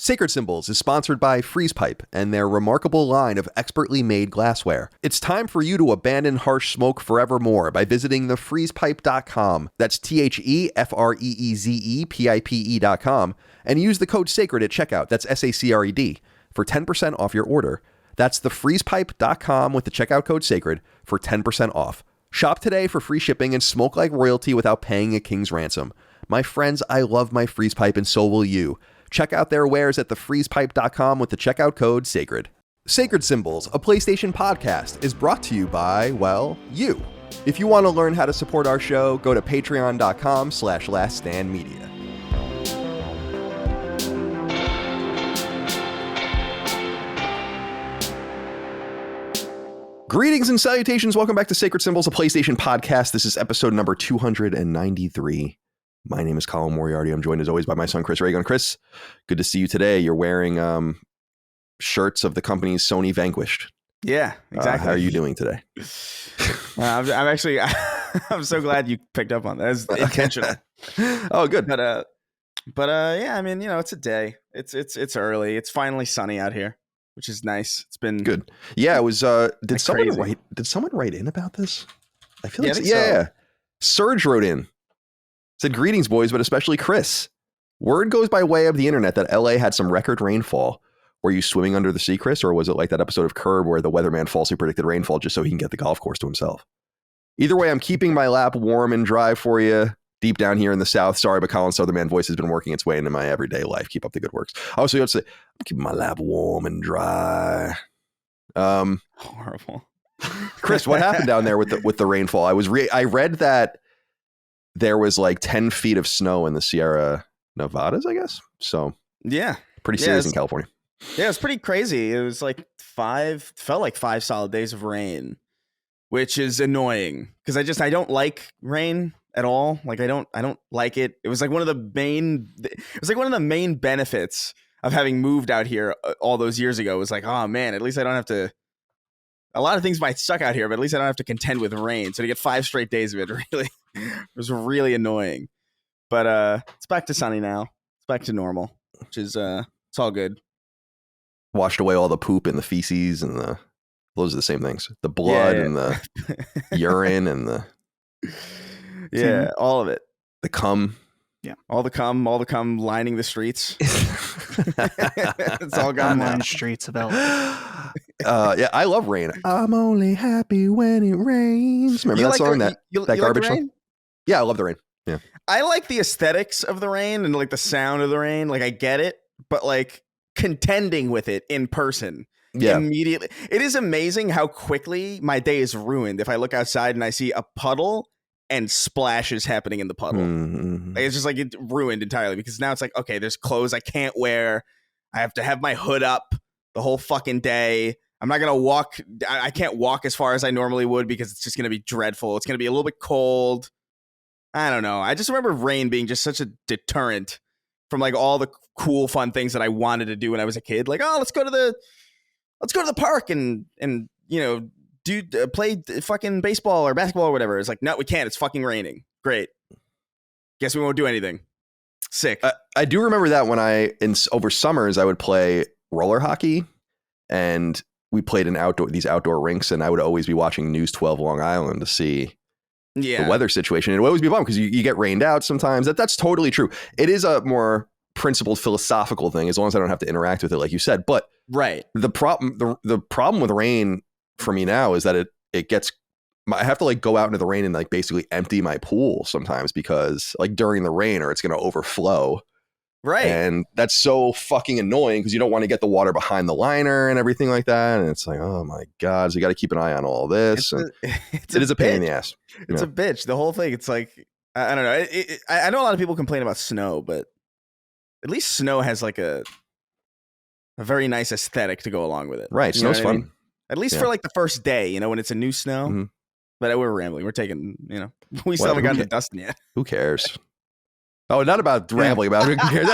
Sacred Symbols is sponsored by FreezePipe and their remarkable line of expertly made glassware. It's time for you to abandon harsh smoke forevermore by visiting thefreezepipe.com. That's TheFreezePipe.com and use the code SACRED at checkout. That's SACRED for 10% off your order. That's thefreezepipe.com with the checkout code SACRED for 10% off. Shop today for free shipping and smoke like royalty without paying a king's ransom. My friends, I love my FreezePipe and so will you. Check out their wares at thefreezepipe.com with the checkout code SACRED. Sacred Symbols, a PlayStation podcast, is brought to you by, well, you. If you want to learn how to support our show, go to patreon.com/laststandmedia. Greetings and salutations. Welcome back to Sacred Symbols, a PlayStation podcast. This is episode number 293. My name is Colin Moriarty. I'm joined as always by my son, Chris Reagan. Chris, good to see you today. You're wearing shirts of the company's Sony Vanquished. Yeah, exactly. How are you doing today? I'm actually, I'm so glad you picked up on that. It's intentional. Oh, good. But yeah, I mean, you know, it's a day. It's early. It's finally sunny out here, which is nice. It's been good. Yeah, it was. Did someone crazy. write in about this? I feel like I think so. Yeah. Serge wrote in. Said, greetings, boys, but especially Chris. Word goes by way of the internet that LA had some record rainfall. Were you swimming under the sea, Chris, or was it like that episode of Curb where the weatherman falsely predicted rainfall just so he can get the golf course to himself? Either way, I'm keeping my lap warm and dry for you deep down here in the South. Sorry, but Colin's Southern voice has been working its way into my everyday life. Keep up the good works. Also, you have to say, I'm keeping my lap warm and dry. Horrible. Chris, what happened down there with the rainfall? I read that there was like 10 feet of snow in the Sierra Nevadas, I guess. So Yeah. Pretty serious in California. Yeah, it's pretty crazy. It was like felt like 5 solid days of rain, which is annoying because I don't like rain at all. Like I don't like it. It was like one of the main benefits of having moved out here all those years ago. It was like, oh man, at least I don't have to. A lot of things might suck out here, but at least I don't have to contend with rain. So to get 5 straight days of it really was really annoying. But it's back to sunny now. It's back to normal, which is it's all good. Washed away all the poop and the feces and those are the same things. The blood and the urine and the all of it. The cum. Yeah, all the cum lining the streets. It's all gone now. Streets of LA. Yeah, I love rain. I'm only happy when it rains. Remember that song? That garbage song? Yeah, I love the rain. Yeah, I like the aesthetics of the rain and like the sound of the rain. Like I get it, but like contending with it in person. Yeah, immediately. It is amazing how quickly my day is ruined if I look outside and I see a puddle and splashes happening in the puddle. Mm-hmm. Like, it's just like it ruined entirely because now it's like, okay, there's clothes I can't wear. I have to have my hood up the whole fucking day. I'm not going to walk. I can't walk as far as I normally would because it's just going to be dreadful. It's going to be a little bit cold. I don't know. I just remember rain being just such a deterrent from like all the cool, fun things that I wanted to do when I was a kid. Like, oh, let's go to the park and you know, play fucking baseball or basketball or whatever. It's like, no, we can't. It's fucking raining. Great. Guess we won't do anything. Sick. I do remember that when over summers, I would play roller hockey and we played in these outdoor rinks and I would always be watching News 12 Long Island to see the weather situation. It would always be a bummer because you get rained out sometimes. That's totally true. It is a more principled philosophical thing as long as I don't have to interact with it, like you said. But right. The problem with rain for me now is that it gets, I have to like go out into the rain and like basically empty my pool sometimes because like during the rain or it's going to overflow. Right. And that's so fucking annoying because you don't want to get the water behind the liner and everything like that. And it's like, oh my God. So you got to keep an eye on all this. It is a pain in the ass. It's a bitch. The whole thing. It's like, I don't know. I know a lot of people complain about snow, but at least snow has like a very nice aesthetic to go along with it. Right. Snow's fun. I mean? At least for like the first day, you know, when it's a new snow. Mm-hmm. But we're rambling. We're taking, you know, we still haven't gotten to Dustin yet. Who cares? Oh, not about rambling about it. Who cares?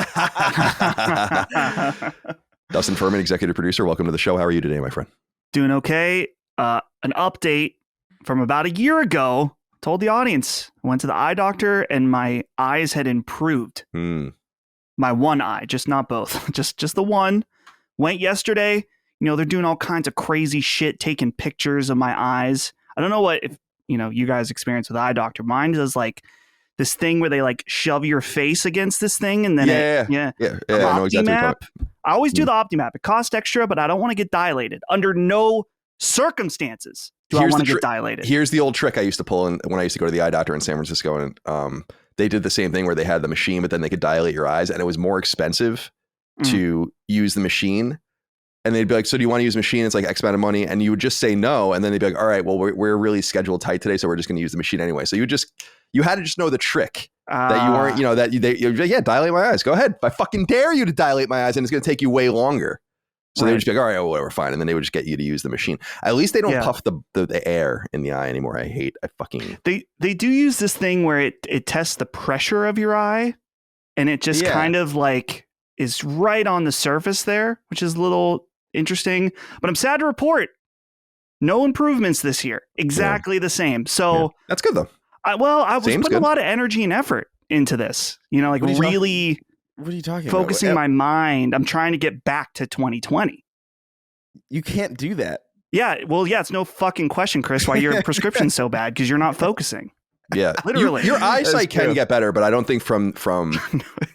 Dustin Furman, executive producer. Welcome to the show. How are you today, my friend? Doing okay. An update from about a year ago. Told the audience. I went to the eye doctor and my eyes had improved. my one eye, just not both, just the one. Went yesterday. They're doing all kinds of crazy shit, taking pictures of my eyes. I don't know what if you guys experience with eye doctor. Mine does like this thing where they like shove your face against this thing and then yeah. I know exactly what I always do the OptiMap. It costs extra, but I don't want to get dilated. Under no circumstances do I want to get dilated. Here's the old trick I used to pull in when I used to go to the eye doctor in San Francisco, and they did the same thing where they had the machine, but then they could dilate your eyes, and it was more expensive to use the machine. And they'd be like, so do you want to use the machine? It's like X amount of money. And you would just say no. And then they'd be like, all right, well, we're really scheduled tight today, so we're just going to use the machine anyway. So you had to just know the trick that you weren't, you're like, yeah, dilate my eyes. Go ahead. I fucking dare you to dilate my eyes, and it's going to take you way longer. So they would just be like, all right, well, whatever, fine. And then they would just get you to use the machine. At least they don't puff the air in the eye anymore. They do use this thing where it tests the pressure of your eye, and it just kind of like is right on the surface there, which is a little interesting. But I'm sad to report no improvements this year. Exactly the same. So that's good though. I was putting a lot of energy and effort into this, like really what are you talking focusing about? my mind. I'm trying to get back to 2020. You can't do that. Yeah. Well, it's no fucking question, Chris, why your prescription's so bad, because you're not focusing. Yeah, literally. Your eyesight can get better, but I don't think from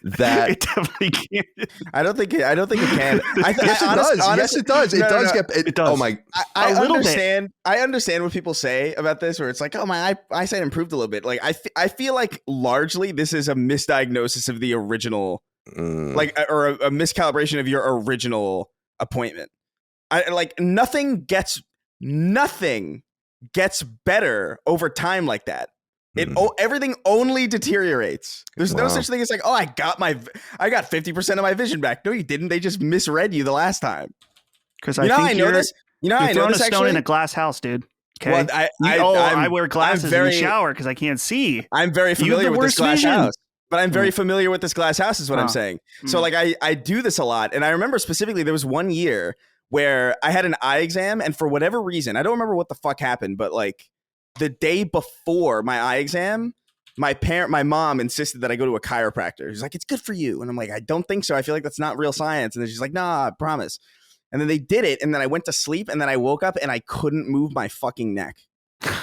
that. It definitely can't. I don't think it can. Yes, it does. It does get. It does. Oh my! I understand. I understand what people say about this, where it's like, oh, my eyesight improved a little bit. Like I feel like largely this is a misdiagnosis of the original, or a miscalibration of your original appointment. Nothing gets better over time like that. Everything only deteriorates. There's no such thing as like, oh, I got 50% of my vision back. No, you didn't. They just misread you the last time. Because I know this. You're throwing a stone in a glass house, dude. Okay. Well, I wear glasses in the shower because I can't see. I'm very familiar with this glass house. But I'm very familiar with this glass house is what I'm saying. So like I do this a lot. And I remember specifically there was one year where I had an eye exam, and for whatever reason, I don't remember what the fuck happened, but like the day before my eye exam, my mom insisted that I go to a chiropractor. She's like, it's good for you. And I'm like, I don't think so. I feel like that's not real science. And then she's like, nah, I promise. And then they did it. And then I went to sleep, and then I woke up and I couldn't move my fucking neck.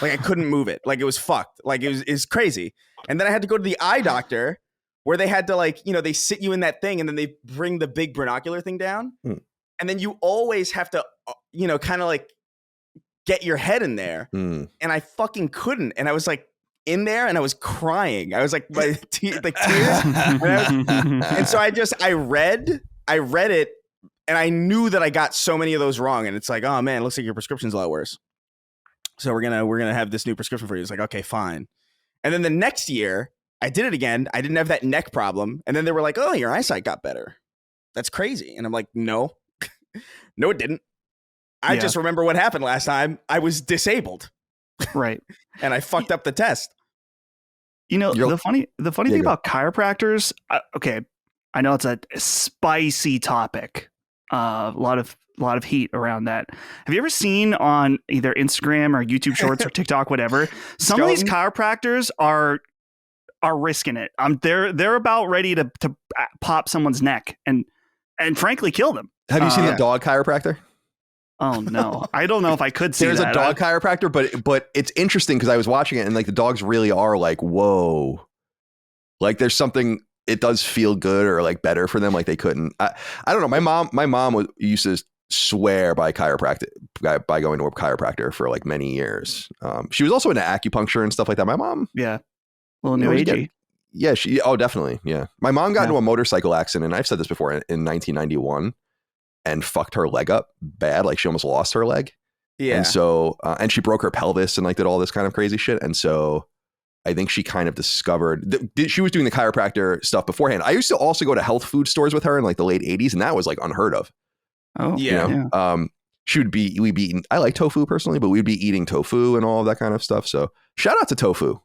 Like I couldn't move it. Like it was fucked. Like it was crazy. And then I had to go to the eye doctor, where they had to they sit you in that thing, and then they bring the big binocular thing down. And then you always have to, kind of like get your head in there. And I fucking couldn't. And I was like in there, and I was crying. I was like, tears. And so I read it, and I knew that I got so many of those wrong. And it's like, oh man, it looks like your prescription's a lot worse. So we're gonna have this new prescription for you. It's like, okay, fine. And then the next year I did it again. I didn't have that neck problem. And then they were like, oh, your eyesight got better. That's crazy. And I'm like, no, no, it didn't. I just remember what happened last time. I was disabled. Right. And I fucked up the test. The funny thing about chiropractors, okay, I know it's a spicy topic. A lot of heat around that. Have you ever seen on either Instagram or YouTube Shorts or TikTok, whatever, some of these chiropractors are risking it. They're about ready to pop someone's neck and frankly kill them. Have you seen the dog chiropractor? Oh no, I don't know if I could see. There's a dog chiropractor, but it's interesting because I was watching it, and like the dogs really are like, whoa, like there's something. It does feel good or like better for them. Like they couldn't. I don't know. My mom used to swear by going to a chiropractor for like many years. She was also into acupuncture and stuff like that. My mom, a little new agey. Yeah, definitely. Yeah, my mom got into a motorcycle accident. And I've said this before in 1991. And fucked her leg up bad. Like she almost lost her leg. Yeah. And so, and she broke her pelvis and like did all this kind of crazy shit. And so I think she kind of discovered she was doing the chiropractor stuff beforehand. I used to also go to health food stores with her in like the late 80s. And that was like unheard of. Oh yeah. We'd be eating, I like tofu personally, but we'd be eating tofu and all of that kind of stuff. So shout out to tofu.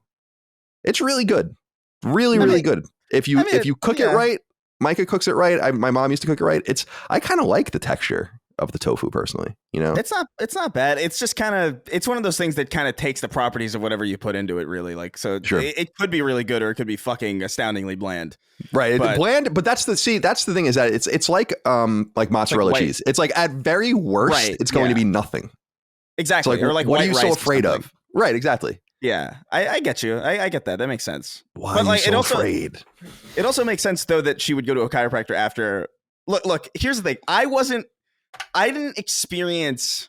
It's really good. Really good. If you cook it right, Micah cooks it right. My mom used to cook it right. I kind of like the texture of the tofu personally. You know, it's not bad. It's just it's one of those things that kind of takes the properties of whatever you put into it, really. Like, so sure. it could be really good or it could be fucking astoundingly bland. Right, bland. But that's the thing is that it's like mozzarella cheese. It's like at very worst, it's going to be nothing. Exactly. So what are you so afraid of? Right, exactly. Yeah, I get you. I get that. That makes sense. Why are you so afraid? It also makes sense, though, that she would go to a chiropractor after. Look, here's the thing. I didn't experience.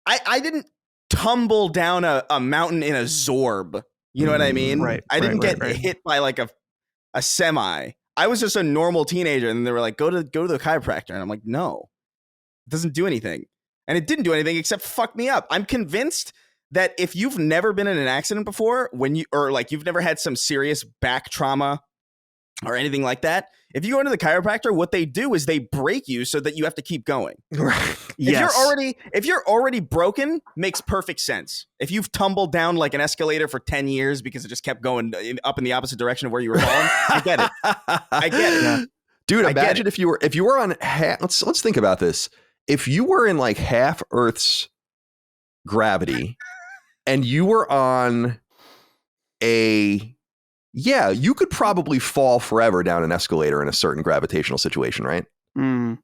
I didn't tumble down a mountain in a Zorb. You know what I mean? Right. I didn't get hit by like a semi. I was just a normal teenager, and they were like, go to the chiropractor. And I'm like, no, it doesn't do anything. And it didn't do anything except fuck me up. I'm convinced that if you've never been in an accident before, you've never had some serious back trauma or anything like that, if you go into the chiropractor, what they do is they break you so that you have to keep going. If you're already broken, makes perfect sense. If you've tumbled down like an escalator for 10 years because it just kept going up in the opposite direction of where you were falling, I get it. I get it. Yeah. Dude, imagine if you were on let's think about this. If you were in like half Earth's gravity and you were on you could probably fall forever down an escalator in a certain gravitational situation, right?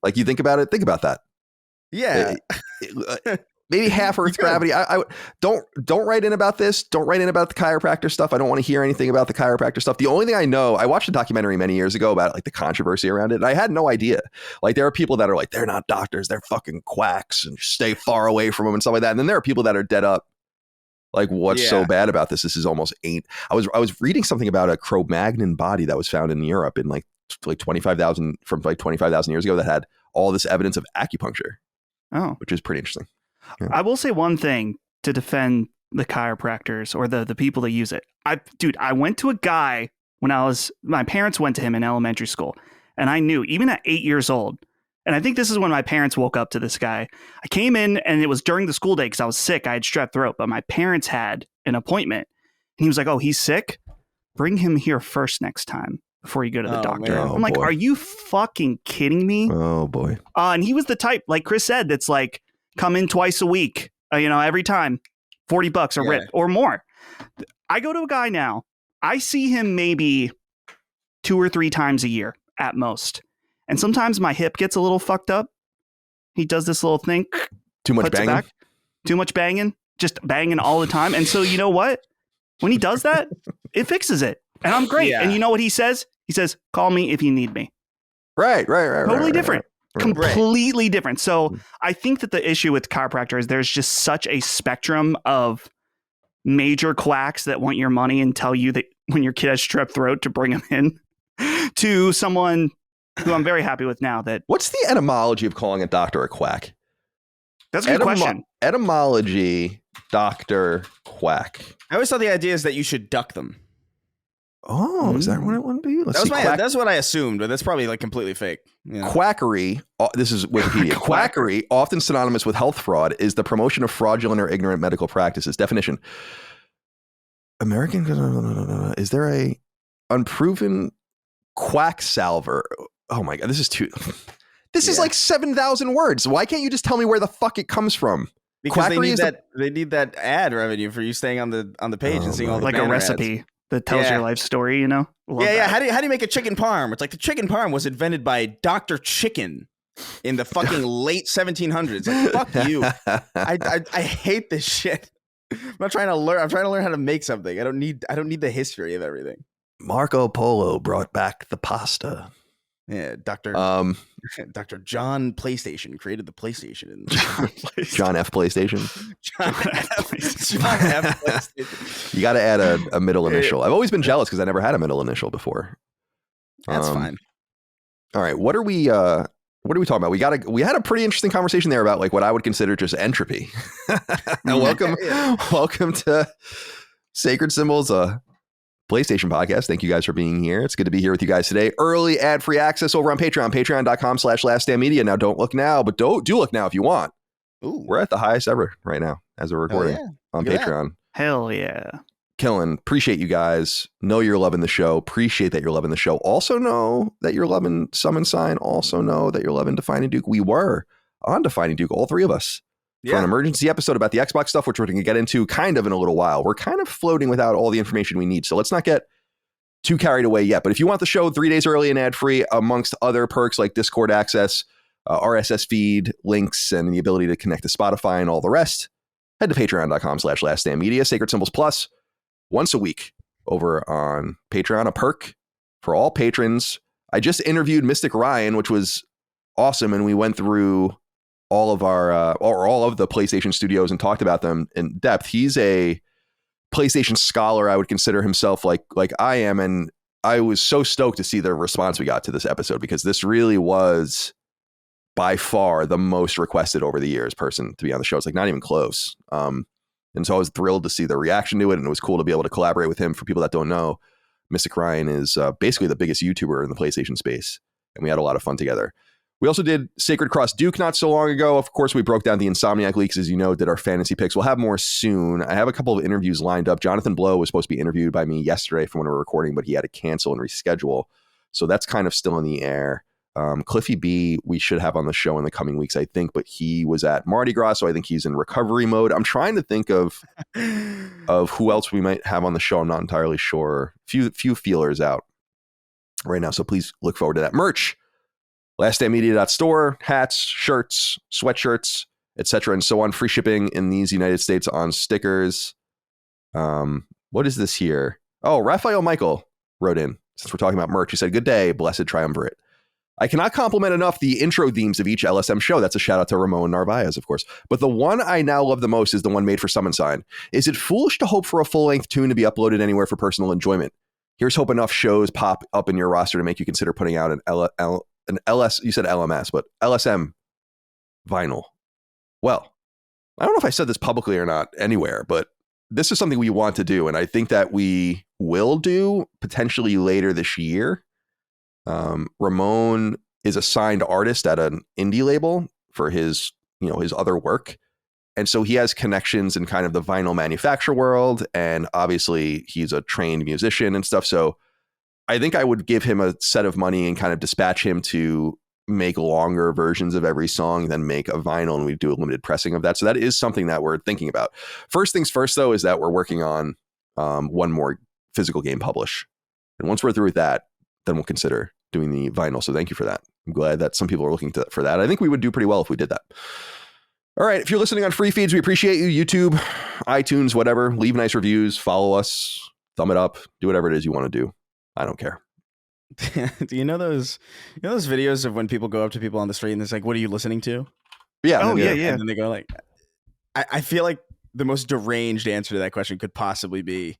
Like you think about that. Yeah. Maybe half Earth's gravity. I don't write in about this. Don't write in about the chiropractor stuff. I don't want to hear anything about the chiropractor stuff. The only thing I know, I watched a documentary many years ago about like the controversy around it, and I had no idea. Like there are people that are like, they're not doctors, they're fucking quacks, and stay far away from them and stuff like that. And then there are people that are dead up. Like, what's so bad about this? This is almost ain't. I was reading something about a Cro-Magnon body that was found in Europe in like 25,000 years ago that had all this evidence of acupuncture. Oh, which is pretty interesting. Yeah. I will say one thing to defend the chiropractors or the people that use it. I went to a guy when my parents went to him in elementary school, and I knew even at 8 years old. And I think this is when my parents woke up to this guy. I came in and it was during the school day because I was sick. I had strep throat, but my parents had an appointment. And he was like, oh, he's sick? Bring him here first next time before you go to the doctor. I'm like, are you fucking kidding me? Oh, boy. And he was the type, like Chris said, that's like, come in twice a week, every time, $40 a rip or more. I go to a guy now. I see him maybe 2 or 3 times a year at most. And sometimes my hip gets a little fucked up. He does this little thing. Too much banging? Too much banging. Just banging all the time. And so you know what? When he does that, it fixes it. And I'm great. Yeah. And you know what he says? He says, call me if you need me. Right. Totally different. Completely different. So I think that the issue with chiropractor is there's just such a spectrum of major quacks that want your money and tell you that when your kid has strep throat to bring him in to someone who I'm very happy with now. What's the etymology of calling a doctor a quack? That's a good question. Etymology, doctor, quack. I always thought the idea is that you should duck them. Oh, is that what it would be? That's what I assumed, but that's probably like completely fake. You know? Quackery, this is Wikipedia. Quackery, often synonymous with health fraud, is the promotion of fraudulent or ignorant medical practices. Definition. Is there a unproven quack salver? Oh my God, this is too... This is like 7,000 words. Why can't you just tell me where the fuck it comes from? Because they need that ad revenue for you staying on the page and seeing all the like a recipe ads. That tells your life story, you know? Yeah. How do you make a chicken parm? It's like the chicken parm was invented by Dr. Chicken in the fucking late 1700s. Like, fuck you. I hate this shit. I'm trying to learn how to make something. I don't need the history of everything. Marco Polo brought back the pasta. Yeah, Dr. John PlayStation created the PlayStation. John F. PlayStation. John F. PlayStation. You got to add a middle initial. I've always been jealous because I never had a middle initial before. That's fine. All right, what are we talking about? We had a pretty interesting conversation there about like what I would consider just entropy. And welcome to Sacred Symbols, PlayStation podcast. Thank you guys for being here. It's good to be here with you guys today. Early ad-free access over on Patreon, patreon.com/laststandmedia. Now, don't look now, but do look now if you want. Ooh. We're at the highest ever right now as we're recording on Patreon. Hell yeah. Killing. Appreciate you guys. Know you're loving the show. Appreciate that you're loving the show. Also know that you're loving Summon Sign. Also know that you're loving Defining Duke. We were on Defining Duke, all three of us, for an emergency episode about the Xbox stuff, which we're going to get into kind of in a little while. We're kind of floating without all the information we need, so let's not get too carried away yet. But if you want the show 3 days early and ad-free, amongst other perks like Discord access, RSS feed, links, and the ability to connect to Spotify and all the rest, head to patreon.com/laststandmedia, Sacred Symbols Plus, once a week over on Patreon, a perk for all patrons. I just interviewed Mystic Ryan, which was awesome, and we went through all of our all of the PlayStation studios and talked about them in depth. He's a PlayStation scholar, I would consider himself, like I am, and I was so stoked to see the response we got to this episode, because this really was by far the most requested over the years person to be on the show. It's like not even close. And so I was thrilled to see the reaction to it, and it was cool to be able to collaborate with him. For people that don't know, Mystic Ryan is basically the biggest YouTuber in the PlayStation space, and we had a lot of fun together. We also did Sacred Cross Duke not so long ago. Of course, we broke down the Insomniac leaks, as you know, did our fantasy picks. We'll have more soon. I have a couple of interviews lined up. Jonathan Blow was supposed to be interviewed by me yesterday from when we were recording, but he had to cancel and reschedule. So that's kind of still in the air. Cliffy B, we should have on the show in the coming weeks, I think, but he was at Mardi Gras, so I think he's in recovery mode. I'm trying to think of who else we might have on the show. I'm not entirely sure. Few feelers out right now, so please look forward to that. Merch. LastStandMedia.store, hats, shirts, sweatshirts, etc., and so on. Free shipping in these United States on stickers. What is this here? Oh, Raphael Michael wrote in, since we're talking about merch. He said, "Good day, blessed triumvirate. I cannot compliment enough the intro themes of each LSM show." That's a shout out to Ramon Narvaez, of course. "But the one I now love the most is the one made for Summon Sign. Is it foolish to hope for a full-length tune to be uploaded anywhere for personal enjoyment? Here's hope enough shows pop up in your roster to make you consider putting out an LS, you said LMS, but LSM vinyl." Well, I don't know if I said this publicly or not anywhere, but this is something we want to do, and I think that we will do potentially later this year. Ramon is a signed artist at an indie label for his other work. And so he has connections in kind of the vinyl manufacture world. And obviously he's a trained musician and stuff. So I think I would give him a set of money and kind of dispatch him to make longer versions of every song, then make a vinyl, and we do a limited pressing of that. So that is something that we're thinking about. First things first, though, is that we're working on one more physical game publish. And once we're through with that, then we'll consider doing the vinyl. So thank you for that. I'm glad that some people are looking for that. I think we would do pretty well if we did that. All right. If you're listening on free feeds, we appreciate you. YouTube, iTunes, whatever. Leave nice reviews. Follow us. Thumb it up. Do whatever it is you want to do. I don't care. Do you know those videos of when people go up to people on the street and it's like, "What are you listening to?" Yeah. Oh, yeah. And then they go like, I feel like the most deranged answer to that question could possibly be,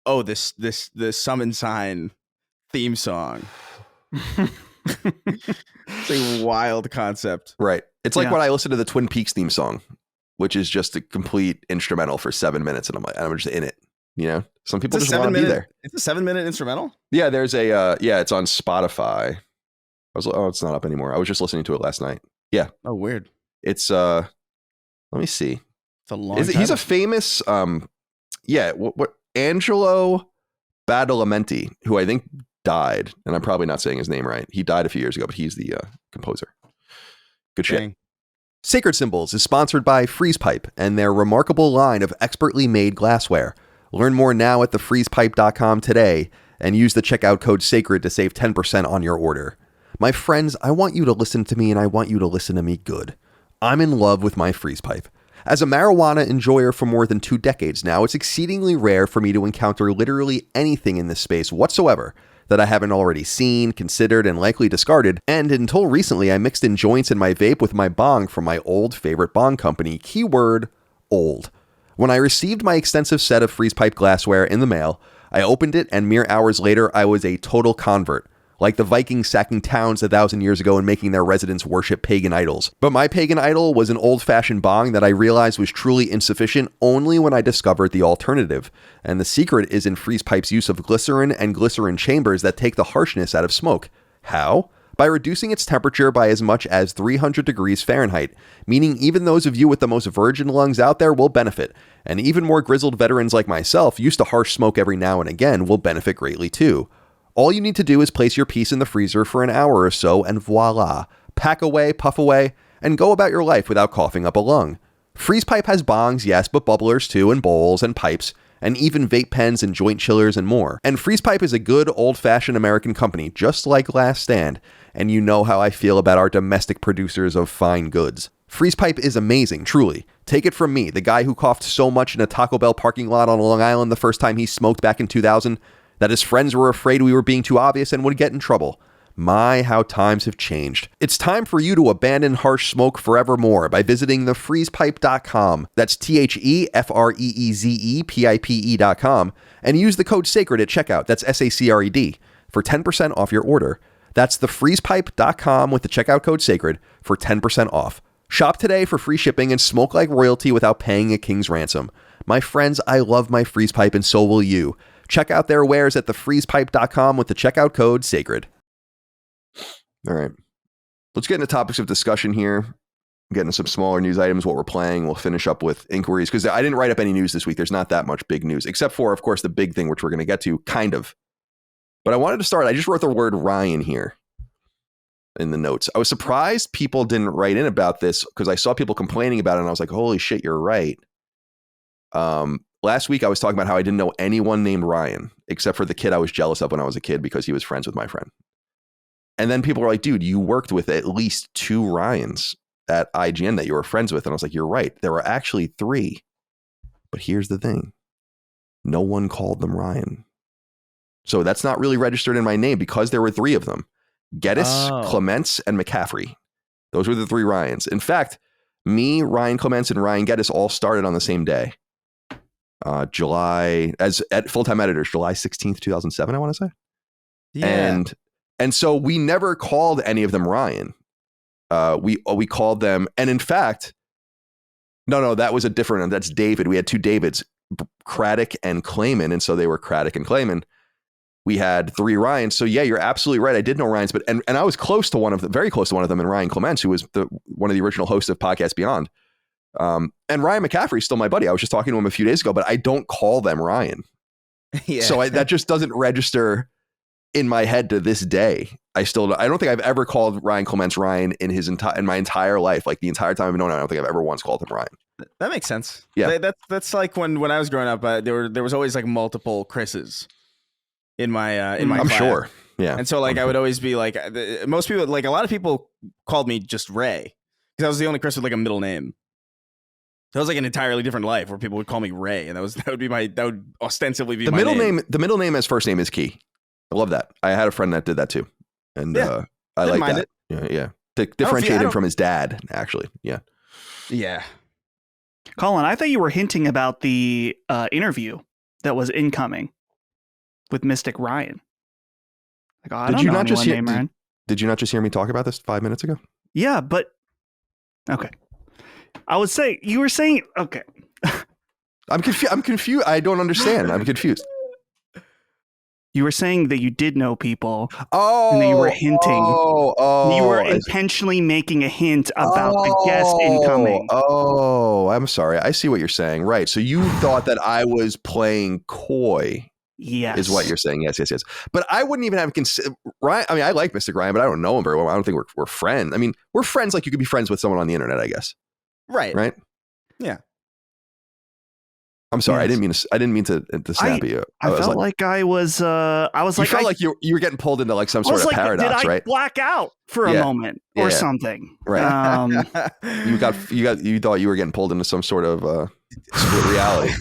"Oh, the Summon Sign theme song." It's a wild concept. Right. It's like when I listen to the Twin Peaks theme song, which is just a complete instrumental for 7 minutes. And I'm just in it. You know, some people just want to be there. It's a 7-minute instrumental. Yeah, there's a it's on Spotify. It's not up anymore. I was just listening to it last night. Yeah. Oh, weird. It's let me see. It's a long. He's a famous what Angelo Badalamenti, who I think died, and I'm probably not saying his name right. He died a few years ago, but he's the composer. Good shit. Dang. Sacred Symbols is sponsored by Freeze Pipe and their remarkable line of expertly made glassware. Learn more now at thefreezepipe.com today and use the checkout code SACRED to save 10% on your order. My friends, I want you to listen to me, and I want you to listen to me good. I'm in love with my Freeze Pipe. As a marijuana enjoyer for more than 2 decades now, it's exceedingly rare for me to encounter literally anything in this space whatsoever that I haven't already seen, considered, and likely discarded, and until recently I mixed in joints in my vape with my bong from my old favorite bong company, keyword, old. When I received my extensive set of Freeze Pipe glassware in the mail, I opened it, and mere hours later I was a total convert, like the Vikings sacking towns 1,000 years ago and making their residents worship pagan idols. But my pagan idol was an old-fashioned bong that I realized was truly insufficient only when I discovered the alternative. And the secret is in Freeze Pipe's use of glycerin and glycerin chambers that take the harshness out of smoke. How? By reducing its temperature by as much as 300 degrees Fahrenheit, meaning even those of you with the most virgin lungs out there will benefit, and even more grizzled veterans like myself, used to harsh smoke every now and again, will benefit greatly too. All you need to do is place your piece in the freezer for an hour or so, and voila, pack away, puff away, and go about your life without coughing up a lung. Freeze Pipe has bongs, yes, but bubblers too, and bowls and pipes, and even vape pens and joint chillers and more. And Freeze Pipe is a good old-fashioned American company, just like Last Stand, and you know how I feel about our domestic producers of fine goods. Freeze Pipe is amazing, truly. Take it from me, the guy who coughed so much in a Taco Bell parking lot on Long Island the first time he smoked back in 2000 that his friends were afraid we were being too obvious and would get in trouble. My, how times have changed. It's time for you to abandon harsh smoke forevermore by visiting thefreezepipe.com. That's TheFreezePipe.com, and use the code SACRED at checkout. That's SACRED for 10% off your order. That's thefreezepipe.com with the checkout code SACRED for 10% off. Shop today for free shipping and smoke like royalty without paying a king's ransom. My friends, I love my Freeze Pipe and so will you. Check out their wares at thefreezepipe.com with the checkout code SACRED. All right. Let's get into topics of discussion here. Get into some smaller news items, what we're playing. We'll finish up with inquiries because I didn't write up any news this week. There's not that much big news, except for, of course, the big thing, which we're going to get to, kind of. But I wanted to start. I just wrote the word Ryan here in the notes. I was surprised people didn't write in about this because I saw people complaining about it and I was like, holy shit, you're right. Last week I was talking about how I didn't know anyone named Ryan except for the kid I was jealous of when I was a kid because he was friends with my friend. And then people were like, dude, you worked with at least 2 Ryans at IGN that you were friends with. And I was like, you're right. There were actually 3. But here's the thing. No one called them Ryan. So that's not really registered in my name because there were 3 of them. Geddes, Clements, and McCaffrey. Those were the 3 Ryans. In fact, me, Ryan Clements, and Ryan Geddes all started on the same day. July, as at full-time editors, July 16th, 2007, I want to say. Yeah. And so we never called any of them Ryan. We called them, and in fact, no, that was a different one. That's David. We had 2 Davids, Craddock and Clayman, and so they were Craddock and Clayman. We had 3 Ryans. So yeah, you're absolutely right. I did know Ryan's, but and I was close to one of them, very close to one of them, and Ryan Clements, who was one of the original hosts of Podcast Beyond. And Ryan McCaffrey is still my buddy. I was just talking to him a few days ago, but I don't call them Ryan. Yeah. So that just doesn't register in my head to this day. I don't think I've ever called Ryan Clements Ryan in my entire life. Like the entire time I've known him, I don't think I've ever once called him Ryan. That makes sense. Yeah. That's like when I was growing up, there was always like multiple Chris's in my I'm class. Sure. Yeah. And so like I would always be like, most people, like a lot of people called me just Ray because I was the only Chris with like a middle name. That was like an entirely different life where people would call me Ray, and that would ostensibly be the my middle name. The middle name as first name is key. I love that. I had a friend that did that too, and I like that. It. Yeah. To differentiate him from his dad, actually. Yeah. Yeah. Colin, I thought you were hinting about the interview that was incoming with Mystic Ryan. Like, did you not just hear me talk about this 5 minutes ago? Yeah, but okay. I would say you were saying okay. I'm confused. I don't understand. I'm confused. You were saying that you did know people. And that you were hinting. You were intentionally making a hint about the guest incoming. Oh, I'm sorry. I see what you're saying. Right. So you thought that I was playing coy. Yes. Is what you're saying. Yes. But I wouldn't even have Ryan. I mean, I like Mystic Ryan, but I don't know him very well. I don't think we're friends. I mean, we're friends like you could be friends with someone on the internet, I guess. Right. Yeah. I'm sorry. Yes. I didn't mean to snap at you. I felt like I was like, felt like you were getting pulled into like some sort of paradox, right? Did I black out for a moment or something? Right. You thought you were getting pulled into some sort of split reality.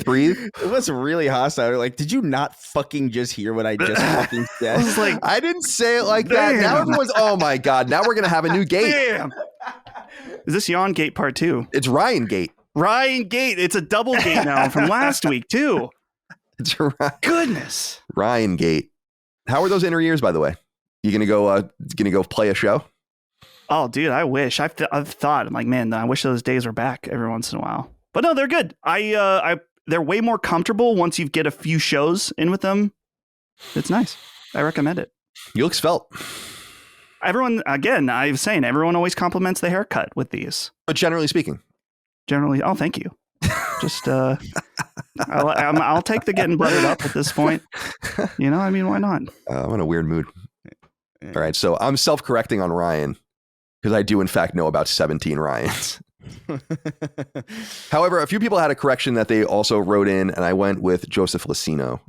Breathe. It was really hostile. Like, did you not fucking just hear what I just fucking said? I was like, I didn't say it like that. Now everyone's, oh my God, now we're going to have a new gate. Damn. Is this Yawn Gate Part 2? It's Ryan Gate. Ryan Gate. It's a double gate now from last week, too. It's right. Goodness. Ryan Gate. How are those inner ears, by the way? You going to go play a show? Oh, dude, I wish. I've thought, I'm like, man, I wish those days were back every once in a while. But no, they're good. They're way more comfortable once you get a few shows in with them. It's nice. I recommend it. You look svelte. Everyone, again, I was saying, everyone always compliments the haircut with these. But generally speaking. Oh, thank you. Just, I'll take the getting buttered up at this point. You know, I mean, why not? I'm in a weird mood. All right, so I'm self-correcting on Ryan. because I do in fact know about 17 Ryans. However, a few people had a correction that they also wrote in, and I went with Joseph Lucino.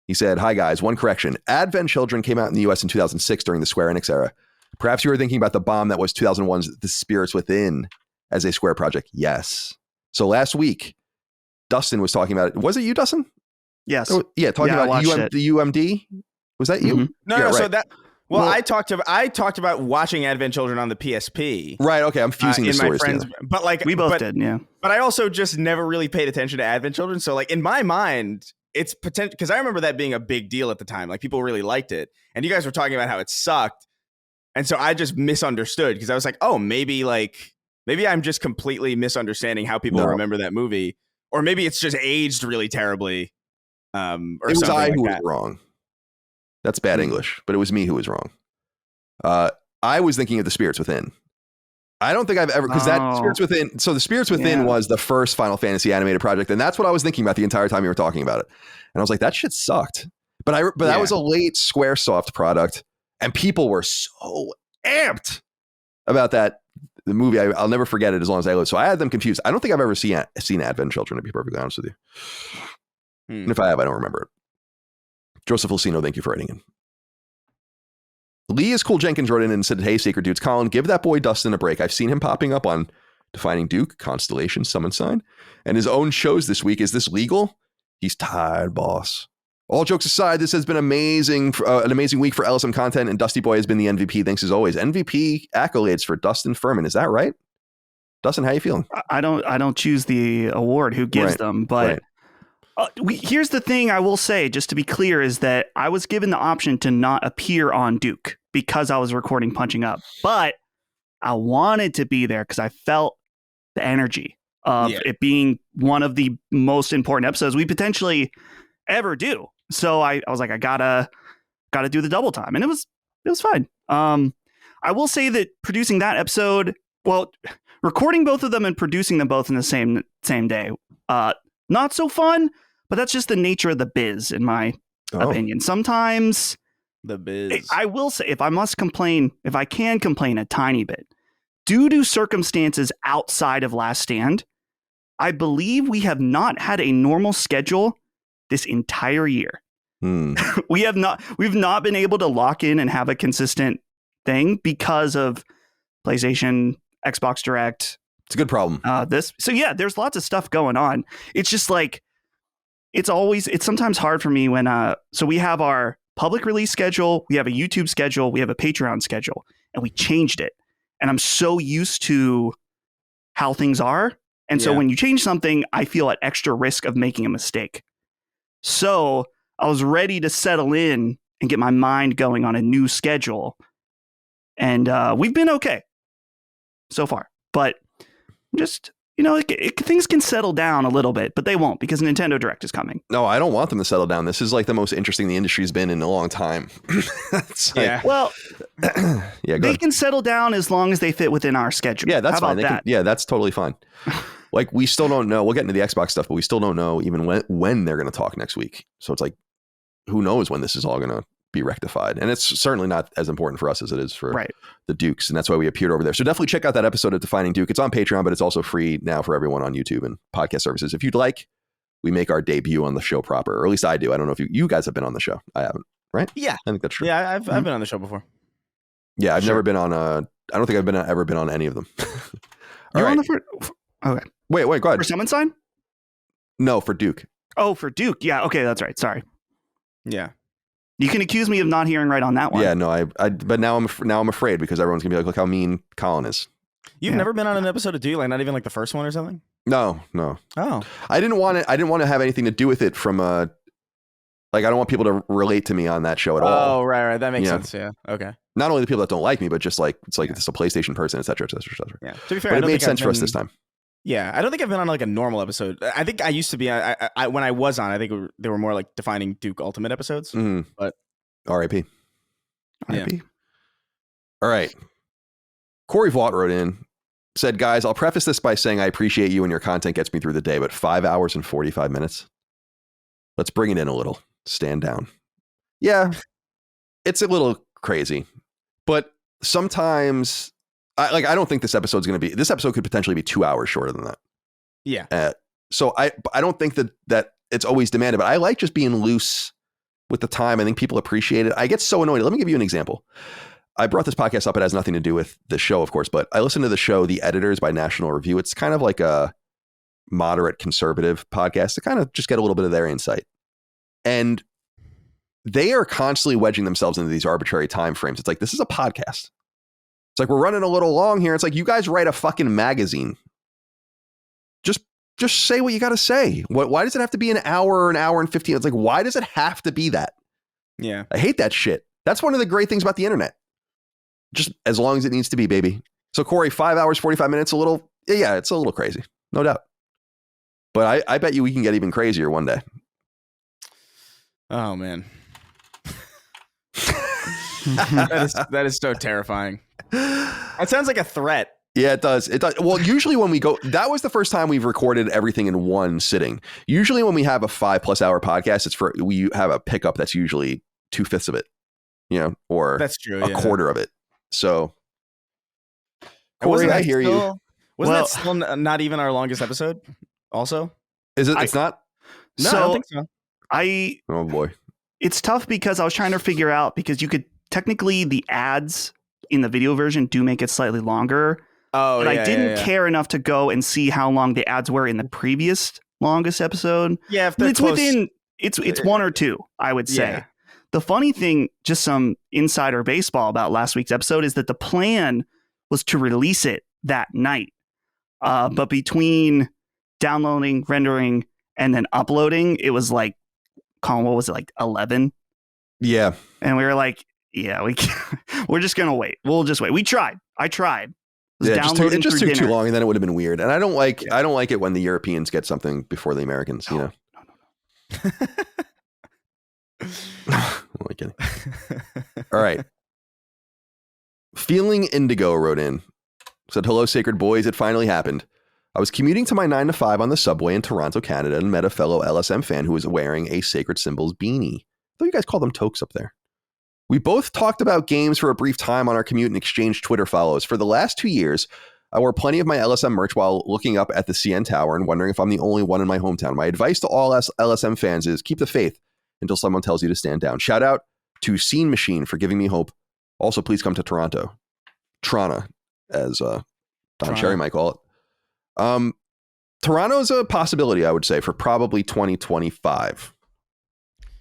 He said, "Hi guys, one correction. Advent Children came out in the US in 2006 during the Square Enix era. Perhaps you were thinking about the bomb that was 2001's The Spirits Within as a Square project." Yes. So last week, Dustin was talking about it. Was it you, Dustin? Yes. Oh, yeah, talking about the UMD. Was that you? Mm-hmm. No, yeah, right. So that. Well, I talked about watching Advent Children on the PSP. Right. Okay. I'm fusing the stories together. But like we both did. Yeah. But I also just never really paid attention to Advent Children. So like in my mind, it's potential, because I remember that being a big deal at the time. Like people really liked it, and you guys were talking about how it sucked, and so I just misunderstood because I was like, oh, maybe I'm just completely misunderstanding how people remember that movie, or maybe it's just aged really terribly. Or it was I like who that. was wrong. That's bad English, but it was me who was wrong. I was thinking of The Spirits Within. I don't think I've ever, because that Spirits Within, so The Spirits Within was the first Final Fantasy animated project, and that's what I was thinking about the entire time you were talking about it. And I was like, that shit sucked. But that was a late Squaresoft product, and people were so amped about the movie. I'll never forget it as long as I live. So I had them confused. I don't think I've ever seen Advent Children, to be perfectly honest with you. And if I have, I don't remember it. Joseph Lucino, thank you for writing in. Lee is Cool Jenkins wrote in and said, "Hey, Sacred Dudes, Colin, give that boy Dustin a break. I've seen him popping up on Defining Duke, Constellation, Summon Sign, and his own shows this week. Is this legal? He's tired, boss. All jokes aside, this has been an amazing week for LSM content, and Dusty Boy has been the MVP. Thanks as always. MVP accolades for Dustin Furman. Is that right? Dustin, how you feeling? I don't choose the award. Who gives them? But here's the thing I will say, just to be clear, is that I was given the option to not appear on Duke because I was recording Punching Up, but I wanted to be there because I felt the energy of it being one of the most important episodes we potentially ever do. So I was like, I gotta do the double time, and it was fine. I will say that producing that episode, recording both of them and producing them both in the same day, not so fun. But that's just the nature of the biz, in my opinion. Sometimes the biz. I will say, if I can complain a tiny bit, due to circumstances outside of Last Stand, I believe we have not had a normal schedule this entire year. We've not been able to lock in and have a consistent thing because of PlayStation, Xbox Direct. It's a good problem. There's lots of stuff going on. It's just like, it's sometimes hard for me when, so we have our public release schedule, we have a YouTube schedule, we have a Patreon schedule, and we changed it. And I'm so used to how things are. And so when you change something, I feel at extra risk of making a mistake. So I was ready to settle in and get my mind going on a new schedule. And we've been okay so far, but just, things can settle down a little bit, but they won't, because Nintendo Direct is coming. No, I don't want them to settle down. This is like the most interesting the industry's been in a long time. They can settle down as long as they fit within our schedule. Yeah, that's fine. That's totally fine. Like, we still don't know. We'll get into the Xbox stuff, but we still don't know even when they're going to talk next week. So it's like, who knows when this is all going to be rectified. And it's certainly not as important for us as it is for the Dukes. And that's why we appeared over there. So definitely check out that episode of Defining Duke. It's on Patreon, but it's also free now for everyone on YouTube and podcast services. If you'd like, we make our debut on the show proper, or at least I do. I don't know if you guys have been on the show. I haven't, right? Yeah. I think that's true. Yeah, I've been on the show before. Yeah, I've never been on I don't think I've ever been on any of them. You're on the first. Okay. Wait, go ahead. For Summon Sign? No, for Duke. Oh, for Duke. Yeah. Okay, that's right. Sorry. Yeah. You can accuse me of not hearing right on that one. Yeah, no, but now I'm afraid because everyone's gonna be like, look how mean Colin is. You've never been on an episode of Duke, like not even like the first one or something? No. Oh. I didn't want to have anything to do with it from I don't want people to relate to me on that show at all. Oh, right. That makes sense. Yeah. Okay. Not only the people that don't like me, but just like it's like it's a PlayStation person, et cetera, et cetera, et cetera. Yeah. To be fair, but it made sense for us this time. Yeah, I don't think I've been on like a normal episode. I think I used to be. I when I was on, I think they were more like Defining Duke Ultimate episodes. But R.I.P. R.I.P. Yeah. All right. Corey Vaught wrote in, said, guys, I'll preface this by saying I appreciate you and your content gets me through the day, but 5 hours and 45 minutes. Let's bring it in a little. Stand down. Yeah, it's a little crazy, but sometimes I don't think this episode could potentially be 2 hours shorter than that. Yeah. So I don't think that it's always demanded, but I like just being loose with the time. I think people appreciate it. I get so annoyed. Let me give you an example. I brought this podcast up. It has nothing to do with the show, of course, but I listen to the show, The Editors by National Review. It's kind of like a moderate conservative podcast to kind of just get a little bit of their insight. And they are constantly wedging themselves into these arbitrary time frames. It's like, this is a podcast. It's like, we're running a little long here. It's like, you guys write a fucking magazine. Just say what you got to say. Why does it have to be an hour and 15? It's like, why does it have to be that? Yeah. I hate that shit. That's one of the great things about the internet. Just as long as it needs to be, baby. So Corey, 5 hours, 45 minutes, it's a little crazy. No doubt. But I bet you we can get even crazier one day. Oh, man. that is so terrifying. That sounds like a threat. Yeah, it does. It does. Well, usually when we go, that was the first time we've recorded everything in one sitting. Usually when we have a 5+ hour podcast, we have a pickup that's usually 2/5 of it, or that's true, a quarter of it. So, Corey, I hear you. Wasn't that still not even our longest episode? Also, is it? It's not. No, I don't think so. Oh boy, it's tough because I was trying to figure out because you could technically the ads in the video version do make it slightly longer. Oh, but I didn't care enough to go and see how long the ads were in the previous longest episode. Yeah, if they're it's close, it's 1 or 2, I would say. Yeah. The funny thing, just some insider baseball about last week's episode, is that the plan was to release it that night. But between downloading, rendering, and then uploading, it was like, Colin, what was it, like 11? Yeah. And we were like, yeah, we're just going to wait. We'll just wait. I tried. Yeah, it just took too long, and then it would have been weird. And I don't like it when the Europeans get something before the Americans. No. I'm only kidding. All right. Feeling Indigo wrote in, said, "Hello, sacred boys. It finally happened. I was commuting to my 9 to 5 on the subway in Toronto, Canada, and met a fellow LSM fan who was wearing a Sacred Symbols beanie. I thought you guys called them toques up there. We both talked about games for a brief time on our commute and exchanged Twitter follows. For the last 2 years, I wore plenty of my LSM merch while looking up at the CN Tower and wondering if I'm the only one in my hometown. My advice to all LSM fans is keep the faith until someone tells you to stand down. Shout out to Scene Machine for giving me hope. Also, please come to Toronto. Toronto, as Don Cherry might call it. Toronto is a possibility, I would say, for probably 2025.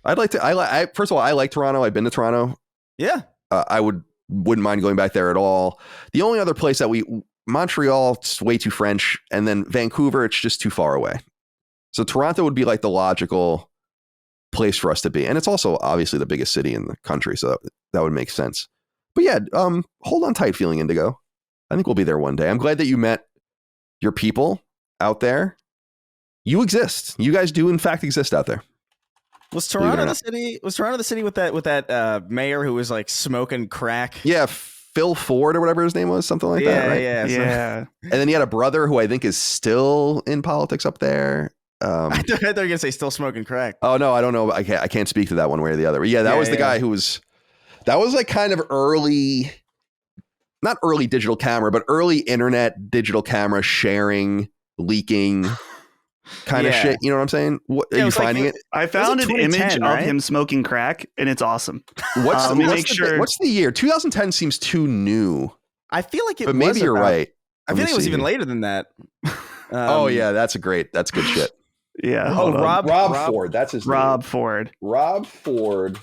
First of all, I like Toronto. I've been to Toronto. Yeah. I wouldn't mind going back there at all. The only other place Montreal, it's way too French. And then Vancouver, it's just too far away. So Toronto would be like the logical place for us to be. And it's also obviously the biggest city in the country. So that would make sense. But yeah, hold on tight, Feeling Indigo. I think we'll be there one day. I'm glad that you met your people out there. You exist. You guys do in fact exist out there. Was Toronto the city? Was Toronto the city with that mayor who was like smoking crack? Yeah, Phil Ford or whatever his name was, something like that, right? Yeah. And then he had a brother who I think is still in politics up there. I thought you were gonna say still smoking crack. Oh no, I don't know. I can't speak to that one way or the other. But yeah, that was the guy who was. That was like kind of early, not early digital camera, but early internet digital camera sharing, leaking. Kind of shit, you know what I'm saying? Are you finding it? I found an image of him smoking crack, and it's awesome. What's the year? 2010 seems too new. I feel like it. But maybe you're right. I feel like it was even later than that. Oh yeah, that's good shit. Yeah. Rob Ford. That's his name. Rob Ford. Rob Ford.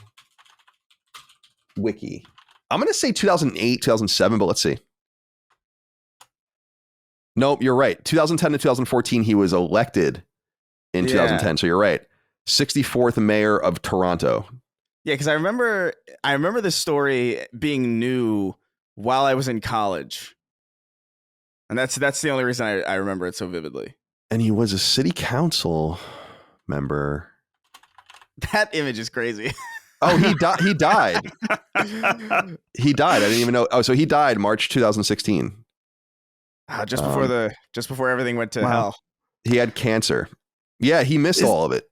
Wiki. I'm gonna say 2008, 2007, but let's see. Nope, you're right. 2010 to 2014, he was elected in 2010. So you're right. 64th mayor of Toronto. Yeah, because I remember this story being new while I was in college, and that's the only reason I remember it so vividly. And he was a city council member. That image is crazy. Oh, he died. He died. He died. I didn't even know. Oh, so he died March 2016. Just before everything went to hell. He had cancer. Yeah, he missed all of it.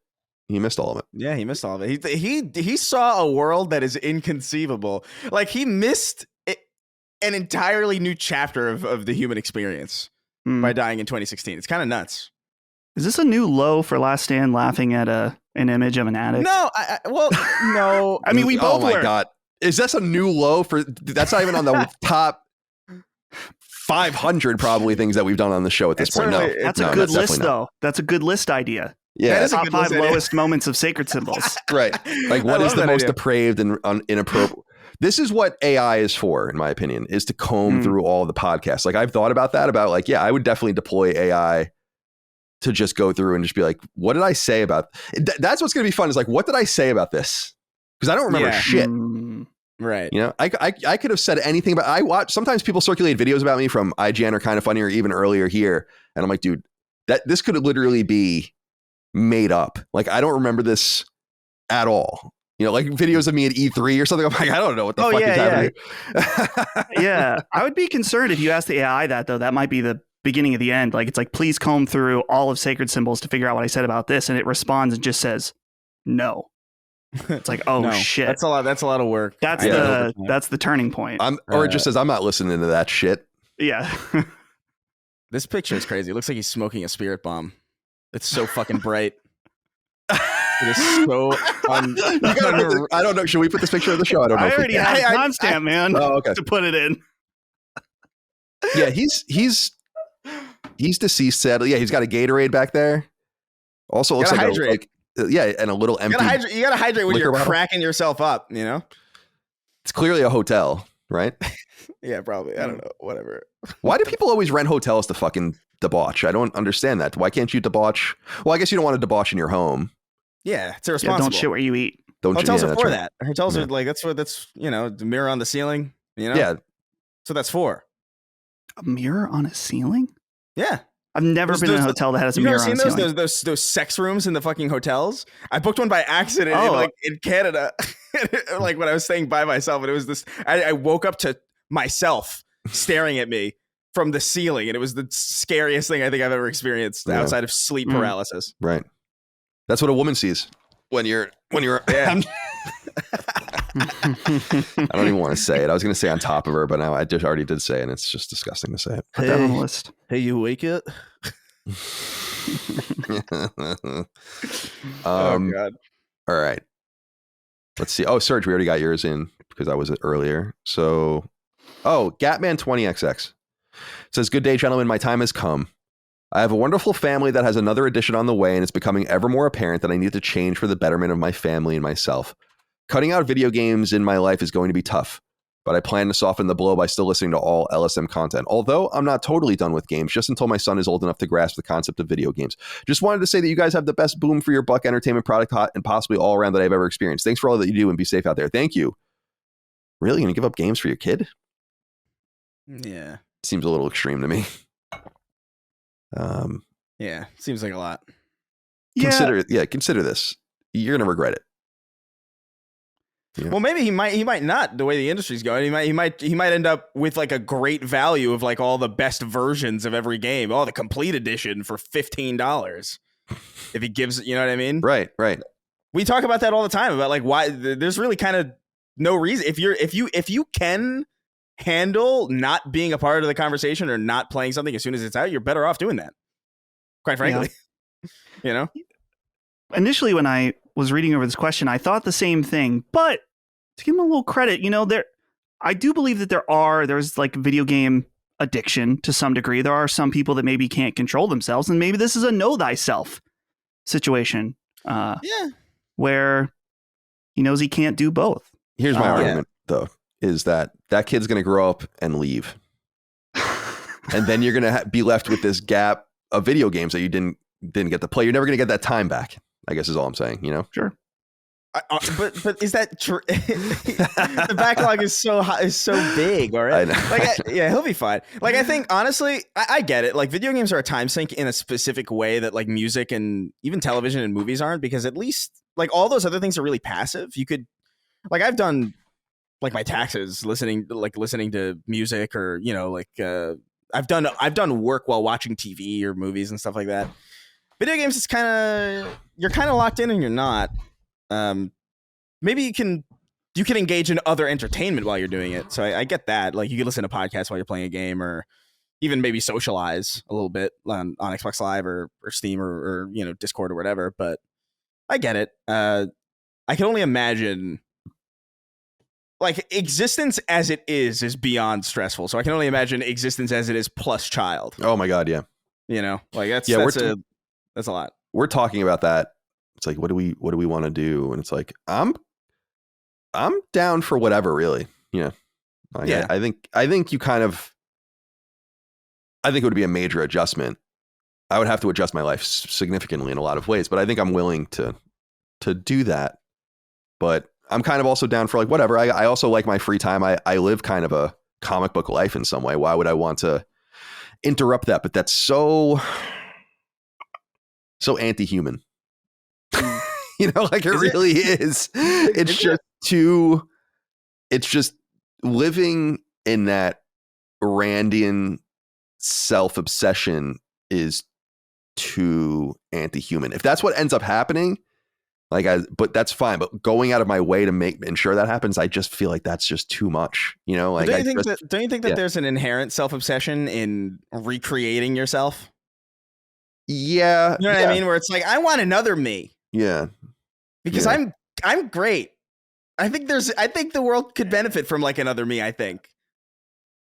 He missed all of it. Yeah, he missed all of it. He saw a world that is inconceivable. Like he missed an entirely new chapter of the human experience by dying in 2016. It's kind of nuts. Is this a new low for Last Stand, laughing at an image of an addict? No, no. I mean, we both were. Oh my God. Is this a new low for, that's not even on the top 500 probably things that we've done on the show at this point. No, that's a good list though. That's a good list idea. Yeah. That is top 5 lowest moments of sacred symbols. Right. Like what is the most depraved and inappropriate? This is what AI is for, in my opinion, is to comb through all the podcasts. Like I've thought about that, about like, yeah, I would definitely deploy AI to just go through and just be like, what did I say about that's what's going to be fun is like, what did I say about this? Because I don't remember shit. Right. You know, I could have said anything, but I watch, sometimes people circulate videos about me from IGN or Kind of Funny or even earlier here. And I'm like, dude, this could literally be made up. Like, I don't remember this at all. You know, like videos of me at E3 or something. I'm like, I don't know what the fuck is happening. Yeah. I would be concerned if you asked the AI that, though. That might be the beginning of the end. Like, it's like, please comb through all of sacred symbols to figure out what I said about this. And it responds and just says, no. It's like, oh, shit. That's a lot of work. That's the turning point. Or it just says, I'm not listening to that shit. Yeah. This picture is crazy. It looks like he's smoking a spirit bomb. It's so fucking bright. It is so I don't know. Should we put this picture of the show? I don't know. I already have a timestamp, man. Oh, okay. To put it in. Yeah, he's deceased, sadly. Yeah, he's got a Gatorade back there. Also looks like and a little empty. You gotta hydrate when you're cracking yourself up, you know? It's clearly a hotel, right? Yeah, probably. I don't know. Whatever. Why do people always rent hotels to fucking debauch? I don't understand that. Why can't you debauch? Well, I guess you don't want to debauch in your home. Yeah, it's irresponsible. Don't shit where you eat. Hotels are for that. Hotels are like, that's you know, the mirror on the ceiling, you know? Yeah. So that's for. A mirror on a ceiling? Yeah. I've never been in a hotel that has a mirror on a ceiling. You've never seen those sex rooms in the fucking hotels? I booked one by accident in Canada. Like when I was staying by myself, and it was this, I woke up to myself staring at me from the ceiling, and it was the scariest thing I think I've ever exexperienced outside of sleep paralysis. Right. That's what a woman sees when you're yeah. I don't even want to say it. I was going to say on top of her, but now I just already did say it, and it's just disgusting to say it. Put that on the list. Hey, you awake yet? Oh God. All right. Let's see. Oh, Serge, we already got yours in because I was it earlier. So, Gatman 20XX says, "Good day, gentlemen. My time has come. I have a wonderful family that has another edition on the way, and it's becoming ever more apparent that I need to change for the betterment of my family and myself. Cutting out video games in my life is going to be tough, but I plan to soften the blow by still listening to all LSM content. Although I'm not totally done with games, just until my son is old enough to grasp the concept of video games. Just wanted to say that you guys have the best boom for your buck entertainment product hot and possibly all around that I've ever experienced. Thanks for all that you do, and be safe out there." Thank you. Really? You're going to give up games for your kid? Yeah. Seems a little extreme to me. Yeah, seems like a lot. Consider this. You're going to regret it. Yeah. Well, maybe he might not. The way the industry's going, he might end up with like a great value of like all the best versions of every game, all the complete edition for $15. If he gives, you know what I mean? Right. We talk about that all the time about like why there's really kind of no reason if you can handle not being a part of the conversation or not playing something as soon as it's out, you're better off doing that. Quite frankly, you know. Initially, when I was reading over this question, I thought the same thing, but to give him a little credit, you know, I do believe that there's like video game addiction to some degree. There are some people that maybe can't control themselves, and maybe this is a know thyself situation. Where he knows he can't do both. Here's my argument, though, is that kid's going to grow up and leave. And then you're going to be left with this gap of video games that you didn't get to play. You're never going to get that time back, I guess is all I'm saying, you know? Sure. But is that true? The backlog is so big, all right? He'll be fine. Like, I think, honestly, I get it. Like, video games are a time sink in a specific way that, like, music and even television and movies aren't, because at least, like, all those other things are really passive. You could, like, I've done, like, my taxes listening to music, or, you know, like, I've done work while watching TV or movies and stuff like that. Video games, it's you're kind of locked in and you're not. Maybe you can you can engage in other entertainment while you're doing it. So I get that. Like you can listen to podcasts while you're playing a game, or even maybe socialize a little bit on Xbox Live or Steam or Discord or whatever. But I get it. I can only imagine, like, existence as it is beyond stressful. So I can only imagine existence as it is plus child. Oh my God, yeah. Like that's a lot. We're talking about that. It's like, what do we want to do? And it's like, I'm down for whatever, really. Like, yeah. I think you kind of. I think it would be a major adjustment. I would have to adjust my life significantly in a lot of ways, but I think I'm willing to do that. But I'm kind of also down for like whatever. I also like my free time. I live kind of a comic book life in some way. Why would I want to interrupt that? But that's so anti-human. Like it really is. It's just too. It's just living in that Randian self-obsession is too anti-human. If that's what ends up happening, but that's fine. But going out of my way to ensure that happens, I just feel like that's just too much. Like don't you think that there's an inherent self-obsession in recreating yourself? Yeah, you know what I mean. Where it's like, I want another me. Yeah, because I'm great. I think the world could benefit from like another me. I think.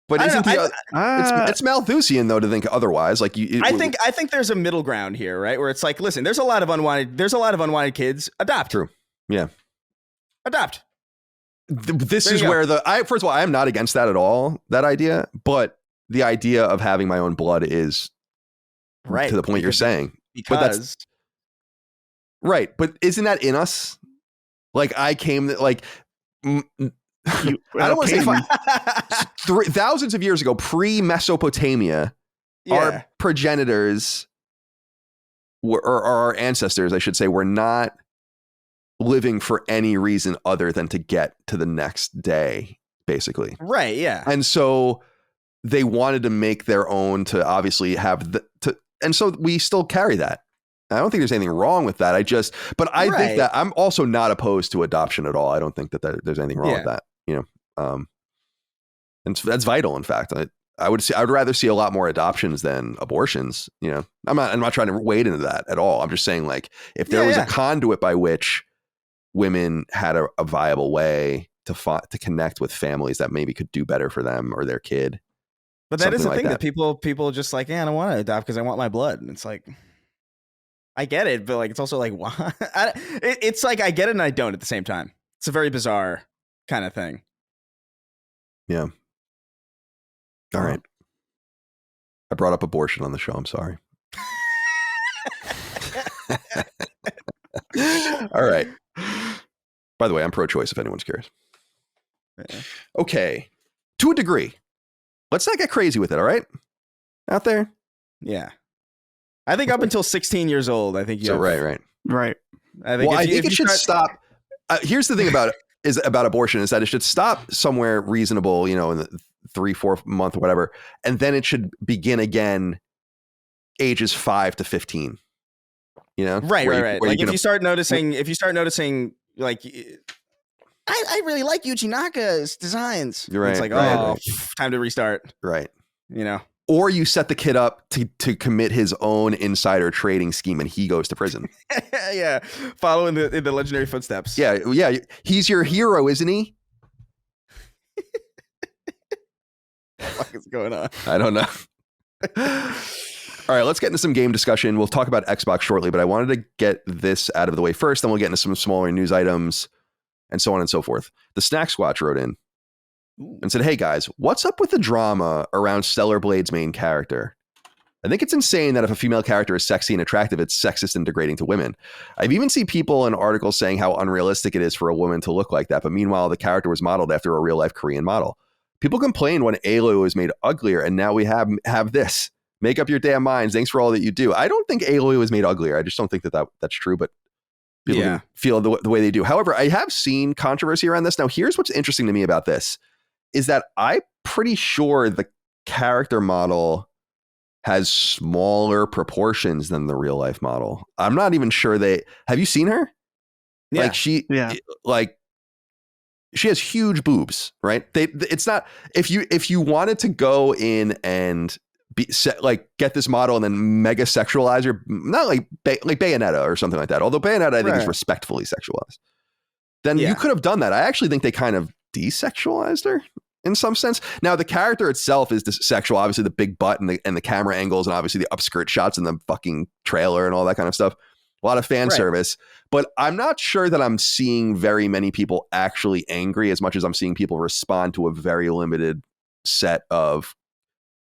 But it's Malthusian though to think otherwise. Like I think there's a middle ground here, right? Where it's like, listen, there's a lot of unwanted kids. Adopt. True. Yeah. Adopt. This is where first of all, I am not against that at all, that idea, but the idea of having my own blood is right to the point you're saying. Because right, but isn't that in us? Like I came like I don't want to say thousands of years ago, pre-Mesopotamia, our progenitors or our ancestors, I should say, were not living for any reason other than to get to the next day, basically. Right. Yeah. And so they wanted to make their own to obviously have and so we still carry that. I don't think there's anything wrong with that. I think that I'm also not opposed to adoption at all. I don't think that there's anything wrong with that. And that's vital. In fact, I would rather see a lot more adoptions than abortions. I'm not trying to wade into that at all. I'm just saying, like, if there was a conduit by which women had a viable way to connect with families that maybe could do better for them or their kid. But that is the thing that people just like, I don't want to adopt because I want my blood. And it's like, I get it, but like, it's also like, why? It's like, I get it and I don't at the same time. It's a very bizarre kind of thing. Yeah. All right. I brought up abortion on the show. I'm sorry. All right. By the way, I'm pro-choice if anyone's curious. Yeah. Okay. To a degree. Let's not get crazy with it, all right? Out there? Yeah. I think up until 16 years old, I think you right. I think I think it should stop. Here's the thing about it about abortion is that it should stop somewhere reasonable, in the 3-4 month, whatever. And then it should begin again ages 5 to 15, Right. Like if you start noticing, like, I really like Yuji Naka's designs. You're right. It's like, time to restart. Right. Or you set the kid up to commit his own insider trading scheme and he goes to prison. Yeah. Following the legendary footsteps. Yeah. He's your hero, isn't he? What the fuck is going on? I don't know. All right, let's get into some game discussion. We'll talk about Xbox shortly, but I wanted to get this out of the way first. Then we'll get into some smaller news items and so on and so forth. The Snack Squatch wrote in and said, "Hey guys, what's up with the drama around Stellar Blade's main character? I think it's insane that if a female character is sexy and attractive, it's sexist and degrading to women. I've even seen people in articles saying how unrealistic it is for a woman to look like that, but meanwhile, the character was modeled after a real-life Korean model. People complain when Aloy was made uglier, and now we have this. Make up your damn minds. Thanks for all that you do." I don't think Aloy was made uglier. I just don't think that's true, but people can feel the way they do. However, I have seen controversy around this. Now, here's what's interesting to me about this, is that I'm pretty sure the character model has smaller proportions than the real life model. I'm not even sure have you seen her? Yeah. Like she has huge boobs, right? It's not, if you wanted to go in and get this model and then mega sexualize her, not like Bayonetta or something like that. Although Bayonetta, I think, is respectfully sexualized. Then you could have done that. I actually think they kind of desexualized her in some sense. Now the character itself is sexual, obviously the big butt and the camera angles and obviously the upskirt shots and the fucking trailer and all that kind of stuff. A lot of fan service, but I'm not sure that I'm seeing very many people actually angry as much as I'm seeing people respond to a very limited set of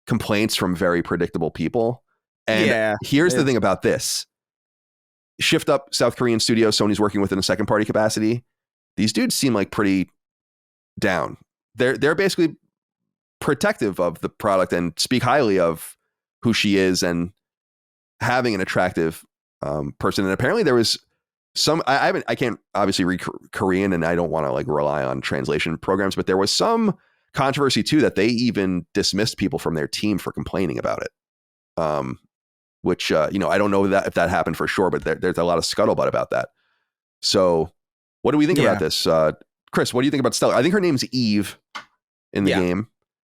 complaints from very predictable people. And here's the thing about this. Shift Up South Korean studio, Sony's working with in a second party capacity. These dudes seem like pretty down. They're basically protective of the product and speak highly of who she is and having an attractive person. And apparently there was some, I can't obviously read Korean and I don't want to like rely on translation programs, but there was some controversy too that they even dismissed people from their team for complaining about it. Which I don't know if that happened for sure, but there's a lot of scuttlebutt about that. So what do we think about this? Chris, what do you think about Stellar? I think her name's Eve in the game.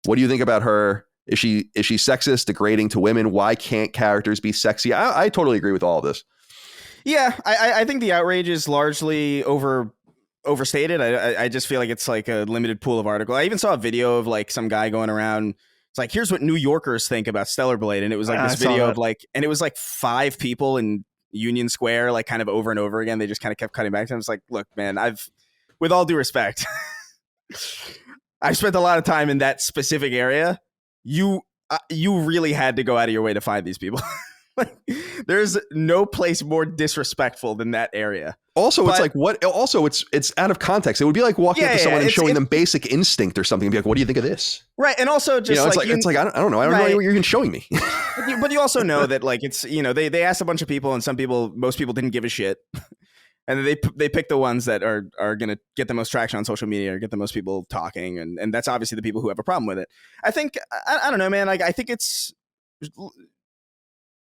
What do you think about her? Is she sexist, degrading to women? Why can't characters be sexy? I totally agree with all of this. Yeah, I think the outrage is largely overstated. I just feel like it's like a limited pool of articles. I even saw a video of like some guy going around. It's like, here's what New Yorkers think about Stellar Blade. And it was like this video of like, and it was like 5 people in Union Square, like kind of over and over again. They just kind of kept cutting back to him. It's like, look, man, with all due respect, I've spent a lot of time in that specific area. You really had to go out of your way to find these people. Like, there's no place more disrespectful than that area. Also, it's like what? Also, it's out of context. It would be like walking up to someone and showing them Basic Instinct or something. And be like, "What do you think of this?" Right, and also just it's like I don't know. I don't know what you're even showing me. But you also know that like it's they asked a bunch of people and most people didn't give a shit, and then they pick the ones that are gonna get the most traction on social media or get the most people talking, and that's obviously the people who have a problem with it. I think I don't know, man. Like I think it's.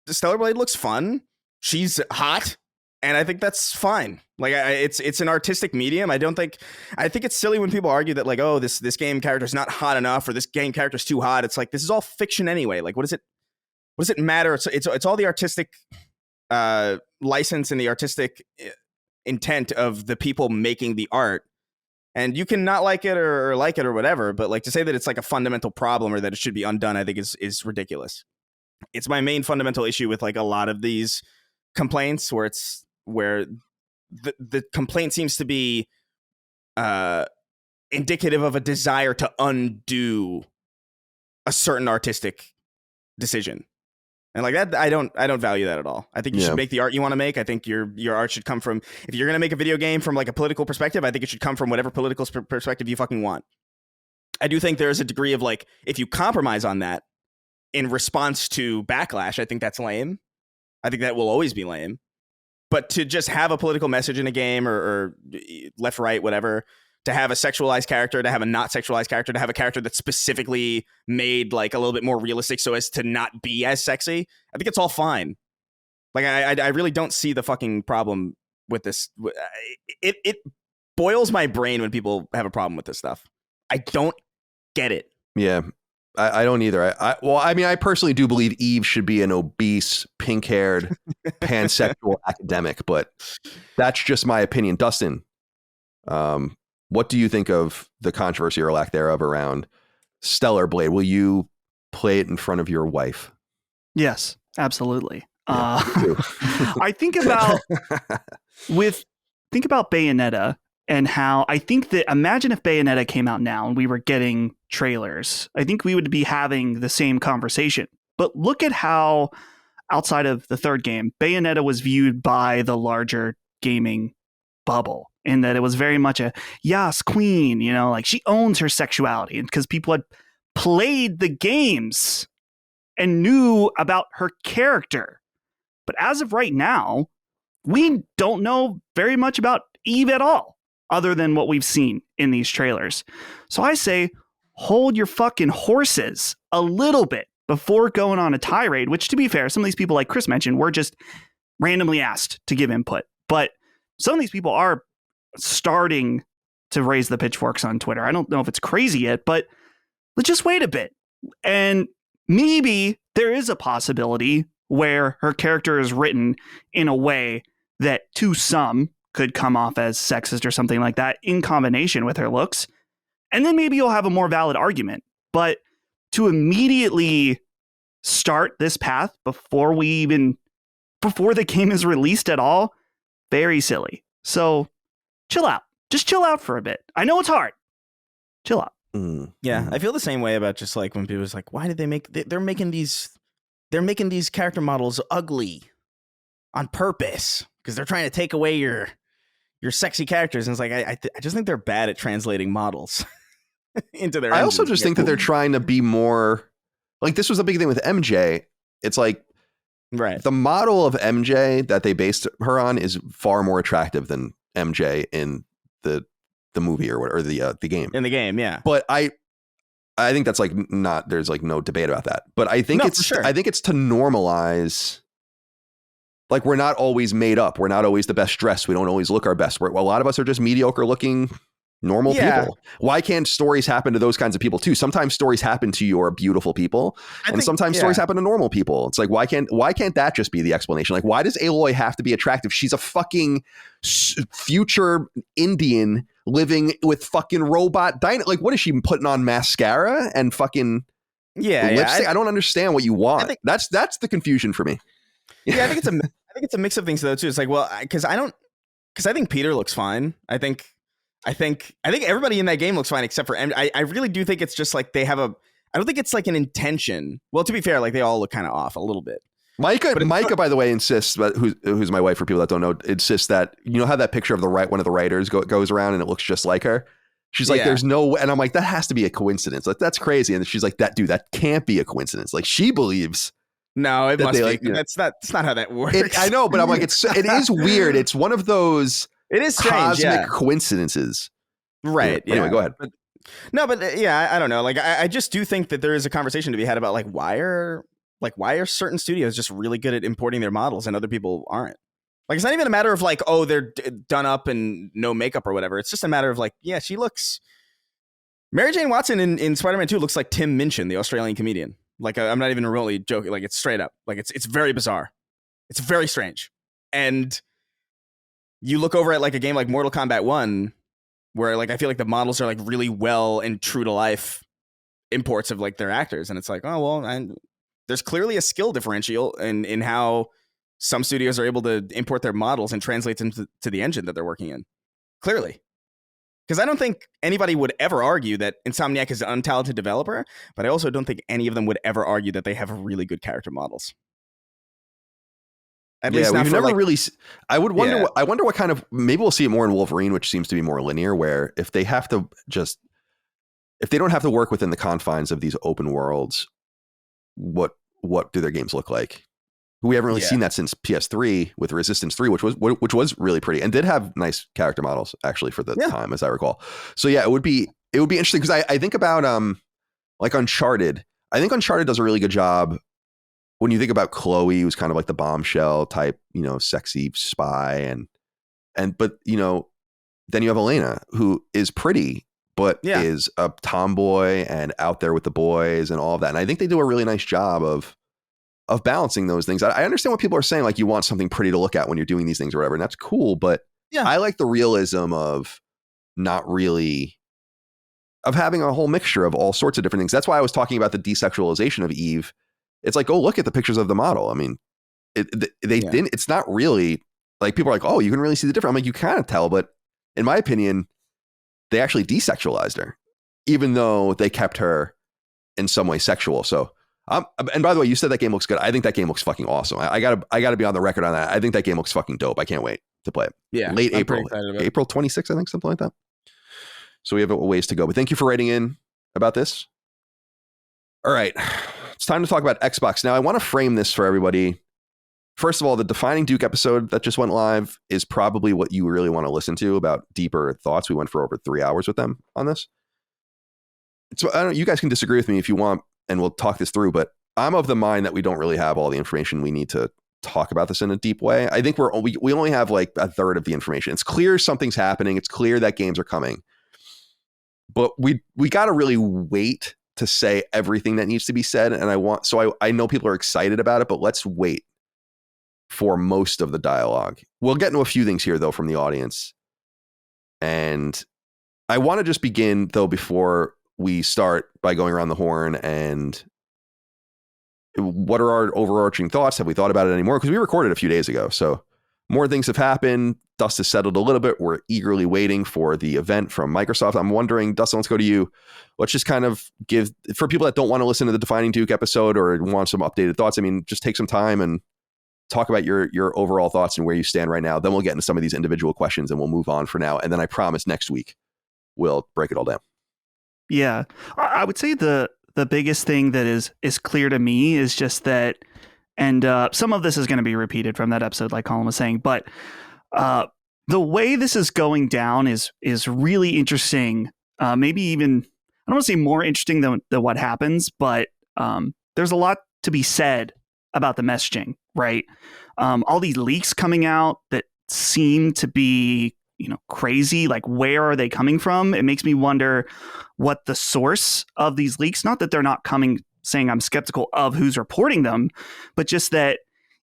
The Stellar Blade looks fun. She's hot, and I think that's fine. Like it's an artistic medium. I think it's silly when people argue that like, oh, this game character's not hot enough or this game character's too hot. It's like, this is all fiction anyway. Like, what does it matter? It's all the artistic license and the artistic intent of the people making the art. And you can not like it or like it or whatever, but like to say that it's like a fundamental problem or that it should be undone, I think is ridiculous. It's my main fundamental issue with like a lot of these complaints where the complaint seems to be indicative of a desire to undo a certain artistic decision. And like that, I don't value that at all. I think you should make the art you want to make. I think your art should come from, if you're going to make a video game from like a political perspective, I think it should come from whatever political perspective you fucking want. I do think there's a degree of like, if you compromise on that, in response to backlash, I think that's lame. I think that will always be lame. But to just have a political message in a game or left, right, whatever, to have a sexualized character, to have a not sexualized character, to have a character that's specifically made like a little bit more realistic so as to not be as sexy, I think it's all fine. Like, I really don't see the fucking problem with this. It boils my brain when people have a problem with this stuff. I don't get it. Yeah. I don't either. I personally do believe Eve should be an obese, pink-haired, pansexual academic, but that's just my opinion. Dustin, what do you think of the controversy or lack thereof around Stellar Blade? Will you play it in front of your wife? Yes, absolutely. Yeah, I think about Bayonetta. And how I think that, imagine if Bayonetta came out now and we were getting trailers, I think we would be having the same conversation. But look at how, outside of the third game, Bayonetta was viewed by the larger gaming bubble, in that it was very much a yes, queen, like she owns her sexuality, and because people had played the games and knew about her character. But as of right now, we don't know very much about Eve at all, other than what we've seen in these trailers. So I say, hold your fucking horses a little bit before going on a tirade, which, to be fair, some of these people, like Chris mentioned, were just randomly asked to give input. But some of these people are starting to raise the pitchforks on Twitter. I don't know if it's crazy yet, but let's just wait a bit. And maybe there is a possibility where her character is written in a way that to some could come off as sexist or something like that in combination with her looks. And then maybe you'll have a more valid argument. But to immediately start this path before the game is released at all, very silly. So chill out. Just chill out for a bit. I know it's hard. Chill out. Yeah, I feel the same way about just like when people was like, why did they're making these character models ugly on purpose because they're trying to take away your sexy characters. And it's like, I just think they're bad at translating models into their I also just think that they're trying to be more like, this was a big thing with MJ. It's like, right, the model of MJ that they based her on is far more attractive than MJ in the movie or whatever, the game. In the game, yeah. But I think that's like not, there's like no debate about that. But I think I think it's to normalize, like, we're not always made up. We're not always the best dressed. We don't always look our best. A lot of us are just mediocre looking normal people. Why can't stories happen to those kinds of people too? Sometimes stories happen to your beautiful people, and sometimes stories happen to normal people. It's like, why can't that just be the explanation? Like, why does Aloy have to be attractive? She's a fucking future Indian living with fucking robot like, what is she putting on mascara and fucking lipstick? I don't understand what you want. That's the confusion for me. Yeah, I think it's a mix of things though too. It's like, well, because I think Peter looks fine. I think everybody in that game looks fine except for MJ. I really do think it's just like I don't think it's like an intention. Well, to be fair, like they all look kind of off a little bit. Micah, by the way, insists, who's my wife for people that don't know, insists that, you know how that picture of one of the writers goes around and it looks just like her? She's like, there's no way. And I'm like, that has to be a coincidence. Like, that's crazy. And she's like, that can't be a coincidence. Like, she believes. No, it must be. Like, that's not how that works. I know, but I'm like, it is weird. It's one of those it is strange, cosmic coincidences. Right. Yeah. Anyway, go ahead. I don't know. Like, I just do think that there is a conversation to be had about like, why are certain studios just really good at importing their models and other people aren't? Like, it's not even a matter of like, oh, they're done up and no makeup or whatever. It's just a matter of like, yeah, she looks. Mary Jane Watson in Spider-Man 2 looks like Tim Minchin, the Australian comedian. Like, I'm not even remotely joking. Like, it's straight up. Like, it's very bizarre. It's very strange. And you look over at like a game like Mortal Kombat 1, where like I feel like the models are like really well and true to life imports of like their actors, and it's like, oh well, there's clearly a skill differential in how some studios are able to import their models and translate them to the engine that they're working in. Clearly. Because I don't think anybody would ever argue that Insomniac is an untalented developer, but I also don't think any of them would ever argue that they have really good character models. At least we've never really. I would wonder. Yeah. I wonder what kind of. Maybe we'll see it more in Wolverine, which seems to be more linear. Where if they don't have to work within the confines of these open worlds, what do their games look like? We haven't really seen that since PS3 with Resistance 3, which was really pretty and did have nice character models actually for the time, as I recall. So yeah, it would be interesting because I think about like Uncharted. I think Uncharted does a really good job. When you think about Chloe, who's kind of like the bombshell type, you know, sexy spy, but you know, then you have Elena, who is pretty, but is a tomboy and out there with the boys and all of that. And I think they do a really nice job of balancing those things. I understand what people are saying, like you want something pretty to look at when you're doing these things or whatever, and that's cool. But I like the realism of having a whole mixture of all sorts of different things. That's why I was talking about the desexualization of Eve. It's like, go look at the pictures of the model. I mean, didn't. It's not really like people are like, oh, you can really see the difference. I'm like, you kind of tell, but in my opinion, they actually desexualized her, even though they kept her in some way sexual. So, and by the way, you said that game looks good. I think that game looks fucking awesome. I gotta be on the record on that. I think that game looks fucking dope. I can't wait to play it. Yeah, late April 26th, I think, something like that. So we have a ways to go. But thank you for writing in about this. All right. It's time to talk about Xbox. Now, I want to frame this for everybody. First of all, the Defining Duke episode that just went live is probably what you really want to listen to about deeper thoughts. We went for over 3 hours with them on this. So I don't know, you guys can disagree with me if you want, and we'll talk this through, but I'm of the mind that we don't really have all the information we need to talk about this in a deep way. I think we only have like a third of the information. It's clear something's happening. It's clear that games are coming. but we got to really wait to say everything that needs to be said. And I know people are excited about it, but let's wait for most of the dialogue. We'll get into a few things here, though, from the audience. And I want to just begin, though, before we start, by going around the horn and what are our overarching thoughts? Have we thought about it anymore? Because we recorded a few days ago. So more things have happened. Dust has settled a little bit. We're eagerly waiting for the event from Microsoft. I'm wondering, Dustin, let's go to you. Let's just kind of give, for people that don't want to listen to the Defining Duke episode or want some updated thoughts, I mean, just take some time and talk about your overall thoughts and where you stand right now. Then we'll get into some of these individual questions and we'll move on for now. And then I promise next week we'll break it all down. Yeah, I would say the biggest thing that is clear to me is just that, and some of this is going to be repeated from that episode, like Colin was saying, but the way this is going down is really interesting. Maybe even, I don't want to say more interesting than what happens, but there's a lot to be said about the messaging, right? All these leaks coming out that seem to be, crazy. Like, where are they coming from? It makes me wonder what the source of these leaks, not that they're not coming, saying I'm skeptical of who's reporting them, but just that,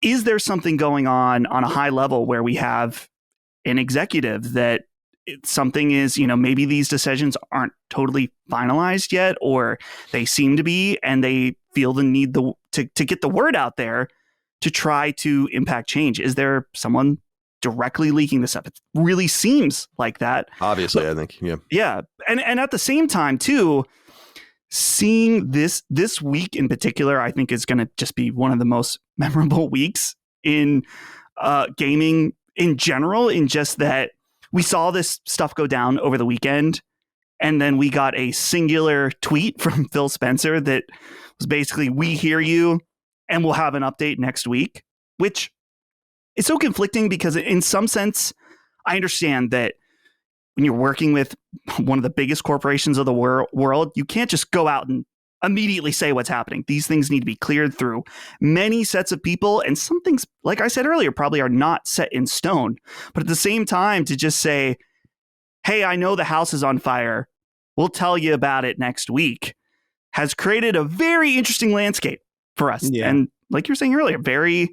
is there something going on a high level where we have an executive that something is, maybe these decisions aren't totally finalized yet, or they seem to be, and they feel the need to get the word out there to try to impact change? Is there someone directly leaking this up? It really seems like that. Obviously, but, I think, yeah. Yeah. And at the same time, too, seeing this week in particular, I think is going to just be one of the most memorable weeks in gaming in general, in just that we saw this stuff go down over the weekend, and then we got a singular tweet from Phil Spencer that was basically, we hear you and we'll have an update next week, which is so conflicting because in some sense, I understand that when you're working with one of the biggest corporations of the world, you can't just go out and immediately say what's happening. These things need to be cleared through many sets of people. And some things, like I said earlier, probably are not set in stone. But at the same time, to just say, hey, I know the house is on fire, we'll tell you about it next week, has created a very interesting landscape for us. Yeah. And like you were saying earlier, very,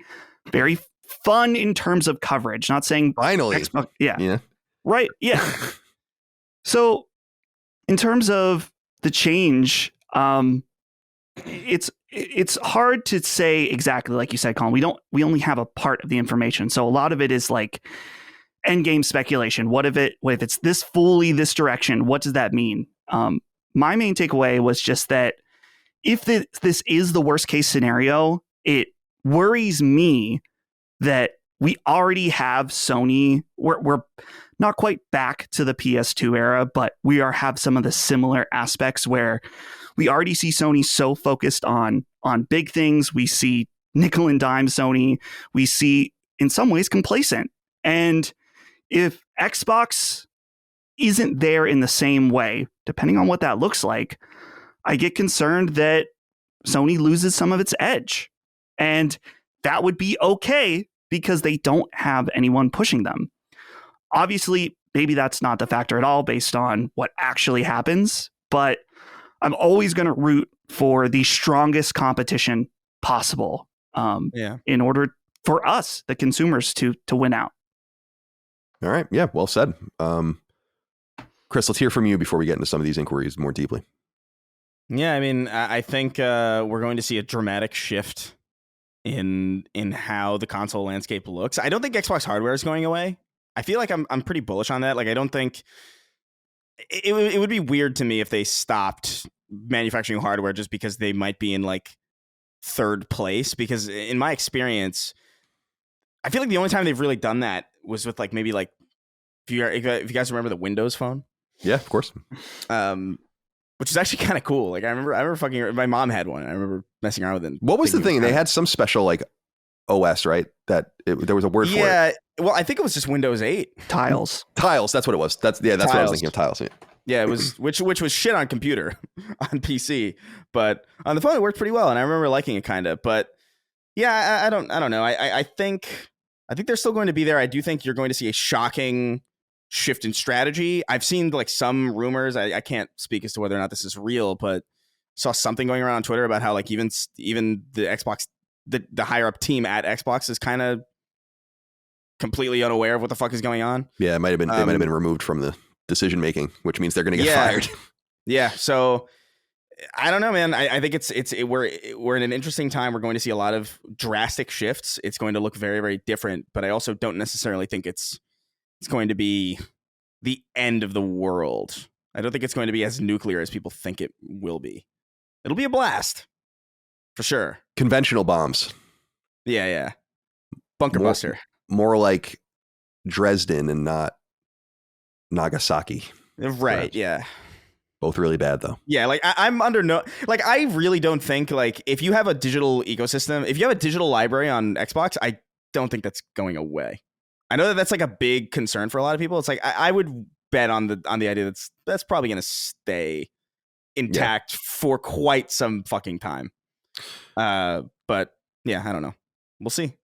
very fun in terms of coverage. Not saying finally. Xbox, yeah. Right. Yeah. So in terms of the change, it's hard to say exactly, like you said, Colin. We only have a part of the information. So a lot of it is like end game speculation. What if it's this direction? What does that mean? My main takeaway was just that if this is the worst case scenario, it worries me that we already have Sony. We're not quite back to the PS2 era, but we have some of the similar aspects where we already see Sony so focused on big things. We see nickel and dime Sony. We see, in some ways, complacent. And if Xbox isn't there in the same way, depending on what that looks like, I get concerned that Sony loses some of its edge. And that would be okay because they don't have anyone pushing them. Obviously, maybe that's not the factor at all based on what actually happens, but I'm always going to root for the strongest competition possible in order for us, the consumers, to win out. All right. Yeah, well said. Chris, let's hear from you before we get into some of these inquiries more deeply. Yeah, I mean, I think we're going to see a dramatic shift in how the console landscape looks. I don't think Xbox hardware is going away. I feel like I'm pretty bullish on that. Like, I don't think it would be weird to me if they stopped manufacturing hardware just because they might be in like third place. Because in my experience, I feel like the only time they've really done that was with like maybe like if you guys remember the Windows Phone. Yeah, of course. Which is actually kind of cool. Like I remember fucking my mom had one. I remember messing around with it. What was the thing? They had some special like OS, right? There was a word for it. Yeah. Well, I think it was just Windows 8. Tiles. That's what it was. That's what I was thinking of, Tiles. Yeah, it was which was shit on computer, on PC, but on the phone it worked pretty well, and I remember liking it kind of. But yeah, I don't know. I think they're still going to be there. I do think you're going to see a shocking shift in strategy. I've seen like some rumors. I can't speak as to whether or not this is real, but saw something going around on Twitter about how like even the Xbox, the higher up team at Xbox is kind of completely unaware of what the fuck is going on. Yeah, it might have been they might have been removed from the decision making, which means they're going to get fired. Yeah, so I don't know, man. I think we're in an interesting time. We're going to see a lot of drastic shifts. It's going to look very, very different, but I also don't necessarily think it's going to be the end of the world. I don't think it's going to be as nuclear as people think it will be. It'll be a blast, for sure. Conventional bombs. Yeah. Bunker buster. More like Dresden and not Nagasaki. Right, perhaps. Yeah. Both really bad, though. Yeah, like I'm under no... Like, I really don't think, like, if you have a digital ecosystem, if you have a digital library on Xbox, I don't think that's going away. I know that that's, like, a big concern for a lot of people. It's like, I would bet on the idea that's probably going to stay intact for quite some fucking time. But, yeah, I don't know. We'll see.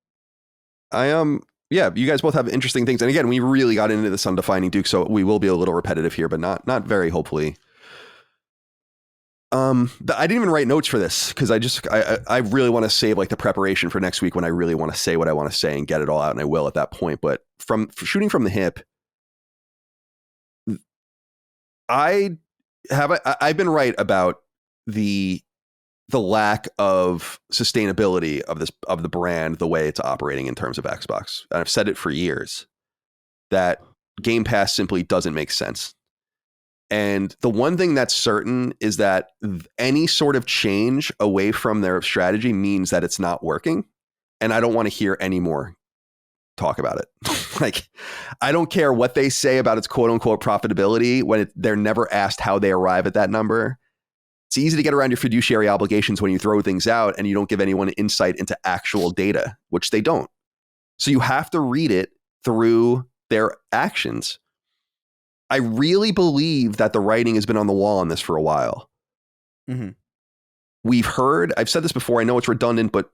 Yeah, you guys both have interesting things. And again, we really got into this on Defining Duke, so we will be a little repetitive here, but not very, hopefully. I didn't even write notes for this because I really want to save like the preparation for next week when I really want to say what I want to say and get it all out, and I will at that point. But from shooting from the hip, I've been right about the lack of sustainability of the brand, the way it's operating in terms of Xbox. And I've said it for years that Game Pass simply doesn't make sense. And the one thing that's certain is that any sort of change away from their strategy means that it's not working. And I don't want to hear any more talk about it. Like, I don't care what they say about its quote unquote profitability when they're never asked how they arrive at that number. It's easy to get around your fiduciary obligations when you throw things out and you don't give anyone insight into actual data, which they don't. So you have to read it through their actions. I really believe that the writing has been on the wall on this for a while. Mm-hmm. We've heard, I've said this before, I know it's redundant, but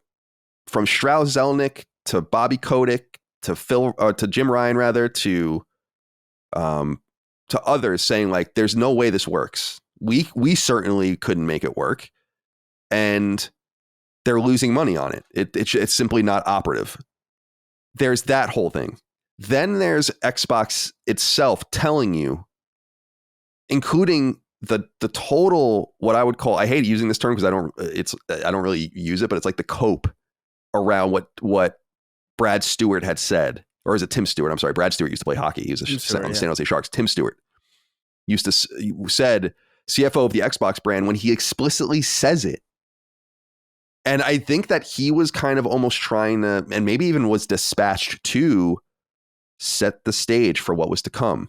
from Strauss Zelnick to Bobby Kotick to Jim Ryan rather to others saying like, there's no way this works. We certainly couldn't make it work, and they're losing money on it. It's simply not operative. There's that whole thing. Then there's Xbox itself telling you, including the total, what I would call, I hate using this term because I don't really use it, but it's like the cope around what Brad Stewart had said, or is it Tim Stewart? I'm sorry, Brad Stewart used to play hockey. He was on the San Jose Sharks. Tim Stewart said CFO of the Xbox brand when he explicitly says it. And I think that he was kind of almost trying to, and maybe even was dispatched to set the stage for what was to come.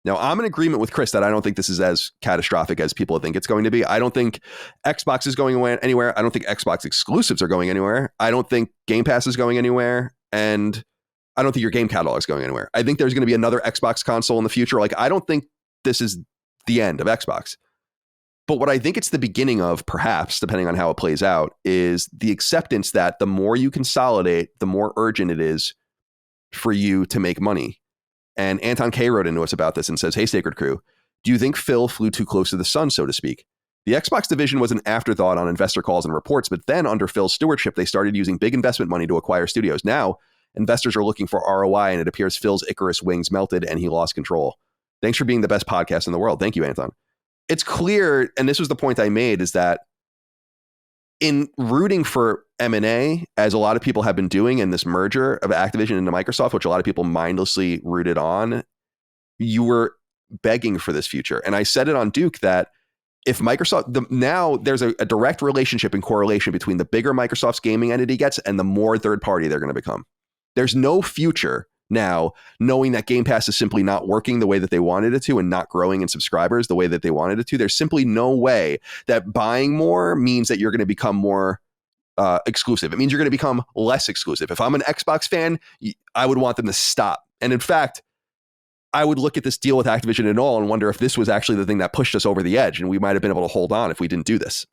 Now, I'm in agreement with Chris that I don't think this is as catastrophic as people think it's going to be. I don't think Xbox is going anywhere. I don't think Xbox exclusives are going anywhere. I don't think Game Pass is going anywhere. And I don't think your game catalog is going anywhere. I think there's going to be another Xbox console in the future. Like, I don't think this is the end of Xbox. But what I think it's the beginning of, perhaps, depending on how it plays out, is the acceptance that the more you consolidate, the more urgent it is for you to make money. And Anton K wrote into us about this and says, hey, Sacred Crew, do you think Phil flew too close to the sun, so to speak? The Xbox division was an afterthought on investor calls and reports, but then under Phil's stewardship, they started using big investment money to acquire studios. Now, investors are looking for ROI, and it appears Phil's Icarus wings melted and he lost control. Thanks for being the best podcast in the world. Thank you, Anton. It's clear, and this was the point I made, is that in rooting for M&A, as a lot of people have been doing in this merger of Activision into Microsoft, which a lot of people mindlessly rooted on, you were begging for this future. And I said it on Duke that if Microsoft, now there's a direct relationship and correlation between the bigger Microsoft's gaming entity gets and the more third party they're going to become. There's no future now, knowing that Game Pass is simply not working the way that they wanted it to and not growing in subscribers the way that they wanted it to. There's simply no way that buying more means that you're going to become more exclusive. It means you're going to become less exclusive. If I'm an Xbox fan, I would want them to stop. And in fact, I would look at this deal with Activision and all and wonder if this was actually the thing that pushed us over the edge and we might have been able to hold on if we didn't do this.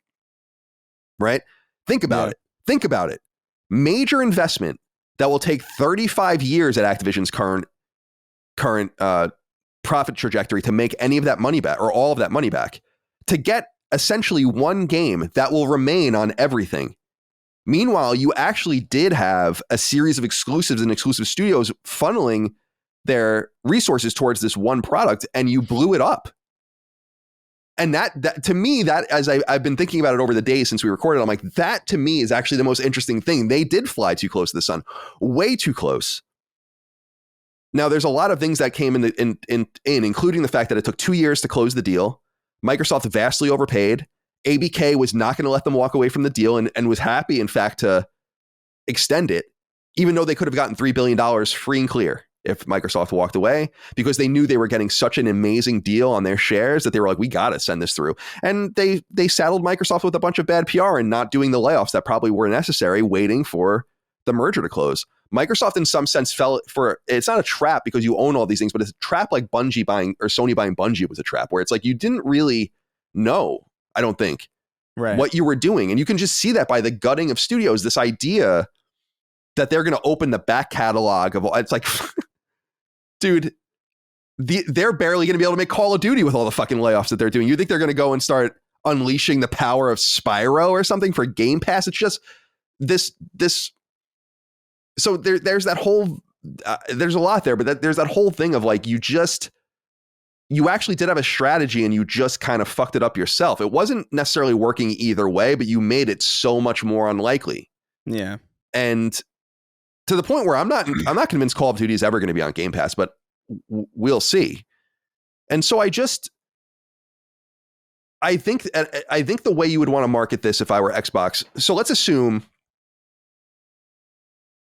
Right? Think about it. Think about it. Major investment that will take 35 years at Activision's current current profit trajectory to make any of that money back or all of that money back to get essentially one game that will remain on everything. Meanwhile, you actually did have a series of exclusives and exclusive studios funneling their resources towards this one product, and you blew it up. And that to me, that as I've been thinking about it over the days since we recorded, I'm like, that to me is actually the most interesting thing. They did fly too close to the sun, way too close. Now, there's a lot of things that came in, including the fact that it took 2 years to close the deal. Microsoft vastly overpaid. ABK was not going to let them walk away from the deal and was happy, in fact, to extend it, even though they could have gotten $3 billion free and clear if Microsoft walked away, because they knew they were getting such an amazing deal on their shares that they were like, we got to send this through. And they saddled Microsoft with a bunch of bad PR and not doing the layoffs that probably were necessary, waiting for the merger to close. Microsoft, in some sense, fell for, it's not a trap because you own all these things, but it's a trap like Bungie buying, or Sony buying Bungie was a trap, where it's like you didn't really know, I don't think, what you were doing. And you can just see that by the gutting of studios, this idea that they're going to open the back catalog of, it's like, dude, they're barely going to be able to make Call of Duty with all the fucking layoffs that they're doing. You think they're going to go and start unleashing the power of Spyro or something for Game Pass? It's just this. So there's that whole, there's a lot there, but there's that whole thing of like, you actually did have a strategy and you just kind of fucked it up yourself. It wasn't necessarily working either way, but you made it so much more unlikely. Yeah. And to the point where I'm not convinced Call of Duty is ever going to be on Game Pass, but we'll see. And so I think the way you would want to market this if I were Xbox. So let's assume,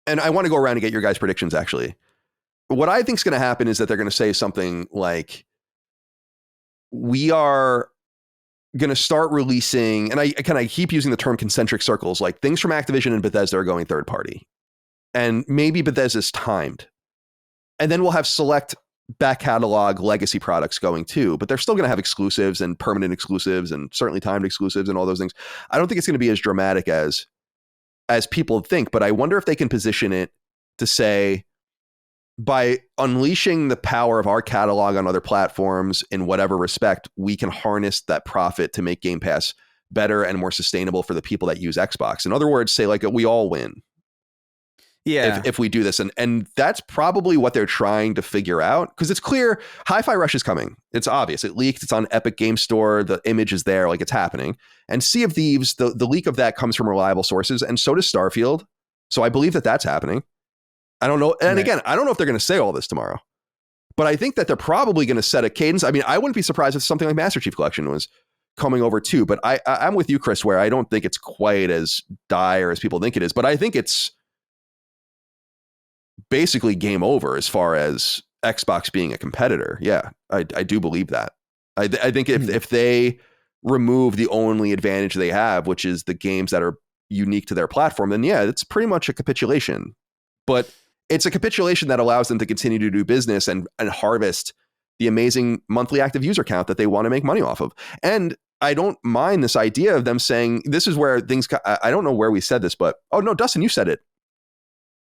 and I want to go around and get your guys' predictions actually. What I think is going to happen is that they're going to say something like, we are going to start releasing, and I keep using the term concentric circles, like things from Activision and Bethesda are going third party. And maybe Bethesda's timed. And then we'll have select back catalog legacy products going too, but they're still going to have exclusives and permanent exclusives and certainly timed exclusives and all those things. I don't think it's going to be as dramatic as people think, but I wonder if they can position it to say, by unleashing the power of our catalog on other platforms in whatever respect, we can harness that profit to make Game Pass better and more sustainable for the people that use Xbox. In other words, say like we all win. Yeah. If we do this. And that's probably what they're trying to figure out, because it's clear Hi-Fi Rush is coming. It's obvious. It leaked. It's on Epic Game Store. The image is there. Like, it's happening. And Sea of Thieves, the leak of that comes from reliable sources, and so does Starfield. So I believe that that's happening. I don't know. And again, I don't know if they're going to say all this tomorrow, but I think that they're probably going to set a cadence. I mean, I wouldn't be surprised if something like Master Chief Collection was coming over too, but I'm with you, Chris, where I don't think it's quite as dire as people think it is, but I think it's basically game over as far as Xbox being a competitor. Yeah, I do believe that. I think if they remove the only advantage they have, which is the games that are unique to their platform, then yeah, it's pretty much a capitulation. But it's a capitulation that allows them to continue to do business and harvest the amazing monthly active user count that they want to make money off of. And I don't mind this idea of them saying, this is where things, I don't know where we said this, but, oh no, Dustin, you said it.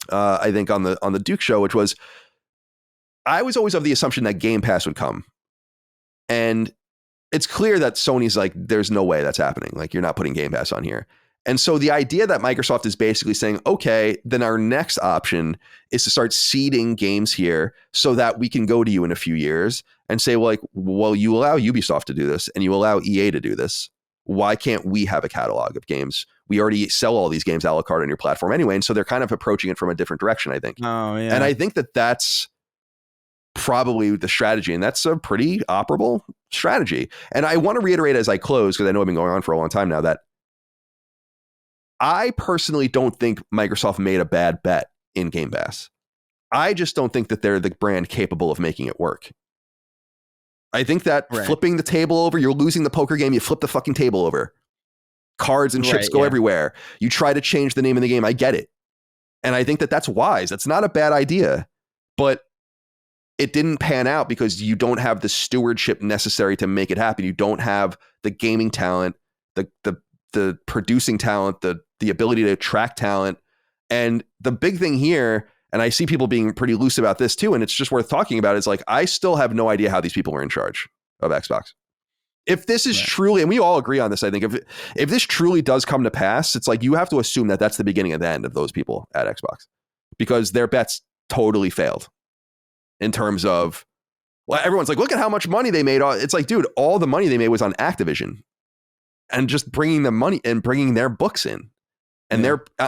I think on the Duke show, which was, I was always of the assumption that Game Pass would come. And it's clear that Sony's like, there's no way that's happening. Like, you're not putting Game Pass on here. And so the idea that Microsoft is basically saying, okay, then our next option is to start seeding games here so that we can go to you in a few years and say, well, you allow Ubisoft to do this and you allow EA to do this. Why can't we have a catalog of games? We already sell all these games a la carte on your platform anyway. And so they're kind of approaching it from a different direction, I think. Oh, yeah. And I think that that's probably the strategy. And that's a pretty operable strategy. And I want to reiterate as I close, because I know I've been going on for a long time now, that I personally don't think Microsoft made a bad bet in Game Pass. I just don't think that they're the brand capable of making it work. I think that flipping the table over, you're losing the poker game, you flip the fucking table over. Cards and chips go everywhere. You try to change the name of the game. I get it. And I think that that's wise. That's not a bad idea. But it didn't pan out because you don't have the stewardship necessary to make it happen. You don't have the gaming talent, the producing talent, the ability to attract talent. And the big thing here, and I see people being pretty loose about this too, and it's just worth talking about. It's like, I still have no idea how these people were in charge of Xbox. If this is truly, and we all agree on this, I think if this truly does come to pass, it's like you have to assume that that's the beginning of the end of those people at Xbox, because their bets totally failed in terms of, well, everyone's like, look at how much money they made. It's like, dude, all the money they made was on Activision and just bringing the money and bringing their books in. And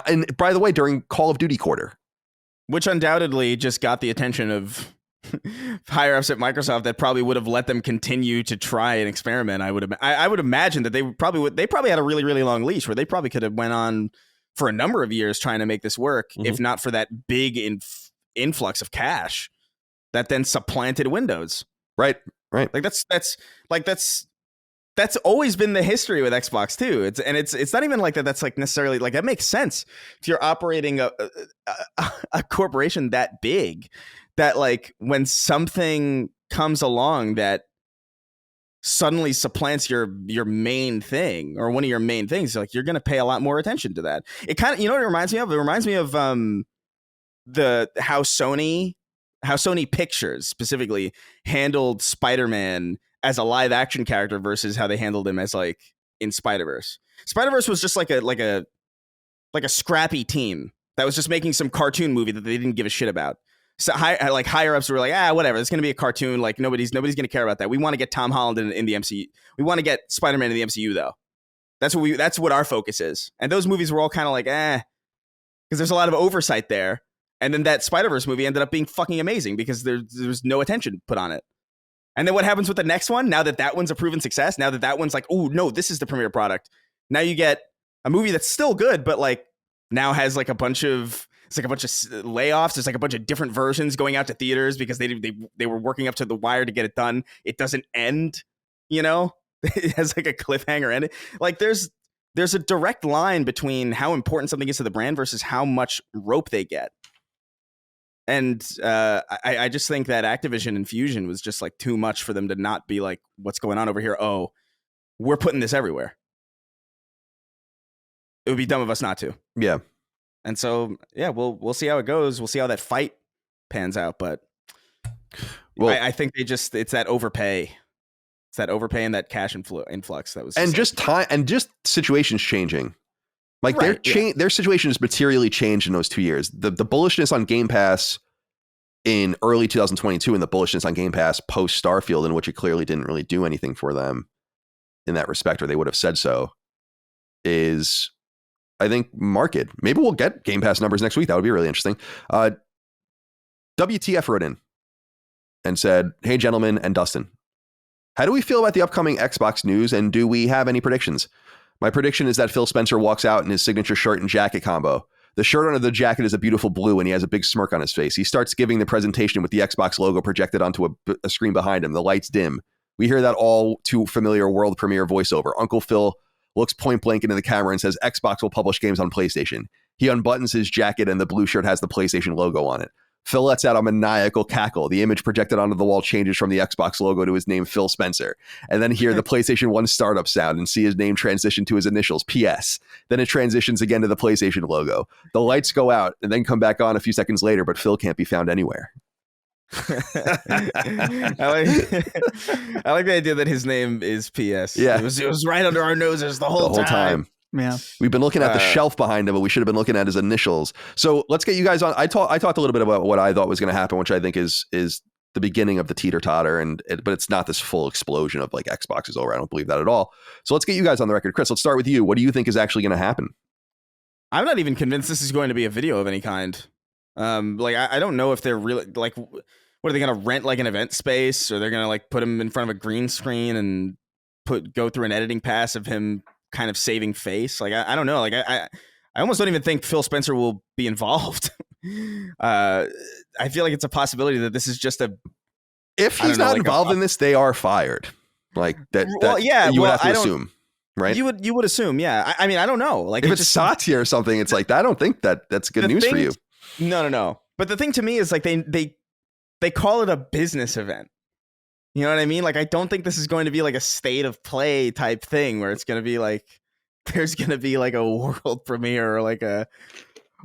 and by the way, during Call of Duty quarter, which undoubtedly just got the attention of higher ups at Microsoft that probably would have let them continue to try and experiment. I would imagine that they probably had a really, really long leash where they probably could have went on for a number of years trying to make this work, if not for that big influx of cash that then supplanted Windows. Right. Like that's always been the history with Xbox too. It's not even like that. That's like necessarily like, that makes sense if you're operating a corporation that big, that like when something comes along that suddenly supplants your main thing or one of your main things, like you're going to pay a lot more attention to that. It kind of, you know what it reminds me of? It reminds me of how Sony Pictures specifically handled Spider-Man as a live action character versus how they handled him as like in Spider-Verse. Spider-Verse was just like a scrappy team that was just making some cartoon movie that they didn't give a shit about. So higher ups were like, whatever, it's going to be a cartoon. Like nobody's going to care about that. We want to get Tom Holland in the MCU. We want to get Spider-Man in the MCU though. That's what our focus is. And those movies were all kind of like, because there's a lot of oversight there. And then that Spider-Verse movie ended up being fucking amazing because there's no attention put on it. And then what happens with the next one? Now that one's a proven success, now that one's like, oh no, this is the premiere product. Now you get a movie that's still good, but like now has like a bunch of layoffs. There's like a bunch of different versions going out to theaters because they were working up to the wire to get it done. It doesn't end, you know. It has like a cliffhanger ending. Like there's a direct line between how important something is to the brand versus how much rope they get. And I just think that Activision infusion was just like too much for them to not be like, what's going on over here? Oh, we're putting this everywhere. It would be dumb of us not to. Yeah. And so, yeah, we'll see how it goes. We'll see how that fight pans out. But I think it's that overpay. It's that overpay and that cash influx that was, and just time and just situations changing. Like their situation has materially changed in those 2 years. The bullishness on Game Pass in early 2022 and the bullishness on Game Pass post Starfield, in which it clearly didn't really do anything for them in that respect, or they would have said so, is, I think, market. Maybe we'll get Game Pass numbers next week. That would be really interesting. WTF wrote in and said, "Hey, gentlemen and Dustin, how do we feel about the upcoming Xbox news, and do we have any predictions? My prediction is that Phil Spencer walks out in his signature shirt and jacket combo. The shirt under the jacket is a beautiful blue, and he has a big smirk on his face. He starts giving the presentation with the Xbox logo projected onto a screen behind him. The lights dim. We hear that all too familiar world premiere voiceover. Uncle Phil looks point blank into the camera and says Xbox will publish games on PlayStation. He unbuttons his jacket, and the blue shirt has the PlayStation logo on it. Phil lets out a maniacal cackle. The image projected onto the wall changes from the Xbox logo to his name, Phil Spencer. And then hear the PlayStation 1 startup sound and see his name transition to his initials, PS. Then it transitions again to the PlayStation logo. The lights go out and then come back on a few seconds later, but Phil can't be found anywhere." I like the idea that his name is PS. Yeah. It was right under our noses the whole time. Yeah, we've been looking at the shelf behind him, but we should have been looking at his initials. So let's get you guys on. I talked a little bit about what I thought was going to happen, which I think is the beginning of the teeter totter, but it's not this full explosion of like Xbox is over. I don't believe that at all. So let's get you guys on the record. Chris, let's start with you. What do you think is actually going to happen? I'm not even convinced this is going to be a video of any kind. Like I don't know if they're really like, what are they going to rent, like an event space, or they're going to like put him in front of a green screen and go through an editing pass of him kind of saving face. Like I don't know. Like I almost don't even think Phil Spencer will be involved. I feel like it's a possibility that this is just if he's not involved in this, they are fired. Like that. Well, yeah, you would have to assume, right? You would assume, yeah. I mean, I don't know. Like if it's Satya or something, it's like I don't think that's good news for you. No. But the thing to me is like they call it a business event. You know what I mean? Like, I don't think this is going to be like a state of play type thing where it's going to be like, there's going to be like a world premiere or like a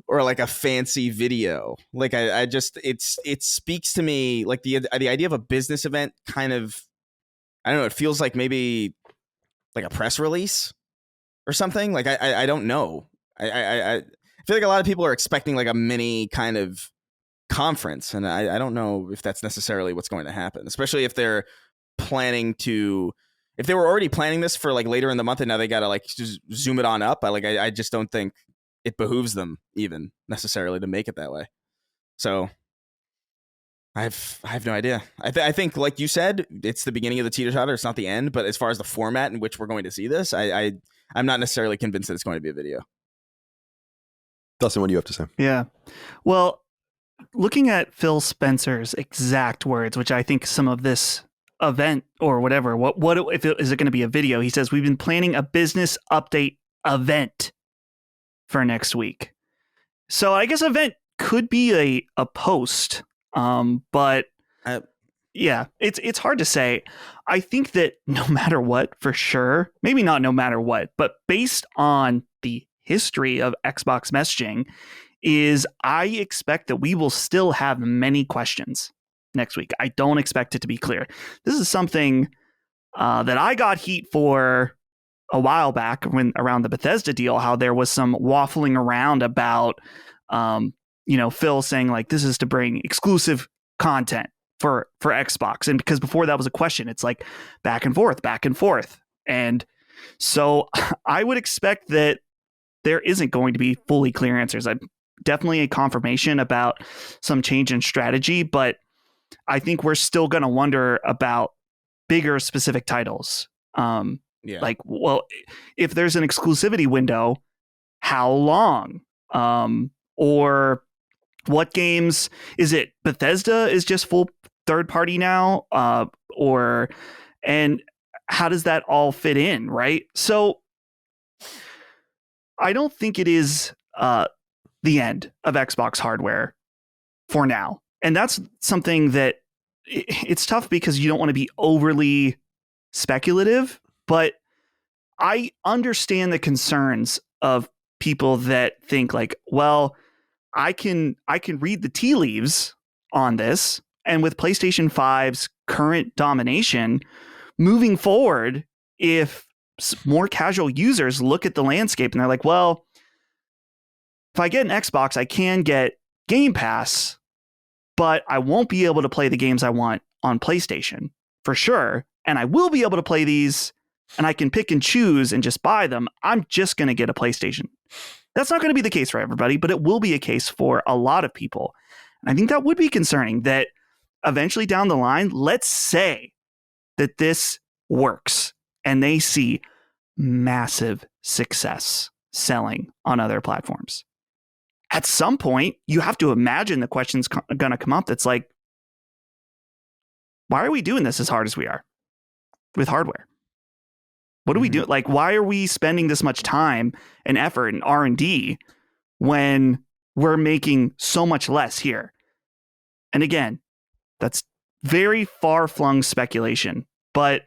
or like a fancy video. Like I just it speaks to me like the idea of a business event kind of, I don't know, it feels like maybe like a press release or something. Like I don't know. I feel like a lot of people are expecting like a mini kind of conference, and I don't know if that's necessarily what's going to happen, especially if they're planning to, if they were already planning this for like later in the month and now they gotta like just zoom it on up. I just don't think it behooves them even necessarily to make it that way. So I have no idea. I think, like you said, it's the beginning of the teeter-totter. It's not the end. But as far as the format in which we're going to see this, I'm not necessarily convinced that it's going to be a video. Dustin, what do you have to say? Yeah. Well, looking at Phil Spencer's exact words, which I think some of this event or whatever, what if it, is it going to be a video? He says, we've been planning a business update event for next week. So I guess event could be a post. But yeah, it's hard to say. I think that no matter what, for sure, maybe not no matter what, but based on the history of Xbox messaging, is I expect that we will still have many questions next week. I don't expect it to be clear. This is something that I got heat for a while back when around the Bethesda deal, how there was some waffling around about, Phil saying like, this is to bring exclusive content for Xbox. And because before that was a question, it's like back and forth. And so I would expect that there isn't going to be fully clear answers. I'm definitely a confirmation about some change in strategy, but I think we're still going to wonder about bigger specific titles. Like, well, if there's an exclusivity window, how long? Or what games is it? Bethesda is just full third party now, and how does that all fit in, right? So I don't think it is the end of Xbox hardware for now, and that's something that it's tough because you don't want to be overly speculative, but I understand the concerns of people that think like, well, I can read the tea leaves on this, and with PlayStation 5's current domination moving forward, if more casual users look at the landscape and they're like, well, if I get an Xbox, I can get Game Pass, but I won't be able to play the games I want on PlayStation for sure. And I will be able to play these and I can pick and choose and just buy them. I'm just going to get a PlayStation. That's not going to be the case for everybody, but it will be a case for a lot of people. And I think that would be concerning that eventually down the line, let's say that this works and they see massive success selling on other platforms. At some point, you have to imagine the question's going to come up that's like, why are we doing this as hard as we are with hardware? What do we do? Like, why are we spending this much time and effort and R&D when we're making so much less here? And again, that's very far-flung speculation, but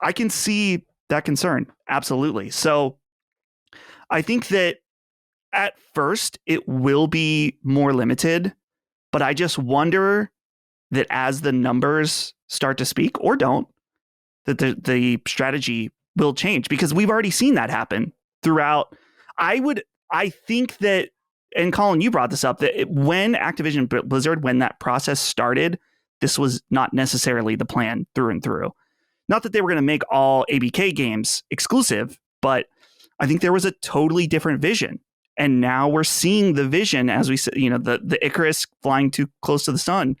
I can see that concern. Absolutely. So I think that at first it will be more limited, but I just wonder that as the numbers start to speak or don't, that the strategy will change, because we've already seen that happen throughout. I think that, and Colin, you brought this up, that when Activision Blizzard, when that process started, this was not necessarily the plan through and through. Not that they were going to make all ABK games exclusive, but I think there was a totally different vision. And now we're seeing the vision, as we said, the Icarus flying too close to the sun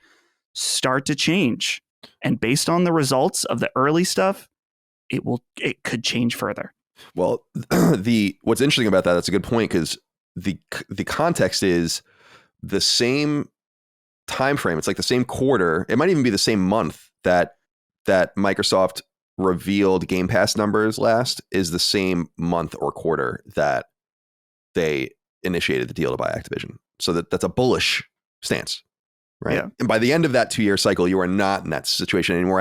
start to change. And based on the results of the early stuff, it could change further. Well, what's interesting about that's a good point, because the context is the same time frame. It's like the same quarter. It might even be the same month that Microsoft revealed Game Pass numbers last is the same month or quarter that they initiated the deal to buy Activision. So that's a bullish stance, right? Yeah. And by the end of that 2-year cycle, you are not in that situation anymore.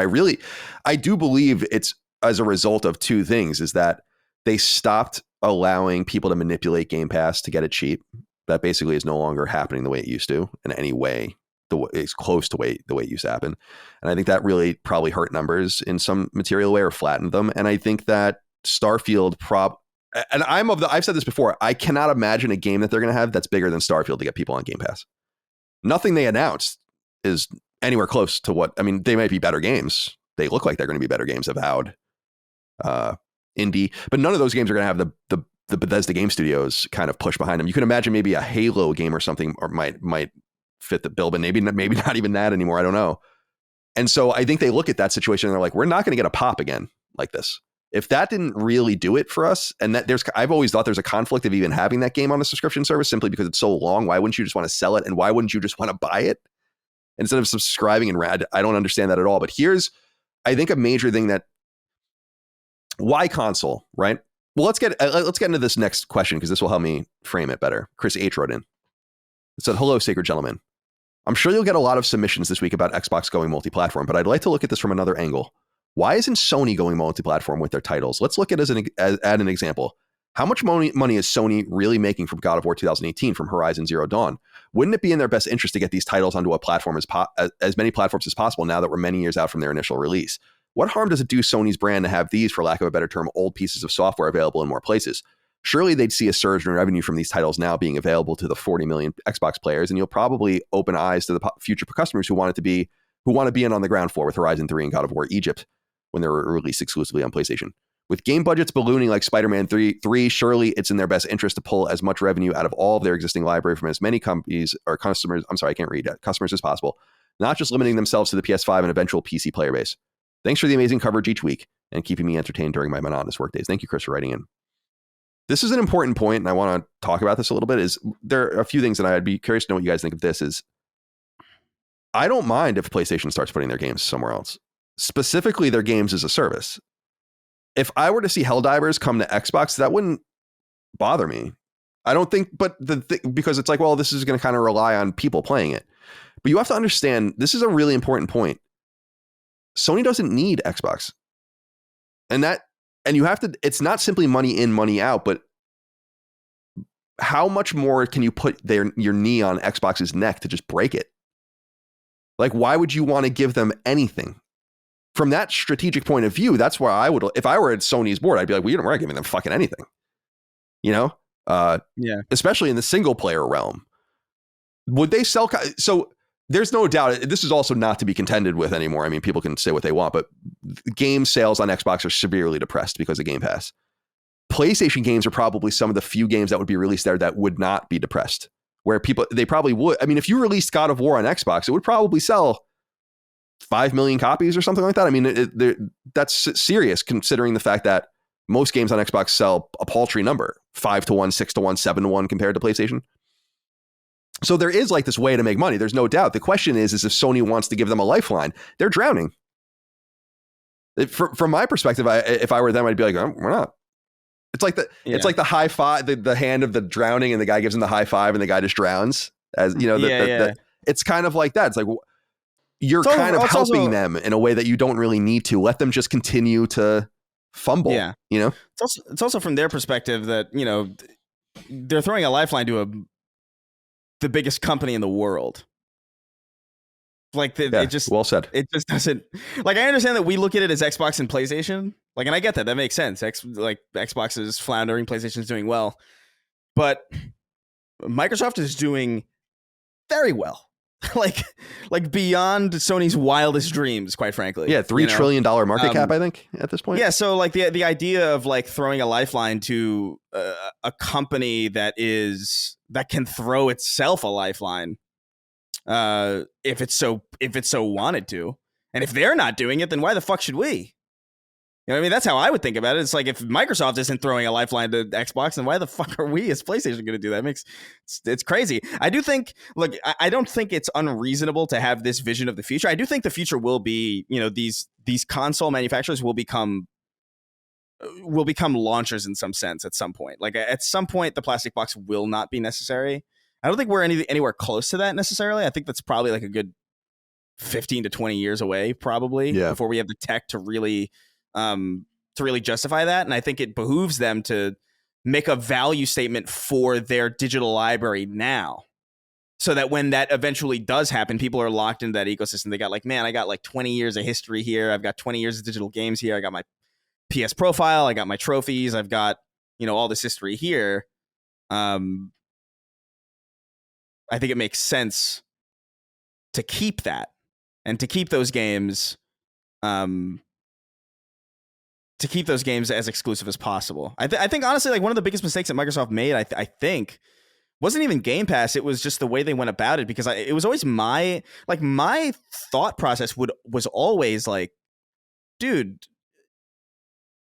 I do believe it's as a result of two things, is that they stopped allowing people to manipulate Game Pass to get it cheap. That basically is no longer happening the way it used to in any way. It's close to the way it used to happen. And I think that really probably hurt numbers in some material way or flattened them. And I think that Starfield and I've said this before, I cannot imagine a game that they're going to have that's bigger than Starfield to get people on Game Pass. Nothing they announced is anywhere close to what, I mean, they might be better games. They look like they're going to be better games, Avowed, indie, but none of those games are going to have the Bethesda game studios kind of push behind them. You can imagine maybe a Halo game or something or might fit the bill, but maybe not even that anymore. I don't know. And so I think they look at that situation and they're like, we're not going to get a pop again like this. If that didn't really do it for us, and that I've always thought there's a conflict of even having that game on a subscription service simply because it's so long. Why wouldn't you just want to sell it? And why wouldn't you just want to buy it instead of subscribing and rad? I don't understand that at all. But here's, I think, a major thing that, why console, right? Well, let's get into this next question because this will help me frame it better. Chris H wrote in. It said, hello, sacred gentlemen. I'm sure you'll get a lot of submissions this week about Xbox going multi-platform, but I'd like to look at this from another angle. Why isn't Sony going multi-platform with their titles? Let's look at it as an example. How much money is Sony really making from God of War 2018, from Horizon Zero Dawn? Wouldn't it be in their best interest to get these titles onto a platform as many platforms as possible now that we're many years out from their initial release? What harm does it do Sony's brand to have these, for lack of a better term, old pieces of software available in more places? Surely they'd see a surge in revenue from these titles now being available to the 40 million Xbox players, and you'll probably open eyes to the future customers who want to be in on the ground floor with Horizon 3 and God of War Egypt when they were released exclusively on PlayStation. With game budgets ballooning like Spider-Man 3, surely it's in their best interest to pull as much revenue out of all of their existing library from as many companies or customers, customers as possible, not just limiting themselves to the PS5 and eventual PC player base. Thanks for the amazing coverage each week and keeping me entertained during my monotonous work days. Thank you, Chris, for writing in. This is an important point, and I want to talk about this a little bit. Is there are a few things that I'd be curious to know what you guys think of this. Is I don't mind if PlayStation starts putting their games somewhere else, specifically their games as a service. If I were to see Helldivers come to Xbox, that wouldn't bother me. I don't think, but because it's like, well, this is going to kind of rely on people playing it. But you have to understand, this is a really important point. Sony doesn't need Xbox. And you have to, it's not simply money in, money out, but how much more can you put your knee on Xbox's neck to just break it? Like, why would you want to give them anything? From that strategic point of view, that's where I would, if I were at Sony's board, I'd be like, we're not giving them fucking anything. You know? Yeah. Especially in the single player realm. Would they sell? So there's no doubt, this is also not to be contended with anymore. I mean, people can say what they want, but game sales on Xbox are severely depressed because of Game Pass. PlayStation games are probably some of the few games that would be released there that would not be depressed, where they probably would. I mean, if you released God of War on Xbox, it would probably sell 5 million copies or something like that. I mean, that's serious considering the fact that most games on Xbox sell a paltry number, 5-1, 6-1, 7-1 compared to PlayStation. So there is like this way to make money. There's no doubt. The question is if Sony wants to give them a lifeline. They're drowning. From my perspective, if I were them, I'd be like, oh, we're not. It's like it's like the high five, the hand of the drowning, and the guy gives him the high five, and the guy just drowns. As you know, it's kind of like that. It's like you're kind of helping them in a way that you don't really need to. Let them just continue to fumble. Yeah, you know. It's also from their perspective that they're throwing a lifeline to the biggest company in the world. Like it just well said. It just doesn't, like, I understand that we look at it as Xbox and PlayStation, like, and I get that makes sense. Xbox is floundering, PlayStation is doing well, but Microsoft is doing very well. like beyond Sony's wildest dreams, quite frankly. Yeah, $3 trillion market cap, I think, at this point. Yeah, so like the idea of like throwing a lifeline to a company that can throw itself a lifeline, if it's so wanted to, and if they're not doing it, then why the fuck should we? You know what I mean? That's how I would think about it. It's like, if Microsoft isn't throwing a lifeline to Xbox, then why the fuck are we as PlayStation going to do that? It's crazy. I do think, look, I don't think it's unreasonable to have this vision of the future. I do think the future will be, these console manufacturers will become launchers in some sense at some point. Like, at some point, the plastic box will not be necessary. I don't think we're anywhere close to that necessarily. I think that's probably like a good 15 to 20 years away, probably, before we have the tech to really justify that. And I think it behooves them to make a value statement for their digital library now. So that when that eventually does happen, people are locked into that ecosystem. They got like, man, I got like 20 years of history here. I've got 20 years of digital games here. I got my PS profile. I got my trophies. I've got, all this history here. I think it makes sense to keep that and to keep those games, as exclusive as possible. I think honestly, like one of the biggest mistakes that Microsoft made, I think, wasn't even Game Pass. It was just the way they went about it, because it was always my thought process was always like, dude,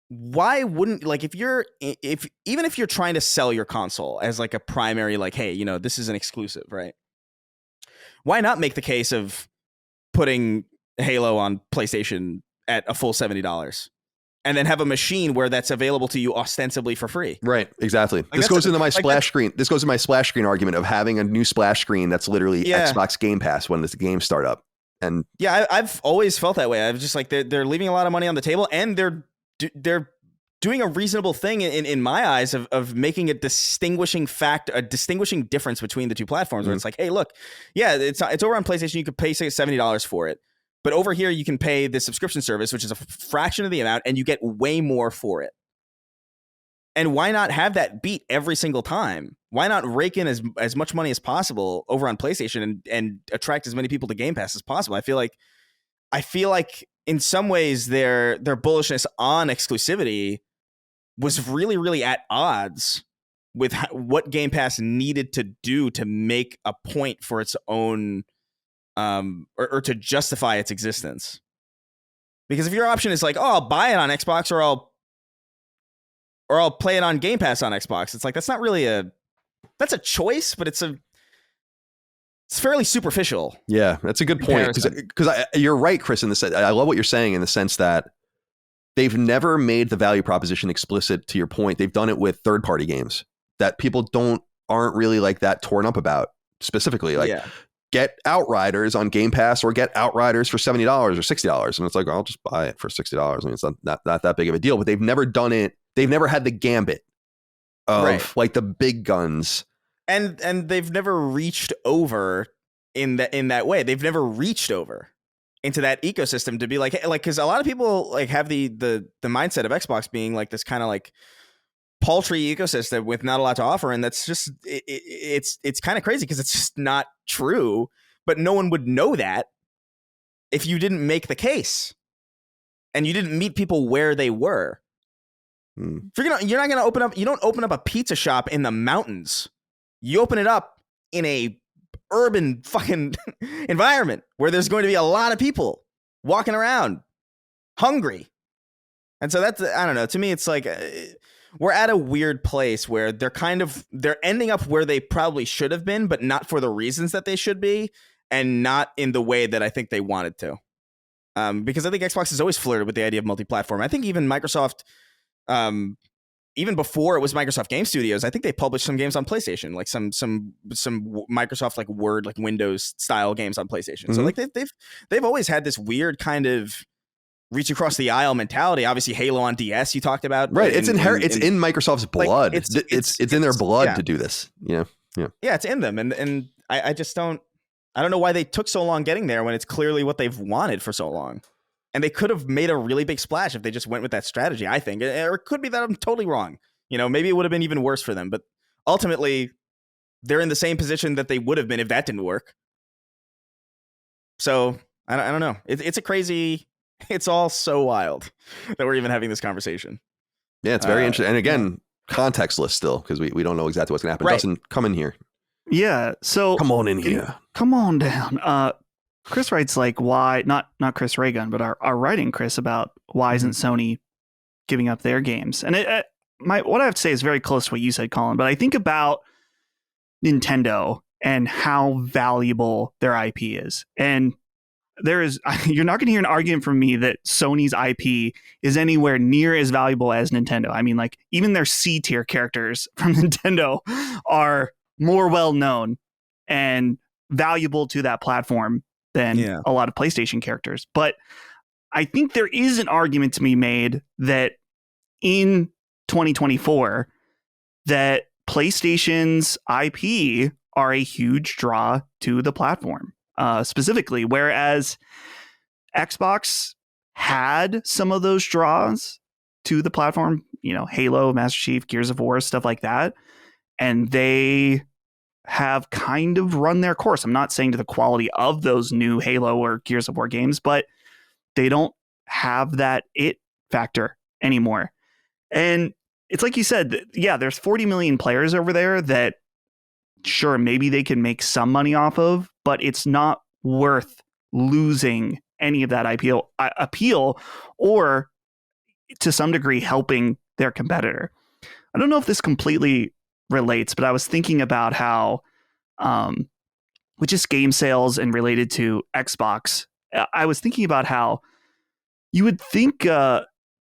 why wouldn't, like, even if you're trying to sell your console as like a primary, like, hey, this is an exclusive, right? Why not make the case of putting Halo on PlayStation at a full $70? And then have a machine where that's available to you ostensibly for free. Right, exactly. This goes into my splash screen. This goes into my splash screen argument of having a new splash screen that's literally Xbox Game Pass when the games start up. And yeah, I've always felt that way. I was just like, they're leaving a lot of money on the table, and they're doing a reasonable thing in my eyes of making a distinguishing difference between the two platforms. Where it's like, hey, look, yeah, it's over on PlayStation. You could pay say $70 for it. But over here, you can pay the subscription service, which is a fraction of the amount, and you get way more for it. And why not have that beat every single time? Why not rake in as much money as possible over on PlayStation and attract as many people to Game Pass as possible? I feel like in some ways their bullishness on exclusivity was really, really at odds with what Game Pass needed to do to make a point for its own. Or to justify its existence. Because if your option is like, oh, I'll buy it on Xbox or I'll play it on Game Pass on Xbox, it's like, that's not really that's a choice, but it's fairly superficial. Yeah, that's a good point. Because you're right, Chris, in the sense, I love what you're saying in the sense that they've never made the value proposition explicit. To your point, they've done it with third-party games that people aren't really like that torn up about specifically. Like, get Outriders on Game Pass or get Outriders for $70 or $60. And it's like, I'll just buy it for $60. I mean, it's not that big of a deal, but they've never done it. They've never had the gambit of like the big guns. And they've never reached over in that way. They've never reached over into that ecosystem to be like, hey, like, because a lot of people like have the mindset of Xbox being like this kind of like paltry ecosystem with not a lot to offer, and that's just it's kind of crazy because it's just not true. But no one would know that if you didn't make the case and you didn't meet people where they were. You're not gonna open up. You don't open up a pizza shop in the mountains. You open it up in a urban fucking environment where there's going to be a lot of people walking around hungry. And so that's, I don't know, to me it's like we're at a weird place where they're ending up where they probably should have been, but not for the reasons that they should be, and not in the way that I think they wanted to. Because I think Xbox has always flirted with the idea of multi-platform. I think even Microsoft, even before it was Microsoft Game Studios, I think they published some games on PlayStation, like some Microsoft like Word, like Windows style games on PlayStation. Mm-hmm. So like they've always had this weird kind of reach across the aisle mentality. Obviously, Halo on DS you talked about, right? It's inherent. It's in Microsoft's blood. Like, it's in their blood to do this. Yeah. It's in them, and I just don't. I don't know why they took so long getting there when it's clearly what they've wanted for so long. And they could have made a really big splash if they just went with that strategy, I think. Or it could be that I'm totally wrong. Maybe it would have been even worse for them. But ultimately, they're in the same position that they would have been if that didn't work. So, I don't know. It's a crazy... It's all so wild that we're even having this conversation. Yeah, it's very interesting. And again, contextless still, because we don't know exactly what's going to happen. Right. Dustin, come in here. Yeah, so... Come on in here. Come on down. Chris writes like, why... Not Chris Raygun, but our writing, Chris, about why isn't Sony giving up their games? And what I have to say is very close to what you said, Colin, but I think about Nintendo and how valuable their IP is. And you're not going to hear an argument from me that Sony's IP is anywhere near as valuable as Nintendo. I mean, like, even their C tier characters from Nintendo are more well known and valuable to that platform than a lot of PlayStation characters. But I think there is an argument to be made that in 2024, that PlayStation's IP are a huge draw to the platform, specifically, whereas Xbox had some of those draws to the platform, Halo, Master Chief, Gears of War, stuff like that. And they have kind of run their course. I'm not saying to the quality of those new Halo or Gears of War games, but they don't have that it factor anymore. And it's like you said, there's 40 million players over there that sure, maybe they can make some money off of, but it's not worth losing any of that appeal or to some degree helping their competitor. I don't know if this completely relates, but I was thinking about how with just game sales and related to Xbox, I was thinking about how you would think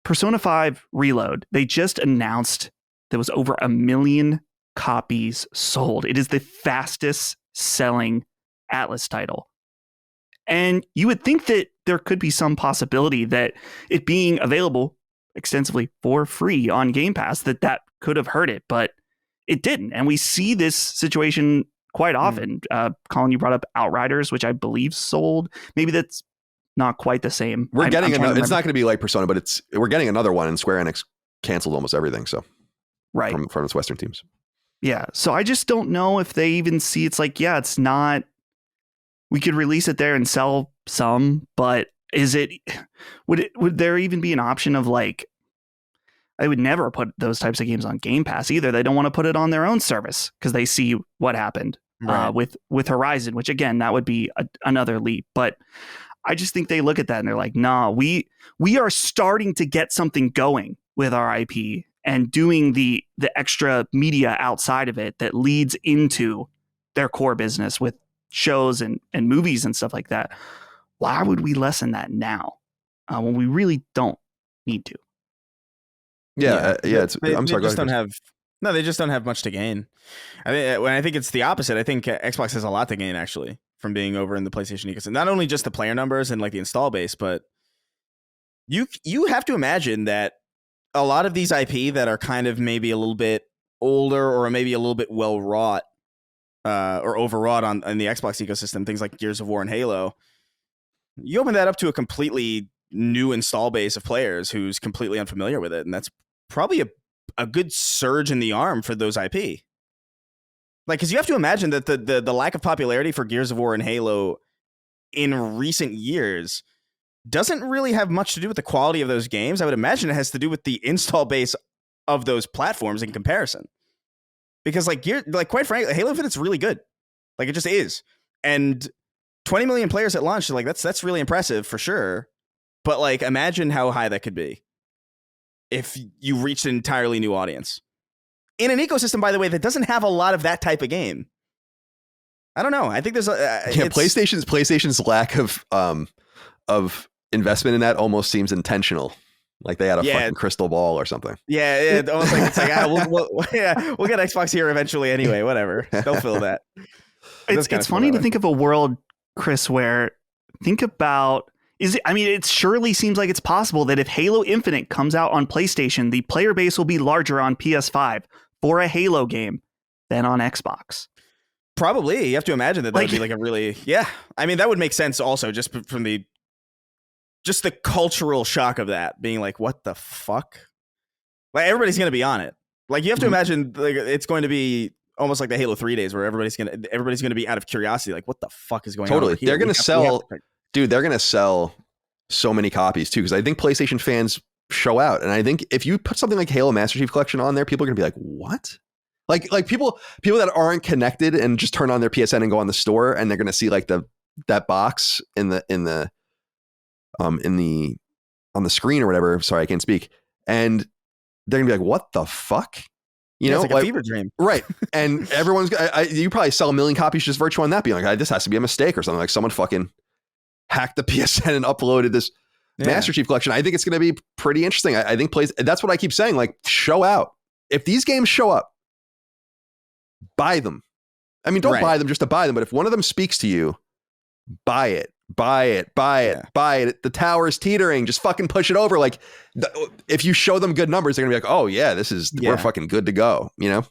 Persona 5 Reload, they just announced there was over 1 million copies sold. It is the fastest selling Atlas title. And you would think that there could be some possibility that it being available extensively for free on Game Pass, that could have hurt it, but it didn't. And we see this situation quite often. Colin, you brought up Outriders, which I believe sold. Maybe that's not quite the same. We're getting another. It's not going to be like Persona, but we're getting another one, and Square Enix canceled almost everything. So right from its Western teams. Yeah. So I just don't know if they even see it's like, it's not. We could release it there and sell some, but would there even be an option of like, I would never put those types of games on Game Pass either. They don't want to put it on their own service because they see what happened with Horizon, which again, that would be another leap. But I just think they look at that and they're like, nah, we are starting to get something going with our IP and doing the extra media outside of it that leads into their core business with shows and movies and stuff like that. Why would we lessen that now when we really don't need to? I'm sorry. They just don't have much to gain. I think it's the opposite. I think Xbox has a lot to gain actually from being over in the PlayStation ecosystem. Not only just the player numbers and like the install base, but you have to imagine that a lot of these IP that are kind of maybe a little bit older or maybe a little bit well wrought or overwrought on the Xbox ecosystem, things like Gears of War and Halo, you open that up to a completely new install base of players who's completely unfamiliar with it, and that's probably a good surge in the arm for those IP. Like, because you have to imagine that the lack of popularity for Gears of War and Halo in recent years doesn't really have much to do with the quality of those games. I would imagine it has to do with the install base of those platforms in comparison. Because quite frankly, Halo Infinite's really good. Like, it just is. And 20 million players at launch, like that's really impressive for sure. But like, imagine how high that could be if you reached an entirely new audience in an ecosystem, by the way, that doesn't have a lot of that type of game. I don't know. I think there's PlayStation's lack of investment in that almost seems intentional. Like they had a fucking crystal ball or something. Yeah, almost like it's like we'll get Xbox here eventually anyway. Whatever, they'll fill that. It's funny to think of a world, Chris, where think about. It surely seems like it's possible that if Halo Infinite comes out on PlayStation, the player base will be larger on PS5 for a Halo game than on Xbox. Probably. You have to imagine that would be like a really, that would make sense also just from the cultural shock of that being like, what the fuck? Like everybody's going to be on it. Like you have to imagine like it's going to be almost like the Halo 3 days where everybody's going to be out of curiosity. Like what the fuck is going on? Totally. They're going to sell. Dude, they're going to sell so many copies too, because I think PlayStation fans show out. And I think if you put something like Halo Master Chief Collection on there, people are going to be like, what? Like people that aren't connected and just turn on their PSN and go on the store and they're going to see like that box on the screen or whatever. Sorry, I can't speak. And they're going to be like, what the fuck? It's like a fever dream. Right. And everyone's you probably sell 1 million copies just virtual on that being like, this has to be a mistake or something. Like someone fucking hacked the PSN and uploaded this Master Chief Collection. I think it's going to be pretty interesting. I think that's what I keep saying. Like, show out. If these games show up, buy them. I mean, don't buy them just to buy them, but if one of them speaks to you, buy it. buy it. The tower's teetering. Just fucking push it over. Like, if you show them good numbers, they're gonna be like, oh yeah, we're fucking good to go, you know?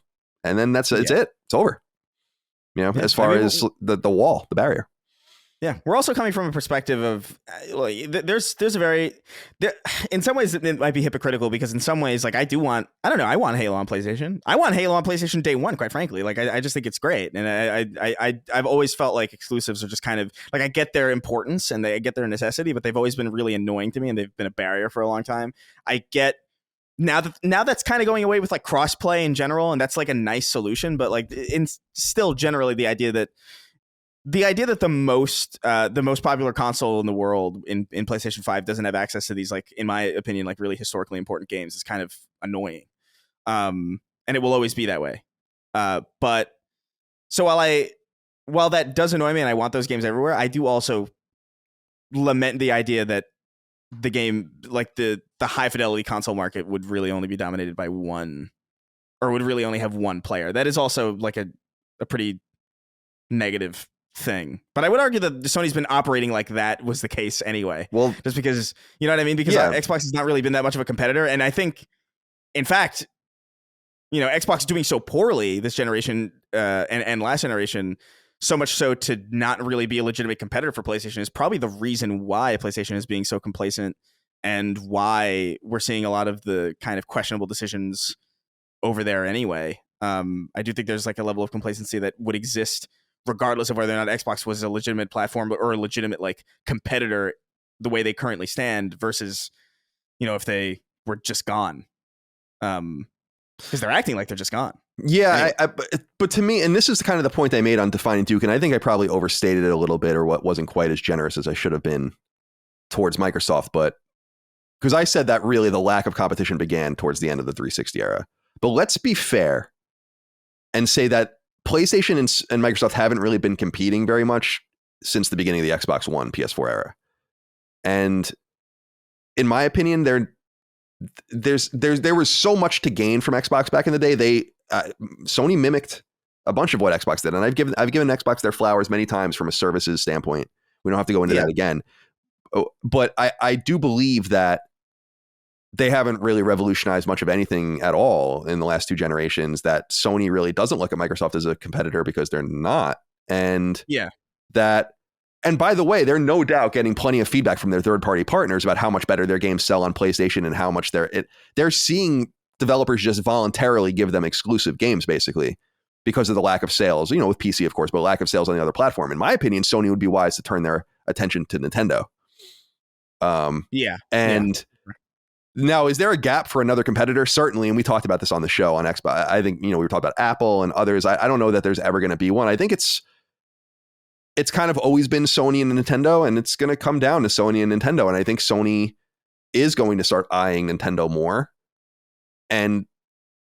And then it's it. It's over. You know, as far as the wall, the barrier. Yeah, we're also coming from a perspective of there's a very in some ways it might be hypocritical, because in some ways, like, I want Halo on PlayStation. I want Halo on PlayStation day one, quite frankly. Like, I just think it's great, and I've always felt like exclusives are just kind of like, I get their importance and I get their necessity, but they've always been really annoying to me, and they've been a barrier for a long time. I get now that's kind of going away with like crossplay in general, and that's like a nice solution, but like still generally the idea that the most popular console in the world in PlayStation 5 doesn't have access to these, like, in my opinion, like, really historically important games is kind of annoying. And it will always be that way. But so while that does annoy me and I want those games everywhere, I do also lament the idea that the game, like the high fidelity console market, would really only be dominated by one, or would really only have one player. That is also like a pretty negative thing, but I would argue that Sony's been operating like that was the case anyway. Well, just because, you know what I mean? Because Xbox has not really been that much of a competitor, and I think, in fact, you know, Xbox doing so poorly this generation and last generation, so much so to not really be a legitimate competitor for PlayStation, is probably the reason why PlayStation is being so complacent, and why we're seeing a lot of the kind of questionable decisions over there anyway. I do think there's like a level of complacency that would exist regardless of whether or not Xbox was a legitimate platform or a legitimate like competitor the way they currently stand, versus, you know, if they were just gone. Because they're acting like they're just gone. Yeah, anyway. But to me, and this is kind of the point I made on Defining Duke, and I think I probably overstated it a little bit, or what wasn't quite as generous as I should have been towards Microsoft, but because I said that really the lack of competition began towards the end of the 360 era. But let's be fair and say that PlayStation and Microsoft haven't really been competing very much since the beginning of the Xbox One, PS4 era. And in my opinion, there was so much to gain from Xbox back in the day. Sony mimicked a bunch of what Xbox did, and I've given Xbox their flowers many times from a services standpoint. We don't have to go into that again. But I do believe that they haven't really revolutionized much of anything at all in the last two generations, that Sony really doesn't look at Microsoft as a competitor, because they're not. And and by the way, they're no doubt getting plenty of feedback from their third-party partners about how much better their games sell on PlayStation, and how much they're seeing developers just voluntarily give them exclusive games, basically, because of the lack of sales, you know, with PC, of course, but lack of sales on the other platform. In my opinion, Sony would be wise to turn their attention to Nintendo. Now, is there a gap for another competitor? Certainly, and we talked about this on the show on Xbox. I think, you know, we were talking about Apple and others. I don't know that there's ever going to be one. I think it's kind of always been Sony and Nintendo, and it's going to come down to Sony and Nintendo. And I think Sony is going to start eyeing Nintendo more. And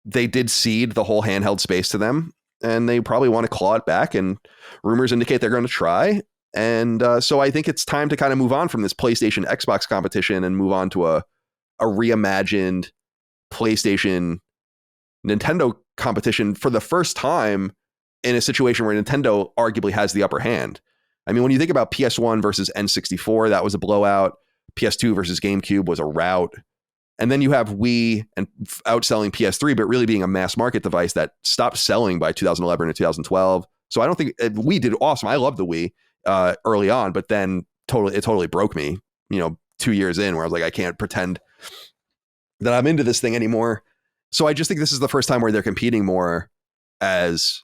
they did cede the whole handheld space to them, and they probably want to claw it back. And rumors indicate they're going to try. And so I think it's time to kind of move on from this PlayStation Xbox competition and move on to a reimagined PlayStation Nintendo competition for the first time in a situation where Nintendo arguably has the upper hand. I mean, when you think about PS1 versus N64, that was a blowout. PS2 versus GameCube was a rout. And then you have Wii and outselling PS3, but really being a mass market device that stopped selling by 2011 or 2012. So I don't think Wii did awesome. I love the Wii early on, but then it totally broke me, you know, 2 years in, where I was like, I can't pretend that I'm into this thing anymore. So I just think this is the first time where they're competing more as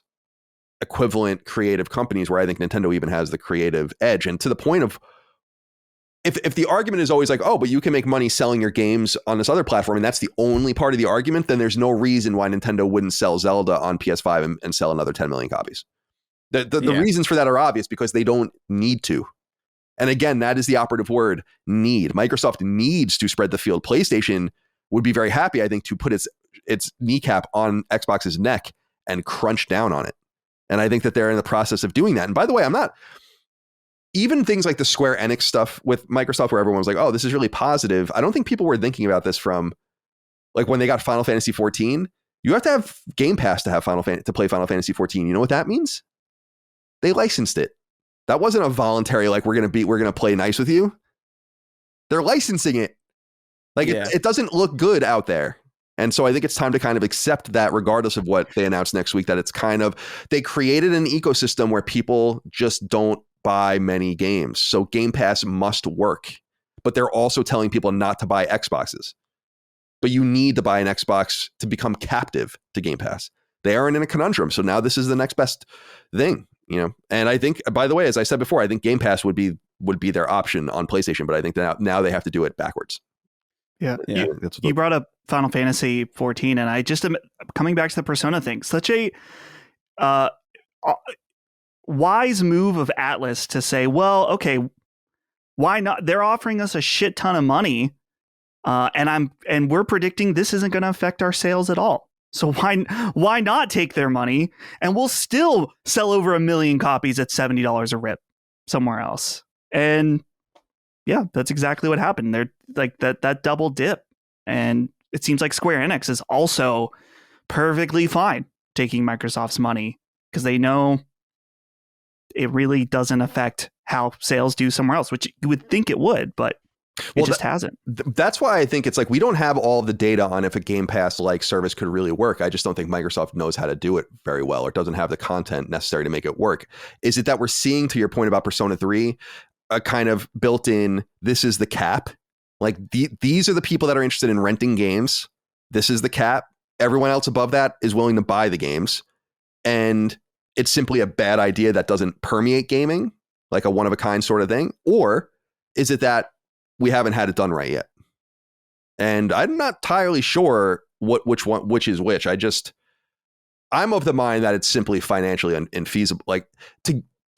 equivalent creative companies, where I think Nintendo even has the creative edge. And to the point of, if the argument is always like, oh, but you can make money selling your games on this other platform, and that's the only part of the argument, then there's no reason why Nintendo wouldn't sell Zelda on PS5 and sell another 10 million copies. The reasons for that are obvious, because they don't need to. And again, that is the operative word, need. Microsoft needs to spread the field. PlayStation would be very happy, I think, to put its kneecap on Xbox's neck and crunch down on it. And I think that they're in the process of doing that. And by the way, I'm not, even things like the Square Enix stuff with Microsoft, where everyone was like, oh, this is really positive. I don't think people were thinking about this from, like, when they got Final Fantasy 14. You have to have Game Pass to have to play Final Fantasy 14. You know what that means? They licensed it. That wasn't a voluntary, like, we're going to play nice with you. They're licensing it. Like, it doesn't look good out there. And so I think it's time to kind of accept that, regardless of what they announce next week, that it's kind of, they created an ecosystem where people just don't buy many games. So Game Pass must work, but they're also telling people not to buy Xboxes. But you need to buy an Xbox to become captive to Game Pass. They aren't in a conundrum. So now this is the next best thing, you know? And I think, by the way, as I said before, I think Game Pass would be their option on PlayStation, but I think that now they have to do it backwards. Yeah. You brought up Final Fantasy 14, and I just am coming back to the Persona thing. Such a wise move of Atlas to say, well, okay, why not? They're offering us a shit ton of money, and we're predicting this isn't going to affect our sales at all. So why not take their money, and we'll still sell over 1 million copies at $70 a rip somewhere else. And yeah, that's exactly what happened. They're like that double dip. And it seems like Square Enix is also perfectly fine taking Microsoft's money because they know it really doesn't affect how sales do somewhere else, which you would think it would, but it just hasn't. That's why I think it's like, we don't have all the data on if a Game Pass like service could really work. I just don't think Microsoft knows how to do it very well, or doesn't have the content necessary to make it work. Is it that we're seeing, to your point about Persona 3, a kind of built-in, this is the cap? Like, these are the people that are interested in renting games. This is the cap. Everyone else above that is willing to buy the games. And it's simply a bad idea that doesn't permeate gaming, like a one-of-a-kind sort of thing? Or is it that we haven't had it done right yet? And I'm not entirely sure which is which. I'm of the mind that it's simply financially infeasible. Like,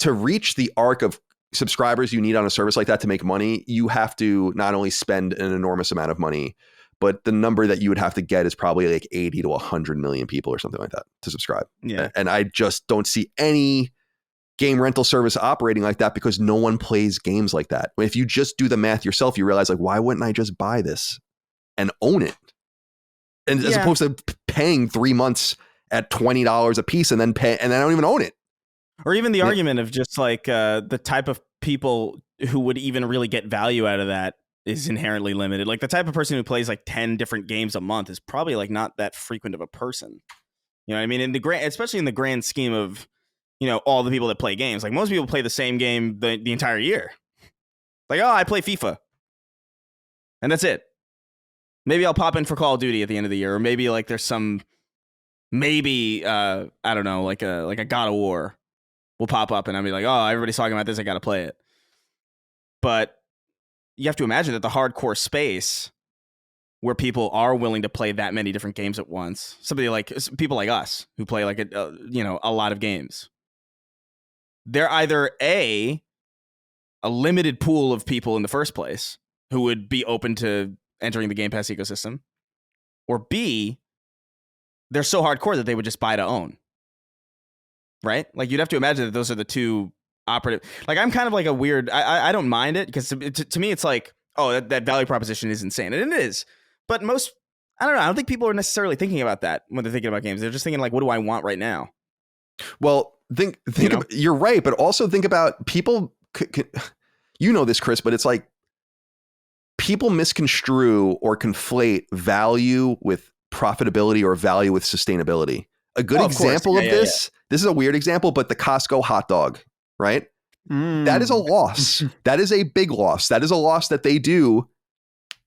to reach the arc of subscribers you need on a service like that to make money, you have to not only spend an enormous amount of money, but the number that you would have to get is probably like 80 to 100 million people or something like that to subscribe. Yeah. And I just don't see any game rental service operating like that, because no one plays games like that. If you just do the math yourself, you realize, like, why wouldn't I just buy this and own it? And as opposed to paying 3 months at $20 a piece and then I don't even own it. Or even the argument of just like the type of people who would even really get value out of that is inherently limited. Like, the type of person who plays like 10 different games a month is probably like not that frequent of a person. You know what I mean? Especially in the grand scheme of, you know, all the people that play games. Like, most people play the same game the entire year. Like, oh, I play FIFA. And that's it. Maybe I'll pop in for Call of Duty at the end of the year. Or maybe like there's some, I don't know, like a God of War will pop up and I'll be like, oh, everybody's talking about this, I got to play it. But you have to imagine that the hardcore space where people are willing to play that many different games at once, people like us who play like a lot of games, they're either a limited pool of people in the first place who would be open to entering the Game Pass ecosystem, or B, they're so hardcore that they would just buy to own. Right? Like, you'd have to imagine that those are the two operative. Like, I'm kind of like a weird, I don't mind it, because to me it's like, oh, that value proposition is insane. And it is. But I don't think people are necessarily thinking about that when they're thinking about games. They're just thinking like, what do I want right now? Well, think you're right, but also think about people, you know this, Chris, but it's like people misconstrue or conflate value with profitability or value with sustainability. A good example of this is a weird example, but the Costco hot dog, right? That is a loss. That is a big loss. That is a loss that they do,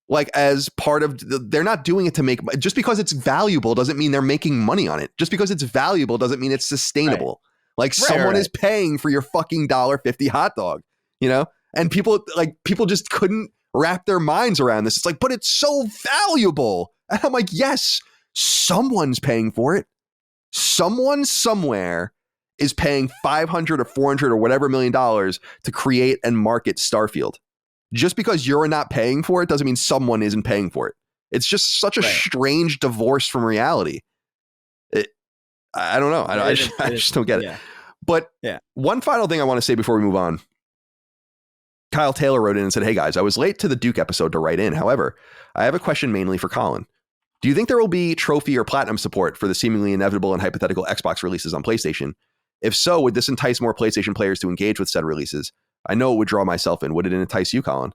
like, as part of, they're not doing it to make, just because it's valuable doesn't mean they're making money on it. Just because it's valuable doesn't mean it's sustainable. Right. Like, someone is paying for your fucking $1.50 hot dog, you know? And people just couldn't wrap their minds around this. It's like, but it's so valuable. And I'm like, yes, someone's paying for it. Someone somewhere is paying $500 or $400 or whatever $1 million to create and market Starfield. Just because you're not paying for it doesn't mean someone isn't paying for it. It's just such a strange divorce from reality. I don't know. I just don't get it. But one final thing I want to say before we move on. Kyle Taylor wrote in and said, hey guys, I was late to the Duke episode to write in. However, I have a question mainly for Colin. Do you think there will be trophy or platinum support for the seemingly inevitable and hypothetical Xbox releases on PlayStation? If so, would this entice more PlayStation players to engage with said releases? I know it would draw myself in. Would it entice you, Colin?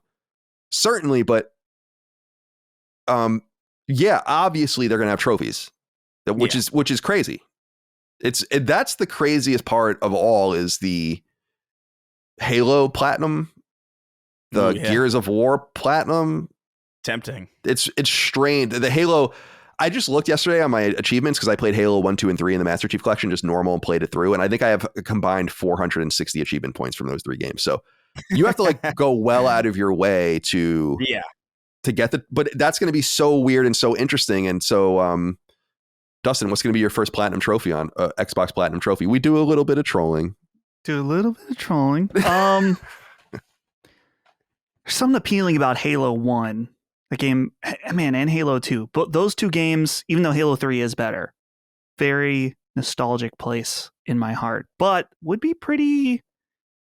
Certainly, but yeah, obviously they're going to have trophies, which is crazy. That's the craziest part of all is the Halo Platinum, the Gears of War Platinum. Tempting. It's strained. The Halo, I just looked yesterday on my achievements because I played Halo 1, 2, and 3 in the Master Chief Collection, just normal, and played it through. And I think I have a combined 460 achievement points from those 3 games. So you have to like go well out of your way to get but that's going to be so weird and so interesting. And so, Dustin, what's going to be your first platinum trophy on Xbox Platinum Trophy? We do a little bit of trolling. There's something appealing about Halo 1, the game, man, and Halo 2. But those 2 games, even though Halo 3 is better, very nostalgic place in my heart, but would be pretty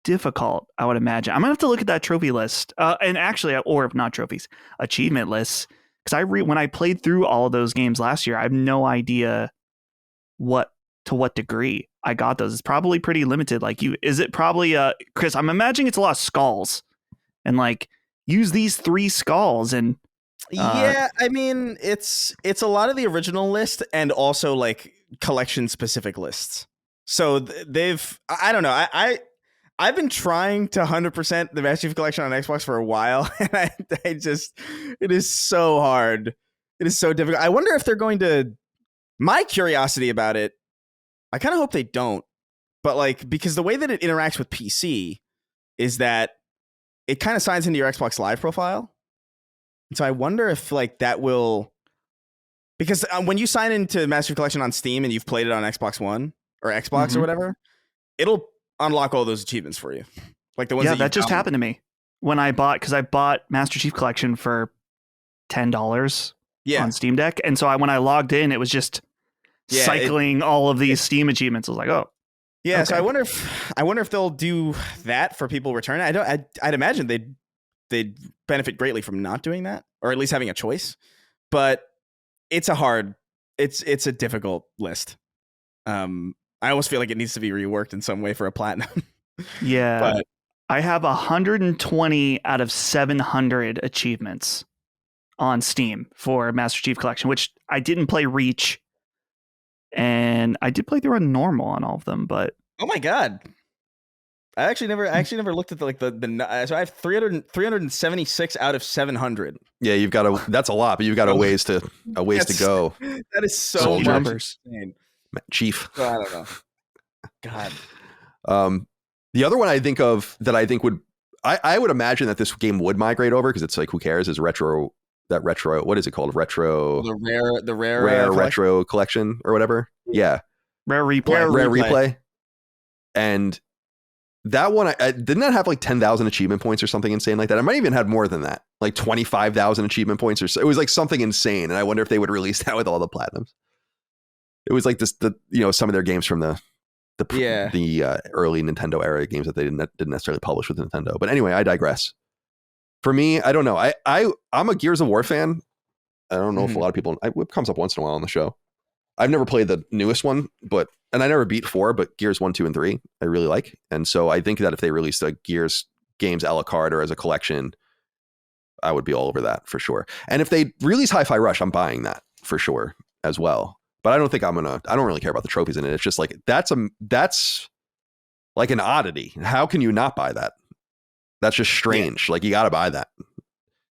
difficult, I would imagine. I'm gonna have to look at that trophy list, and actually, or not trophies, achievement lists, because when I played through all of those games last year, I have no idea to what degree I got those. It's probably pretty limited. Like is it probably Chris? I'm imagining it's a lot of skulls, and like use these 3 skulls and. Yeah, I mean it's a lot of the original list and also like collection specific lists. So I don't know. I've been trying to 100% the Master Chief Collection on Xbox for a while, and it is so hard. It is so difficult. I wonder if they're going to. My curiosity about it, I kind of hope they don't, but like because the way that it interacts with PC is that it kind of signs into your Xbox Live profile, and so I wonder if like that will, because when you sign into Master Chief Collection on Steam and you've played it on Xbox One or Xbox or whatever, it'll unlock all those achievements for you, like the ones that just happened to me when I bought Master Chief Collection for $10 on Steam Deck, and so when I logged in, it was just cycling all of these Steam achievements. I was like, oh yeah. Okay. So I wonder if they'll do that for people returning. I'd imagine they'd benefit greatly from not doing that, or at least having a choice, but it's a difficult list. I almost feel like it needs to be reworked in some way for a platinum. Yeah. But I have 120 out of 700 achievements on Steam for Master Chief Collection, which I didn't play Reach, and I did play through on normal on all of them, but oh my God. I actually never looked at so I have 376 out of 700. Yeah, you've got that's a lot, but you've got a ways to go. That is so much numbers. Chief. Oh, I don't know. God. The other one I think of that I think I would imagine that this game would migrate over because it's like, who cares? Is retro, what is it called? The rare retro collection or whatever. Yeah. Rare replay. And that one, didn't that have like 10,000 achievement points or something insane like that? I might even have more than that, like 25,000 achievement points or so. It was like something insane. And I wonder if they would release that with all the platinums. It was like some of their games from the early Nintendo era games that they didn't necessarily publish with Nintendo. But anyway, I digress. For me, I don't know. I'm a Gears of War fan. I don't know if a lot of people. It comes up once in a while on the show. I've never played the newest one, and I never beat 4, but Gears 1, 2, and 3 I really like. And so I think that if they released a Gears games a la carte or as a collection, I would be all over that for sure. And if they release Hi-Fi Rush, I'm buying that for sure as well. But I don't think I don't really care about the trophies in it. It's just like, that's like an oddity. How can you not buy that? That's just strange. Yeah. Like, you got to buy that.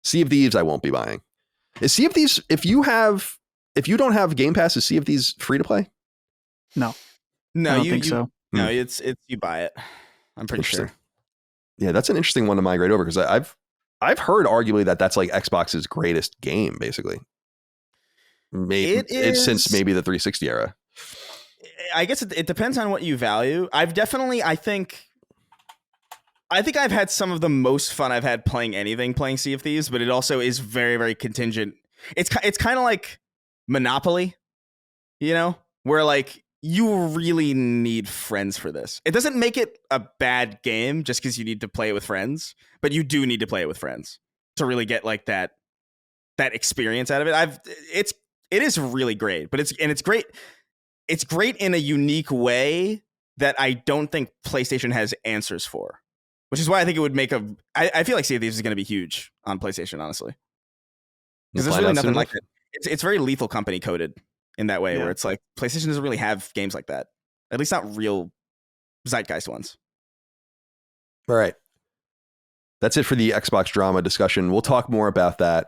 Sea of Thieves, I won't be buying. Is Sea of Thieves, if you don't have Game Pass, is Sea of Thieves free to play? No, I don't think so. No, it's you buy it. I'm pretty sure. Yeah, that's an interesting one to migrate over because I've heard arguably that's like Xbox's greatest game, basically. It's since maybe the 360 era. I guess it depends on what you value. I think I've had some of the most fun I've had playing Sea of Thieves, but it also is very, very contingent. It's kind of like Monopoly, where like you really need friends for this. It doesn't make it a bad game just because you need to play it with friends, but you do need to play it with friends to really get like that experience out of it. It is really great, but it's great. It's great in a unique way that I don't think PlayStation has answers for, which is why I think it would make I feel like Sea of Thieves is going to be huge on PlayStation, honestly. Because there's really nothing like it. It's very Lethal Company coded in that way, where it's like PlayStation doesn't really have games like that. At least not real zeitgeist ones. All right. That's it for the Xbox drama discussion. We'll talk more about that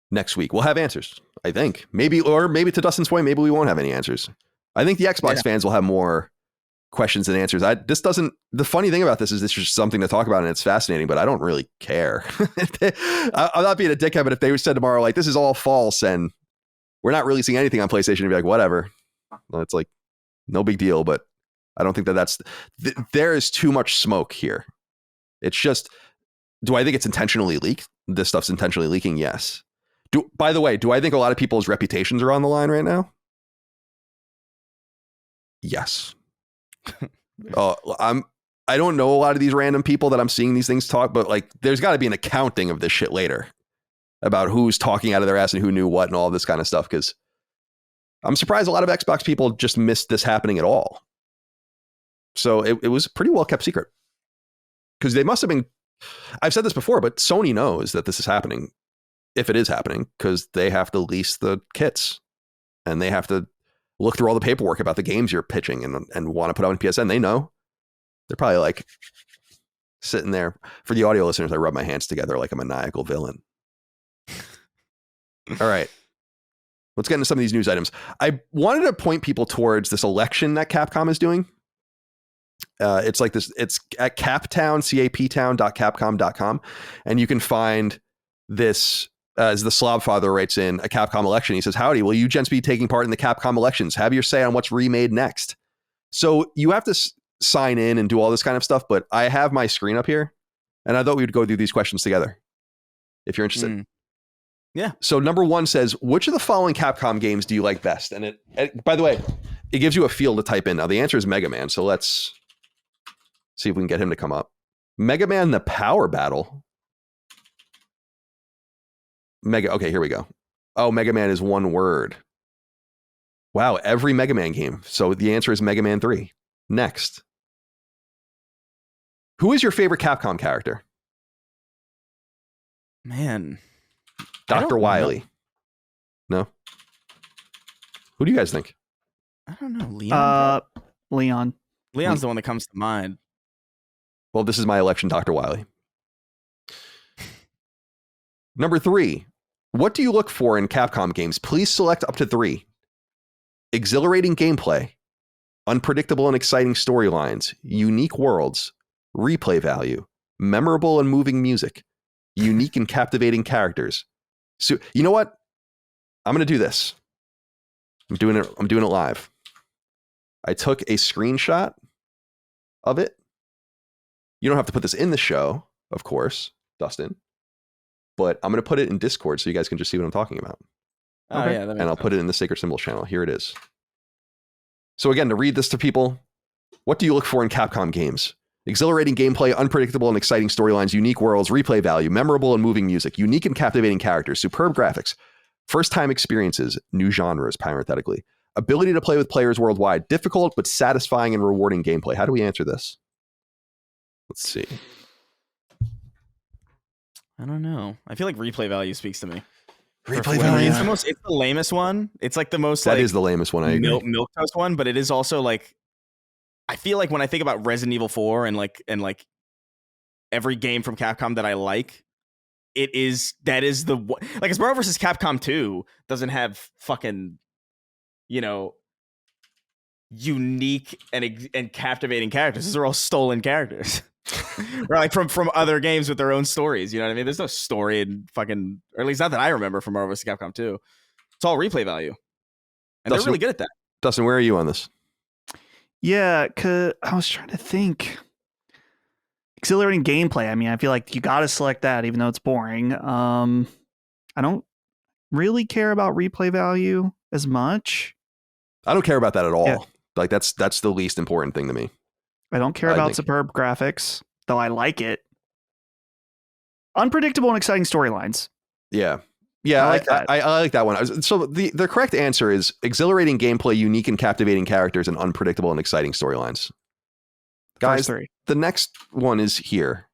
next week. We'll have answers, I think. Maybe to Dustin's point, maybe we won't have any answers. I think the Xbox fans will have more questions than answers. The funny thing about this is just something to talk about and it's fascinating, but I don't really care. I'm not being a dickhead, but if they said tomorrow, like, this is all false and we're not releasing anything on PlayStation, I'd be like, whatever. Well, it's like, no big deal, but I don't think there is too much smoke here. It's just, do I think it's intentionally leaked? This stuff's intentionally leaking? Yes. By the way, do I think a lot of people's reputations are on the line right now? Yes. I don't know a lot of these random people that I'm seeing these things talk, but like, there's got to be an accounting of this shit later about who's talking out of their ass and who knew what and all this kind of stuff. Because I'm surprised a lot of Xbox people just missed this happening at all. So it was a pretty well kept secret, because they must have been. I've said this before, but Sony knows that this is happening, if it is happening, because they have to lease the kits and they have to look through all the paperwork about the games you're pitching and want to put out on PSN. They know. They're probably like sitting there. For the audio listeners, I rub my hands together like a maniacal villain. All right. Let's get into some of these news items. I wanted to point people towards this election that Capcom is doing. It's like this. It's at Captown, captown.capcom.com. And you can find this, as the Slob Father writes in a Capcom election. He says, howdy, will you gents be taking part in the Capcom elections? Have your say on what's remade next. So you have to sign in and do all this kind of stuff, but I have my screen up here and I thought we would go through these questions together if you're interested. Yeah. So number 1 says, which of the following Capcom games do you like best? And it by the way, it gives you a field to type in. Now the answer is Mega Man. So let's see if we can get him to come up. Mega Man, the Power Battle. Okay, here we go. Oh, Mega Man is one word. Wow, every Mega Man game. So the answer is Mega Man 3. Next. Who is your favorite Capcom character? Man. Dr. Wily. No? Who do you guys think? I don't know. Leon? Leon. Leon's the one that comes to mind. Well, this is my election, Dr. Wily. Number 3. What do you look for in Capcom games? Please select up to 3. Exhilarating gameplay, unpredictable and exciting storylines, unique worlds, replay value, memorable and moving music, unique and captivating characters. So, you know what? I'm going to do this. I'm doing it live. I took a screenshot of it. You don't have to put this in the show, of course, Dustin, but I'm going to put it in Discord so you guys can just see what I'm talking about. Oh, okay. Yeah. And I'll put it in the Sacred Symbol channel. Here it is. So again, to read this to people, what do you look for in Capcom games? Exhilarating gameplay, unpredictable and exciting storylines, unique worlds, replay value, memorable and moving music, unique and captivating characters, superb graphics, first-time experiences, new genres, parenthetically, ability to play with players worldwide, difficult but satisfying and rewarding gameplay. How do we answer this? Let's see. I don't know. I feel like replay value speaks to me. Replay value. It's the lamest one. It's like the most. That is the lamest one. I agree. Milquetoast one, but it is also like. I feel like when I think about Resident Evil 4 and every game from Capcom that I like, that is the like as Marvel vs. Capcom 2 doesn't have fucking, unique and captivating characters. These are all stolen characters. Or like from other games with their own stories. You know what I mean? There's no story in fucking, or at least not that I remember from Marvel vs. Capcom 2. It's all replay value. And they're really good at that. Dustin, where are you on this? Yeah, cause I was trying to think. Exhilarating gameplay. I mean, I feel like you got to select that, even though it's boring. I don't really care about replay value as much. I don't care about that at all. Yeah. Like that's the least important thing to me. I don't care about superb graphics, though I like it. Unpredictable and exciting storylines. Yeah. Yeah, I like that. I like that one. So the correct answer is exhilarating gameplay, unique and captivating characters, and unpredictable and exciting storylines. Guys, the next one is here.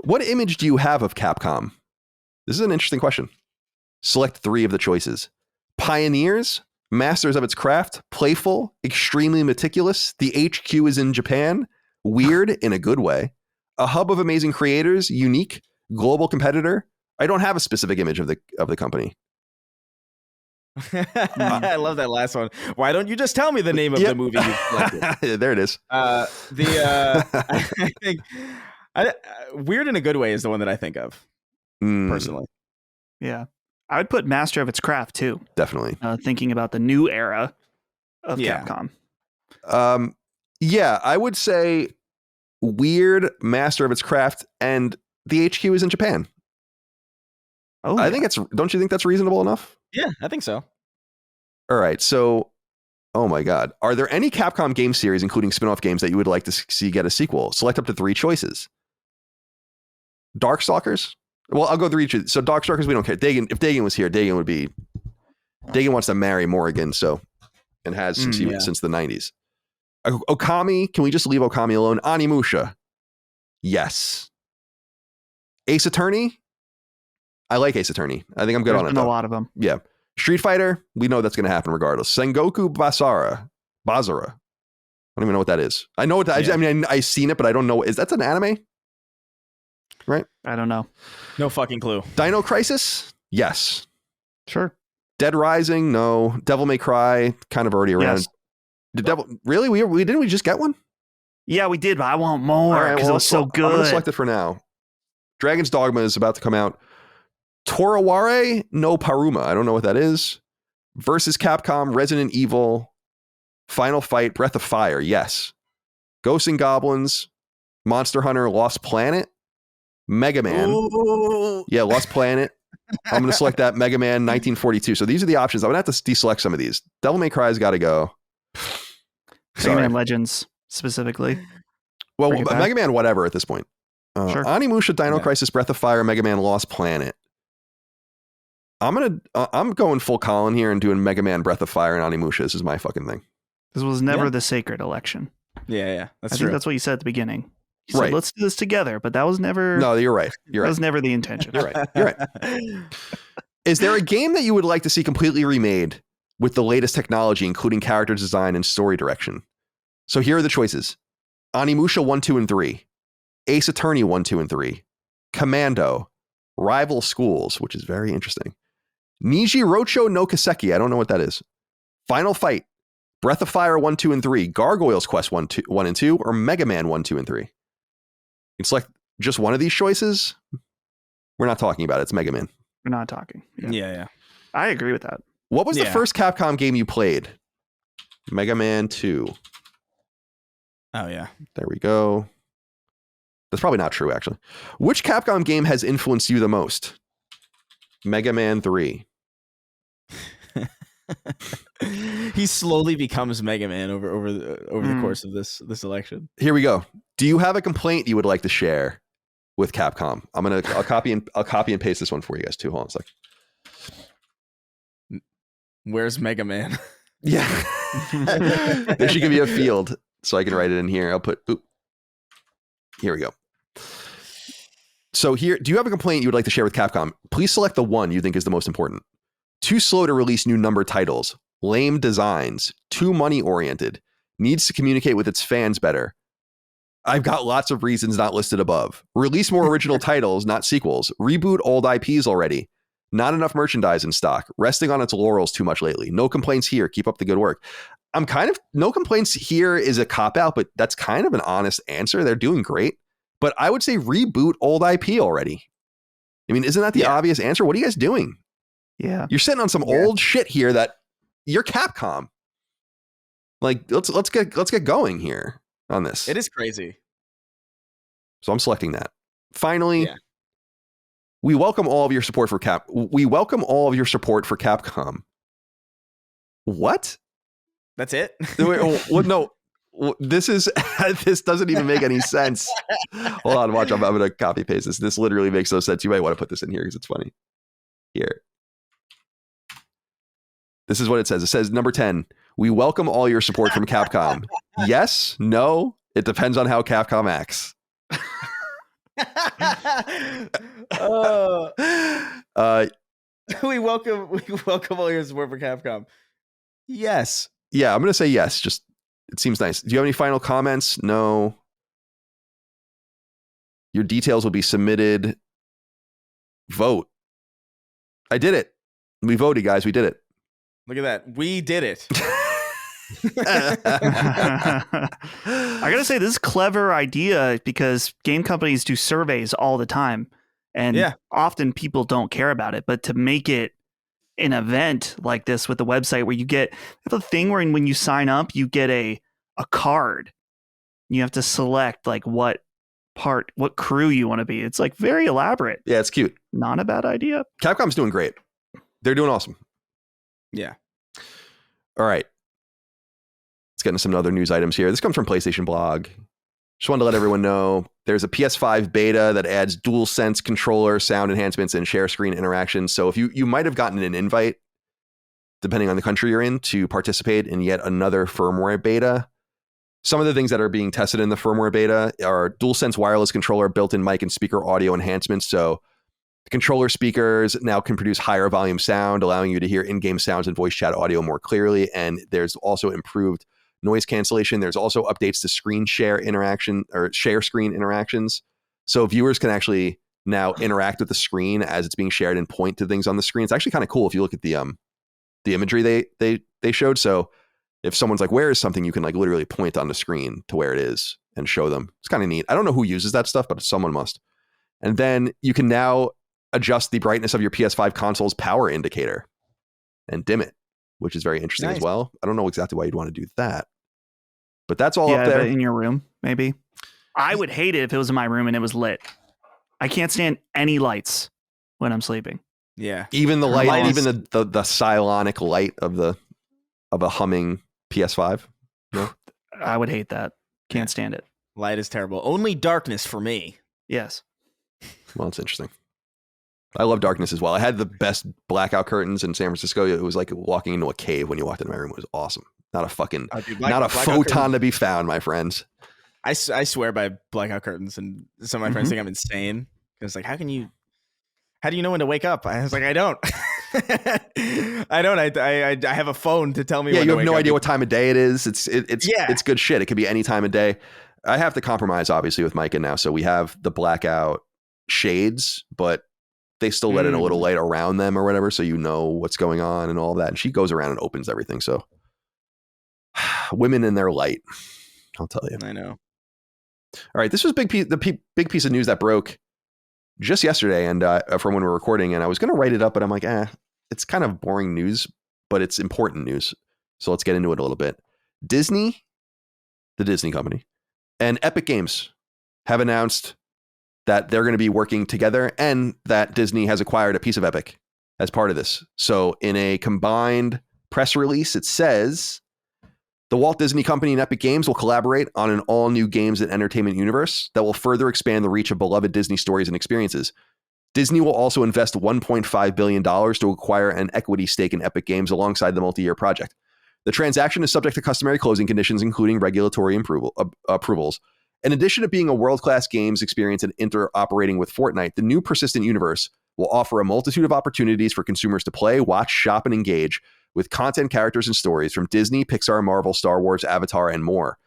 What image do you have of Capcom? This is an interesting question. Select 3 of the choices. Pioneers, masters of its craft, playful, extremely meticulous, the HQ is in Japan, weird in a good way, a hub of amazing creators, unique, global competitor. I don't have a specific image of the company. I love that last one. Why don't you just tell me the name of the movie you selected? There it is. I think weird in a good way is the one that I think of personally. Yeah, I would put master of its craft too. Definitely. Thinking about the new era of Capcom. Yeah, I would say weird, master of its craft, and the HQ is in Japan. Oh, I think don't you think that's reasonable enough? Yeah, I think so. All right. So, oh my God. Are there any Capcom game series, including spin-off games, that you would like to see get a sequel? Select up to 3 choices. Darkstalkers? Well, I'll go 3. So Darkstalkers, we don't care. If Dagan was here, Dagan wants to marry Morrigan, and has since the 90s. Okami, can we just leave Okami alone? Onimusha. Yes. Ace Attorney? I like Ace Attorney. I think I'm good on it. There's been a lot of them. Yeah. Street Fighter, we know that's going to happen regardless. Sengoku Basara. I don't even know what that is. I know what that is. I mean, I've seen it, but I don't know. Is that an anime? Right? I don't know. No fucking clue. Dino Crisis? Yes. Sure. Dead Rising? No. Devil May Cry? Kind of already around. Yes. Really? Didn't we just get one? Yeah, we did, but I want more because it was so good. I'm going to select it for now. Dragon's Dogma is about to come out. Toraware no Paruma. I don't know what that is. Versus Capcom, Resident Evil, Final Fight, Breath of Fire. Yes. Ghosts and Goblins, Monster Hunter, Lost Planet, Mega Man. Ooh. Yeah, Lost Planet. I'm going to select that. Mega Man 1942. So these are the options. I'm going to have to deselect some of these. Devil May Cry's got to go. Mega Man Legends specifically. Well, Mega Man whatever at this point. Sure. Onimusha, Dino Crisis, Breath of Fire, Mega Man, Lost Planet. I'm going full Colin here and doing Mega Man, Breath of Fire, and Onimusha. This is my fucking thing. This was never the sacred election. Yeah, I think that's what you said at the beginning. You said, let's do this together, but that was never. No, you're right. That was never the intention. You're right. Is there a game that you would like to see completely remade with the latest technology, including character design and story direction? So here are the choices: Onimusha 1, 2, and 3, Ace Attorney 1, 2, and 3, Commando, Rival Schools, which is very interesting. Niji Rocho no Kaseki, I don't know what that is. Final Fight, Breath of Fire 1, 2, and 3, Gargoyles Quest 1, and 2, or Mega Man 1, 2, and 3. You can select just one of these choices. We're not talking about it. It's Mega Man. We're not talking. Yeah. I agree with that. What was the first Capcom game you played? Mega Man 2. Oh, yeah. There we go. That's probably not true, actually. Which Capcom game has influenced you the most? Mega Man 3. He slowly becomes Mega Man over the course of this election. Here we go. Do you have a complaint you would like to share with Capcom? I'll copy and paste this one for you guys too. Hold on a sec. Where's Mega Man? Yeah. They should give you a field so I can write it in here. I'll put here we go. So here, do you have a complaint you would like to share with Capcom? Please select the one you think is the most important. Too slow to release new numbered titles. Lame designs. Too money-oriented. Needs to communicate with its fans better. I've got lots of reasons not listed above. Release more original titles, not sequels. Reboot old IPs already. Not enough merchandise in stock. Resting on its laurels too much lately. No complaints here. Keep up the good work. No complaints here is a cop-out, but that's kind of an honest answer. They're doing great. But I would say reboot old IP already. I mean, isn't that the obvious answer? What are you guys doing? Yeah. You're sitting on some old shit here that you're Capcom. Like, let's get going here on this. It is crazy. So I'm selecting that. Finally, we welcome all of your support for Capcom. What? That's it? Well, no. this is this doesn't even make any sense. Hold on, watch. I'm going to copy paste this. This literally makes no sense. You might want to put this in here because it's funny. Here. This is what it says. It says, number 10, we welcome all your support from Capcom. Yes? No? It depends on how Capcom acts. We welcome all your support for Capcom. Yes. Yeah, I'm going to say yes. Just, it seems nice. Do you have any final comments? No. Your details will be submitted. Vote. I did it. We voted, guys. We did it. Look at that. We did it. I gotta say, this is a clever idea because game companies do surveys all the time, and often people don't care about it. But to make it an event like this with the website where you get the thing where when you sign up, you get a card. You have to select like what crew you want to be. It's like very elaborate. Yeah, it's cute. Not a bad idea. Capcom's doing great. They're doing awesome. Yeah. All right. Let's get into some other news items here. This comes from PlayStation Blog. Just wanted to let everyone know there's a PS5 beta that adds DualSense controller, sound enhancements, and share screen interactions. So if you might have gotten an invite, depending on the country you're in, to participate in yet another firmware beta. Some of the things that are being tested in the firmware beta are DualSense wireless controller, built-in mic and speaker audio enhancements. So the controller speakers now can produce higher volume sound, allowing you to hear in-game sounds and voice chat audio more clearly. And there's also improved noise cancellation. There's also updates to screen share interaction or share screen interactions. So viewers can actually now interact with the screen as it's being shared and point to things on the screen. It's actually kind of cool if you look at the imagery they showed. So if someone's like, where is something, you can like literally point on the screen to where it is and show them. It's kind of neat. I don't know who uses that stuff, but someone must. And then you can now adjust the brightness of your PS5 console's power indicator and dim it, which is very interesting as well. I don't know exactly why you'd want to do that, but that's all up there. In your room, maybe. I would hate it if it was in my room and it was lit. I can't stand any lights when I'm sleeping. Yeah. Even the light, even the psionic light of a humming PS5. No? I would hate that. Can't stand it. Light is terrible. Only darkness for me. Yes. Well, it's interesting. I love darkness as well. I had the best blackout curtains in San Francisco. It was like walking into a cave when you walked into my room. It was awesome. Not a fucking, not a photon curtains to be found, my friends. I swear by blackout curtains, and some of my friends think I'm insane. It's like, how do you know when to wake up? I was like, I don't. I don't. I have a phone to tell me. Yeah, when you to have no wake idea up. what time of day it is. It's good shit. It could be any time of day. I have to compromise, obviously, with Micah now. So we have the blackout shades, but they still let in a little light around them or whatever, so you know what's going on and all that. And she goes around and opens everything. So women in their light, I'll tell you. I know. All right, this was the big piece of news that broke just yesterday, and from when we're recording. And I was going to write it up, but I'm like, it's kind of boring news, but it's important news. So let's get into it a little bit. Disney, the Disney company, and Epic Games have announced that they're going to be working together, and that Disney has acquired a piece of Epic as part of this. So in a combined press release, it says the Walt Disney Company and Epic Games will collaborate on an all-new games and entertainment universe that will further expand the reach of beloved Disney stories and experiences. Disney will also invest $1.5 billion to acquire an equity stake in Epic Games alongside the multi-year project. The transaction is subject to customary closing conditions, including regulatory approvals. In addition to being a world-class games experience and interoperating with Fortnite, the new persistent universe will offer a multitude of opportunities for consumers to play, watch, shop, and engage with content, characters, and stories from Disney, Pixar, Marvel, Star Wars, Avatar, and more.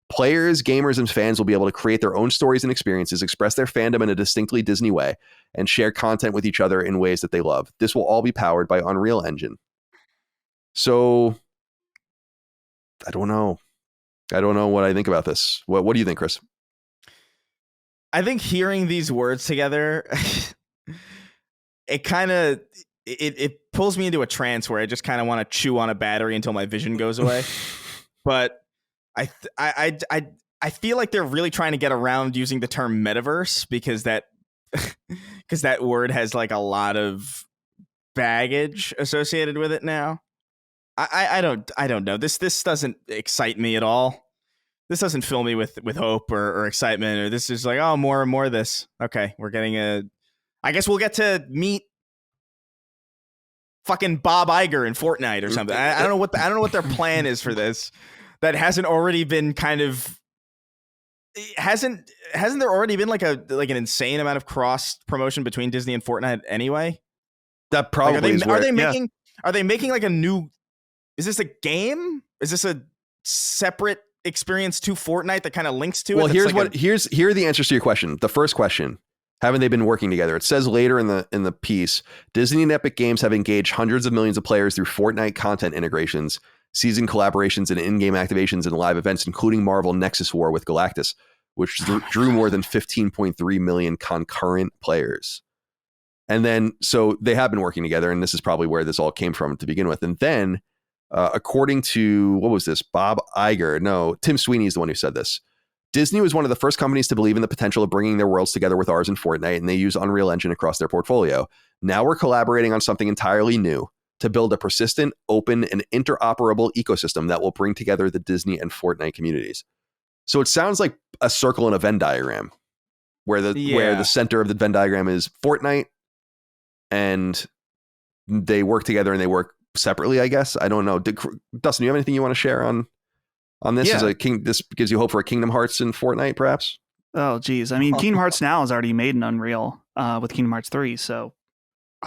Players, gamers, and fans will be able to create their own stories and experiences, express their fandom in a distinctly Disney way, and share content with each other in ways that they love. This will all be powered by Unreal Engine. So, I don't know. I don't know what I think about this. What do you think, Chris? I think hearing these words together, it kind of it pulls me into a trance where I just kind of want to chew on a battery until my vision goes away. But I feel like they're really trying to get around using the term metaverse because that word has like a lot of baggage associated with it now. I don't know. This doesn't excite me at all. this doesn't fill me with hope or excitement, or this is like, oh, more and more of this. Okay, we're getting I guess we'll get to meet fucking Bob Iger in Fortnite or something. I don't know what their plan is for this. That hasn't already been kind of. Hasn't there already been like an insane amount of cross promotion between Disney and Fortnite anyway? That probably is where, are they making like a new? Is this a game? Is this a separate experience to Fortnite that kind of links to it? Well, here are the answers to your question. The first question: haven't they been working together? It says later in the piece, Disney and Epic Games have engaged hundreds of millions of players through Fortnite content integrations, season collaborations, and in-game activations and live events, including Marvel Nexus War with Galactus, which drew more than 15.3 million concurrent players. And then, so they have been working together, and this is probably where this all came from to begin with. And then, according to, what was this? Bob Iger. No, Tim Sweeney is the one who said this. Disney was one of the first companies to believe in the potential of bringing their worlds together with ours in Fortnite, and they use Unreal Engine across their portfolio. Now we're collaborating on something entirely new to build a persistent, open, and interoperable ecosystem that will bring together the Disney and Fortnite communities. So it sounds like a circle in a Venn diagram, where the center of the Venn diagram is Fortnite, and they work together and they work separately, I guess. I don't know. Dustin, do you have anything you want to share on this? Yeah. This gives you hope for a Kingdom Hearts in Fortnite, perhaps? Oh, geez. I mean, Kingdom Hearts now has already made an Unreal with Kingdom Hearts 3. So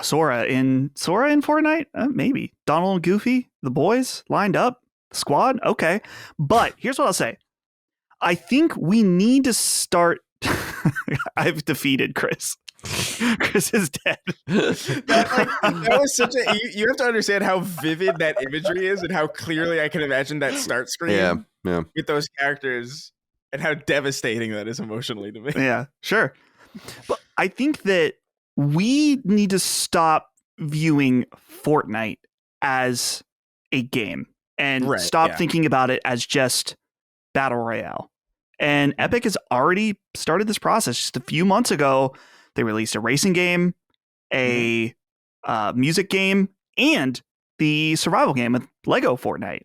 Sora in Fortnite? Maybe. Donald and Goofy, the boys lined up, squad. Okay. But here's what I'll say. I think we need to start. I've defeated Chris. Chris is dead. That was such a. You have to understand how vivid that imagery is, and how clearly I can imagine that start screen with those characters, and how devastating that is emotionally to me. Yeah, sure. But I think that we need to stop viewing Fortnite as a game and stop thinking about it as just Battle Royale. And Epic has already started this process. Just a few months ago, they released a racing game, a music game, and the survival game with Lego Fortnite.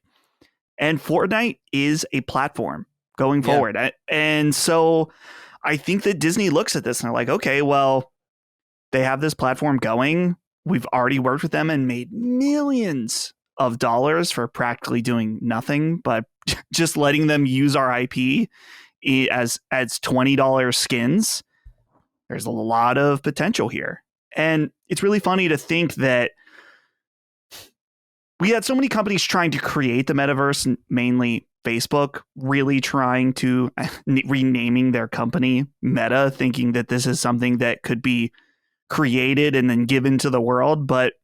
And Fortnite is a platform going forward. And so I think that Disney looks at this and they're like, okay, well, they have this platform going. We've already worked with them and made millions of dollars for practically doing nothing, but just letting them use our IP as $20 skins. There's a lot of potential here. And it's really funny to think that we had so many companies trying to create the metaverse, mainly Facebook, really trying to renaming their company Meta, thinking that this is something that could be created and then given to the world. But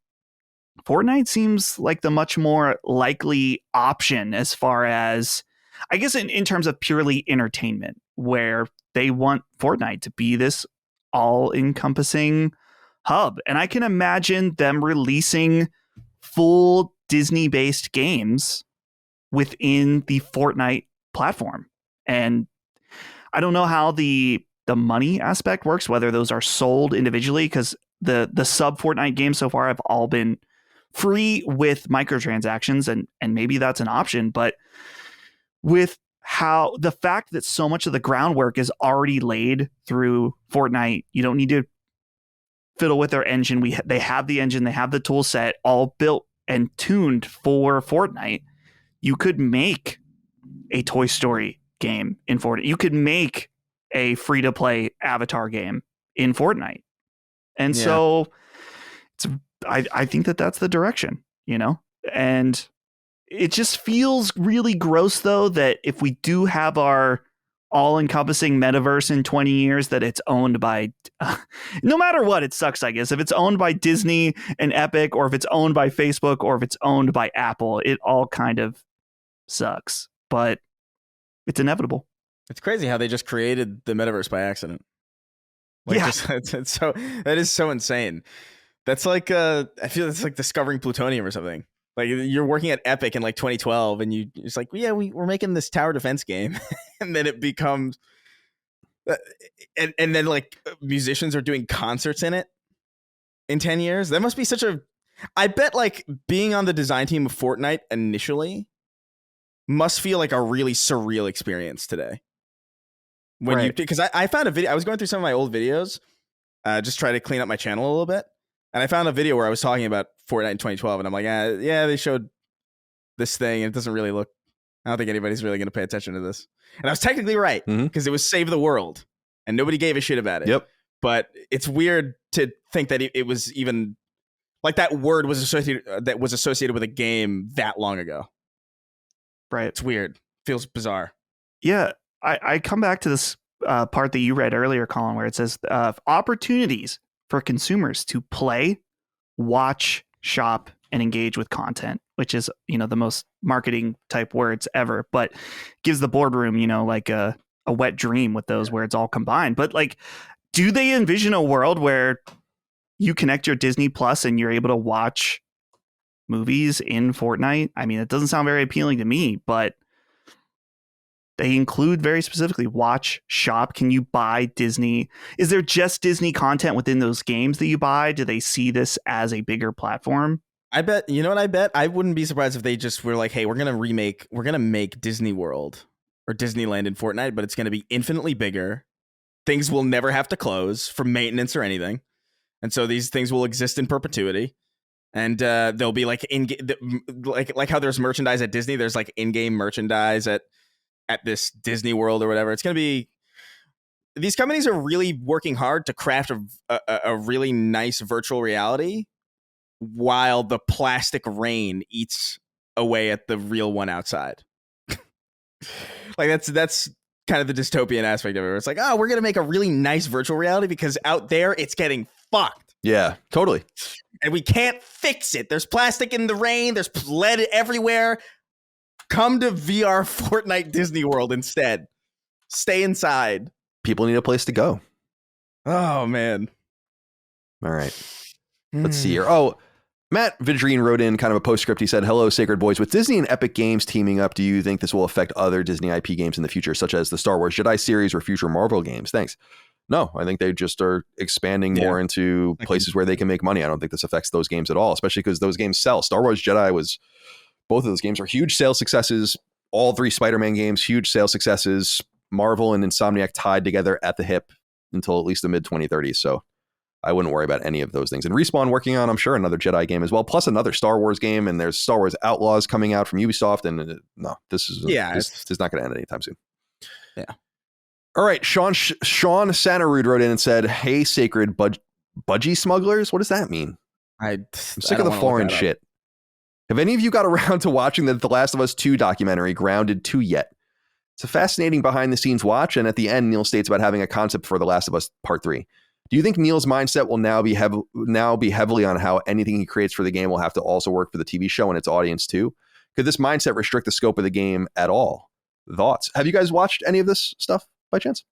Fortnite seems like the much more likely option as far as, I guess, in terms of purely entertainment, where they want Fortnite to be this all-encompassing hub. And I can imagine them releasing full Disney-based games within the Fortnite platform. And I don't know how the money aspect works, whether those are sold individually, because the sub Fortnite games so far have all been free with microtransactions, and maybe that's an option. But with how the fact that so much of the groundwork is already laid through Fortnite, you don't need to fiddle with their engine. They have the engine, they have the tool set all built and tuned for Fortnite. You could make a Toy Story game in Fortnite. You could make a free-to-play Avatar game in Fortnite. And so I think that that's the direction, and it just feels really gross, though, that if we do have our all-encompassing metaverse in 20 years, that it's owned by, no matter what, it sucks, I guess. If it's owned by Disney and Epic, or if it's owned by Facebook, or if it's owned by Apple, it all kind of sucks. But it's inevitable. It's crazy how they just created the metaverse by accident. It's so, that is so insane. That's like, I feel it's like discovering plutonium or something. Like, you're working at Epic in like 2012 and it's like, we're making this tower defense game. And then it becomes, and then like musicians are doing concerts in it in 10 years. That must be such I bet like being on the design team of Fortnite initially must feel like a really surreal experience today. When you, because I found a video, I was going through some of my old videos, just try to clean up my channel a little bit. And I found a video where I was talking about Fortnite in 2012, and I'm like, yeah, they showed this thing, and it doesn't really look, I don't think anybody's really going to pay attention to this. And I was technically right, because it was Save the World, and nobody gave a shit about it. Yep. But it's weird to think that it was even, like, that word was associated with a game that long ago. Right. It's weird. Feels bizarre. Yeah. I come back to this part that you read earlier, Colin, where it says opportunities for consumers to play, watch, shop, and engage with content, which is, the most marketing type words ever, but gives the boardroom, like a wet dream with those where it's all combined. But like, do they envision a world where you connect your Disney Plus and you're able to watch movies in Fortnite? I mean, it doesn't sound very appealing to me, but they include very specifically watch, shop. Can you buy Disney? Is there just Disney content within those games that you buy? Do they see this as a bigger platform? I bet, you know what I bet? I wouldn't be surprised if they just were like, hey, we're going to make Disney World or Disneyland in Fortnite, but it's going to be infinitely bigger. Things will never have to close for maintenance or anything. And so these things will exist in perpetuity. And they'll be like like how there's merchandise at Disney, there's like in-game merchandise at this Disney World or whatever. It's going to be, these companies are really working hard to craft a really nice virtual reality while the plastic rain eats away at the real one outside. Like that's kind of the dystopian aspect of it. It's like, oh, we're going to make a really nice virtual reality because out there it's getting fucked. Yeah, totally. And we can't fix it. There's plastic in the rain. There's lead everywhere. Come to VR Fortnite Disney World instead. Stay inside. People need a place to go. Oh, man. All right. Let's see here. Oh, Matt Vidrine wrote in kind of a postscript. He said, hello, Sacred Boys. With Disney and Epic Games teaming up, do you think this will affect other Disney IP games in the future, such as the Star Wars Jedi series or future Marvel games? Thanks. No, I think they just are expanding more into places where they can make money. I don't think this affects those games at all, especially because those games sell. Star Wars Jedi both of those games are huge sales successes. All three Spider-Man games, huge sales successes. Marvel and Insomniac tied together at the hip until at least the mid-2030s. So I wouldn't worry about any of those things. And Respawn working on, I'm sure, another Jedi game as well, plus another Star Wars game. And there's Star Wars Outlaws coming out from Ubisoft. And no, this is not going to end anytime soon. Yeah. All right. Sean Sanarud wrote in and said, hey, Sacred budgie smugglers. What does that mean? I'm sick of the foreign shit. Have any of you got around to watching the Last of Us 2 documentary, Grounded 2, yet? It's a fascinating behind-the-scenes watch, and at the end, Neil states about having a concept for The Last of Us Part 3. Do you think Neil's mindset will now be heavily on how anything he creates for the game will have to also work for the TV show and its audience too? Could this mindset restrict the scope of the game at all? Thoughts? Have you guys watched any of this stuff by chance?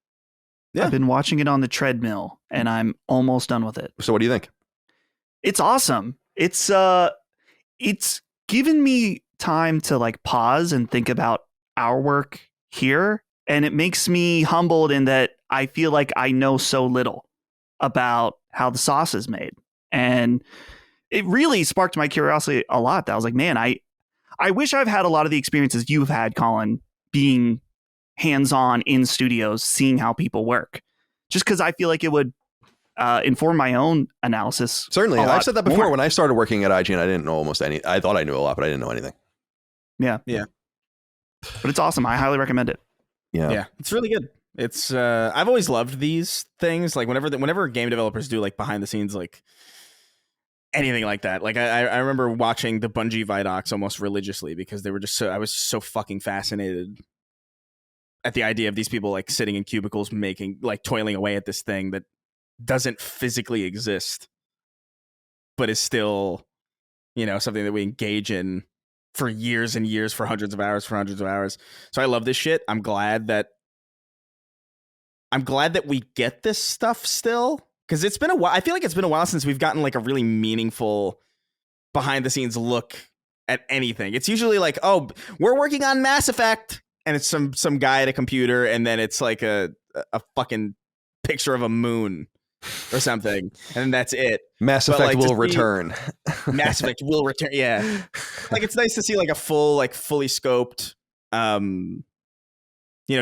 Yeah. I've been watching it on the treadmill, and I'm almost done with it. So what do you think? It's awesome. It's given me time to like pause and think about our work here. And it makes me humbled in that I feel like I know so little about how the sauce is made. And it really sparked my curiosity a lot. That I was like, man, I wish I've had a lot of the experiences you've had, Colin, being hands-on in studios, seeing how people work. Just because I feel like it would inform my own analysis. Certainly. I've said that before. More. When I started working at IGN, I didn't know almost any. I thought I knew a lot, but I didn't know anything. Yeah. But it's awesome. I highly recommend it. Yeah. It's really good. It's I've always loved these things. Like whenever game developers do like behind the scenes, like anything like that. Like I remember watching the Bungie Vidocs almost religiously because they were just I was so fucking fascinated at the idea of these people like sitting in cubicles toiling away at this thing that doesn't physically exist, but is still, something that we engage in for years and years, for hundreds of hours. So I love this shit. I'm glad that we get this stuff still, because it's been a while. I feel like it's been a while since we've gotten like a really meaningful behind the scenes look at anything. It's usually like, oh, we're working on Mass Effect, and it's some guy at a computer, and then it's like a fucking picture of a moon or something, and that's it. Mass Effect will return. Mass Effect will return. Yeah, like it's nice to see like a fully scoped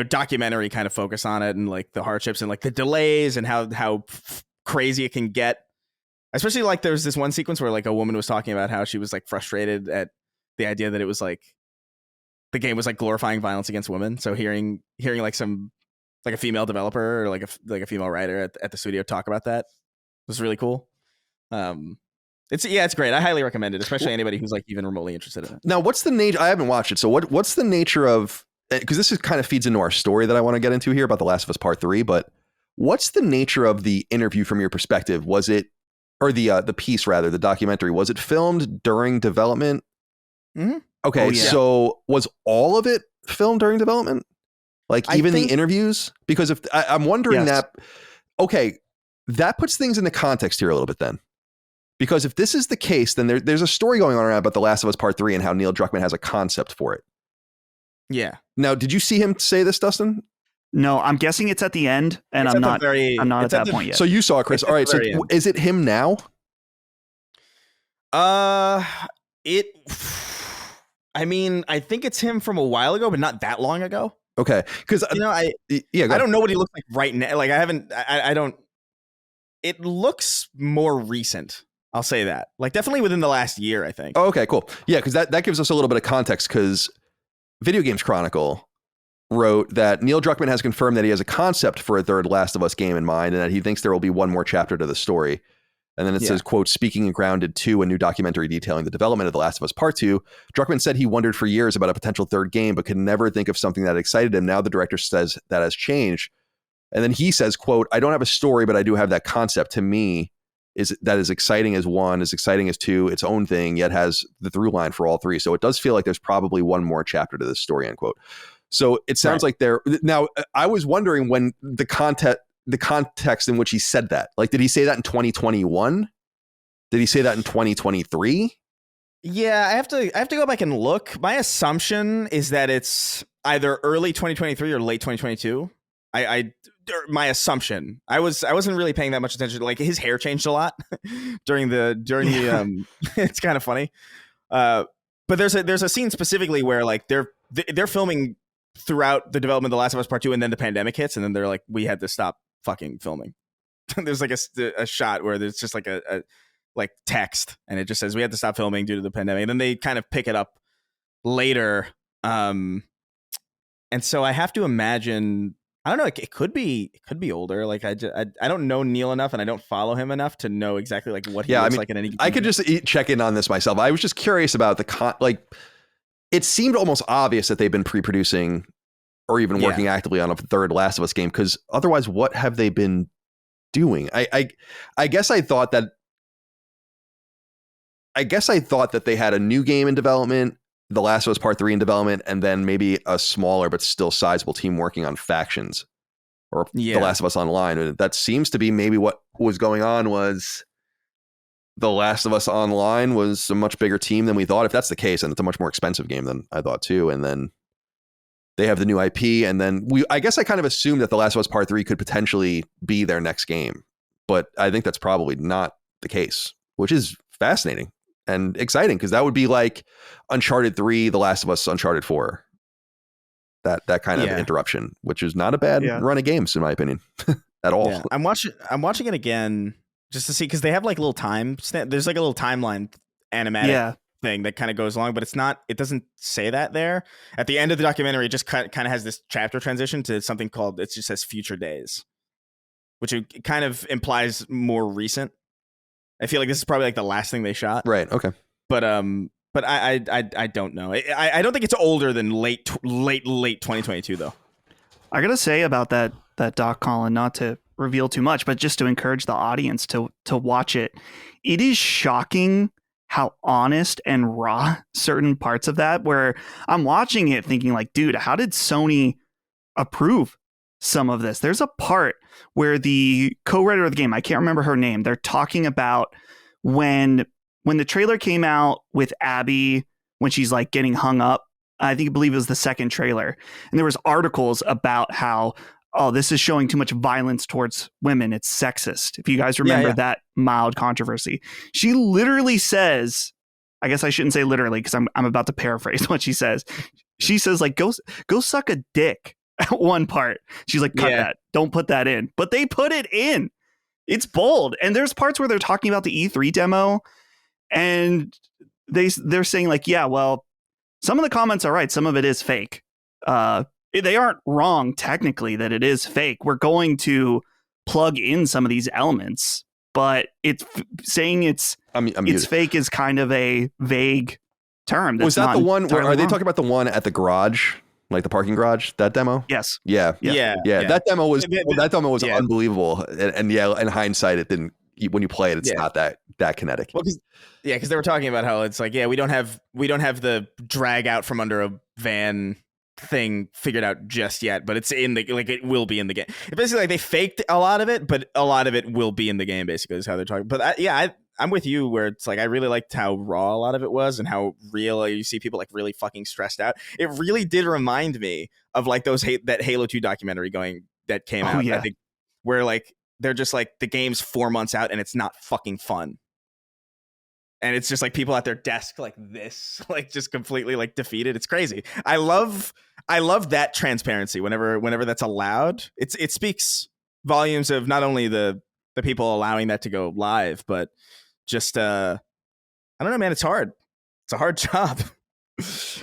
documentary kind of focus on it and like the hardships and like the delays and how crazy it can get. Especially like there's this one sequence where like a woman was talking about how she was like frustrated at the idea that it was like the game was like glorifying violence against women. So hearing like some like a female developer or like a female writer at the studio talk about that was really cool. It's great. I highly recommend it, especially anybody who's like even remotely interested in it. Now, what's the nature? I haven't watched it, so what's the nature of? Because this is kind of feeds into our story that I want to get into here about The Last of Us Part 3. But what's the nature of the interview from your perspective? Was it, or the piece rather, the documentary? Was it filmed during development? Mm-hmm. Okay, so was all of it filmed during development? Like even the interviews? Because if I'm wondering that. Okay, that puts things into context here a little bit then. Because if this is the case, then there's a story going on around about The Last of Us Part 3 and how Neil Druckmann has a concept for it. Yeah. Now, did you see him say this, Dustin? No, I'm guessing it's at the end, and I'm not at that point yet. So you saw it, Chris. All right, so is it him now? I think it's him from a while ago, but not that long ago. Okay, because I don't know what he looks like right now. Like I don't. It looks more recent. I'll say that. Like definitely within the last year, I think. Oh, okay, cool. Yeah, because that gives us a little bit of context. Because Video Games Chronicle wrote that Neil Druckmann has confirmed that he has a concept for a third Last of Us game in mind, and that he thinks there will be one more chapter to the story. And then it says, quote, speaking of Grounded 2, a new documentary detailing the development of The Last of Us Part 2, Druckmann said he wondered for years about a potential third game, but could never think of something that excited him. Now the director says that has changed. And then he says, quote, I don't have a story, but I do have that concept. To me, is that as exciting as 1, as exciting as 2, its own thing, yet has the through line for all 3. So it does feel like there's probably one more chapter to this story, end quote. So it sounds like there. Now, I was wondering when the context in which he said that. Like, did he say that in 2021? Did he say that in 2023? Yeah, I have to go back and look. My assumption is that it's either early 2023 or late 2022. My assumption. I wasn't really paying that much attention. Like his hair changed a lot during the it's kind of funny. But there's a scene specifically where like they're filming throughout the development of The Last of Us Part 2, and then the pandemic hits, and then they're like, we had to stop fucking filming. There's like a shot where there's just like a like text, and it just says we had to stop filming due to the pandemic. And then they kind of pick it up later. And so I have to imagine, I don't know, it could be older. Like I don't know Neil enough, and I don't follow him enough to know exactly like what he looks like in any. I could just check in on this myself. I was just curious about it seemed almost obvious that they've been pre-producing or even working actively on a third Last of Us game, because otherwise, what have they been doing? I guess I thought that they had a new game in development, The Last of Us Part 3 in development, and then maybe a smaller but still sizable team working on Factions or The Last of Us Online. And that seems to be maybe what was going on. Was The Last of Us Online was a much bigger team than we thought. If that's the case, and it's a much more expensive game than I thought too. And then they have the new IP, and then I guess I kind of assumed that The Last of Us Part 3 could potentially be their next game, but I think that's probably not the case, which is fascinating and exciting, because that would be like Uncharted 3, The Last of Us, Uncharted 4. That kind of interruption, which is not a bad run of games in my opinion at all. Yeah. I'm watching it again just to see, because they have like little there's like a little timeline animatic thing that kind of goes along, but it doesn't say that there. At the end of the documentary, it just kind of has this chapter transition to something called, it just says Future Days, which it kind of implies more recent. I feel like this is probably like the last thing they shot. Right. Okay. But I don't know. I don't think it's older than late 2022 though. I gotta say about that doc, Colin, not to reveal too much, but just to encourage the audience to watch it. It is shocking how honest and raw certain parts of that, where I'm watching it thinking like, dude, how did Sony approve some of this? There's a part where the co-writer of the game, I can't remember her name, they're talking about when the trailer came out with Abby, when she's like getting hung up. I believe it was the second trailer, and there was articles about how, oh, this is showing too much violence towards women, it's sexist. If you guys remember that mild controversy, she literally says, I guess I shouldn't say literally because I'm about to paraphrase what she says. she says like go suck a dick at one part. She's like, cut that. Don't put that in. But they put it in. It's bold. And there's parts where they're talking about the E3 demo and they're saying like, yeah, well, some of the comments are right. Some of it is fake. They aren't wrong technically that it is fake. We're going to plug in some of these elements, but saying it's fake is kind of a vague term. Was that the one where are they talking about the one at the garage? Like the parking garage, that demo? Yes. Yeah. That demo was unbelievable. And in hindsight, it didn't. When you play it, it's not that kinetic. Well, because they were talking about how it's like, we don't have the drag out from under a van thing figured out just yet, but it's in the it will be in the game. Basically, like they faked a lot of it, but a lot of it will be in the game. Basically, is how they're talking. But I'm with you where it's like I really liked how raw a lot of it was and how real you see people like really fucking stressed out. It really did remind me of like that Halo 2 documentary that came out. I think where like they're just like the game's 4 months out and it's not fucking fun. And it's just like people at their desk like this, like just completely like defeated. It's crazy. I love that transparency whenever that's allowed. It speaks volumes of not only the people allowing that to go live, but just I don't know, man. It's hard. It's a hard job.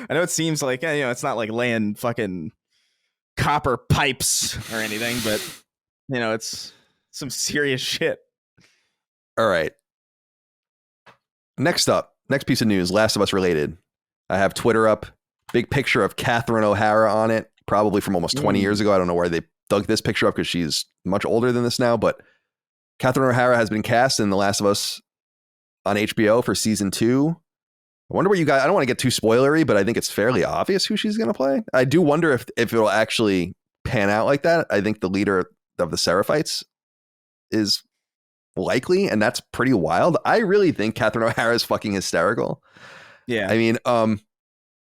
I know it seems like it's not like laying fucking copper pipes or anything, but it's some serious shit. All right. Next piece of news, Last of Us related. I have Twitter up, big picture of Catherine O'Hara on it, probably from almost 20 years ago. I don't know where they dug this picture up because she's much older than this now, but Catherine O'Hara has been cast in The Last of Us on HBO for season 2. I wonder what you guys, I don't want to get too spoilery, but I think it's fairly obvious who she's going to play. I do wonder if it'll actually pan out like that. I think the leader of the Seraphites is likely, and that's pretty wild. I really think Catherine O'Hara is fucking hysterical. Yeah. I mean,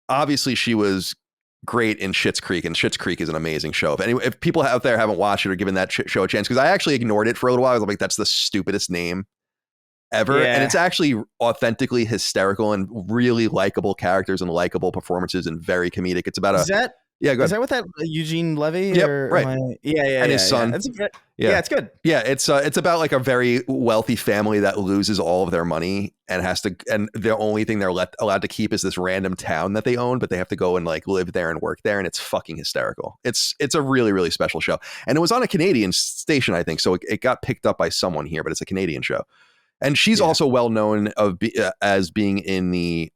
obviously she was great in Schitt's Creek, and Schitt's Creek is an amazing show. If people out there haven't watched it or given that show a chance, because I actually ignored it for a little while. I was like, that's the stupidest name ever. And it's actually authentically hysterical and really likable characters and likable performances and very comedic. It's about go ahead. Is that with that Eugene Levy? Yep, right. And his son. It's good. Yeah, it's about like a very wealthy family that loses all of their money and the only thing they're allowed to keep is this random town that they own, but they have to go and like live there and work there, and it's fucking hysterical. It's a really, really special show. And it was on a Canadian station, I think, so it got picked up by someone here, but it's a Canadian show. And she's also well known as being in the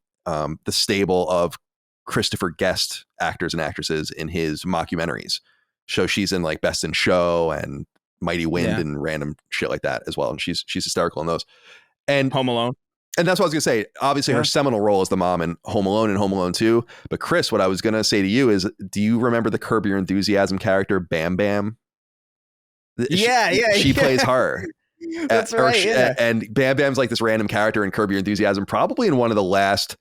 stable of Christopher Guest actors and actresses in his mockumentaries. So she's in like Best in Show and Mighty Wind and random shit like that as well. And she's hysterical in those. And Home Alone. And that's what I was going to say. Obviously, her seminal role is the mom in Home Alone and Home Alone 2. But Chris, what I was going to say to you is, do you remember the Curb Your Enthusiasm character, Bam Bam? She plays her. That's right. And Bam Bam's like this random character in Curb Your Enthusiasm, probably in one of the last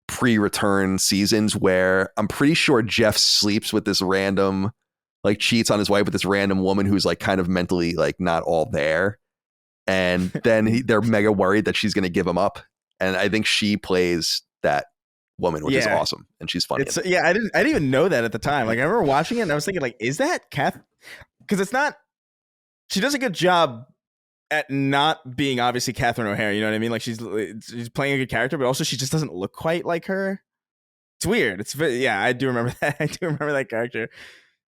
pre-return seasons, where I'm pretty sure Jeff sleeps with this random, like cheats on his wife with this random woman who's like kind of mentally like not all there. And then they're mega worried that she's going to give him up. And I think she plays that woman, which is awesome. And she's funny. I didn't even know that at the time. Like I remember watching it and I was thinking like, is that Kath? Because it's not, she does a good job at not being obviously Catherine O'Hara, you know what I mean? Like she's playing a good character, but also she just doesn't look quite like her. It's weird. I do remember that. I do remember that character.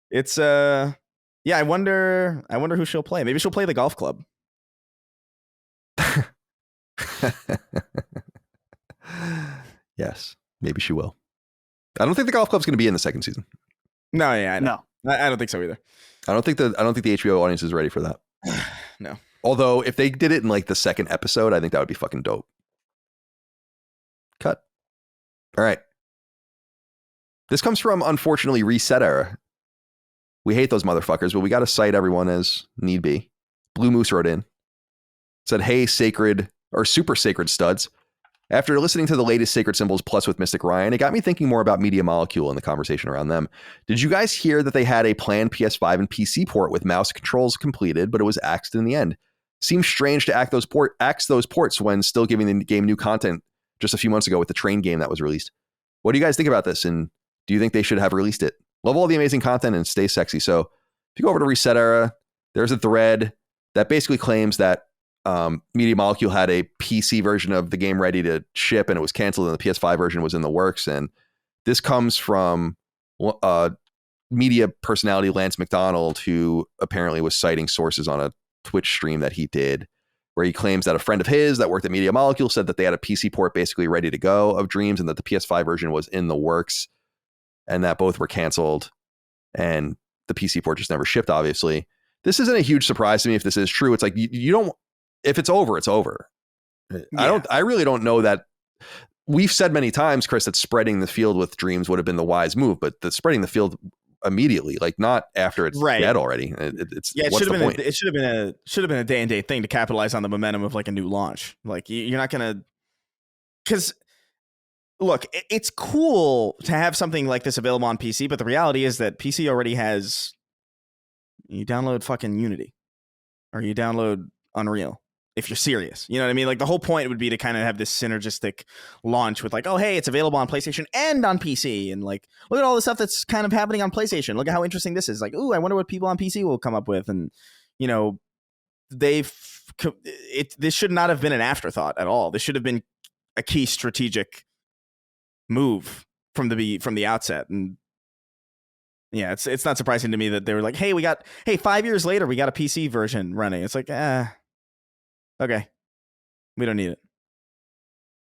It's I wonder who she'll play. Maybe she'll play the golf club. Yes, maybe she will. I don't think the golf club's going to be in the second season. No, I don't think so either. I don't think the HBO audience is ready for that. No. Although if they did it in like the second episode, I think that would be fucking dope. Cut. All right. This comes from, unfortunately, Reset Era. We hate those motherfuckers, but we got to cite everyone as need be. Blue Moose wrote in. Said, hey, sacred or super sacred studs. After listening to the latest Sacred Symbols Plus with Mystic Ryan, it got me thinking more about Media Molecule and the conversation around them. Did you guys hear that they had a planned PS5 and PC port with mouse controls completed, but it was axed in the end? Seems strange to axe those ports when still giving the game new content just a few months ago with the train game that was released. What do you guys think about this? And Do you think they should have released it? Love all the amazing content and stay sexy. So if you go over to Reset Era, there's a thread that basically claims that Media Molecule had a PC version of the game ready to ship and it was canceled and the PS5 version was in the works. And this comes from media personality Lance McDonald, who apparently was citing sources on a Twitch stream that he did, where he claims that a friend of his that worked at Media Molecule said that they had a PC port basically ready to go of Dreams and that the PS5 version was in the works and that both were canceled and the PC port just never shipped, obviously. This isn't a huge surprise to me if this is true. It's like, you don't, if it's over, it's over. Yeah. I really don't know that. We've said many times, Chris, that spreading the field with Dreams would have been the wise move, but the spreading the field immediately, like not after it's dead already. It should have been a day and date thing to capitalize on the momentum of like a new launch. Like you're not gonna, because look, it's cool to have something like this available on PC, but the reality is that PC already has. You download fucking Unity, or you download Unreal. If you're serious, you know what I mean? Like the whole point would be to kind of have this synergistic launch with like, oh, hey, it's available on PlayStation and on PC. And like, look at all the stuff that's kind of happening on PlayStation. Look at how interesting this is. Like, ooh, I wonder what people on PC will come up with. And, you know, this should not have been an afterthought at all. This should have been a key strategic move from the outset. And yeah, it's not surprising to me that they were like, hey, 5 years later, we got a PC version running. It's like, okay, we don't need it.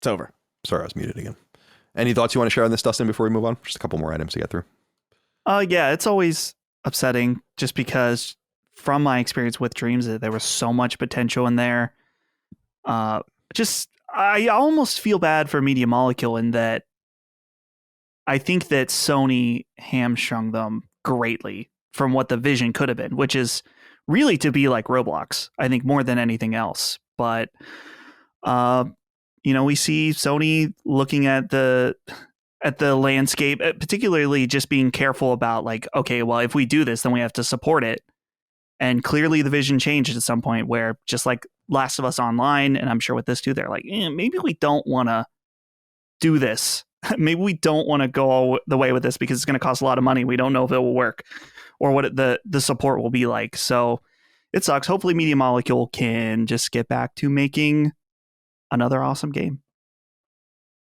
It's over. Sorry, I was muted again. Any thoughts you want to share on this, Dustin, before we move on? Just a couple more items to get through. Yeah, it's always upsetting just because from my experience with Dreams, there was so much potential in there. I almost feel bad for Media Molecule in that I think that Sony hamstrung them greatly from what the vision could have been, which is really to be like Roblox, I think, more than anything else. But, we see Sony looking at the landscape, particularly just being careful about like, okay, well, if we do this, then we have to support it. And clearly the vision changed at some point where just like Last of Us Online, and I'm sure with this too, they're like, maybe we don't want to do this. Maybe we don't want to go all the way with this because it's going to cost a lot of money. We don't know if it will work or what the support will be like. So it sucks. Hopefully Media Molecule can just get back to making another awesome game.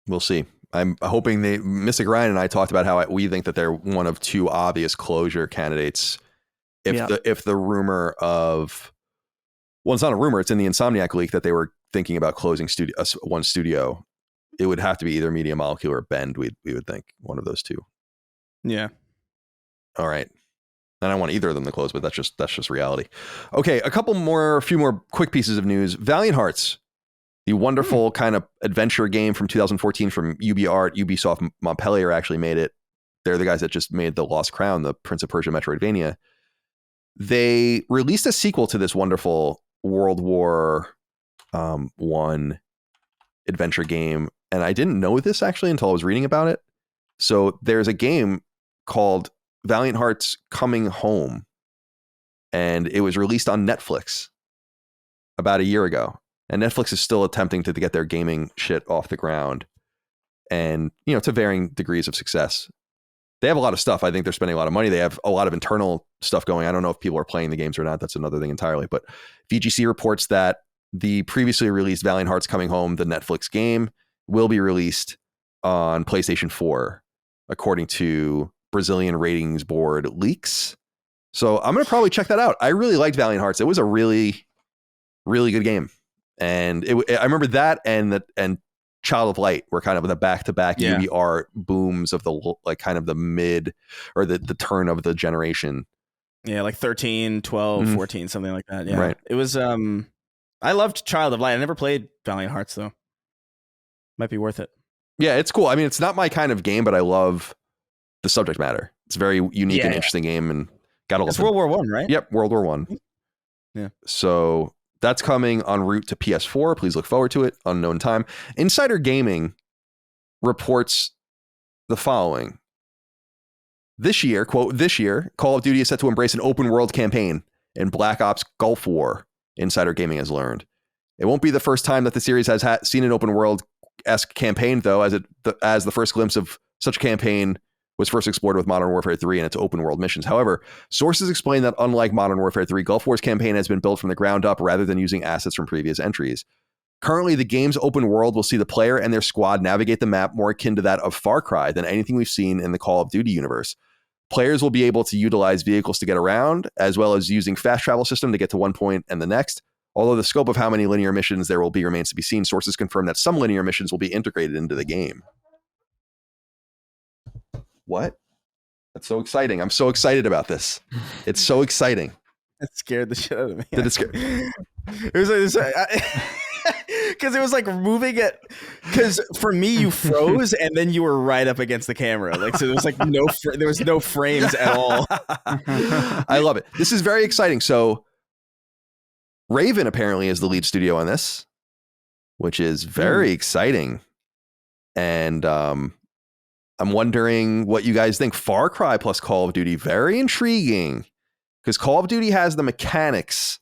We'll see. I'm hoping Mystic Ryan and I talked about how we think that they're one of two obvious closure candidates. If the rumor of, well, it's not a rumor, it's in the Insomniac leak that they were thinking about closing one studio. It would have to be either Media Molecule or Bend. We would think one of those two. Yeah. All right. I don't want either of them to close, but that's just reality. Okay, a few more quick pieces of news. Valiant Hearts, the wonderful kind of adventure game from 2014 from Ubisoft Montpellier actually made it. They're the guys that just made the Lost Crown, the Prince of Persia Metroidvania. They released a sequel to this wonderful World War I adventure game, and I didn't know this actually until I was reading about it. So there's a game called Valiant Hearts Coming Home, and it was released on Netflix about a year ago. And Netflix is still attempting to get their gaming shit off the ground, and to varying degrees of success. They have a lot of stuff. I think they're spending a lot of money. They have a lot of internal stuff going. I don't know if people are playing the games or not. That's another thing entirely. But VGC reports that the previously released Valiant Hearts Coming Home, the Netflix game, will be released on PlayStation 4, according to Brazilian ratings board leaks. So I'm going to probably check that out. I really liked Valiant Hearts. It was a really, really good game. And I remember that and Child of Light were kind of the back-to-back UBR booms of the like kind of the mid or the turn of the generation. Yeah, like 13, 12, 14, something like that. Yeah. Right. It was I loved Child of Light. I never played Valiant Hearts though. Might be worth it. Yeah, it's cool. I mean, it's not my kind of game, but I love the subject matter. It's a very unique and interesting game, and got a lot. It's World War I, right? Yep, World War I. Yeah. So that's coming en route to PS4. Please look forward to it. Unknown time. Insider Gaming reports the following. This year, quote, this year, Call of Duty is set to embrace an open world campaign in Black Ops Gulf War, Insider Gaming has learned. It won't be the first time that the series has seen an open world-esque campaign, though, as the first glimpse of such a campaign was first explored with Modern Warfare 3 and its open world missions. However, sources explain that unlike Modern Warfare 3, Gulf War's campaign has been built from the ground up rather than using assets from previous entries. Currently, the game's open world will see the player and their squad navigate the map more akin to that of Far Cry than anything we've seen in the Call of Duty universe. Players will be able to utilize vehicles to get around, as well as using fast travel system to get to one point and the next. Although the scope of how many linear missions there will be remains to be seen, sources confirm that some linear missions will be integrated into the game. What? That's so exciting. I'm so excited about this. It's so exciting. That scared the shit out of me. Did it scare? It was because it was like moving it. Because for me, you froze and then you were right up against the camera. Like, so there was like there was no frames at all. I love it. This is very exciting. So Raven apparently is the lead studio on this, which is very exciting. And I'm wondering what you guys think. Far Cry plus Call of Duty, very intriguing, because Call of Duty has the mechanics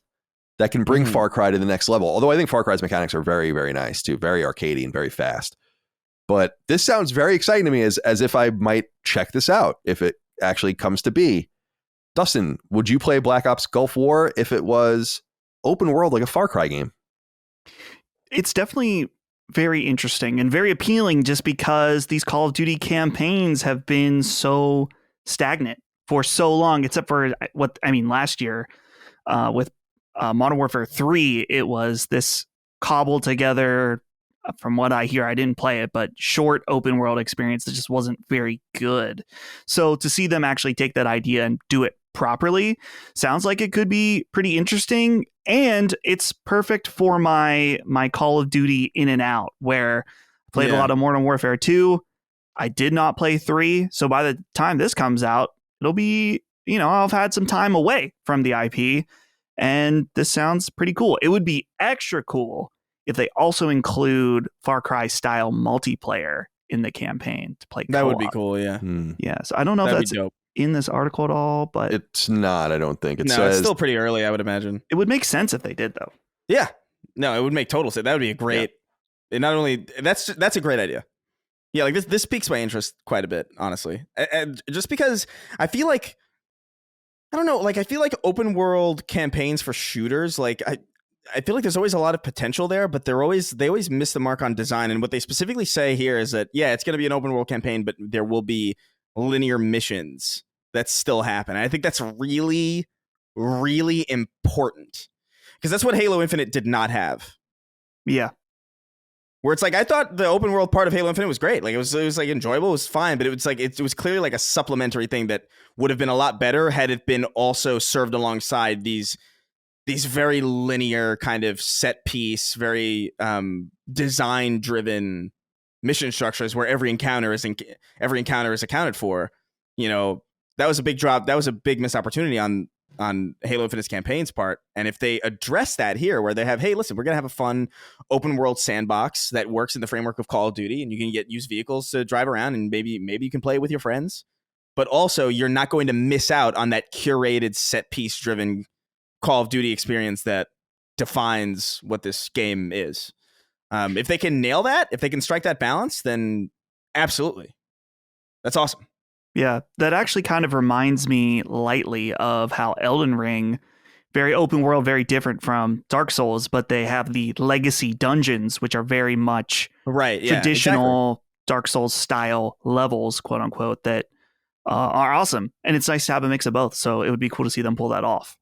that can bring Far Cry to the next level. Although I think Far Cry's mechanics are very, very nice too, very arcadey and very fast. But this sounds very exciting to me, as if I might check this out if it actually comes to be. Dustin, would you play Black Ops Gulf War if it was open world like a Far Cry game? It's definitely very interesting and very appealing, just because these Call of Duty campaigns have been so stagnant for so long, except for last year with Modern Warfare 3, it was this cobbled together, from what I hear, I didn't play it, but short open world experience that just wasn't very good. So to see them actually take that idea and do it properly sounds like it could be pretty interesting. And it's perfect for my Call of Duty in and out, where I played a lot of Modern Warfare 2. I did not play 3. So by the time this comes out, it'll be, I've had some time away from the IP. And this sounds pretty cool. It would be extra cool if they also include Far Cry style multiplayer in the campaign to play co-op. That would be cool, yeah. Yeah, so I don't know if that's in this article at all, but it's not, I don't think. It's still pretty early, I would imagine. It would make sense if they did, though. Yeah. No, it would make total sense. That would be a great... Yeah. Not only... That's a great idea. Yeah, like this piques my interest quite a bit, honestly. And just because I feel like... I don't know, like I feel like open world campaigns for shooters, like I feel like there's always a lot of potential there, but they always miss the mark on design. And what they specifically say here is that, it's going to be an open world campaign, but there will be linear missions that still happen. And I think that's really, really important, because that's what Halo Infinite did not have. Yeah. Where it's like, I thought the open world part of Halo Infinite was great. Like it was like enjoyable, it was fine, but it was like it was clearly like a supplementary thing that would have been a lot better had it been also served alongside these very linear kind of set piece, very design driven mission structures where every encounter is accounted for. That was a big drop. That was a big missed opportunity on Halo Infinite's campaign's part. And if they address that here, where they have, hey, listen, we're going to have a fun open world sandbox that works in the framework of Call of Duty, and you can use vehicles to drive around, and maybe you can play with your friends, but also you're not going to miss out on that curated set piece driven Call of Duty experience that defines what this game is. If they can nail that, if they can strike that balance, then absolutely. That's awesome. Yeah, that actually kind of reminds me lightly of how Elden Ring, very open world, very different from Dark Souls, but they have the legacy dungeons, which are very much traditional Dark Souls style levels, quote unquote, that are awesome. And it's nice to have a mix of both. So it would be cool to see them pull that off.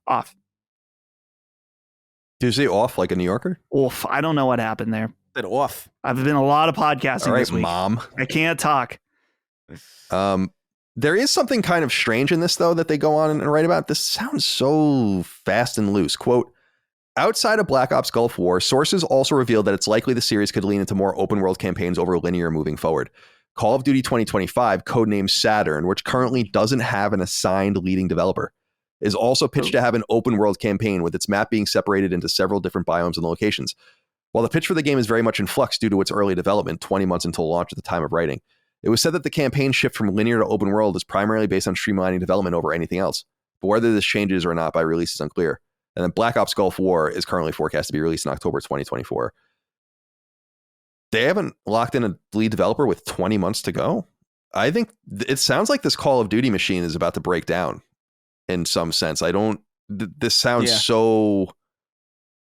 Did you say off like a New Yorker? Oof, I don't know what happened there. That off. I've been a lot of podcasting this week. Mom. I can't talk. There is something kind of strange in this, though, that they go on and write about. This sounds so fast and loose. Quote, outside of Black Ops Gulf War, sources also revealed that it's likely the series could lean into more open world campaigns over linear moving forward. Call of Duty 2025, codenamed Saturn, which currently doesn't have an assigned leading developer, is also pitched to have an open world campaign with its map being separated into several different biomes and locations. While the pitch for the game is very much in flux due to its early development, 20 months until launch at the time of writing, it was said that the campaign shift from linear to open world is primarily based on streamlining development over anything else. But whether this changes or not by release is unclear. And then Black Ops Gulf War is currently forecast to be released in October 2024. They haven't locked in a lead developer with 20 months to go. I think it sounds like this Call of Duty machine is about to break down in some sense. This sounds so,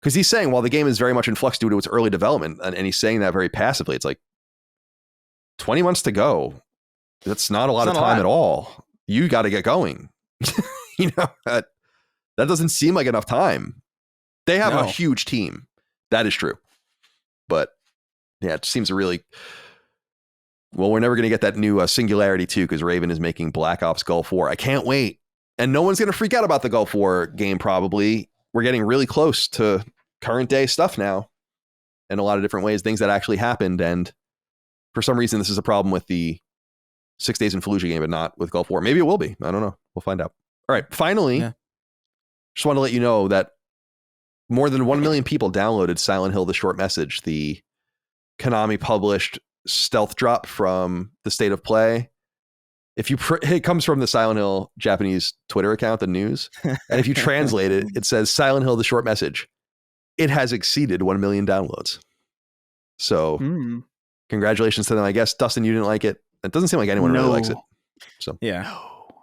because he's saying, while the game is very much in flux due to its early development, and he's saying that very passively, it's like 20 months to go. That's not a lot of time at all. You got to get going. That doesn't seem like enough time. They have a huge team. That is true. But yeah, it seems really, well, we're never going to get that new Singularity 2 because Raven is making Black Ops Gulf War. I can't wait. And no one's going to freak out about the Gulf War game, probably. We're getting really close to current day stuff now in a lot of different ways, things that actually happened. And for some reason, this is a problem with the 6 Days in Fallujah game, but not with Gulf War. Maybe it will be. I don't know. We'll find out. All right. Finally, just want to let you know that more than 1 million people downloaded Silent Hill: The Short Message, the Konami published stealth drop from the State of Play. If you it comes from the Silent Hill Japanese Twitter account, the news, and if you translate it, it says Silent Hill: The Short Message. It has exceeded 1 million downloads. So congratulations to them. I guess, Dustin, you didn't like it. It doesn't seem like anyone really likes it. So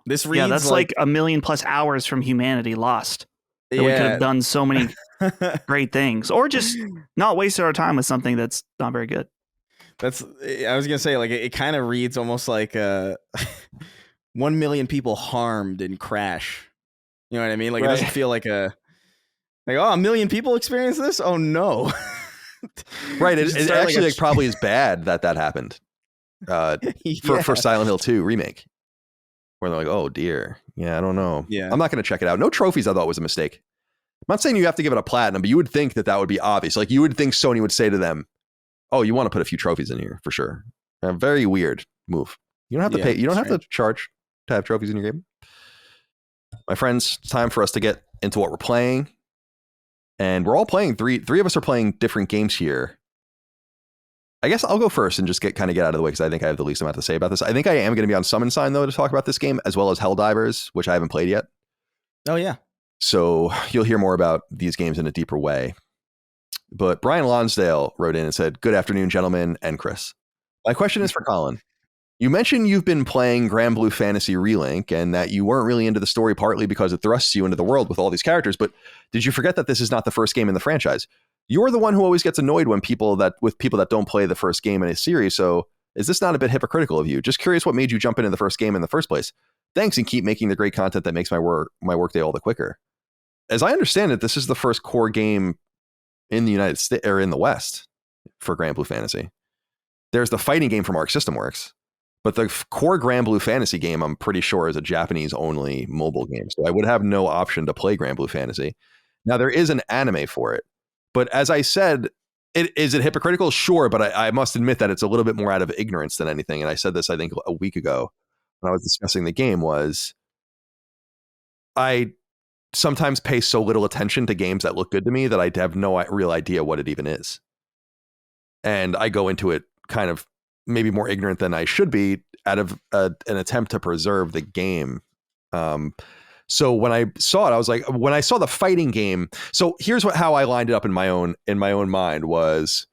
this reads that's like 1 million plus hours from humanity lost. That we could have done so many great things, or just not wasted our time with something that's not very good. I was gonna say, like, it kind of reads almost like 1 million people harmed in Crash. You know what I mean? Like, it doesn't feel like a 1 million people experience this. Oh no! Right. It actually probably is bad that happened for Silent Hill 2 remake, where they're like, oh dear, I don't know. I'm not gonna check it out. No trophies, I thought was a mistake. I'm not saying you have to give it a platinum, but you would think that would be obvious. Like, you would think Sony would say to them, oh, you want to put a few trophies in here for sure. A very weird move. You don't have to pay. You don't have to charge to have trophies in your game. My friends, it's time for us to get into what we're playing. And we're all playing three of us are playing different games here. I guess I'll go first and just get out of the way because I think I have the least amount to say about this. I think I am going to be on Summon Sign, though, to talk about this game, as well as Helldivers, which I haven't played yet. Oh, yeah. So you'll hear more about these games in a deeper way. But Brian Lonsdale wrote in and said, good afternoon, gentlemen, and Chris. My question is for Colin. You mentioned you've been playing Grand Blue Fantasy Relink and that you weren't really into the story partly because it thrusts you into the world with all these characters, but did you forget that this is not the first game in the franchise? You're the one who always gets annoyed when people that don't play the first game in a series, so is this not a bit hypocritical of you? Just curious what made you jump into the first game in the first place. Thanks, and keep making the great content that makes my workday all the quicker. As I understand it, this is the first core game in the United States or in the West for Grand Blue Fantasy. There's the fighting game from Arc System Works, but the core Grand Blue Fantasy game, I'm pretty sure, is a Japanese only mobile game. So I would have no option to play Grand Blue Fantasy. Now there is an anime for it, but as I said, is it hypocritical? Sure, but I must admit that it's a little bit more out of ignorance than anything. And I said this, I think, a week ago when I was discussing the game, was I sometimes pay so little attention to games that look good to me that I have no real idea what it even is. And I go into it kind of maybe more ignorant than I should be out of an attempt to preserve the game. So when I saw it, I was like, when I saw the fighting game, so here's how I lined it up in my own mind was,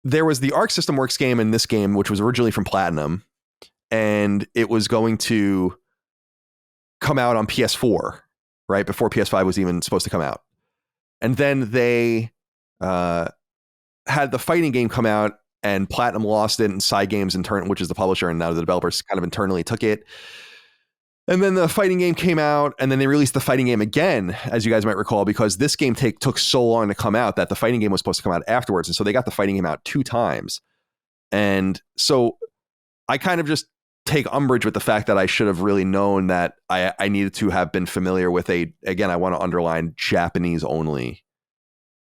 there was the Arc System Works game in this game, which was originally from Platinum, and it was going to come out on PS4, right? Before PS5 was even supposed to come out. And then they had the fighting game come out, and Platinum lost it, and Cygames, which is the publisher, and now the developers kind of internally took it. And then the fighting game came out, and then they released the fighting game again, as you guys might recall, because this game took so long to come out that the fighting game was supposed to come out afterwards. And so they got the fighting game out 2 times. And so I kind of just take umbrage with the fact that I should have really known that I needed to have been familiar with again, I want to underline, Japanese only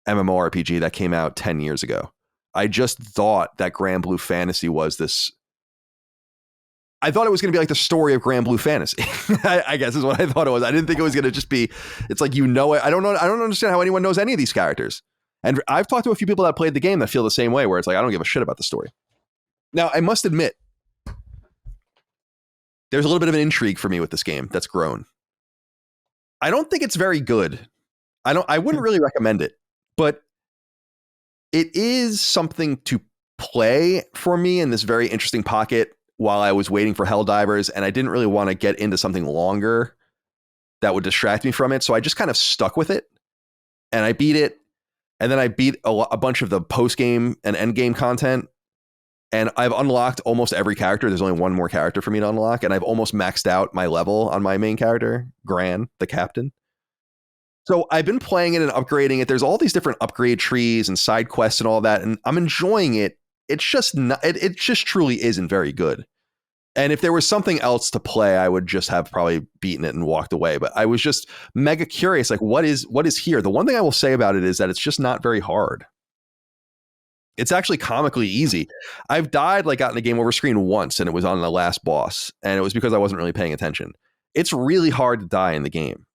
MMORPG that came out 10 years ago. I just thought that Grand Blue Fantasy was this. I thought it was going to be like the story of Grand Blue Fantasy. I guess is what I thought it was. I didn't think it was going to just be, it's like, it. I don't know. I don't understand how anyone knows any of these characters. And I've talked to a few people that played the game that feel the same way, where it's like, I don't give a shit about the story. Now, I must admit, there's a little bit of an intrigue for me with this game that's grown. I don't think it's very good. I wouldn't really recommend it, but it is something to play for me in this very interesting pocket while I was waiting for Helldivers, and I didn't really want to get into something longer that would distract me from it. So I just kind of stuck with it, and I beat it. And then I beat a bunch of the post-game and end-game content, and I've unlocked almost every character. There's only one more character for me to unlock, and I've almost maxed out my level on my main character, Gran, the captain. So I've been playing it and upgrading it. There's all these different upgrade trees and side quests and all that, and I'm enjoying it. It's just not, it just truly isn't very good. And if there was something else to play, I would just have probably beaten it and walked away. But I was just mega curious, like what is here? The one thing I will say about it is that it's just not very hard. It's actually comically easy. I've died, like gotten a game over screen once, and it was on the last boss, and it was because I wasn't really paying attention. It's really hard to die in the game,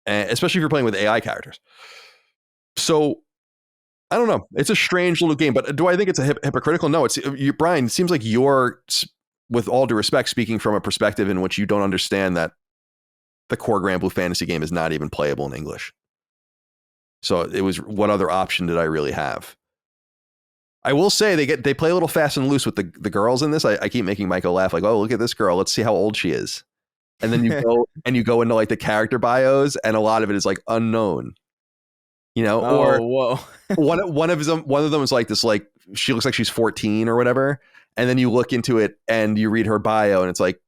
and especially if you're playing with AI characters. So I don't know. It's a strange little game, but do I think it's a hypocritical? No, it's you, Brian. It seems like you're, with all due respect, speaking from a perspective in which you don't understand that the core Grand Blue Fantasy game is not even playable in English. So it was, what other option did I really have? I will say they play a little fast and loose with the girls in this. I keep making Michael laugh, like, oh, look at this girl. Let's see how old she is. And then you go into like the character bios, and a lot of it is like unknown. You know, whoa. one of them is like this, like she looks like she's 14 or whatever, and then you look into it and you read her bio, and it's like,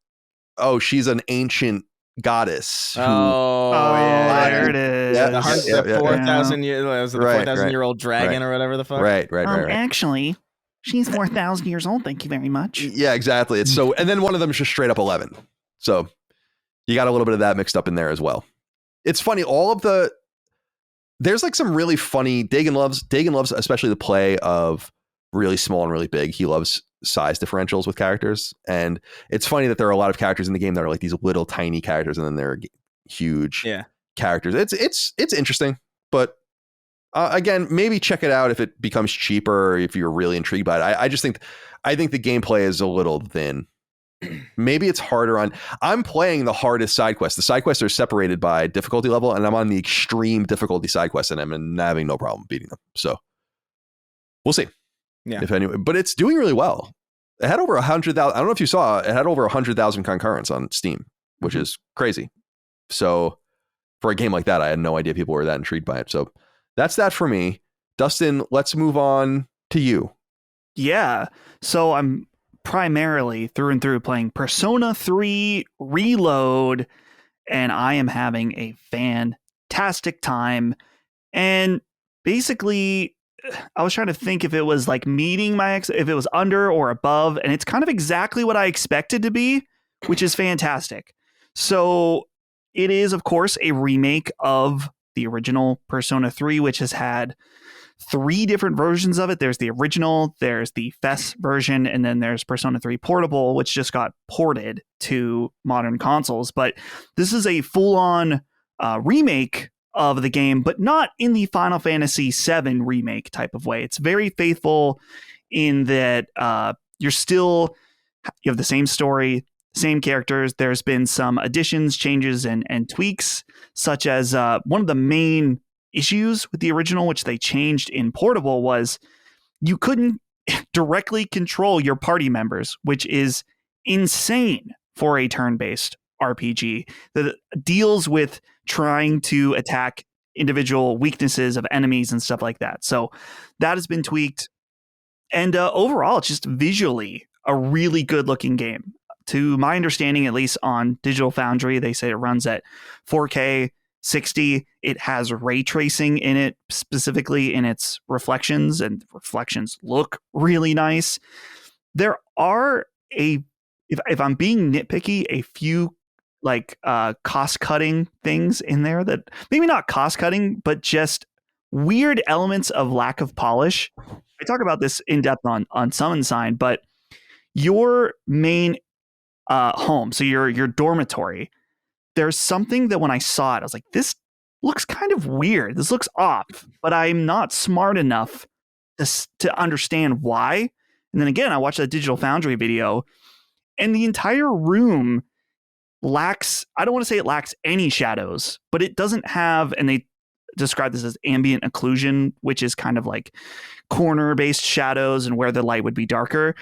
oh, she's an ancient goddess. There it is. The 4,000 year old dragon or whatever the fuck. Right. Actually, she's 4,000 years old. Thank you very much. Yeah, exactly. It's so, and then one of them is just straight up 11. So you got a little bit of that mixed up in there as well. It's funny. There's like some really funny, Dagan loves especially the play of really small and really big. He loves size differentials with characters. And it's funny that there are a lot of characters in the game that are like these little tiny characters, and then there are huge characters. It's interesting, but again, maybe check it out if it becomes cheaper, or if you're really intrigued by it. I think the gameplay is a little thin. Maybe it's harder on. I'm playing the hardest side quest. The side quests are separated by difficulty level, and I'm on the extreme difficulty side quest, and I'm having no problem beating them. So we'll see. Yeah. If anyway, but it's doing really well. It had over 100,000. I don't know if you saw. It had over 100,000 concurrents on Steam, which is crazy. So for a game like that, I had no idea people were that intrigued by it. So that's that for me. Dustin, let's move on to you. Yeah. So I'm primarily through and through playing Persona 3 Reload, and I am having a fantastic time. And basically, I was trying to think if it was like meeting if it was under or above, and it's kind of exactly what I expected to be, which is fantastic. So it is, of course, a remake of the original Persona 3, which has had 3 different versions of it. There's the original, there's the FES version, and then there's Persona 3 Portable, which just got ported to modern consoles. But this is a full-on remake of the game, but not in the Final Fantasy VII remake type of way. It's very faithful in that you have the same story, same characters. There's been some additions, changes, and tweaks, such as one of the main issues with the original, which they changed in Portable, was you couldn't directly control your party members, which is insane for a turn-based RPG that deals with trying to attack individual weaknesses of enemies and stuff like that. So that has been tweaked. And overall, it's just visually a really good looking game. To my understanding, at least on Digital Foundry, they say it runs at 4K 60. It has ray tracing in it, specifically in its reflections, and reflections look really nice. There are if I'm being nitpicky, a few like cost cutting things in there that maybe not cost cutting, but just weird elements of lack of polish. I talk about this in depth on Summon Sign, but your main home, so your dormitory, there's something that when I saw it, I was like, this looks kind of weird. This looks off, but I'm not smart enough to understand why. And then again, I watched that Digital Foundry video, and the entire room lacks, I don't want to say it lacks any shadows, but it doesn't have, and they describe this as ambient occlusion, which is kind of like corner-based shadows and where the light would be darker.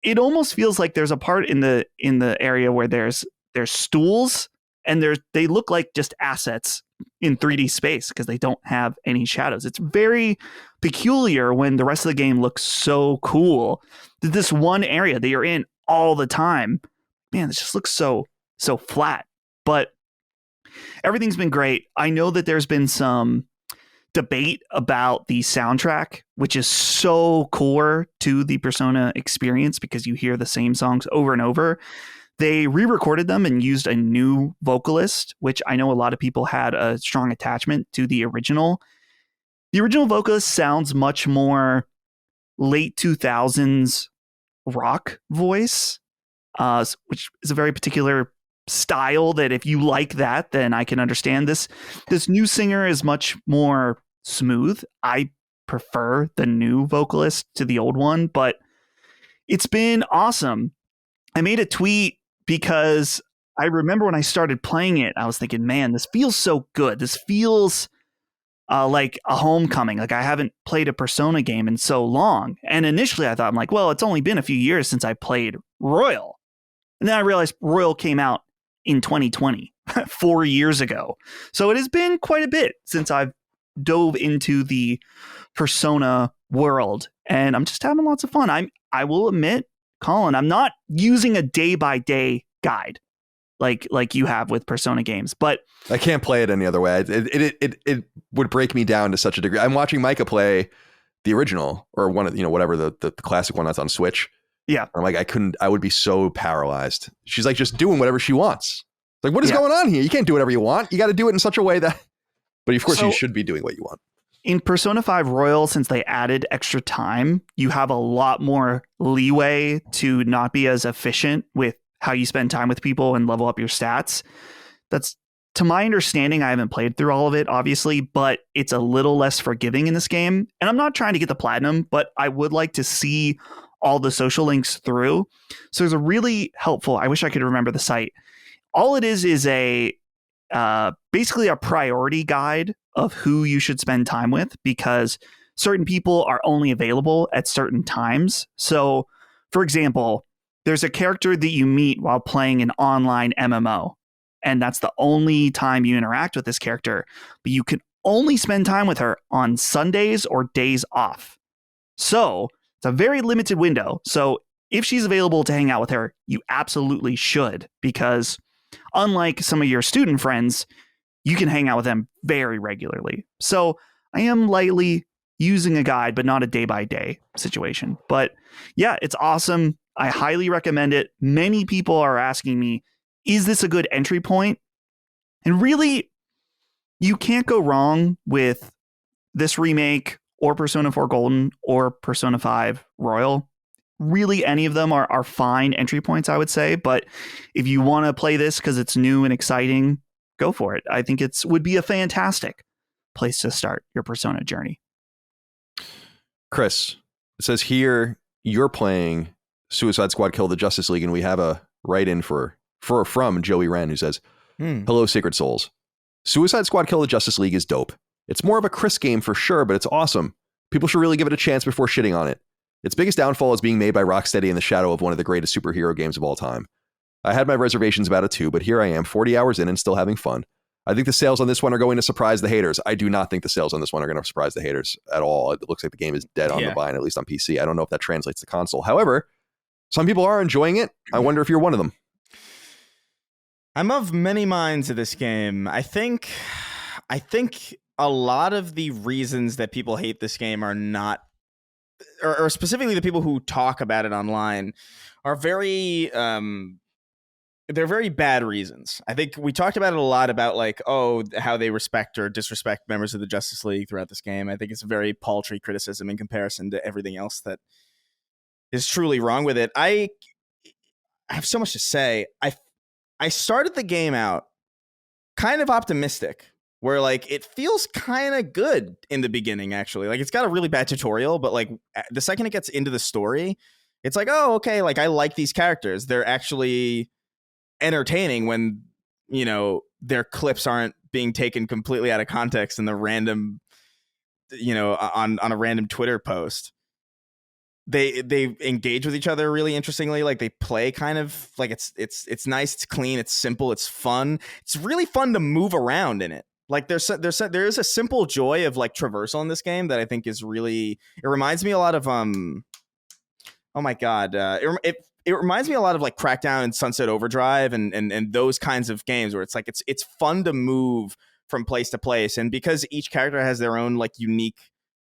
It almost feels like there's a part in the area where there's stools and they look like just assets in 3D space because they don't have any shadows. It's very peculiar when the rest of the game looks so cool. This one area that you're in all the time, man, it just looks so flat. But everything's been great. I know that there's been some debate about the soundtrack, which is so core to the Persona experience because you hear the same songs over and over. They re-recorded them and used a new vocalist, which I know a lot of people had a strong attachment to the original. The original vocalist sounds much more late 2000s rock voice, which is a very particular style that if you like that, then I can understand this. This new singer is much more smooth. I prefer the new vocalist to the old one, but it's been awesome. I made a tweet because I remember when I started playing it, I was thinking, man, this feels so good. This feels like a homecoming. Like I haven't played a Persona game in so long. And initially I thought, I'm like, well, it's only been a few years since I played Royal. And then I realized Royal came out in 2020, 4 years ago. So it has been quite a bit since I've dove into the Persona world, and I'm just having lots of fun. I will admit, Colin, I'm not using a day-by-day guide like you have with Persona games, but I can't play it any other way. It would break me down to such a degree. I'm watching Micah play the original or one of, whatever the classic one that's on Switch. Yeah. I'm like, I would be so paralyzed. She's like just doing whatever she wants. Like, what is going on here? You can't do whatever you want. You got to do it in such a way that, but of course you should be doing what you want. In Persona 5 Royal, since they added extra time, you have a lot more leeway to not be as efficient with how you spend time with people and level up your stats. That's, to my understanding, I haven't played through all of it, obviously, but it's a little less forgiving in this game. And I'm not trying to get the platinum, but I would like to see all the social links through. So there's a really helpful, I wish I could remember the site. All it is a basically a priority guide of who you should spend time with, because certain people are only available at certain times. So, for example, there's a character that you meet while playing an online MMO, and that's the only time you interact with this character, but you can only spend time with her on Sundays or days off. So it's a very limited window. So if she's available to hang out with her, you absolutely should, because unlike some of your student friends, you can hang out with them very regularly. So I am lightly using a guide, but not a day-by-day situation. But yeah, it's awesome. I highly recommend it. Many people are asking me, is this a good entry point? And really, you can't go wrong with this remake or Persona 4 Golden or Persona 5 Royal. Really, any of them are fine entry points, I would say. But if you want to play this because it's new and exciting, go for it. I think would be a fantastic place to start your Persona journey. Chris, it says here you're playing Suicide Squad Kill the Justice League, and we have a write-in from Joey Wren, who says, Hello, Sacred Souls. Suicide Squad Kill the Justice League is dope. It's more of a Chris game for sure, but it's awesome. People should really give it a chance before shitting on it. Its biggest downfall is being made by Rocksteady in the shadow of one of the greatest superhero games of all time. I had my reservations about it too, but here I am, 40 hours in and still having fun. I think the sales on this one are going to surprise the haters. I do not think the sales on this one are going to surprise the haters at all. It looks like the game is dead on the vine, at least on PC. I don't know if that translates to console. However, some people are enjoying it. I wonder if you're one of them. I'm of many minds of this game. I think a lot of the reasons that people hate this game are not, or specifically the people who talk about it online, are very they're very bad reasons. I think we talked about it a lot about like, how they respect or disrespect members of the Justice League throughout this game. I think it's a very paltry criticism in comparison to everything else that is truly wrong with it. I have so much to say. I started the game out kind of optimistic, where like it feels kind of good in the beginning, actually. Like it's got a really bad tutorial, but like the second it gets into the story, it's like, oh, okay, like I like these characters. They're actually entertaining when, their clips aren't being taken completely out of context in the random, on a random Twitter post. They engage with each other really interestingly. Like they play kind of like it's nice, it's clean, it's simple, it's fun. It's really fun to move around in it. Like there is a simple joy of like traversal in this game that I think is really. It reminds me a lot of oh my god, it reminds me a lot of like Crackdown and Sunset Overdrive and those kinds of games where it's like it's fun to move from place to place, and because each character has their own like unique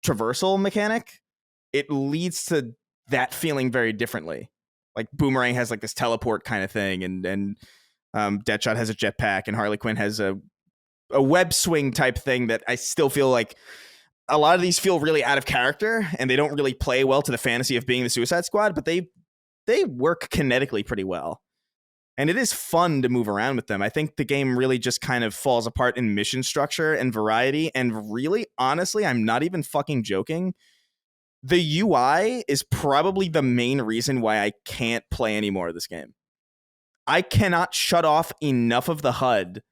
traversal mechanic, it leads to that feeling very differently. Like Boomerang has like this teleport kind of thing, and Deadshot has a jetpack, and Harley Quinn has a web swing type thing that I still feel like a lot of these feel really out of character, and they don't really play well to the fantasy of being the Suicide Squad, but they work kinetically pretty well. And it is fun to move around with them. I think the game really just kind of falls apart in mission structure and variety, and really, honestly, I'm not even fucking joking. The UI is probably the main reason why I can't play any more of this game. I cannot shut off enough of the HUD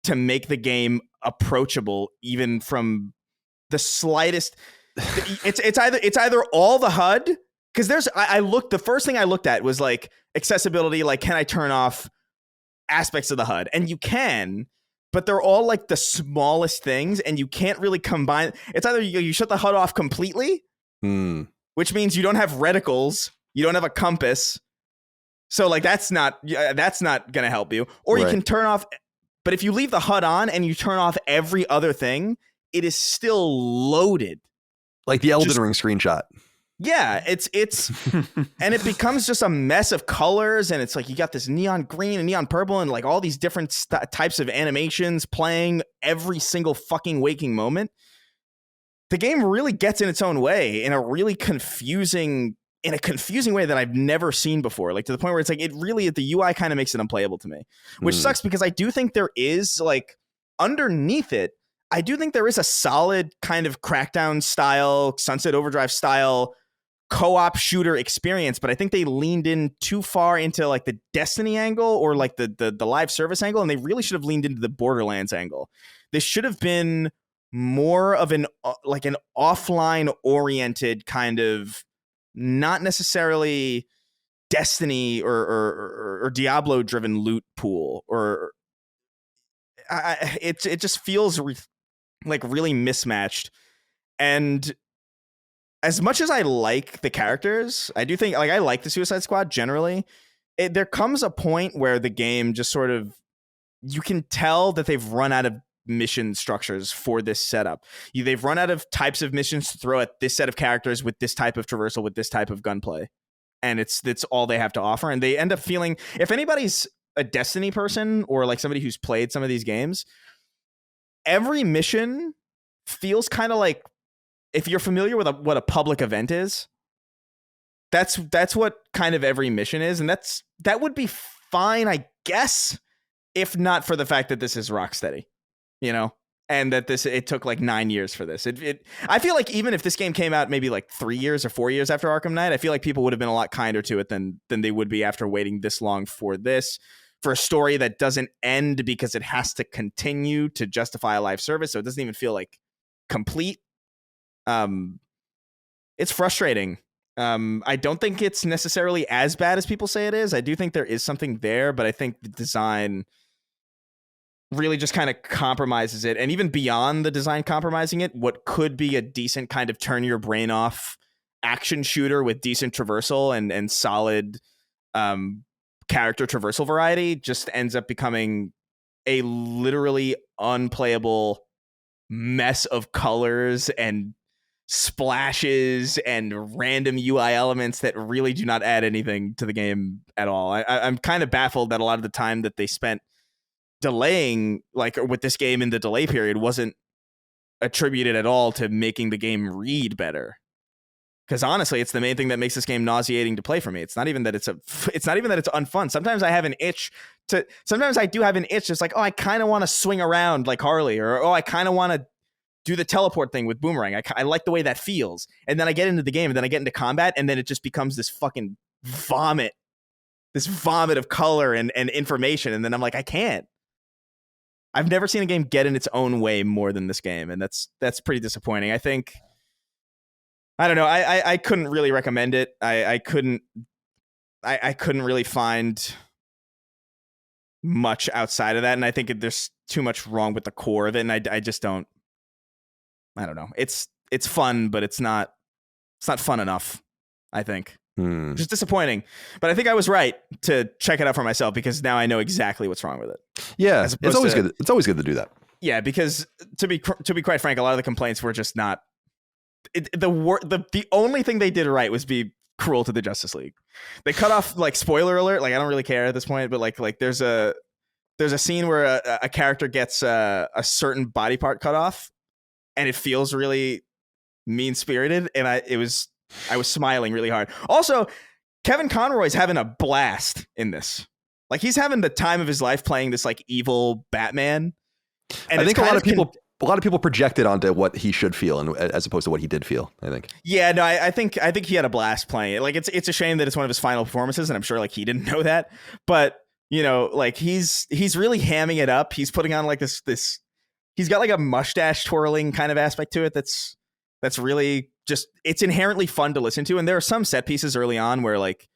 to make the game approachable, even from the slightest. It's either all the HUD, because the first thing I looked at was like accessibility, like can I turn off aspects of the HUD? And you can, but they're all like the smallest things, and you can't really combine. It's either you shut the HUD off completely, which means you don't have reticles, you don't have a compass, so like that's not gonna help you. Or you can turn off, but if you leave the HUD on and you turn off every other thing, it is still loaded, like the Elden Ring screenshot. Yeah, it's and it becomes just a mess of colors, and it's like you got this neon green and neon purple and like all these different types of animations playing every single fucking waking moment. The game really gets in its own way in a really confusing way that I've never seen before. Like to the point where it's like the UI kind of makes it unplayable to me, which sucks, because I do think there is like underneath it, I do think there is a solid kind of Crackdown style, Sunset Overdrive style co-op shooter experience, but I think they leaned in too far into like the Destiny angle or like the live service angle, and they really should have leaned into the Borderlands angle. This should have been more of an offline oriented kind of, not necessarily Destiny or Diablo driven loot pool, or it just feels like really mismatched. And as much as I like the characters, I do think like I like the Suicide Squad generally. There comes a point where the game just sort of, you can tell that they've run out of mission structures for this setup. They've run out of types of missions to throw at this set of characters with this type of traversal, with this type of gunplay, and it's all they have to offer. And they end up feeling, if anybody's a Destiny person or like somebody who's played some of these games, every mission feels kind of like, if you're familiar with what a public event is, that's what kind of every mission is, and that would be fine, I guess, if not for the fact that this is Rocksteady, and that it took like 9 years for this. I feel like even if this game came out maybe like 3 years or 4 years after Arkham Knight, I feel like people would have been a lot kinder to it than they would be after waiting this long for this, for a story that doesn't end because it has to continue to justify a live service, so it doesn't even feel like complete. It's frustrating. I don't think it's necessarily as bad as people say it is. I do think there is something there, but I think the design really just kind of compromises it. And even beyond the design compromising it, what could be a decent kind of turn your brain off action shooter with decent traversal and solid character traversal variety just ends up becoming a literally unplayable mess of colors and splashes and random UI elements that really do not add anything to the game at all. I'm kind of baffled that a lot of the time that they spent delaying, like with this game in the delay period, wasn't attributed at all to making the game read better. Because honestly, it's the main thing that makes this game nauseating to play for me. It's not even that it's unfun. Sometimes I do have an itch. It's like, oh, I kind of want to swing around like Harley, or oh, I kind of want to do the teleport thing with Boomerang. I like the way that feels. And then I get into the game, and then I get into combat, and then it just becomes this fucking vomit of color and information. And then I'm like, I can't. I've never seen a game get in its own way more than this game, and that's pretty disappointing. I don't know. I couldn't really recommend it. I couldn't really find much outside of that, and I think there's too much wrong with the core of it, and I just don't. I don't know. It's fun, but it's not fun enough, I think. Just disappointing. But I think I was right to check it out for myself, because now I know exactly what's wrong with it. Yeah, it's always good. It's always good to do that. Yeah, because to be quite frank, a lot of the complaints were just not. The only thing they did right was be cruel to the Justice League. They cut off, like, spoiler alert. Like, I don't really care at this point, but like there's a scene where a character gets a certain body part cut off, and it feels really mean-spirited, and I was smiling really hard. Also, Kevin Conroy's having a blast in this. Like, he's having the time of his life playing this, like, evil Batman. And I think a lot of people projected onto what he should feel, and as opposed to what he did feel, I think. Yeah, no, I think he had a blast playing it. Like, it's a shame that it's one of his final performances, and I'm sure, like, he didn't know that. But, you know, like, he's really hamming it up. He's putting on, like, this he's got, like, a mustache twirling kind of aspect to it that's really just, it's inherently fun to listen to. And there are some set pieces early on where, like,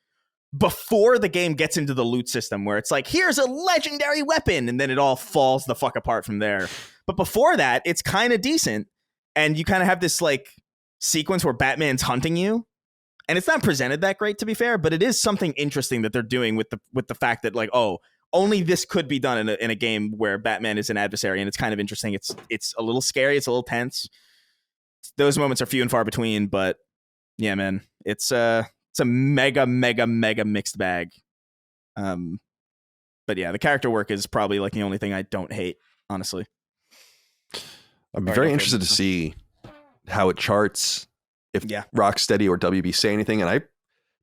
before the game gets into the loot system, where it's like, here's a legendary weapon, and then it all falls the fuck apart from there. But before that, it's kind of decent, and you kind of have this, like, sequence where Batman's hunting you, and it's not presented that great, to be fair, but it is something interesting that they're doing with the fact that, like, oh, only this could be done in a game where Batman is an adversary, and it's kind of interesting. It's a little scary, it's a little tense. Those moments are few and far between, but yeah, man, it's a mega mixed bag. But yeah, the character work is probably, like, the only thing I don't hate, honestly. I'd be very interested to see how it charts, if Rocksteady or WB say anything. And I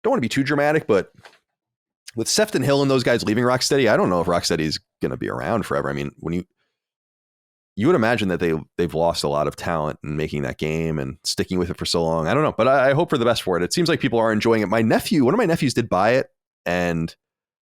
don't want to be too dramatic, but with Sefton Hill and those guys leaving Rocksteady, I don't know if Rocksteady is going to be around forever. I mean, when you would imagine that they've lost a lot of talent in making that game and sticking with it for so long. I don't know, but I hope for the best for it. It seems like people are enjoying it. One of my nephews did buy it, and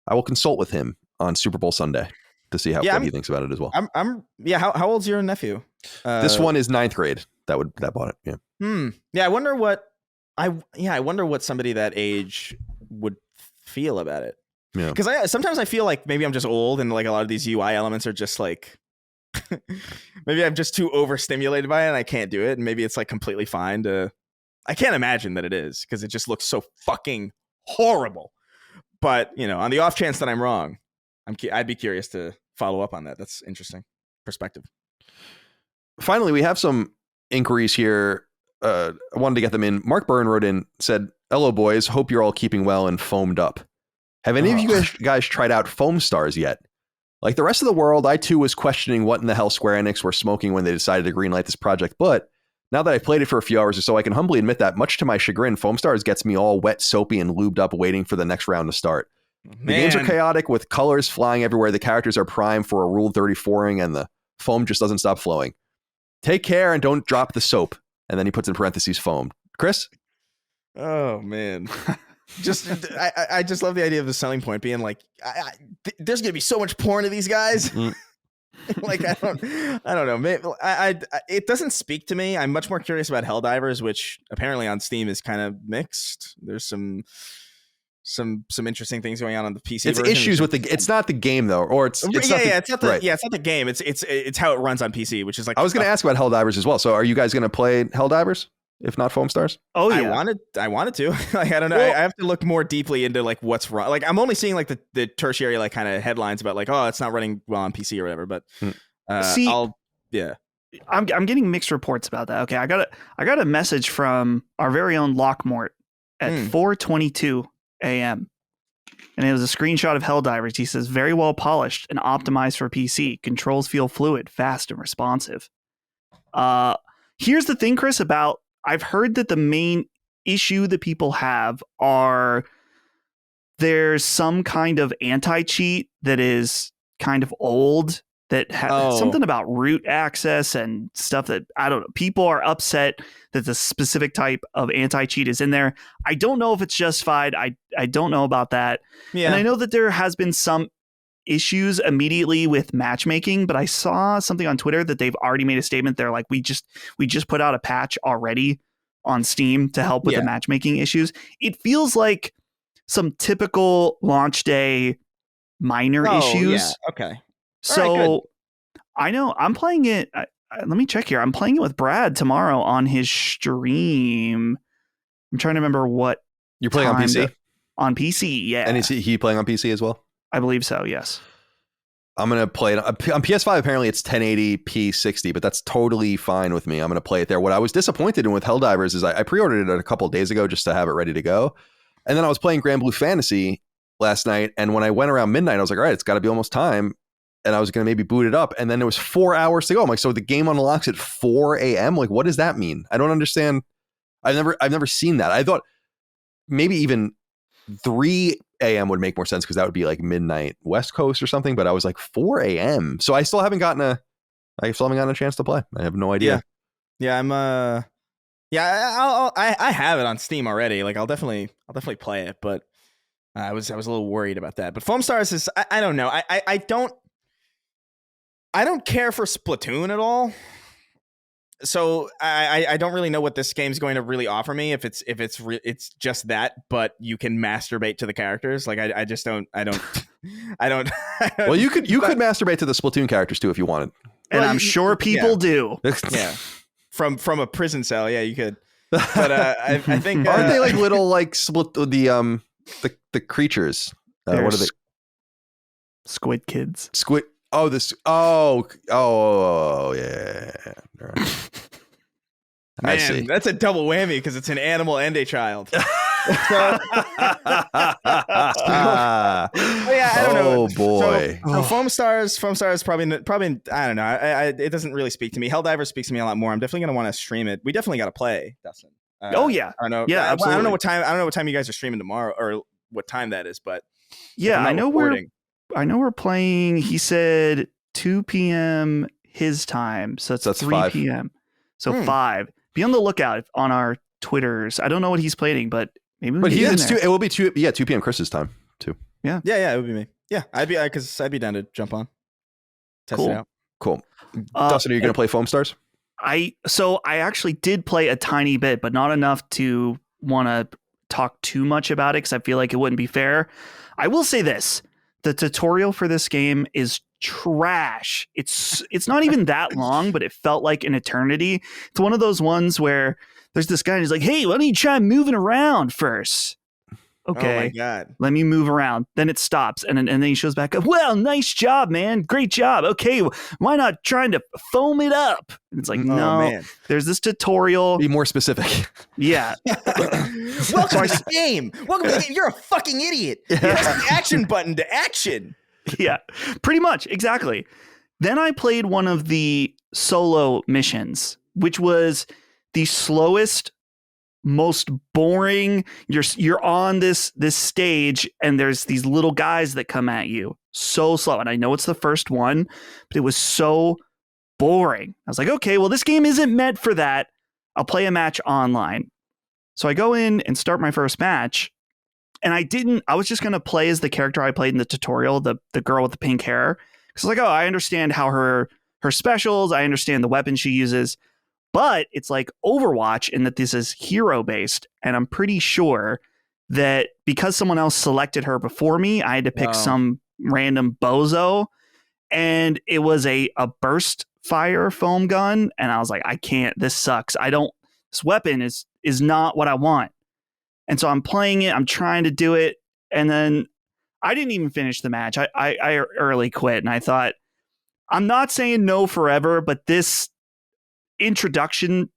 I will consult with him on Super Bowl Sunday to see what he thinks about it as well. How old's your nephew? This one is 9th grade. That bought it. Yeah. Yeah. I wonder what somebody that age would feel about it. Yeah. Because sometimes I feel like maybe I'm just old, and, like, a lot of these UI elements are just, like, maybe I'm just too overstimulated by it and I can't do it. And maybe it's, like, completely fine to. I can't imagine that it is, because it just looks so fucking horrible. But, you know, on the off chance that I'm wrong, I'd be curious to follow up on that. That's interesting perspective. Finally, we have some inquiries here. I wanted to get them in. Mark Byrne wrote in, said, "Hello, boys. Hope you're all keeping well and foamed up. Have any of you guys tried out Foam Stars yet? Like the rest of the world, I too was questioning what in the hell Square Enix were smoking when they decided to greenlight this project. But now that I've played it for a few hours or so, I can humbly admit that, much to my chagrin, Foam Stars gets me all wet, soapy, and lubed up waiting for the next round to start. The games are chaotic with colors flying everywhere. The characters are primed for a Rule 34ing, and the foam just doesn't stop flowing. Take care and don't drop the soap." And then he puts in parentheses foam. Chris? Oh, man. I just love the idea of the selling point being like, there's going to be so much porn of these guys. Like, I don't know. Maybe, it doesn't speak to me. I'm much more curious about Helldivers, which apparently on Steam is kind of mixed. There's some interesting things going on the PC. It's issues with it's not the game though, or it's not the game. It's how it runs on PC, which is like, I was going to ask about Helldivers as well. So are you guys going to play Helldivers if not Foam Stars? Oh yeah, I wanted to. Like, I don't know. Well, I have to look more deeply into, like, what's wrong. Like, I'm only seeing, like, the tertiary, like, kind of headlines about, like, oh, it's not running well on PC or whatever. But I'm getting mixed reports about that. Okay, I got a message from our very own Lockmort at 4:22 a.m. and it was a screenshot of Helldivers. He says, "Very well polished and optimized for PC. Controls feel fluid, fast, and responsive." Here's the thing, Chris, about I've heard that the main issue that people have are there's some kind of anti-cheat that is kind of old that has something about root access and stuff that, I don't know. People are upset that the specific type of anti-cheat is in there. I don't know if it's justified. I don't know about that. Yeah. And I know that there has been some issues immediately with matchmaking, but I saw something on Twitter that they've already made a statement. They're like, we just put out a patch already on Steam to help with the matchmaking issues. It feels like some typical launch day minor issues. Yeah. Okay. So I know I'm playing it. Let me check here. I'm playing it with Brad tomorrow on his stream. I'm trying to remember what you're playing on PC. On PC, yeah. And is he playing on PC as well? I believe so. Yes. I'm gonna play it on PS5. Apparently, it's 1080p 60, but that's totally fine with me. I'm gonna play it there. What I was disappointed in with Helldivers is I pre-ordered it a couple of days ago just to have it ready to go, and then I was playing Grand Blue Fantasy last night, and when I went around midnight, I was like, all right, it's got to be almost time. And I was going to maybe boot it up. And then there was 4 hours to go. I'm like, so the game unlocks at 4 a.m.? Like, what does that mean? I don't understand. I've never seen that. I thought maybe even 3 a.m. would make more sense because that would be like midnight West Coast or something. But I was like 4 a.m. So I still haven't gotten a chance to play. I have no idea. Yeah, I have it on Steam already. Like I'll definitely play it, but I was a little worried about that. But Foam Stars is I don't know. I don't care for Splatoon at all, so I don't really know what this game's going to really offer me. If it's just that, but you can masturbate to the characters. Like I just don't. Well, you could masturbate to the Splatoon characters too if you wanted, and I'm sure people do. Yeah, from a prison cell. Yeah, you could. But I think aren't they like little like split the creatures? What are they? Squid kids. Squid. Oh, this. Oh, yeah. Right. Man, I see. That's a double whammy because it's an animal and a child. Yeah, I don't know. Oh boy. So Foam Stars probably. I don't know. It doesn't really speak to me. Helldivers speaks to me a lot more. I'm definitely gonna want to stream it. We definitely got to play, Dustin. Oh yeah. I don't know. Yeah, absolutely. I don't know what time you guys are streaming tomorrow or what time that is, but yeah, I know we're playing. He said 2 p.m. his time, so that's 3 5 p.m. So 5. Be on the lookout on our Twitters. I don't know what he's playing, but maybe. It will be 2 p.m. Chris's time too. Yeah, it would be me. Yeah, I'd be down to jump on, test it out. Cool. Dustin, are you going to play Foam Stars? I actually did play a tiny bit, but not enough to want to talk too much about it because I feel like it wouldn't be fair. I will say this. The tutorial for this game is trash. It's not even that long, but it felt like an eternity. It's one of those ones where there's this guy and he's like, hey, why don't you try moving around first? Okay. Oh my God. Let me move around. Then it stops. And then he shows back up. Well, nice job, man. Great job. Okay. Why not trying to foam it up? And it's like, no, man. There's this tutorial. Be more specific. Yeah. Welcome to the game. Welcome to the game. You're a fucking idiot. Press the action button to action. Yeah, pretty much. Exactly. Then I played one of the solo missions, which was the slowest, most boring. You're on this stage and there's these little guys that come at you so slow. And I know it's the first one, but it was so boring. I was like, okay, well, this game isn't meant for that. I'll play a match online. So I go in and start my first match. And I was just going to play as the character I played in the tutorial, the girl with the pink hair. Because like, oh, I understand how her specials. I understand the weapon she uses. But it's like Overwatch in that this is hero based. And I'm pretty sure that because someone else selected her before me, I had to pick some random bozo. And it was a burst fire foam gun. And I was like, I can't. This sucks. This weapon is not what I want. And so I'm playing it. I'm trying to do it. And then I didn't even finish the match. I early quit. And I thought, I'm not saying no forever, but this introduction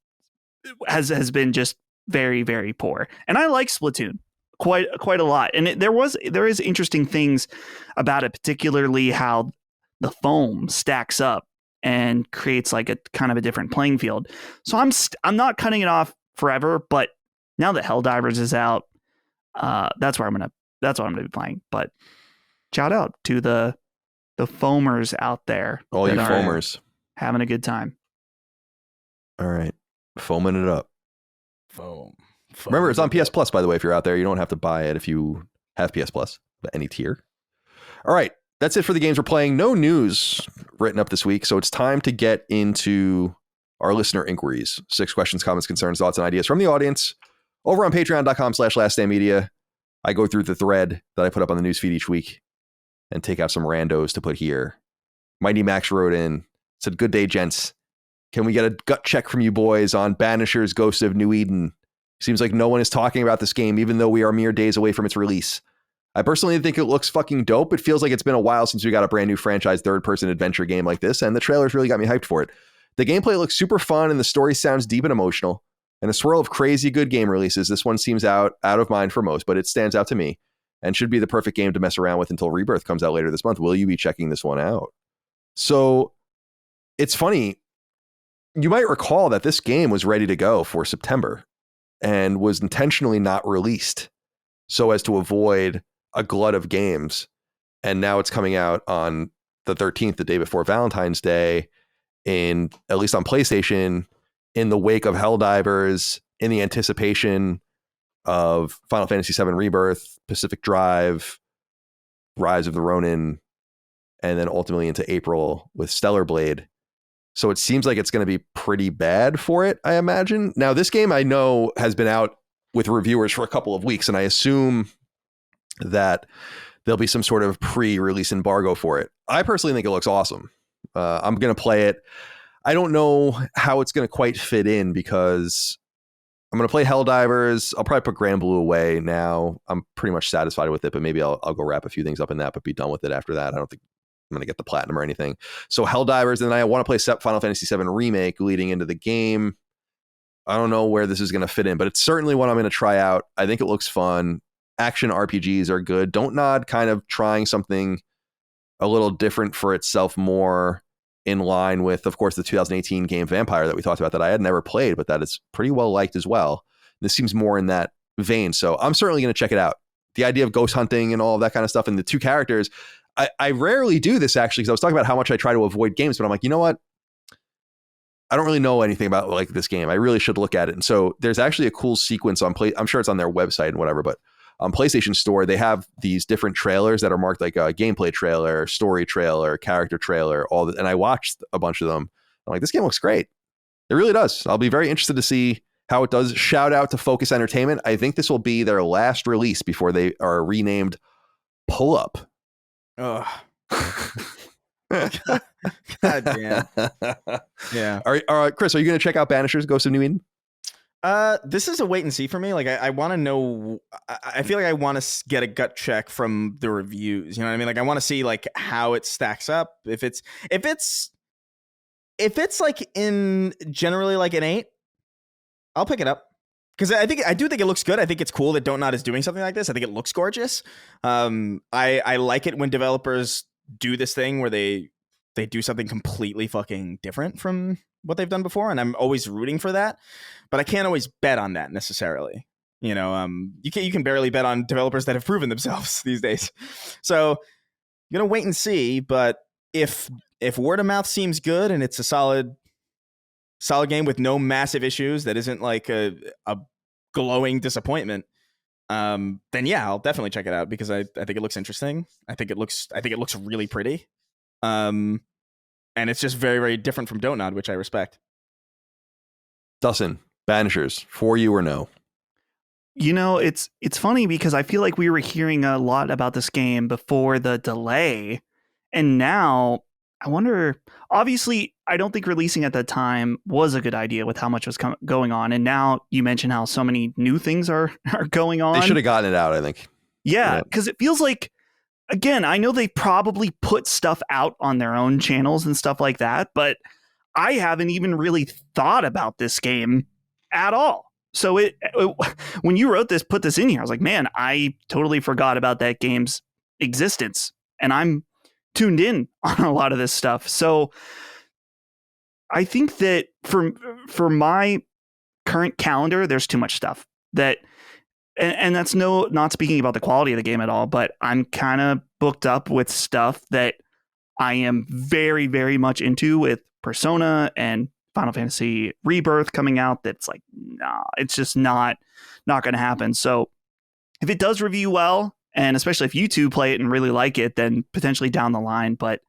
has been just very, very poor. And I like Splatoon quite a lot. And there is interesting things about it, particularly how the foam stacks up and creates like a kind of a different playing field. So I'm not cutting it off forever, but now that Helldivers is out, that's what I'm gonna be playing. But shout out to the foamers out there. All you foamers having a good time. All right, foaming it up. Foam. Remember, it's on PS Plus, by the way. If you're out there, you don't have to buy it if you have PS Plus, but any tier. All right, that's it for the games we're playing. No news written up this week, so it's time to get into our listener inquiries. 6 questions, comments, concerns, thoughts, and ideas from the audience over on patreon.com/laststandmedia. I go through the thread that I put up on the newsfeed each week and take out some randos to put here. Mighty Max wrote in, said, "Good day, gents. Can we get a gut check from you boys on Banishers Ghost of New Eden? Seems like no one is talking about this game, even though we are mere days away from its release. I personally think it looks fucking dope. It feels like it's been a while since we got a brand new franchise third-person adventure game like this, and the trailers really got me hyped for it. The gameplay looks super fun, and the story sounds deep and emotional. In a swirl of crazy good game releases, this one seems out of mind for most, but it stands out to me and should be the perfect game to mess around with until Rebirth comes out later this month. Will you be checking this one out?" So it's funny. You might recall that this game was ready to go for September and was intentionally not released so as to avoid a glut of games. And now it's coming out on the 13th, the day before Valentine's Day, at least on PlayStation, in the wake of Helldivers, in the anticipation of Final Fantasy VII Rebirth, Pacific Drive, Rise of the Ronin, and then ultimately into April with Stellar Blade. So it seems like it's going to be pretty bad for it, I imagine. Now, this game I know has been out with reviewers for a couple of weeks, and I assume that there'll be some sort of pre-release embargo for it. I personally think it looks awesome. I'm going to play it. I don't know how it's going to quite fit in because I'm going to play Helldivers. I'll probably put Grand Blue away now. I'm pretty much satisfied with it, but maybe I'll go wrap a few things up in that, but be done with it after that. I don't think I'm going to get the platinum or anything. So Helldivers, and then I want to play Final Fantasy VII Remake leading into the game. I don't know where this is going to fit in, but it's certainly one I'm going to try out. I think it looks fun. Action RPGs are good. Don't Nod kind of trying something a little different for itself, more in line with, of course, the 2018 game Vampire that we talked about that I had never played, but that is pretty well liked as well. This seems more in that vein. So I'm certainly going to check it out. The idea of ghost hunting and all of that kind of stuff, and the 2 characters, I rarely do this actually, because I was talking about how much I try to avoid games, but I'm like, you know what? I don't really know anything about like this game. I really should look at it. And so there's actually a cool sequence on I'm sure it's on their website and whatever, but on PlayStation Store, they have these different trailers that are marked like a gameplay trailer, story trailer, character trailer, and I watched a bunch of them. I'm like, this game looks great. It really does. I'll be very interested to see how it does. Shout out to Focus Entertainment. I think this will be their last release before they are renamed Pull Up. Oh. God damn. Yeah. All right, Chris, are you going to check out Banishers Ghost of New Eden? This is a wait and see for me. Like, I want to know. I feel like I want to get a gut check from the reviews. You know what I mean? Like, I want to see like how it stacks up. If it's like in generally like an 8, I'll pick it up. Because I do think it looks good. I think it's cool that Don't Nod is doing something like this. I think it looks gorgeous. I like it when developers do this thing where they do something completely fucking different from what they've done before, and I'm always rooting for that. But I can't always bet on that necessarily. You know, you can barely bet on developers that have proven themselves these days. So I'm gonna wait and see. But if word of mouth seems good and it's a solid game with no massive issues, that isn't like a glowing disappointment, then yeah, I'll definitely check it out because I think it looks interesting. I think it looks really pretty. And it's just very, very different from Don't Nod, which I respect. Dustin, Banishers, for you or no? You know, it's funny because I feel like we were hearing a lot about this game before the delay, and now I wonder. Obviously, I don't think releasing at that time was a good idea with how much was going on, and now you mentioned how so many new things are going on. They should have gotten it out, I think. Yeah, because it feels like, again, I know they probably put stuff out on their own channels and stuff like that, but I haven't even really thought about this game at all. So when you put this in here, I was like, man, I totally forgot about that game's existence, and I'm tuned in on a lot of this stuff. So I think that for my current calendar, there's too much stuff that, and that's not speaking about the quality of the game at all, but I'm kind of booked up with stuff that I am very, very much into, with Persona and Final Fantasy Rebirth coming out. That's like, nah, it's just not going to happen. So if it does review well And especially if you two play it and really like it, then potentially down the line. But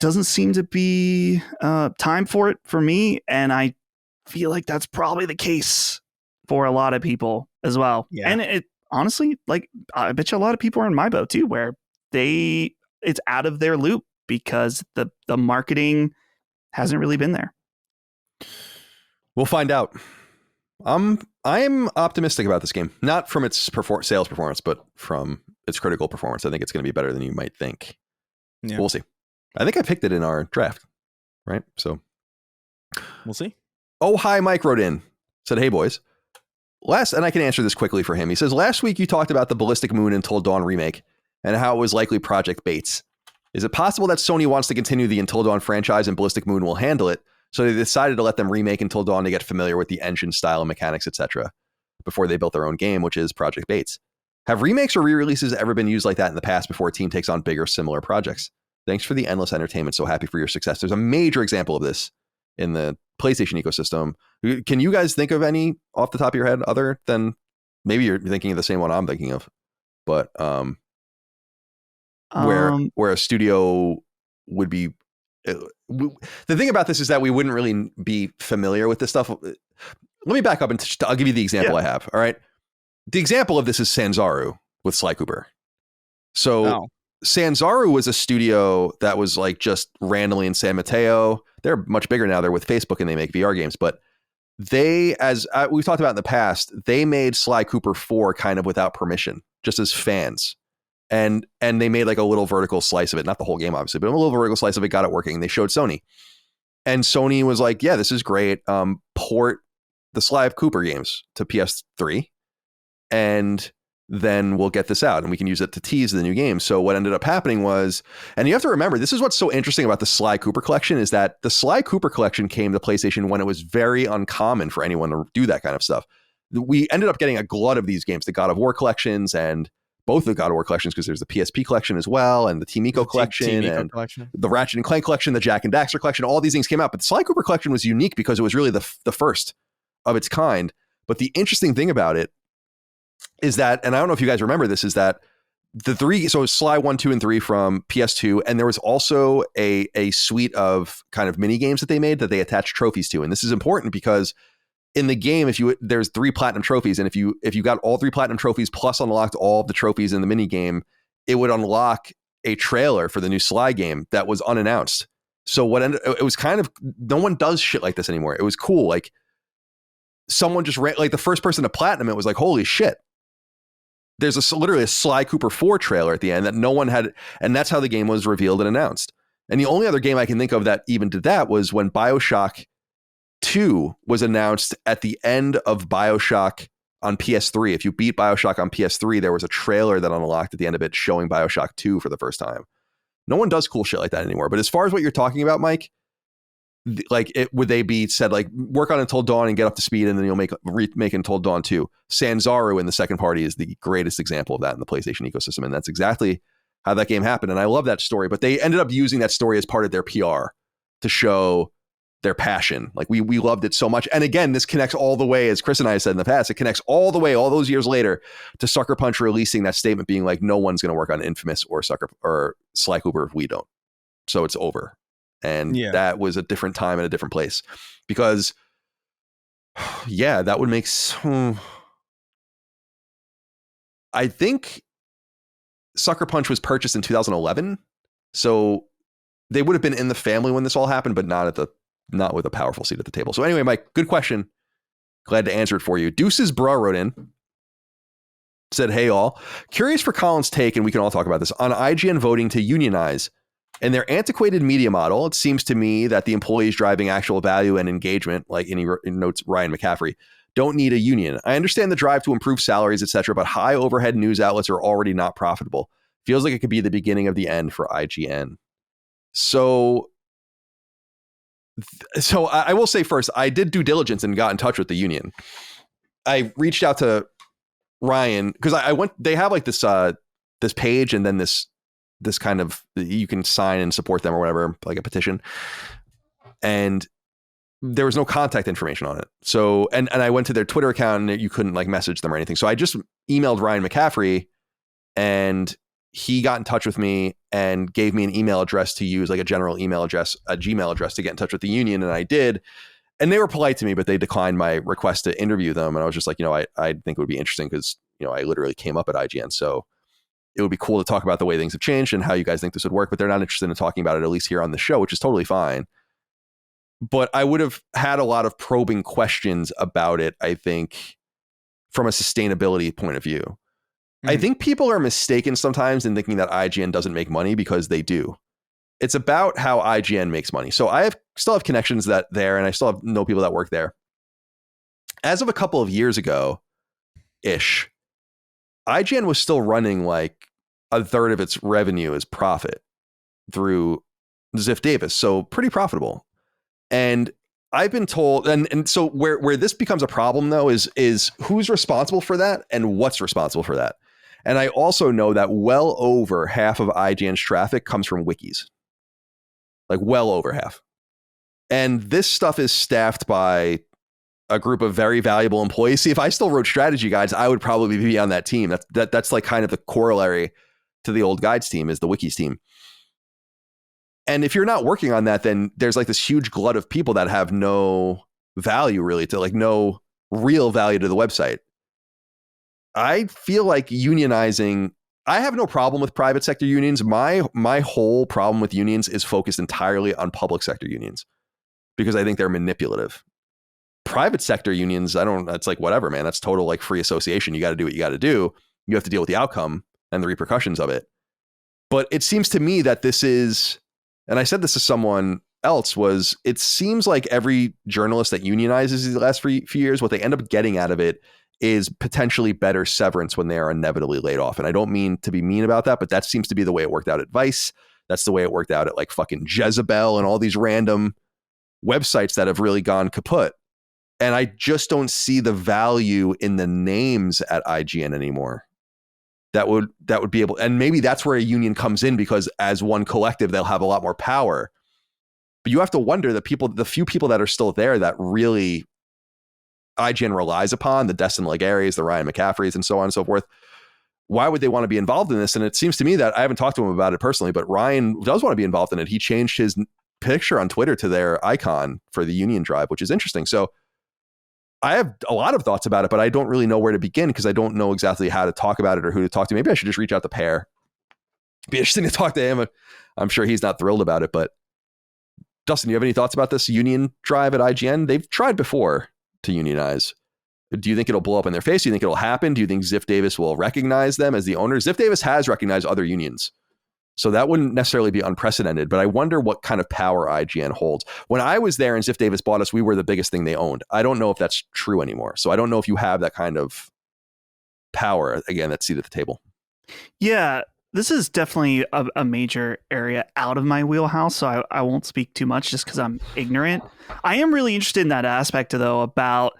doesn't seem to be time for it for me. And I feel like that's probably the case for a lot of people as well. Yeah. And it honestly, like, I bet you a lot of people are in my boat too, where it's out of their loop because the marketing hasn't really been there. We'll find out. I'm optimistic about this game, not from its sales performance, but from its critical performance. I think it's going to be better than you might think. Yeah. We'll see. I think I picked it in our draft, right? So we'll see. Oh, hi, Mike wrote in, said, "Hey boys, and I can answer this quickly for him. He says, last week you talked about the Ballistic Moon Until Dawn remake and how it was likely Project Bates. Is it possible that Sony wants to continue the Until Dawn franchise and Ballistic Moon will handle it? So they decided to let them remake Until Dawn to get familiar with the engine style and mechanics, etc. before they built their own game, which is Project Bates. Have remakes or re-releases ever been used like that in the past before a team takes on bigger, similar projects? Thanks for the endless entertainment. So happy for your success." There's a major example of this in the PlayStation ecosystem. Can you guys think of any off the top of your head other than maybe you're thinking of the same one I'm thinking of, but where a studio would be. The thing about this is that we wouldn't really be familiar with this stuff. Let me back up and I'll give you the example I have. All right. The example of this is Sanzaru with Sly Cooper. So Sanzaru was a studio that was like just randomly in San Mateo. They're much bigger now. They're with Facebook and they make VR games. But they, as we've talked about in the past, they made Sly Cooper 4 kind of without permission, just as fans. And they made like a little vertical slice of it, not the whole game, obviously, but a little vertical slice of it, got it working. They showed Sony. And Sony was like, yeah, this is great. Port the Sly Cooper games to PS3. And then we'll get this out and we can use it to tease the new game. So what ended up happening was, and you have to remember, this is what's so interesting about the Sly Cooper collection, is that the Sly Cooper collection came to PlayStation when it was very uncommon for anyone to do that kind of stuff. We ended up getting a glut of these games, the God of War collections and both the God of War collections, because there's the PSP collection as well, and the Team Eco collection, and the Ratchet and Clank collection, the Jack and Daxter collection. All these things came out, but the Sly Cooper collection was unique because it was really the first of its kind. But the interesting thing about it is that, and I don't know if you guys remember this, is that the three, so Sly 1, 2, and 3 from PS2, and there was also a suite of kind of mini games that they made that they attached trophies to. And this is important because in the game, there's 3 platinum trophies, and if you got all 3 platinum trophies plus unlocked all of the trophies in the mini game, it would unlock a trailer for the new Sly game that was unannounced. So it was kind of, no one does shit like this anymore. It was cool. Like someone just ran, like the first person to platinum it was like, holy shit. There's literally a Sly Cooper 4 trailer at the end that no one had, and that's how the game was revealed and announced. And the only other game I can think of that even did that was when BioShock 2 was announced at the end of BioShock on PS3. If you beat BioShock on PS3, there was a trailer that unlocked at the end of it showing BioShock 2 for the first time. No one does cool shit like that anymore. But as far as what you're talking about, Mike, like would they be said like work on Until Dawn and get up to speed and then you'll make Until Dawn 2? Sanzaru in the second party is the greatest example of that in the PlayStation ecosystem. And that's exactly how that game happened. And I love that story, but they ended up using that story as part of their PR to show their passion. Like we loved it so much. And again, this connects all the way, as Chris and I said in the past, it connects all the way, all those years later, to Sucker Punch releasing that statement being like, no one's going to work on Infamous or Sly Cooper if we don't. So it's over. And that was a different time and a different place, because that would make I think Sucker Punch was purchased in 2011. So they would have been in the family when this all happened, but not with a powerful seat at the table. So anyway, Mike, good question. Glad to answer it for you. Deuces Bra wrote in, said, hey all, curious for Colin's take, and we can all talk about this, on IGN voting to unionize. In their antiquated media model, it seems to me that the employees driving actual value and engagement, like notes Ryan McCaffrey, don't need a union. I understand the drive to improve salaries, etc., but high overhead news outlets are already not profitable. Feels like it could be the beginning of the end for IGN. So I will say first, I did due diligence and got in touch with the union. I reached out to Ryan because they have like this page and then this kind of, you can sign and support them or whatever, like a petition. And there was no contact information on it. So, and I went to their Twitter account and you couldn't like message them or anything. So I just emailed Ryan McCaffrey and he got in touch with me and gave me an email address to use, like a general email address, a Gmail address to get in touch with the union. And I did. And they were polite to me, but they declined my request to interview them. And I was just like, I think it would be interesting because, I literally came up at IGN. So it would be cool to talk about the way things have changed and how you guys think this would work. But they're not interested in talking about it, at least here on the show, which is totally fine. But I would have had a lot of probing questions about it, I think, from a sustainability point of view. I think people are mistaken sometimes in thinking that IGN doesn't make money, because they do. It's about how IGN makes money. So I still have connections there, and I still know people that work there. As of a couple of years ago ish, IGN was still running like a third of its revenue as profit through Ziff Davis. So pretty profitable. And I've been told, and so where this becomes a problem though is who's responsible for that and what's responsible for that. And I also know that well over half of IGN's traffic comes from wikis. Like well over half. And this stuff is staffed by a group of very valuable employees. See, if I still wrote strategy guides, I would probably be on that team. That's like kind of the corollary to the old guides team, is the wikis team. And if you're not working on that, then there's like this huge glut of people that have no value really, to like no real value to the website. I feel like unionizing, I have no problem with private sector unions. My whole problem with unions is focused entirely on public sector unions, because I think they're manipulative. Private sector unions, it's like, whatever, man, that's total like free association. You got to do what you got to do. You have to deal with the outcome and the repercussions of it. But it seems to me that this is, and I said this to someone else, it seems like every journalist that unionizes these last few years, what they end up getting out of it is potentially better severance when they are inevitably laid off. And I don't mean to be mean about that, but that seems to be the way it worked out at Vice. That's the way it worked out at like fucking Jezebel and all these random websites that have really gone kaput. And I just don't see the value in the names at IGN anymore. That would be able, and maybe that's where a union comes in, because as one collective, they'll have a lot more power. But you have to wonder the few people that are still there that really IGN relies upon, the Dustin Legaries, the Ryan McCaffreys, and so on and so forth. Why would they want to be involved in this? And it seems to me that, I haven't talked to him about it personally, but Ryan does want to be involved in it. He changed his picture on Twitter to their icon for the union drive, which is interesting. So I have a lot of thoughts about it, but I don't really know where to begin, because I don't know exactly how to talk about it or who to talk to. Maybe I should just reach out to Pear. It'd be interesting to talk to him. I'm sure he's not thrilled about it, but Dustin, do you have any thoughts about this union drive at IGN? They've tried before to unionize. Do you think it'll blow up in their face? Do you think it'll happen? Do you think Ziff Davis will recognize them as the owner? Ziff Davis has recognized other unions, so that wouldn't necessarily be unprecedented, but I wonder what kind of power IGN holds. When I was there and Ziff Davis bought us, we were the biggest thing they owned. I don't know if that's true anymore. So I don't know if you have that kind of power, again, that seat at the table. Yeah, this is definitely a major area out of my wheelhouse, so I won't speak too much just because I'm ignorant. I am really interested in that aspect, though, about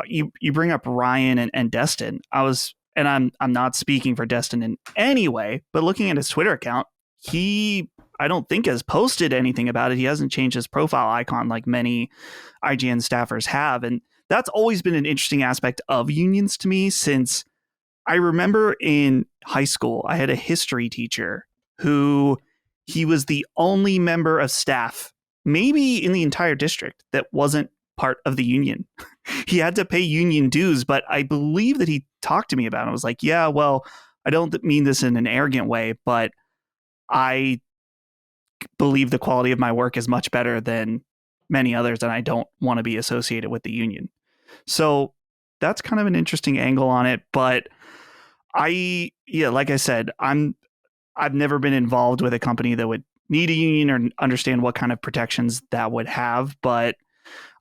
you bring up Ryan and Dustin. I'm not speaking for Dustin in any way, but looking at his Twitter account, I don't think has posted anything about it. He hasn't changed his profile icon like many IGN staffers have. And that's always been an interesting aspect of unions to me, since I remember in high school, I had a history teacher who he was the only member of staff, maybe in the entire district, that wasn't part of the union. He had to pay union dues, but I believe that he talked to me about it. I was like, yeah, well, I don't mean this in an arrogant way, but I believe the quality of my work is much better than many others, and I don't want to be associated with the union. So that's kind of an interesting angle on it. But like I said, I've never been involved with a company that would need a union or understand what kind of protections that would have. But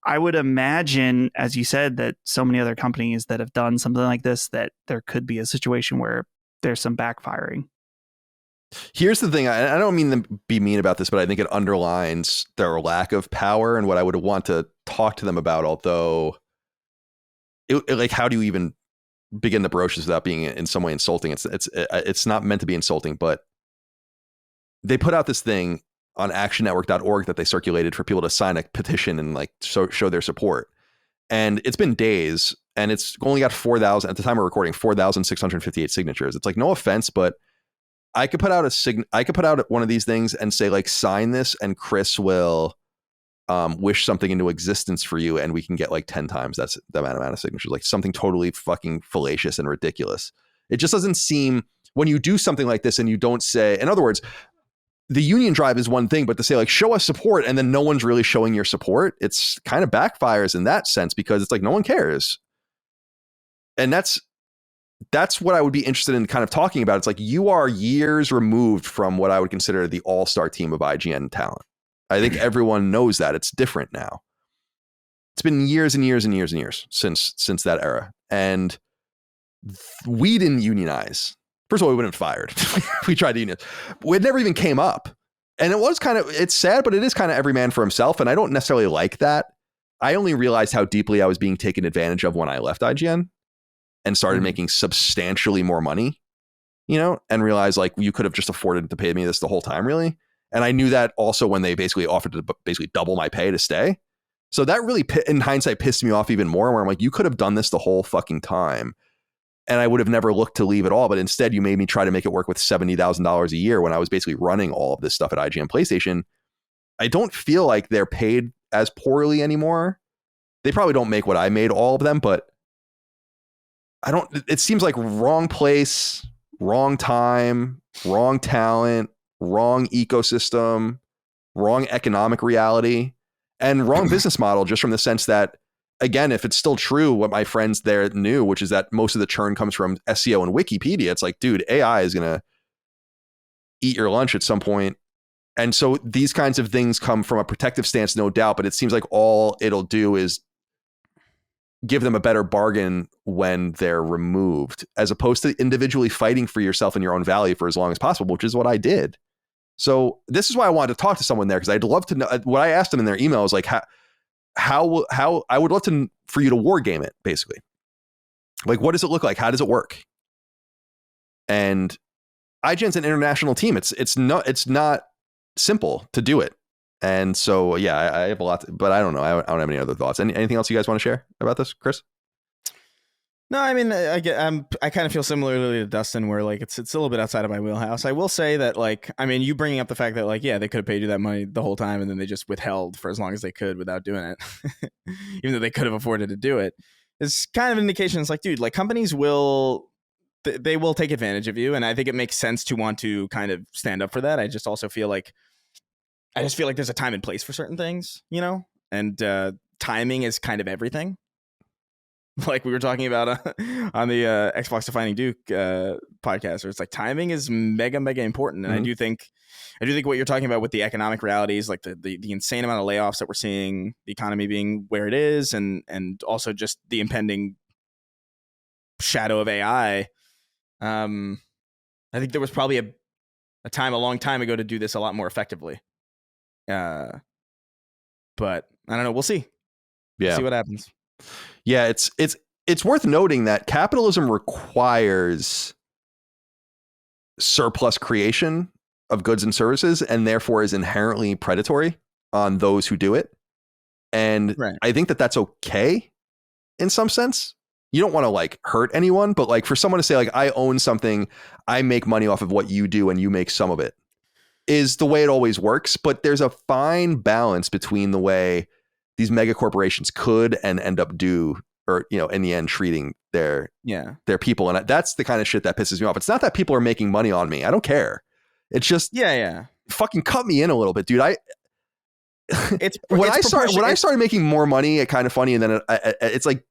I would imagine, as you said, that so many other companies that have done something like this, that there could be a situation where there's some backfiring. Here's the thing. I don't mean to be mean about this, but I think it underlines their lack of power and what I would want to talk to them about. Although, like, how do you even begin to broach this without being in some way insulting? It's not meant to be insulting, but they put out this thing on actionnetwork.org that they circulated for people to sign a petition and like show their support. and it's been days, and it's only got 4,000 at the time of recording, 4,658 signatures. It's like, no offense, but I could put out one of these things and say like, sign this, and Chris will wish something into existence for you, and we can get like 10 times that's the amount of signatures. Like something totally fucking fallacious and ridiculous. It just doesn't seem, when you do something like this and you don't say, in other words, the union drive is one thing, but to say like, show us support, and then no one's really showing your support, it's kind of backfires in that sense, because it's like, no one cares. And that's what I would be interested in kind of talking about. It's like, you are years removed from what I would consider the all-star team of IGN talent. I think everyone knows that. It's different now. It's been years and years and years and years since that era. And we didn't unionize. First of all, we wouldn't have fired. We tried to unionize. It never even came up. And it's sad, but it is kind of every man for himself. And I don't necessarily like that. I only realized how deeply I was being taken advantage of when I left IGN and started making substantially more money, and realized like, you could have just afforded to pay me this the whole time, really. And I knew that also when they basically offered to basically double my pay to stay. So that really, in hindsight, pissed me off even more, where I'm like, you could have done this the whole fucking time, and I would have never looked to leave at all. But instead, you made me try to make it work with $70,000 a year when I was basically running all of this stuff at IGN PlayStation. I don't feel like they're paid as poorly anymore. They probably don't make what I made, all of them, but it seems like wrong place, wrong time, wrong talent, wrong ecosystem, wrong economic reality, and wrong business model, just from the sense that, again, if it's still true what my friends there knew, which is that most of the churn comes from SEO and Wikipedia, it's like, dude, AI is going to eat your lunch at some point. And so these kinds of things come from a protective stance, no doubt, but it seems like all it'll do is give them a better bargain when they're removed, as opposed to individually fighting for yourself and your own value for as long as possible, which is what I did. So this is why I wanted to talk to someone there, because I'd love to know what I asked them in their email is like, how I would love for you to war game it, basically. Like, what does it look like? How does it work? And IGN's an international team. It's not simple to do it. And so, yeah, I have a lot, but I don't know. I don't have any other thoughts. Anything else you guys want to share about this, Chris? No, I mean, I kind of feel similarly to Dustin, where like it's a little bit outside of my wheelhouse. I will say that, like, I mean, you bringing up the fact that like, yeah, they could have paid you that money the whole time, and then they just withheld for as long as they could without doing it, even though they could have afforded to do it. It's kind of an indication. It's like, dude, like companies will take advantage of you, and I think it makes sense to want to kind of stand up for that. I just feel like there's a time and place for certain things, and timing is kind of everything. Like we were talking about on the Xbox Defining Duke podcast, where it's like timing is mega important, and I do think what you're talking about with the economic realities, like the insane amount of layoffs that we're seeing, the economy being where it is, and also just the impending shadow of AI. I think there was probably a time a long time ago to do this a lot more effectively. But I don't know. We'll see. Yeah. We'll see what happens. Yeah, it's worth noting that capitalism requires surplus creation of goods and services, and therefore is inherently predatory on those who do it. And right. I think that that's okay in some sense. You don't want to like hurt anyone, but like for someone to say like, I own something, I make money off of what you do, and you make some of it, is the way it always works. But there's a fine balance between the way these mega corporations could and end up or in the end treating their people. And that's the kind of shit that pisses me off. It's not that people are making money on me. I don't care. It's just, fucking cut me in a little bit, dude. When I started making more money, it kind of funny. And then it's like,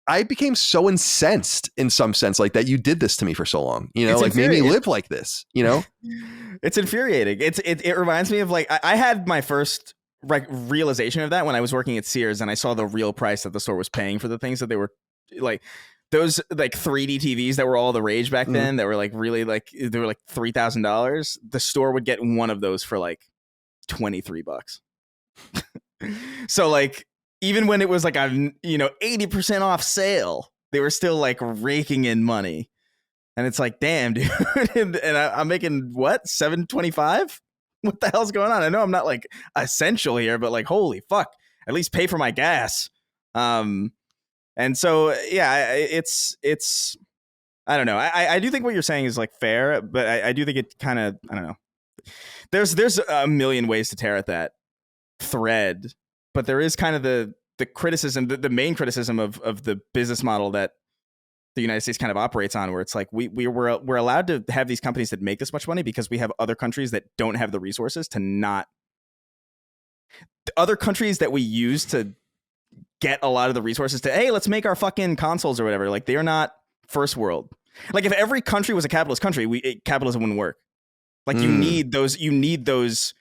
I became so incensed in some sense, like that you did this to me for so long, like made me live like this, It's infuriating. It reminds me of like, I had my first realization of that when I was working at Sears, and I saw the real price that the store was paying for the things that they were like, those like 3D TVs that were all the rage back then, that were like really like, they were like $3,000. The store would get one of those for like $23. So like, even when it was like a 80% off sale, they were still like raking in money. And it's like, damn, dude. and I'm making what, $7.25? What the hell's going on? I know I'm not like essential here, but like, holy fuck, at least pay for my gas. And so, yeah, it's I don't know. I do think what you're saying is like fair, but I do think it kind of, I don't know. There's a million ways to tear at that thread, but there is kind of the criticism, the main criticism of the business model that the United States kind of operates on, where it's like we're allowed to have these companies that make this much money because we have other countries that don't have the resources to not. Other countries that we use to get a lot of the resources to, hey, let's make our fucking consoles or whatever. Like, they are not first world. Like, if every country was a capitalist country, capitalism wouldn't work. Like, you need those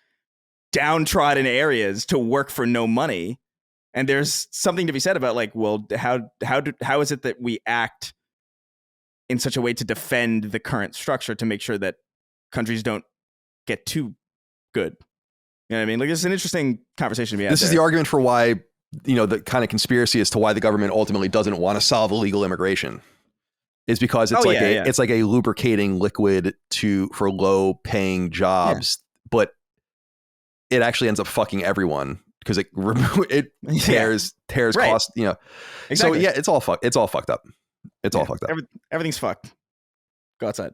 downtrodden areas to work for no money. And there's something to be said about, like, well, how is it that we act in such a way to defend the current structure to make sure that countries don't get too good? You know what I mean? Like, it's an interesting conversation to be had. This is the argument for why, the kind of conspiracy as to why the government ultimately doesn't want to solve illegal immigration is because it's it's like a lubricating liquid for low paying jobs, but it actually ends up fucking everyone because it tears right. Cost, Exactly. So yeah, it's all fucked up. It's all fucked up. Everything's fucked. Go outside.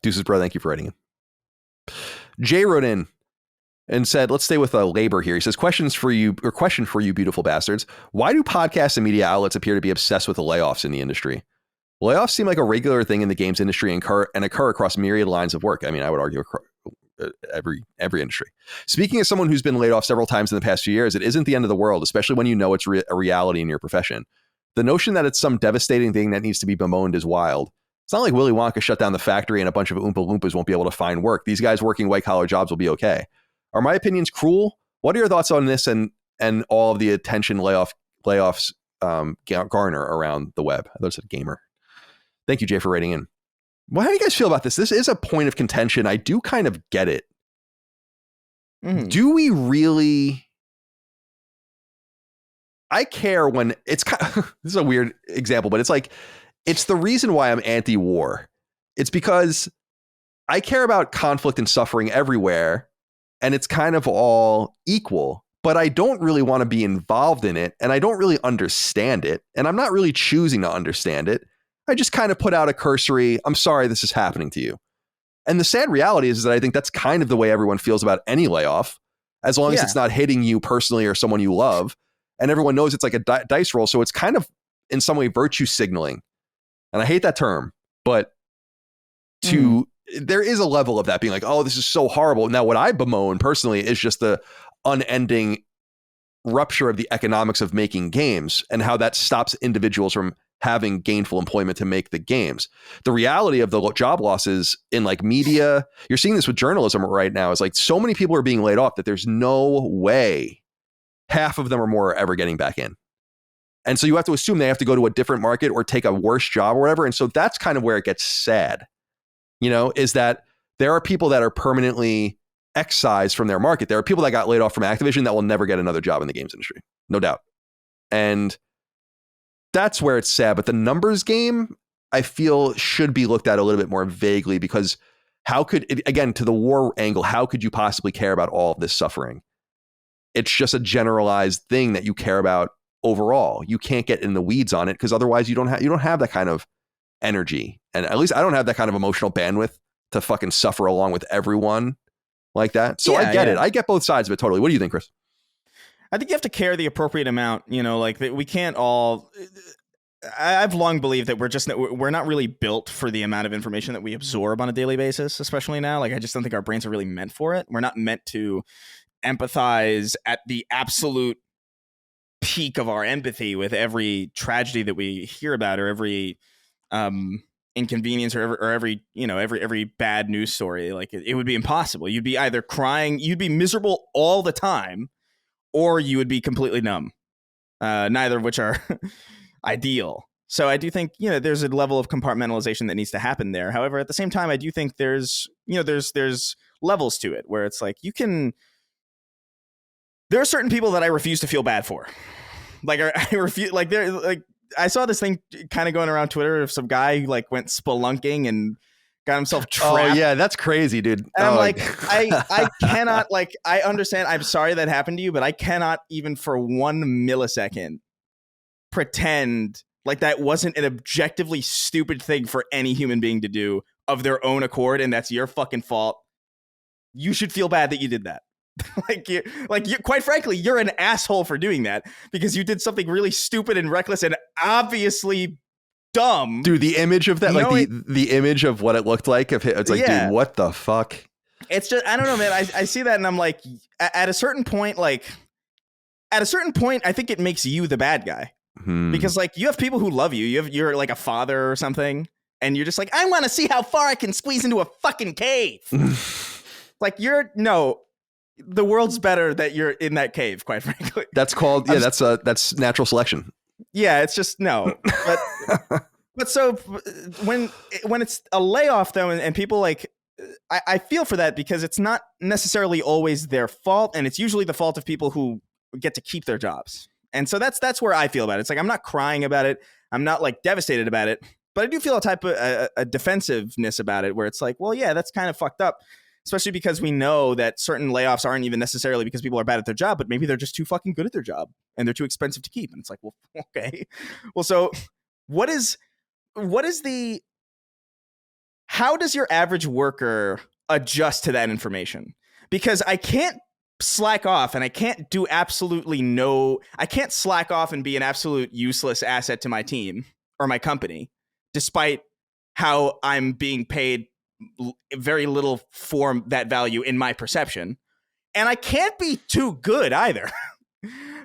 Deuces, bro. Thank you for writing in. Jay wrote in and said, let's stay with labor here. He says, question for you, beautiful bastards. Why do podcasts and media outlets appear to be obsessed with the layoffs in the industry? Layoffs seem like a regular thing in the games industry and occur across myriad lines of work. I mean, I would argue every industry. Speaking as someone who's been laid off several times in the past few years, it isn't the end of the world, especially when it's a reality in your profession. The notion that it's some devastating thing that needs to be bemoaned is wild. It's not like Willy Wonka shut down the factory and a bunch of Oompa Loompas won't be able to find work. These guys working white-collar jobs will be okay. Are my opinions cruel? What are your thoughts on this and all of the attention layoffs garner around the web? I thought it said gamer. Thank you, Jay, for writing in. Well, how do you guys feel about this? This is a point of contention. I do kind of get it. Mm-hmm. Do we really? I care when it's kind of, this is a weird example, but it's the reason why I'm anti-war. It's because I care about conflict and suffering everywhere, and it's kind of all equal, but I don't really want to be involved in it, and I don't really understand it, and I'm not really choosing to understand it. I just kind of put out a cursory, I'm sorry this is happening to you. And the sad reality is that I think that's kind of the way everyone feels about any layoff, as long as it's not hitting you personally or someone you love. And everyone knows it's like a dice roll. So it's kind of in some way virtue signaling. And I hate that term, but there is a level of that being like, oh, this is so horrible. Now, what I bemoan personally is just the unending rupture of the economics of making games and how that stops individuals from having gainful employment to make the games. The reality of the job losses in like media, you're seeing this with journalism right now, is like so many people are being laid off that there's no way half of them or more are ever getting back in. And so you have to assume they have to go to a different market or take a worse job or whatever. And so that's kind of where it gets sad, is that there are people that are permanently excised from their market. There are people that got laid off from Activision that will never get another job in the games industry, no doubt. And that's where it's sad. But the numbers game, I feel, should be looked at a little bit more vaguely, because how could it, again, to the war angle, how could you possibly care about all of this suffering? It's just a generalized thing that you care about overall. You can't get in the weeds on it because otherwise you don't have that kind of energy. And at least I don't have that kind of emotional bandwidth to fucking suffer along with everyone like that. So I get it. I get both sides of it totally. What do you think, Chris? I think you have to care the appropriate amount, like we can't all. I've long believed that we're not really built for the amount of information that we absorb on a daily basis, especially now. Like, I just don't think our brains are really meant for it. We're not meant to empathize at the absolute peak of our empathy with every tragedy that we hear about, or every inconvenience, or every bad news story. Like, it would be impossible. You'd be either crying, you'd be miserable all the time, or you would be completely numb, neither of which are ideal. So I do think, there's a level of compartmentalization that needs to happen there. However, at the same time, I do think there's levels to it where it's like there are certain people that I refuse to feel bad for. Like, I refuse, like, I saw this thing kind of going around Twitter of some guy who like went spelunking and got himself trapped. Oh yeah, that's crazy, dude. And I'm like, I cannot, like, I understand. I'm sorry that happened to you, but I cannot even for 1 millisecond pretend like that wasn't an objectively stupid thing for any human being to do of their own accord, and that's your fucking fault, you should feel bad that you did that. Quite frankly, you're an asshole for doing that because you did something really stupid and reckless and obviously dumb. Dude, the image of that, the image of what it looked like, it's like, dude, what the fuck? It's just, I don't know, man. I see that and I'm like, at a certain point, I think it makes you the bad guy. Because like you have people who love you. You're like a father or something, and you're just like, I want to see how far I can squeeze into a fucking cave. Like the world's better that you're in that cave. Quite frankly, that's called that's natural selection. Yeah, it's just no. But so when it's a layoff though, and people like, I feel for that because it's not necessarily always their fault, and it's usually the fault of people who get to keep their jobs. And so that's where I feel about it. It's like I'm not crying about it. I'm not like devastated about it, but I do feel a type of a defensiveness about it where it's like, well, yeah, that's kind of fucked up, especially because we know that certain layoffs aren't even necessarily because people are bad at their job, but maybe they're just too fucking good at their job and they're too expensive to keep. And it's like, well, okay. Well, so how does your average worker adjust to that information? Because I can't slack off and I can't slack off and be an absolute useless asset to my team or my company, despite how I'm being paid very little for that value in my perception. And I can't be too good either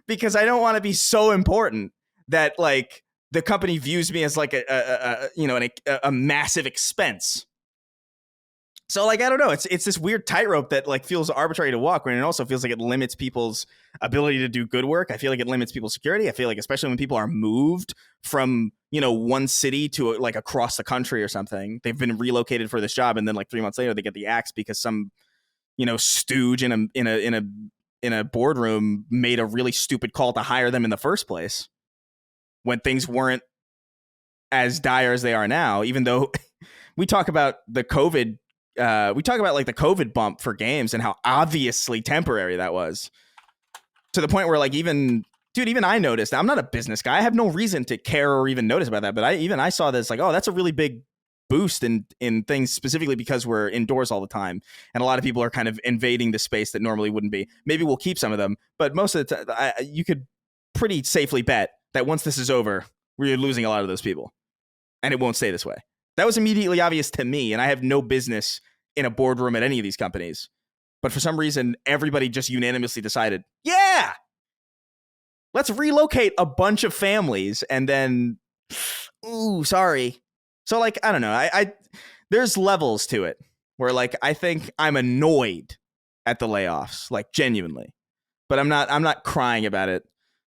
because I don't want to be so important that like the company views me as like a massive expense. So like, I don't know, it's this weird tightrope that like feels arbitrary to walk, and it also feels like it limits people's ability to do good work. I feel like it limits people's security. I feel like especially when people are moved from, one city to like across the country or something, they've been relocated for this job, and then like 3 months later they get the axe because some, stooge in a boardroom made a really stupid call to hire them in the first place when things weren't as dire as they are now. Even though we talk about the COVID. We talk about like the COVID bump for games and how obviously temporary that was, to the point where like even I noticed. I'm not a business guy. I have no reason to care or even notice about that. But I saw this like, oh, that's a really big boost in things, specifically because we're indoors all the time. And a lot of people are kind of invading the space that normally wouldn't be. Maybe we'll keep some of them. But most of the time, you could pretty safely bet that once this is over, we're losing a lot of those people. And it won't stay this way. That was immediately obvious to me, and I have no business in a boardroom at any of these companies. But for some reason, everybody just unanimously decided, yeah, let's relocate a bunch of families, and then, ooh, sorry. So, like, I don't know. I there's levels to it where, like, I think I'm annoyed at the layoffs, like, genuinely. But I'm not crying about it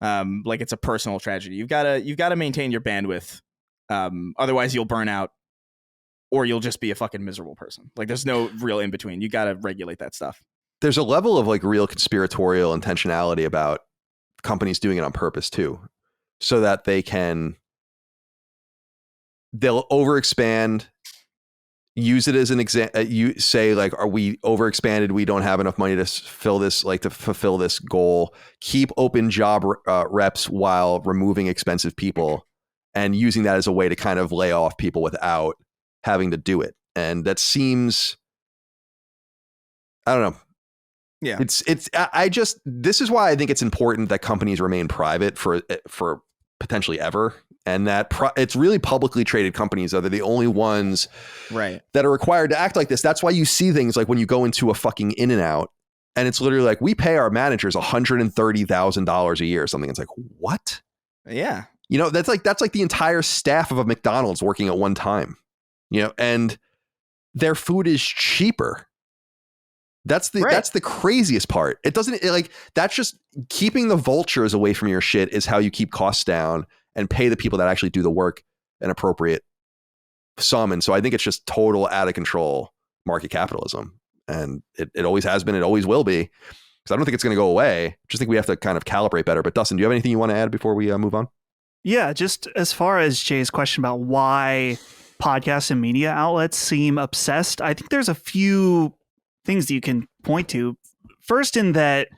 like it's a personal tragedy. You've got to maintain your bandwidth. Otherwise, you'll burn out. Or you'll just be a fucking miserable person. Like, there's no real in between. You got to regulate that stuff. There's a level of like real conspiratorial intentionality about companies doing it on purpose too, so that they'll overexpand, use it as an example. You say like, are we overexpanded? We don't have enough money to fill this, like to fulfill this goal. Keep open job reps while removing expensive people, and using that as a way to kind of lay off people without having to do it. And that seems, I don't know. Yeah. This is why I think it's important that companies remain private for potentially ever. And that it's really publicly traded companies that are the only ones right that are required to act like this. That's why you see things like when you go into a fucking In-N-Out and it's literally like, we pay our managers $130,000 a year or something. It's like, what? Yeah. That's like the entire staff of a McDonald's working at one time. And their food is cheaper. That's the craziest part. It doesn't that's just keeping the vultures away from your shit is how you keep costs down and pay the people that actually do the work an appropriate sum. And so I think it's just total out of control market capitalism. And it always has been. It always will be. Because I don't think it's going to go away. I just think we have to kind of calibrate better. But Dustin, do you have anything you want to add before we move on? Yeah, just as far as Jay's question about why podcasts and media outlets seem obsessed, I think there's a few things that you can point to. First, in that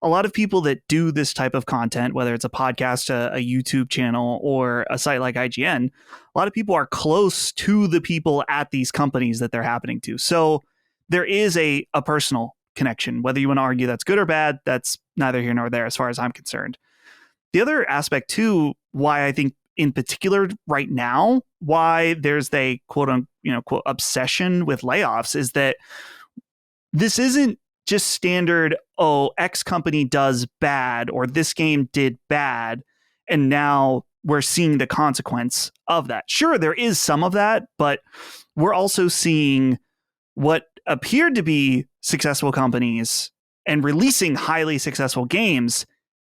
a lot of people that do this type of content, whether it's a podcast, a YouTube channel, or a site like IGN, a lot of people are close to the people at these companies that they're happening to. So there is a personal connection. Whether you want to argue that's good or bad, that's neither here nor there as far as I'm concerned. The other aspect too, why I think in particular right now, why there's a quote unquote obsession with layoffs is that this isn't just standard, oh, X company does bad or this game did bad, and now we're seeing the consequence of that. Sure, there is some of that, but we're also seeing what appeared to be successful companies and releasing highly successful games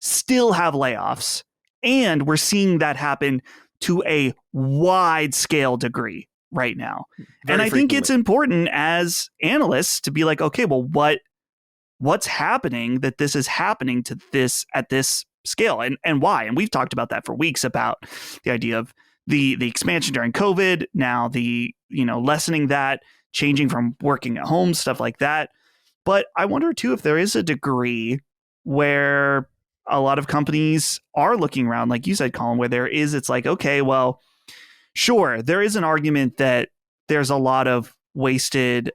still have layoffs. And we're seeing that happen to a wide scale degree right now. Very and I think it's important as analysts to be like, okay, well, what's happening that this is happening to this at this scale and why? And we've talked about that for weeks about the idea of the expansion during COVID, now the, lessening that, changing from working at home, stuff like that. But I wonder too, if there is a degree where a lot of companies are looking around, like you said, Colin, where it's like, okay, well, sure, there is an argument that there's a lot of wasted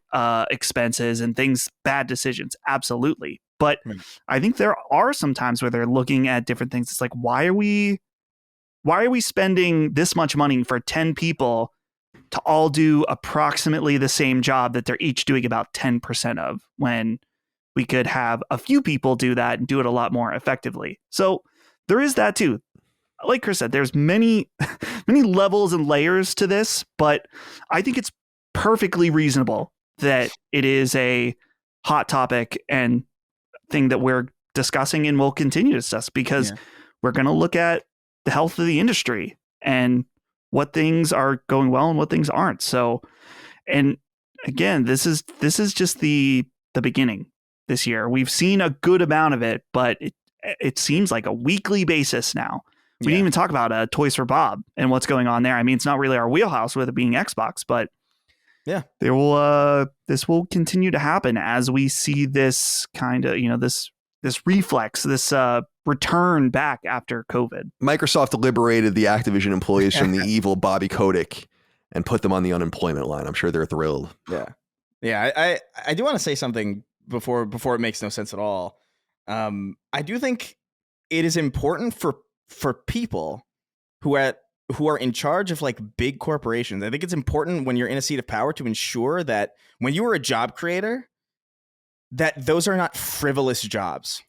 expenses and things, bad decisions. Absolutely. But I think there are some times where they're looking at different things. It's like, why are we spending this much money for 10 people to all do approximately the same job that they're each doing about 10% of, when we could have a few people do that and do it a lot more effectively? So there is that too. Like Chris said, there's many levels and layers to this, but I think it's perfectly reasonable that it is a hot topic and thing that we're discussing and will continue to discuss, because we're going to look at the health of the industry and what things are going well and what things aren't. So, and again, this is just the beginning this year. We've seen a good amount of it, but it seems like a weekly basis now. We didn't even talk about Toys for Bob and what's going on there. I mean, it's not really our wheelhouse with it being Xbox, but this will continue to happen as we see this kind of, this reflex, this return back after COVID. Microsoft liberated the Activision employees from the evil Bobby Kotick and put them on the unemployment line. I'm sure they're thrilled. Yeah. I do want to say something before it makes no sense at all. I do think it is important for people who are in charge of like big corporations. I think it's important when you're in a seat of power to ensure that when you are a job creator, that those are not frivolous jobs.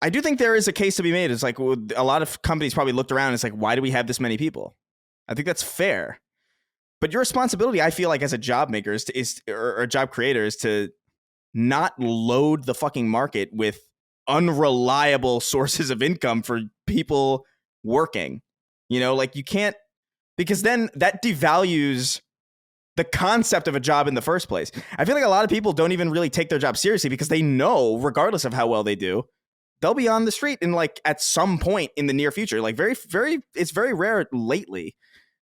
I do think there is a case to be made. It's like a lot of companies probably looked around and it's like, why do we have this many people? I think that's fair. But your responsibility, I feel like, as a job maker or a job creator is to not load the fucking market with unreliable sources of income for people working. Like you can't, because then that devalues the concept of a job in the first place. I feel like a lot of people don't even really take their job seriously because they know, regardless of how well they do, they'll be on the street in like at some point in the near future. Like it's very rare lately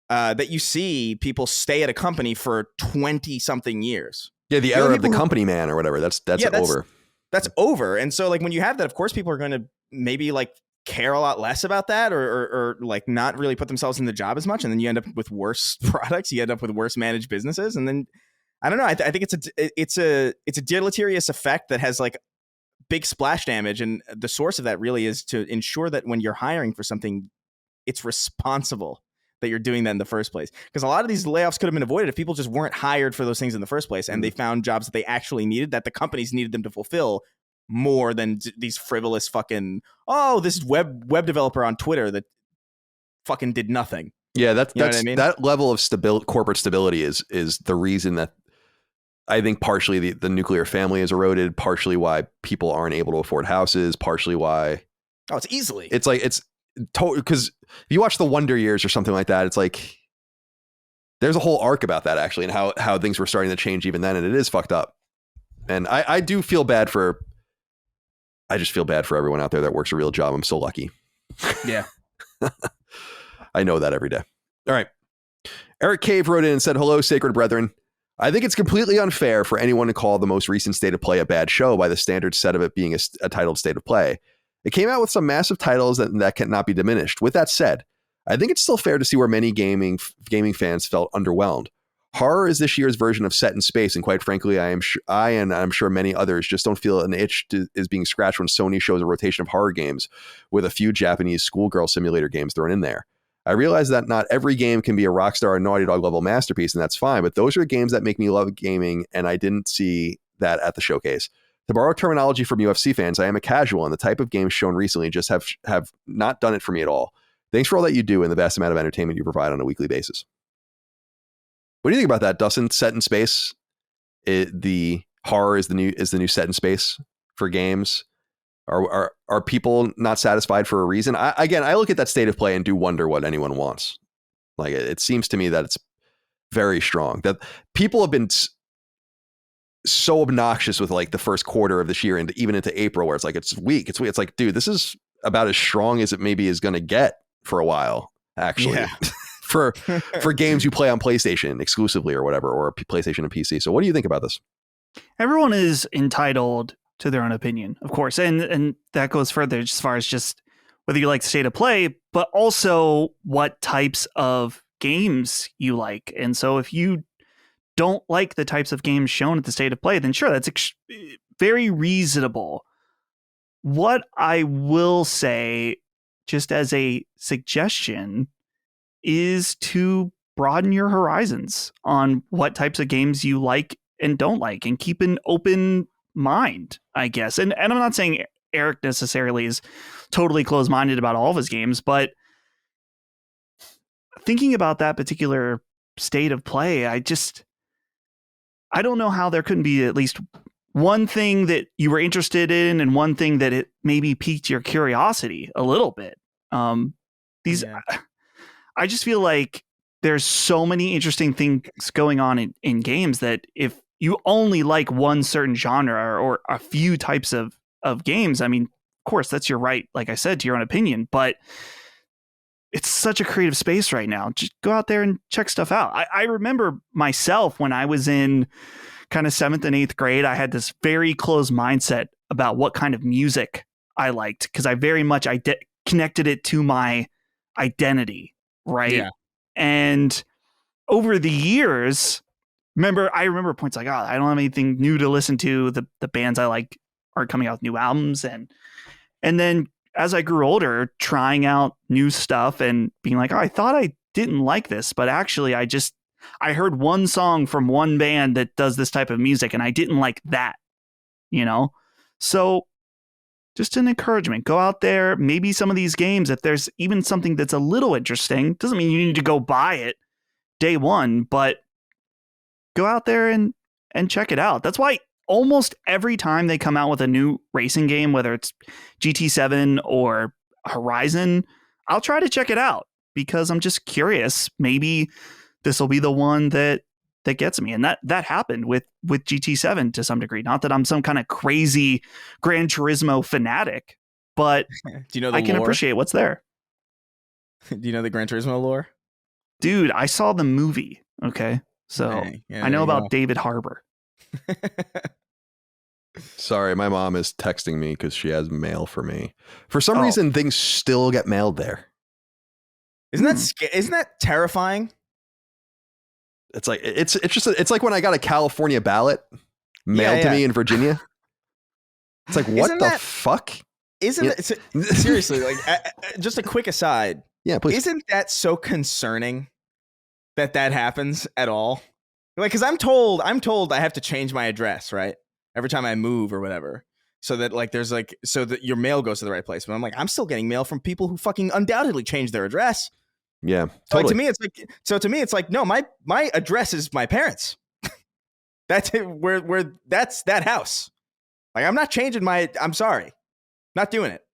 that you see people stay at a company for 20 something years. Yeah. The era of the company man or whatever. That's over. That's over. And so like when you have that, of course, people are going to maybe like care a lot less about that or like not really put themselves in the job as much. And then you end up with worse products. You end up with worse managed businesses. And then I don't know. I think it's a deleterious effect that has like big splash damage. And the source of that really is to ensure that when you're hiring for something, it's responsible that you're doing that in the first place. Because a lot of these layoffs could have been avoided if people just weren't hired for those things in the first place. And they found jobs that they actually needed, that the companies needed them to fulfill, more than these frivolous fucking, this web developer on Twitter that fucking did nothing. Yeah, that's what I mean? That level of corporate stability is the reason that I think partially the nuclear family is eroded, partially why people aren't able to afford houses, partially why it's like it's because if you watch The Wonder Years or something like that, it's like there's a whole arc about that actually, and how things were starting to change even then, and it is fucked up. And I do feel bad for. I just feel bad for everyone out there that works a real job. I'm so lucky. Yeah. I know that every day. All right. Eric Cave wrote in and said, hello, sacred brethren. I think it's completely unfair for anyone to call the most recent State of Play a bad show by the standard set of it being a titled State of Play. It came out with some massive titles that cannot be diminished. With that said, I think it's still fair to see where many gaming fans felt underwhelmed. Horror is this year's version of Set in Space, and quite frankly, I'm sure many others just don't feel an itch is being scratched when Sony shows a rotation of horror games with a few Japanese schoolgirl simulator games thrown in there. I realize that not every game can be a Rockstar or Naughty Dog level masterpiece, and that's fine, but those are games that make me love gaming, and I didn't see that at the showcase. To borrow terminology from UFC fans, I am a casual, and the type of games shown recently just have not done it for me at all. Thanks for all that you do and the vast amount of entertainment you provide on a weekly basis. What do you think about that, Dustin? Set in Space, the horror is the new Set in Space for games. Are people not satisfied for a reason? I look at that State of Play and do wonder what anyone wants. Like it seems to me that it's very strong. That people have been so obnoxious with like the first quarter of this year and even into April, where it's like it's weak. It's like, dude, this is about as strong as it maybe is going to get for a while. Actually. Yeah. for games you play on PlayStation exclusively or whatever, or PlayStation and PC. So what do you think about this? Everyone is entitled to their own opinion, of course. And that goes further as far as just whether you like the State of Play, but also what types of games you like. And so if you don't like the types of games shown at the State of Play, then sure, that's very reasonable. What I will say, just as a suggestion, is to broaden your horizons on what types of games you like and don't like, and keep an open mind, I guess. And I'm not saying Eric necessarily is totally closed-minded about all of his games, but thinking about that particular State of Play, I don't know how there couldn't be at least one thing that you were interested in and one thing that it maybe piqued your curiosity a little bit. I just feel like there's so many interesting things going on in games that if you only like one certain genre or a few types of games, I mean, of course, that's your right, like I said, to your own opinion, but it's such a creative space right now. Just go out there and check stuff out. I remember myself when I was in kind of 7th and 8th grade, I had this very closed mindset about what kind of music I liked, because I very much connected it to my identity. Right. Yeah. And over the years, I remember points like, oh, I don't have anything new to listen to. The bands I like aren't coming out with new albums. And then as I grew older, trying out new stuff and being like, oh, I thought I didn't like this, but actually I heard one song from one band that does this type of music and I didn't like that, So just an encouragement, go out there, maybe some of these games, if there's even something that's a little interesting, doesn't mean you need to go buy it day one, but go out there and check it out. That's why almost every time they come out with a new racing game, whether it's GT7 or Horizon, I'll try to check it out because I'm just curious. Maybe this will be the one that gets me. And that happened with GT7 to some degree. Not that I'm some kind of crazy Gran Turismo fanatic, but do you know the I can lore? appreciate what's there. Do you know the Gran Turismo lore? Dude, I saw the movie. Okay. So I know about David Harbour. Sorry, my mom is texting me because she has mail for me. For some reason, things still get mailed there. Isn't that terrifying? It's like it's like when I got a California ballot mailed to me in Virginia. It's like, what the fuck? Seriously, like just a quick aside. Yeah, please. Isn't that so concerning that happens at all? Like, because I'm told I have to change my address, right? Every time I move or whatever. So that like there's like so that your mail goes to the right place. But I'm like, I'm still getting mail from people who fucking undoubtedly changed their address. Yeah, totally. So to me, it's like, no, my address is my parents. That's it, where that's that house. Like, I'm not changing I'm sorry, not doing it.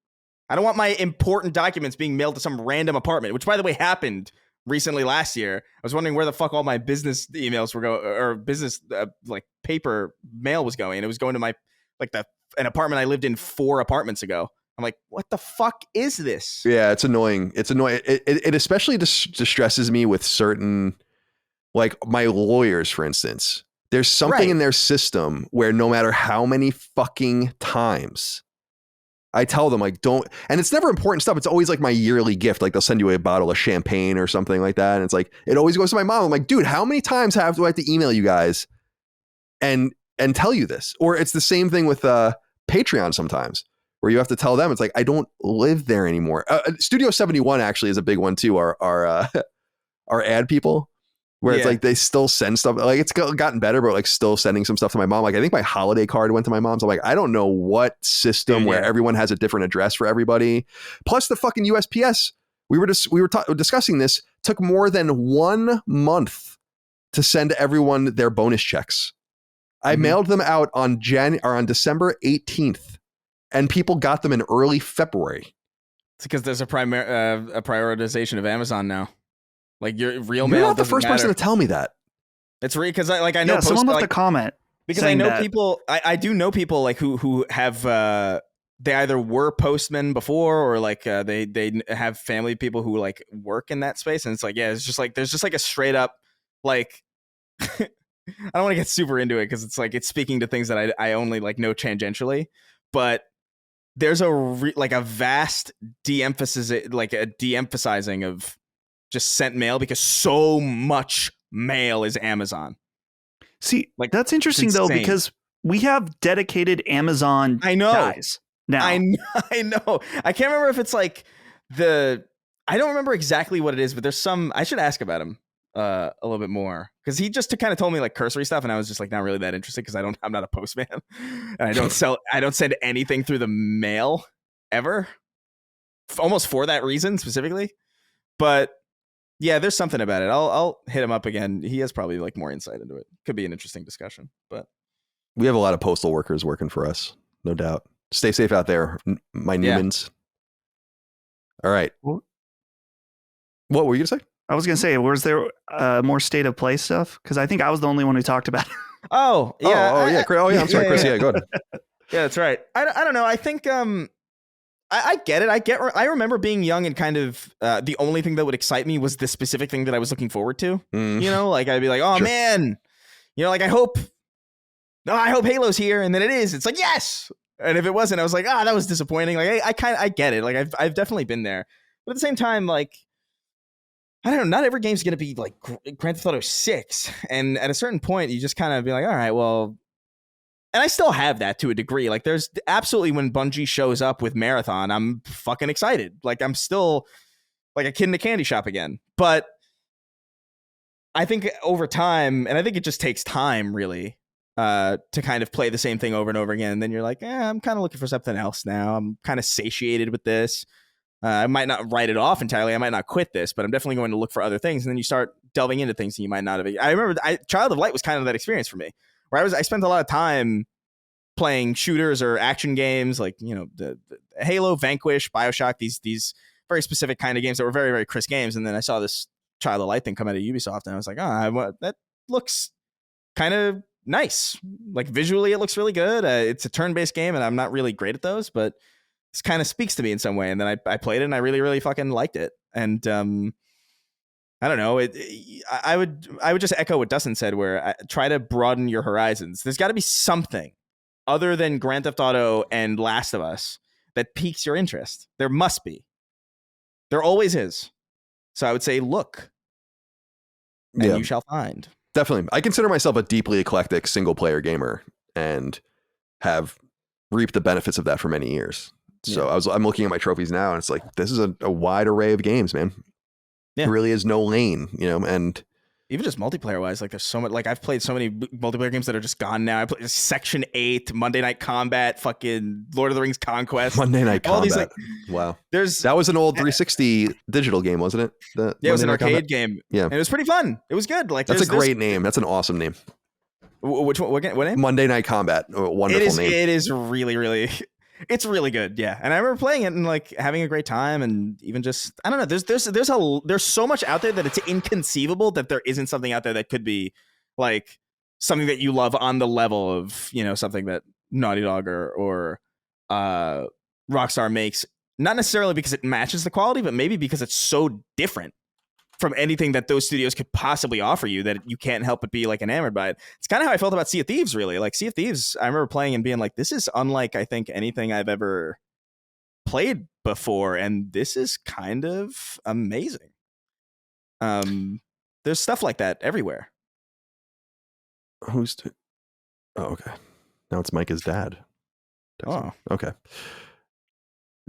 I don't want my important documents being mailed to some random apartment, which by the way happened recently last year. I was wondering where the fuck all my business emails were going, or business like paper mail was going. It was going to my an apartment I lived in 4 apartments ago. I'm like, what the fuck is this? Yeah, it's annoying. It's annoying. It especially distresses me with certain, like my lawyers, for instance. There's something in their system where no matter how many fucking times I tell them, like, don't, and it's never important stuff. It's always like my yearly gift. Like they'll send you a bottle of champagne or something like that. And it's like, it always goes to my mom. I'm like, dude, how many times do I have to email you guys and tell you this? Or it's the same thing with Patreon sometimes, where you have to tell them, it's like, I don't live there anymore. Studio 71 actually is a big one too. Our ad people, where it's like they still send stuff. Like it's gotten better, but like still sending some stuff to my mom. Like I think my holiday card went to my mom. So I'm like, I don't know what system where everyone has a different address for everybody. Plus the fucking USPS. We were discussing this. Took more than 1 month to send everyone their bonus checks. I mailed them out on December 18th, and people got them in early February. It's because there's a prioritization of Amazon now. Like your real mail. You're not the first person to tell me that. It's because I know someone left a comment because I know people. I do know people like who have they either were postmen before or like they have family people who like work in that space, and it's like it's just like there's just like a straight up like. I don't want to get super into it because it's like it's speaking to things that I only like know tangentially, but there's a vast de-emphasizing of just sent mail because so much mail is Amazon. See, like that's interesting though, because we have dedicated Amazon guys now. I know. I can't remember if it's like I don't remember exactly what it is, but there's some. I should ask about him a little bit more because he just kind of told me like cursory stuff, and I was just like not really that interested because I'm not a postman, and I don't send anything through the mail ever, almost for that reason specifically, but. Yeah, there's something about it. I'll hit him up again. He has probably like more insight into it. Could be an interesting discussion, but we have a lot of postal workers working for us, no doubt. Stay safe out there, my Newmans. All right. What were you gonna say? I was gonna say, was there more state of play stuff? Because I think I was the only one who talked about it. Oh yeah. I'm sorry, Chris. Yeah, go ahead. Yeah, that's right. I don't know. I think I get it. I remember being young and kind of the only thing that would excite me was the specific thing that I was looking forward to. You know, like I'd be like, oh man, you know, like I hope Halo's here, and then it is. It's like yes, and if it wasn't, I was like, that was disappointing. Like I get it. Like I've definitely been there, but at the same time, like I don't know. Not every game's gonna be like Grand Theft Auto 6, and at a certain point, you just kind of be like, all right, well. And I still have that to a degree. Like there's absolutely when Bungie shows up with Marathon, I'm fucking excited. Like I'm still like a kid in a candy shop again. But I think over time, and I think it just takes time really to kind of play the same thing over and over again. And then you're like, I'm kind of looking for something else now. I'm kind of satiated with this. I might not write it off entirely. I might not quit this, but I'm definitely going to look for other things. And then you start delving into things that you might not have. I remember Child of Light was kind of that experience for me. Where I spent a lot of time playing shooters or action games like, you know, the Halo, Vanquish, BioShock, these very specific kind of games that were very, very crisp games. And then I saw this Child of Light thing come out of Ubisoft and I was like, that looks kind of nice. Like visually, it looks really good. It's a turn-based game and I'm not really great at those, but this kind of speaks to me in some way. And then I played it and I really, really fucking liked it. And, I don't know. I would just echo what Dustin said, where I try to broaden your horizons. There's got to be something other than Grand Theft Auto and Last of Us that piques your interest. There must be. There always is. So I would say, look, and you shall find. Definitely. I consider myself a deeply eclectic single player gamer and have reaped the benefits of that for many years. So I'm looking at my trophies now and it's like, this is a wide array of games, man. There really is no lane, you know, and even just multiplayer wise, like there's so much, like I've played so many multiplayer games that are just gone now. I played Section 8, Monday Night Combat, fucking Lord of the Rings Conquest. Monday Night Combat. These, like, wow. That was an old 360 digital game, wasn't it? It was an arcade game. Yeah. And it was pretty fun. It was good. Like that's a great name. That's an awesome name. Which one? What name? Monday Night Combat. A wonderful name. It is really, really it's really good. Yeah. And I remember playing it and like having a great time and even just, I don't know, there's so much out there that it's inconceivable that there isn't something out there that could be like something that you love on the level of, you know, something that Naughty Dog or Rockstar makes, not necessarily because it matches the quality, but maybe because it's so different. from anything that those studios could possibly offer you that you can't help but be like enamored by it. It's kind of how I felt about Sea of Thieves, really. Like Sea of Thieves, I remember playing and being like, this is unlike, I think, anything I've ever played before, and this is kind of amazing. There's stuff like that everywhere. Oh, okay. Now it's Micah's dad. Oh, okay.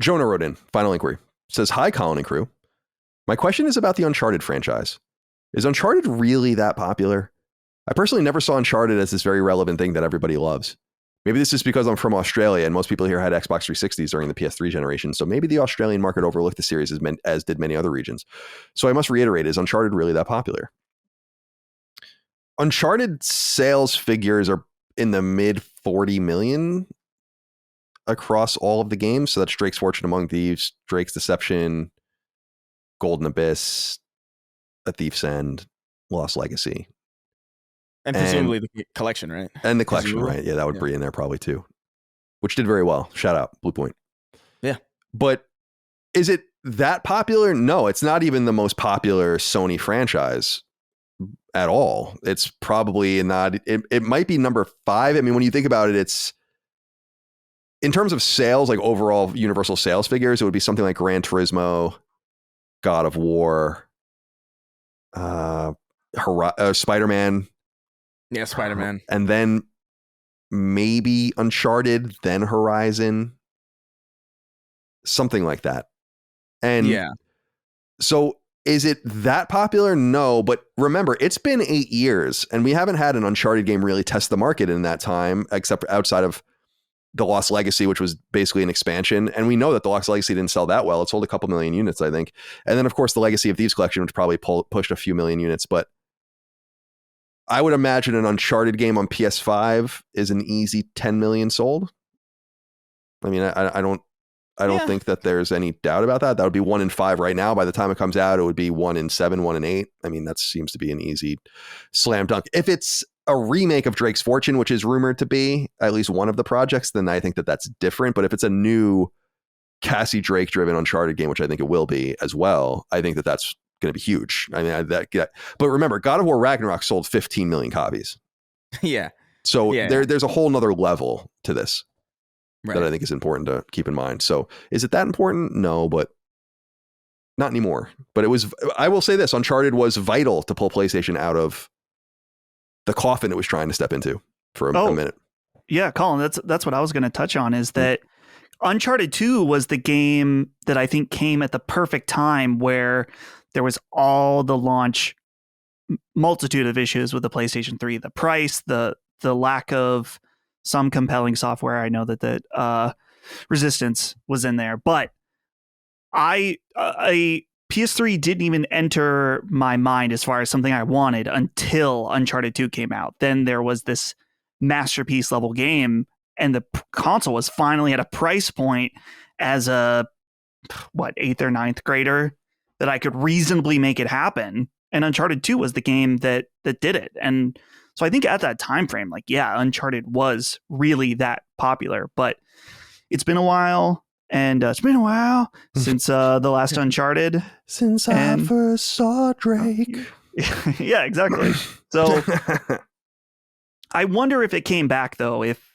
Jonah wrote in, final inquiry. Says, hi, Colin and crew. My question is about the Uncharted franchise. Is Uncharted really that popular? I personally never saw Uncharted as this very relevant thing that everybody loves. Maybe this is because I'm from Australia and most people here had Xbox 360s during the PS3 generation, so maybe the Australian market overlooked the series as did many other regions. So I must reiterate, is Uncharted really that popular? Uncharted sales figures are in the mid 40 million across all of the games. So that's Drake's Fortune Among Thieves, Drake's Deception, Golden Abyss, A Thief's End, Lost Legacy. And presumably the collection, right? And the collection, right? Yeah, that would be in there probably too. Which did very well. Shout out, Blue Point. Yeah. But is it that popular? No, it's not even the most popular Sony franchise at all. It's probably not. It might be number 5. I mean, when you think about it, it's in terms of sales, like overall universal sales figures, it would be something like Gran Turismo, God of War, Spider-Man. Yeah, Spider-Man. And then maybe Uncharted, then Horizon, something like that. And yeah. So is it that popular? No, but remember, it's been 8 years and we haven't had an Uncharted game really test the market in that time, except outside of The Lost Legacy, which was basically an expansion. And we know that The Lost Legacy didn't sell that well. It sold a couple million units, I think. And then, of course, the Legacy of Thieves collection, which probably pushed a few million units. But I would imagine an Uncharted game on PS5 is an easy 10 million sold. I mean, I don't think that there's any doubt about that. That would be 1 in 5 right now. By the time it comes out, it would be 1 in 7, 1 in 8. I mean, that seems to be an easy slam dunk. If it's a remake of Drake's Fortune, which is rumored to be at least one of the projects, then I think that that's different. But if it's a new Cassie Drake driven Uncharted game, which I think it will be as well, I think that that's going to be huge. I mean, but remember, God of War Ragnarok sold 15 million copies. Yeah. So there's a whole nother level to this that I think is important to keep in mind. So is it that important? No, but not anymore. But it was, I will say this, Uncharted was vital to pull PlayStation out of the coffin it was trying to step into for a minute. Yeah, Colin, that's what I was going to touch on, is that Uncharted 2 was the game that I think came at the perfect time, where there was all the launch multitude of issues with the PlayStation 3, the price, the lack of some compelling software. I know that Resistance was in there, but a PS3 didn't even enter my mind as far as something I wanted until Uncharted 2 came out. Then there was this masterpiece level game, and the console was finally at a price point as a 8th or 9th grader that I could reasonably make it happen. And Uncharted 2 was the game that did it. And so I think at that time frame, Uncharted was really that popular. But it's been a while, and it's been a while since the last Uncharted. Since I first saw Drake. Yeah, exactly. So I wonder if it came back, though, if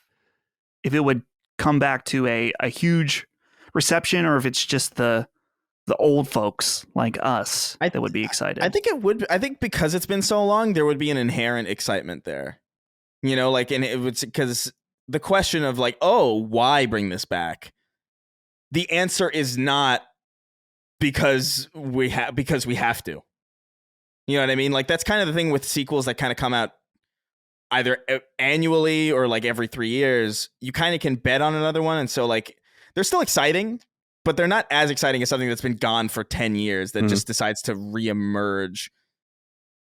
it would come back to a huge reception, or if it's just the old folks like us that would be excited. I think it would. I think because it's been so long, there would be an inherent excitement there. You know, and it would, because the question of why bring this back? The answer is not because we have to. You know what I mean? That's kind of the thing with sequels that kind of come out either annually or every 3 years. You kind of can bet on another one, and so they're still exciting, but they're not as exciting as something that's been gone for 10 years that just decides to reemerge.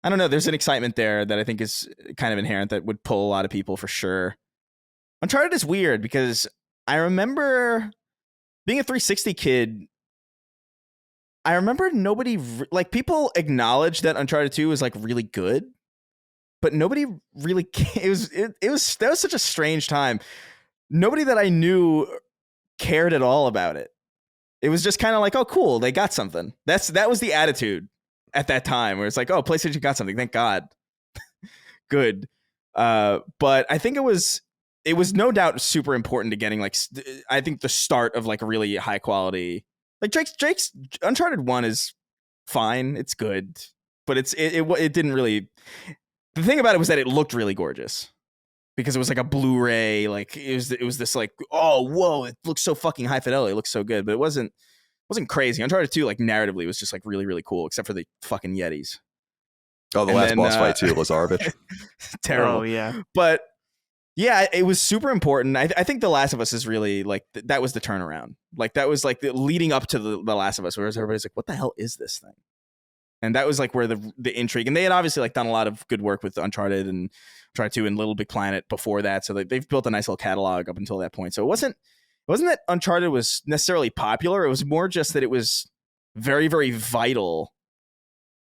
I don't know. There's an excitement there that I think is kind of inherent that would pull a lot of people for sure. Uncharted is weird because I remember being a 360 kid. I remember nobody people acknowledged that Uncharted 2 was really good, but nobody really that was such a strange time. Nobody that I knew cared at all about it. It was just kind of oh, cool, they got something. That was the attitude at that time, where it's like, oh, PlayStation got something, thank God. Good. But I think it was no doubt super important to getting like I think the start of like really high quality. Like Drake's Uncharted 1 is fine, it's good, but it didn't really. The thing about it was that it looked really gorgeous because it was like a Blu-ray, like it was this like, oh whoa, it looks so fucking high fidelity, it looks so good, but it wasn't crazy. Uncharted 2 like narratively was just like really really cool, except for the fucking Yetis. Oh, the last boss fight too was garbage. Terrible. Oh yeah, but yeah, it was super important. I think The Last of Us is really like that was the turnaround. Like that was like the leading up to the Last of Us, whereas everybody's like, what the hell is this thing? And that was like where the intrigue, and they had obviously like done a lot of good work with Uncharted and Uncharted 2 and Little Big Planet before that, so they've built a nice little catalog up until that point. So it wasn't that Uncharted was necessarily popular. It was more just that it was very very vital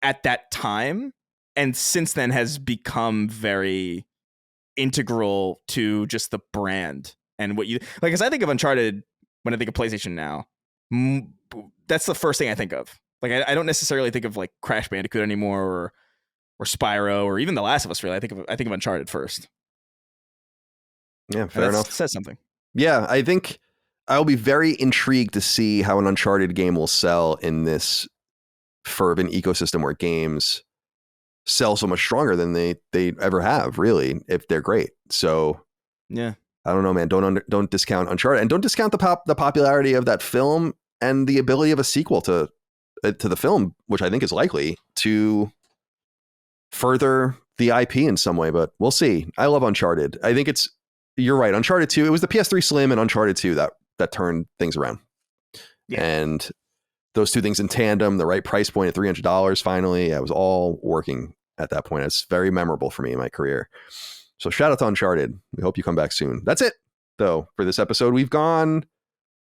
at that time, and since then has become very integral to just the brand and what you like. As I think of Uncharted, when I think of PlayStation now, that's the first thing I think of. Like I don't necessarily think of like Crash Bandicoot anymore, or Spyro, or even The Last of Us. Really, I think of Uncharted first. Yeah, fair enough. Says something. Yeah, I think I'll be very intrigued to see how an Uncharted game will sell in this fervent ecosystem where games sell so much stronger than they ever have, really, if they're great. So yeah, I don't know, man. Don't discount Uncharted, and don't discount the popularity of that film and the ability of a sequel to the film, which I think is likely to further the IP in some way, but we'll see. I love Uncharted. I think you're right. Uncharted 2, it was the PS3 Slim and Uncharted 2 that turned things around. Yeah. And those two things in tandem, the right price point at $300 finally, it was all working at that point. It's very memorable for me in my career. So shout out to Uncharted. We hope you come back soon. That's it, though, for this episode. We've gone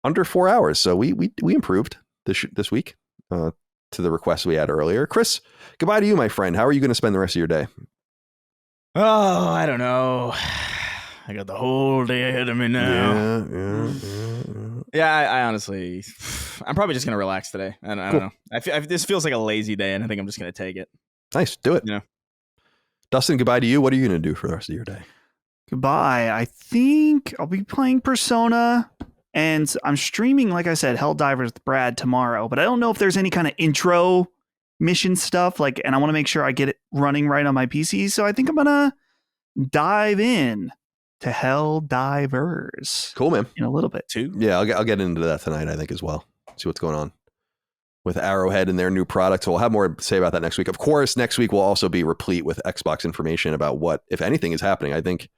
under 4 hours, so we improved this week. To the request we had earlier. Chris, goodbye to you, my friend. How are you going to spend the rest of your day? Oh, I don't know. I got the whole day ahead of me now. Yeah. I honestly, I'm probably just going to relax today. I don't know. This feels like a lazy day, and I think I'm just going to take it. Nice. Do it. Yeah. Dustin, goodbye to you. What are you going to do for the rest of your day? Goodbye. I think I'll be playing Persona. And I'm streaming, like I said, Helldivers with Brad tomorrow, but I don't know if there's any kind of intro mission stuff, and I want to make sure I get it running right on my PC. So I think I'm going to dive in to Helldivers. Cool, man. In a little bit too. Yeah, I'll get into that tonight, I think, as well. See what's going on with Arrowhead and their new product. So we'll have more to say about that next week. Of course, next week will also be replete with Xbox information about what, if anything, is happening. I think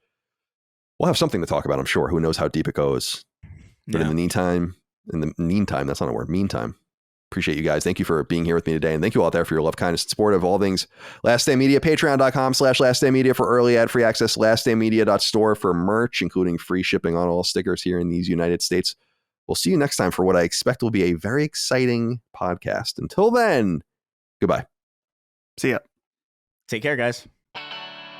we'll have something to talk about, I'm sure. Who knows how deep it goes. But in the meantime, that's not a word, meantime, appreciate you guys. Thank you for being here with me today. And thank you all out there for your love, kindness, and support of all things Last Stand Media. Patreon.com/Last Stand Media for early ad-free access. LastStandMedia.store for merch, including free shipping on all stickers here in these United States. We'll see you next time for what I expect will be a very exciting podcast. Until then, goodbye. See ya. Take care, guys.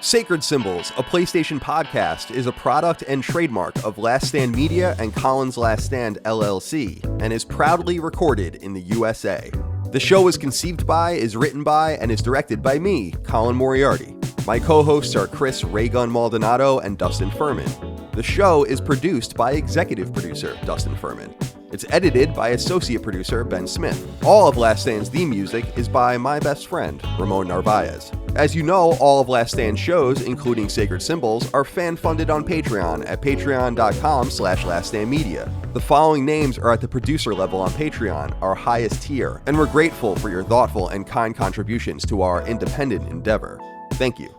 Sacred Symbols, a PlayStation podcast, is a product and trademark of Last Stand Media and Colin's Last Stand LLC, and is proudly recorded in the USA. The show is conceived by, is written by, and is directed by me, Colin Moriarty. My co-hosts are Chris Raygun Maldonado and Dustin Furman. The show is produced by executive producer Dustin Furman. It's edited by associate producer Ben Smith. All of Last Stand's theme music is by my best friend, Ramon Narvaez. As you know, all of Last Stand's shows, including Sacred Symbols, are fan-funded on Patreon at patreon.com/laststandmedia. The following names are at the producer level on Patreon, our highest tier, and we're grateful for your thoughtful and kind contributions to our independent endeavor. Thank you.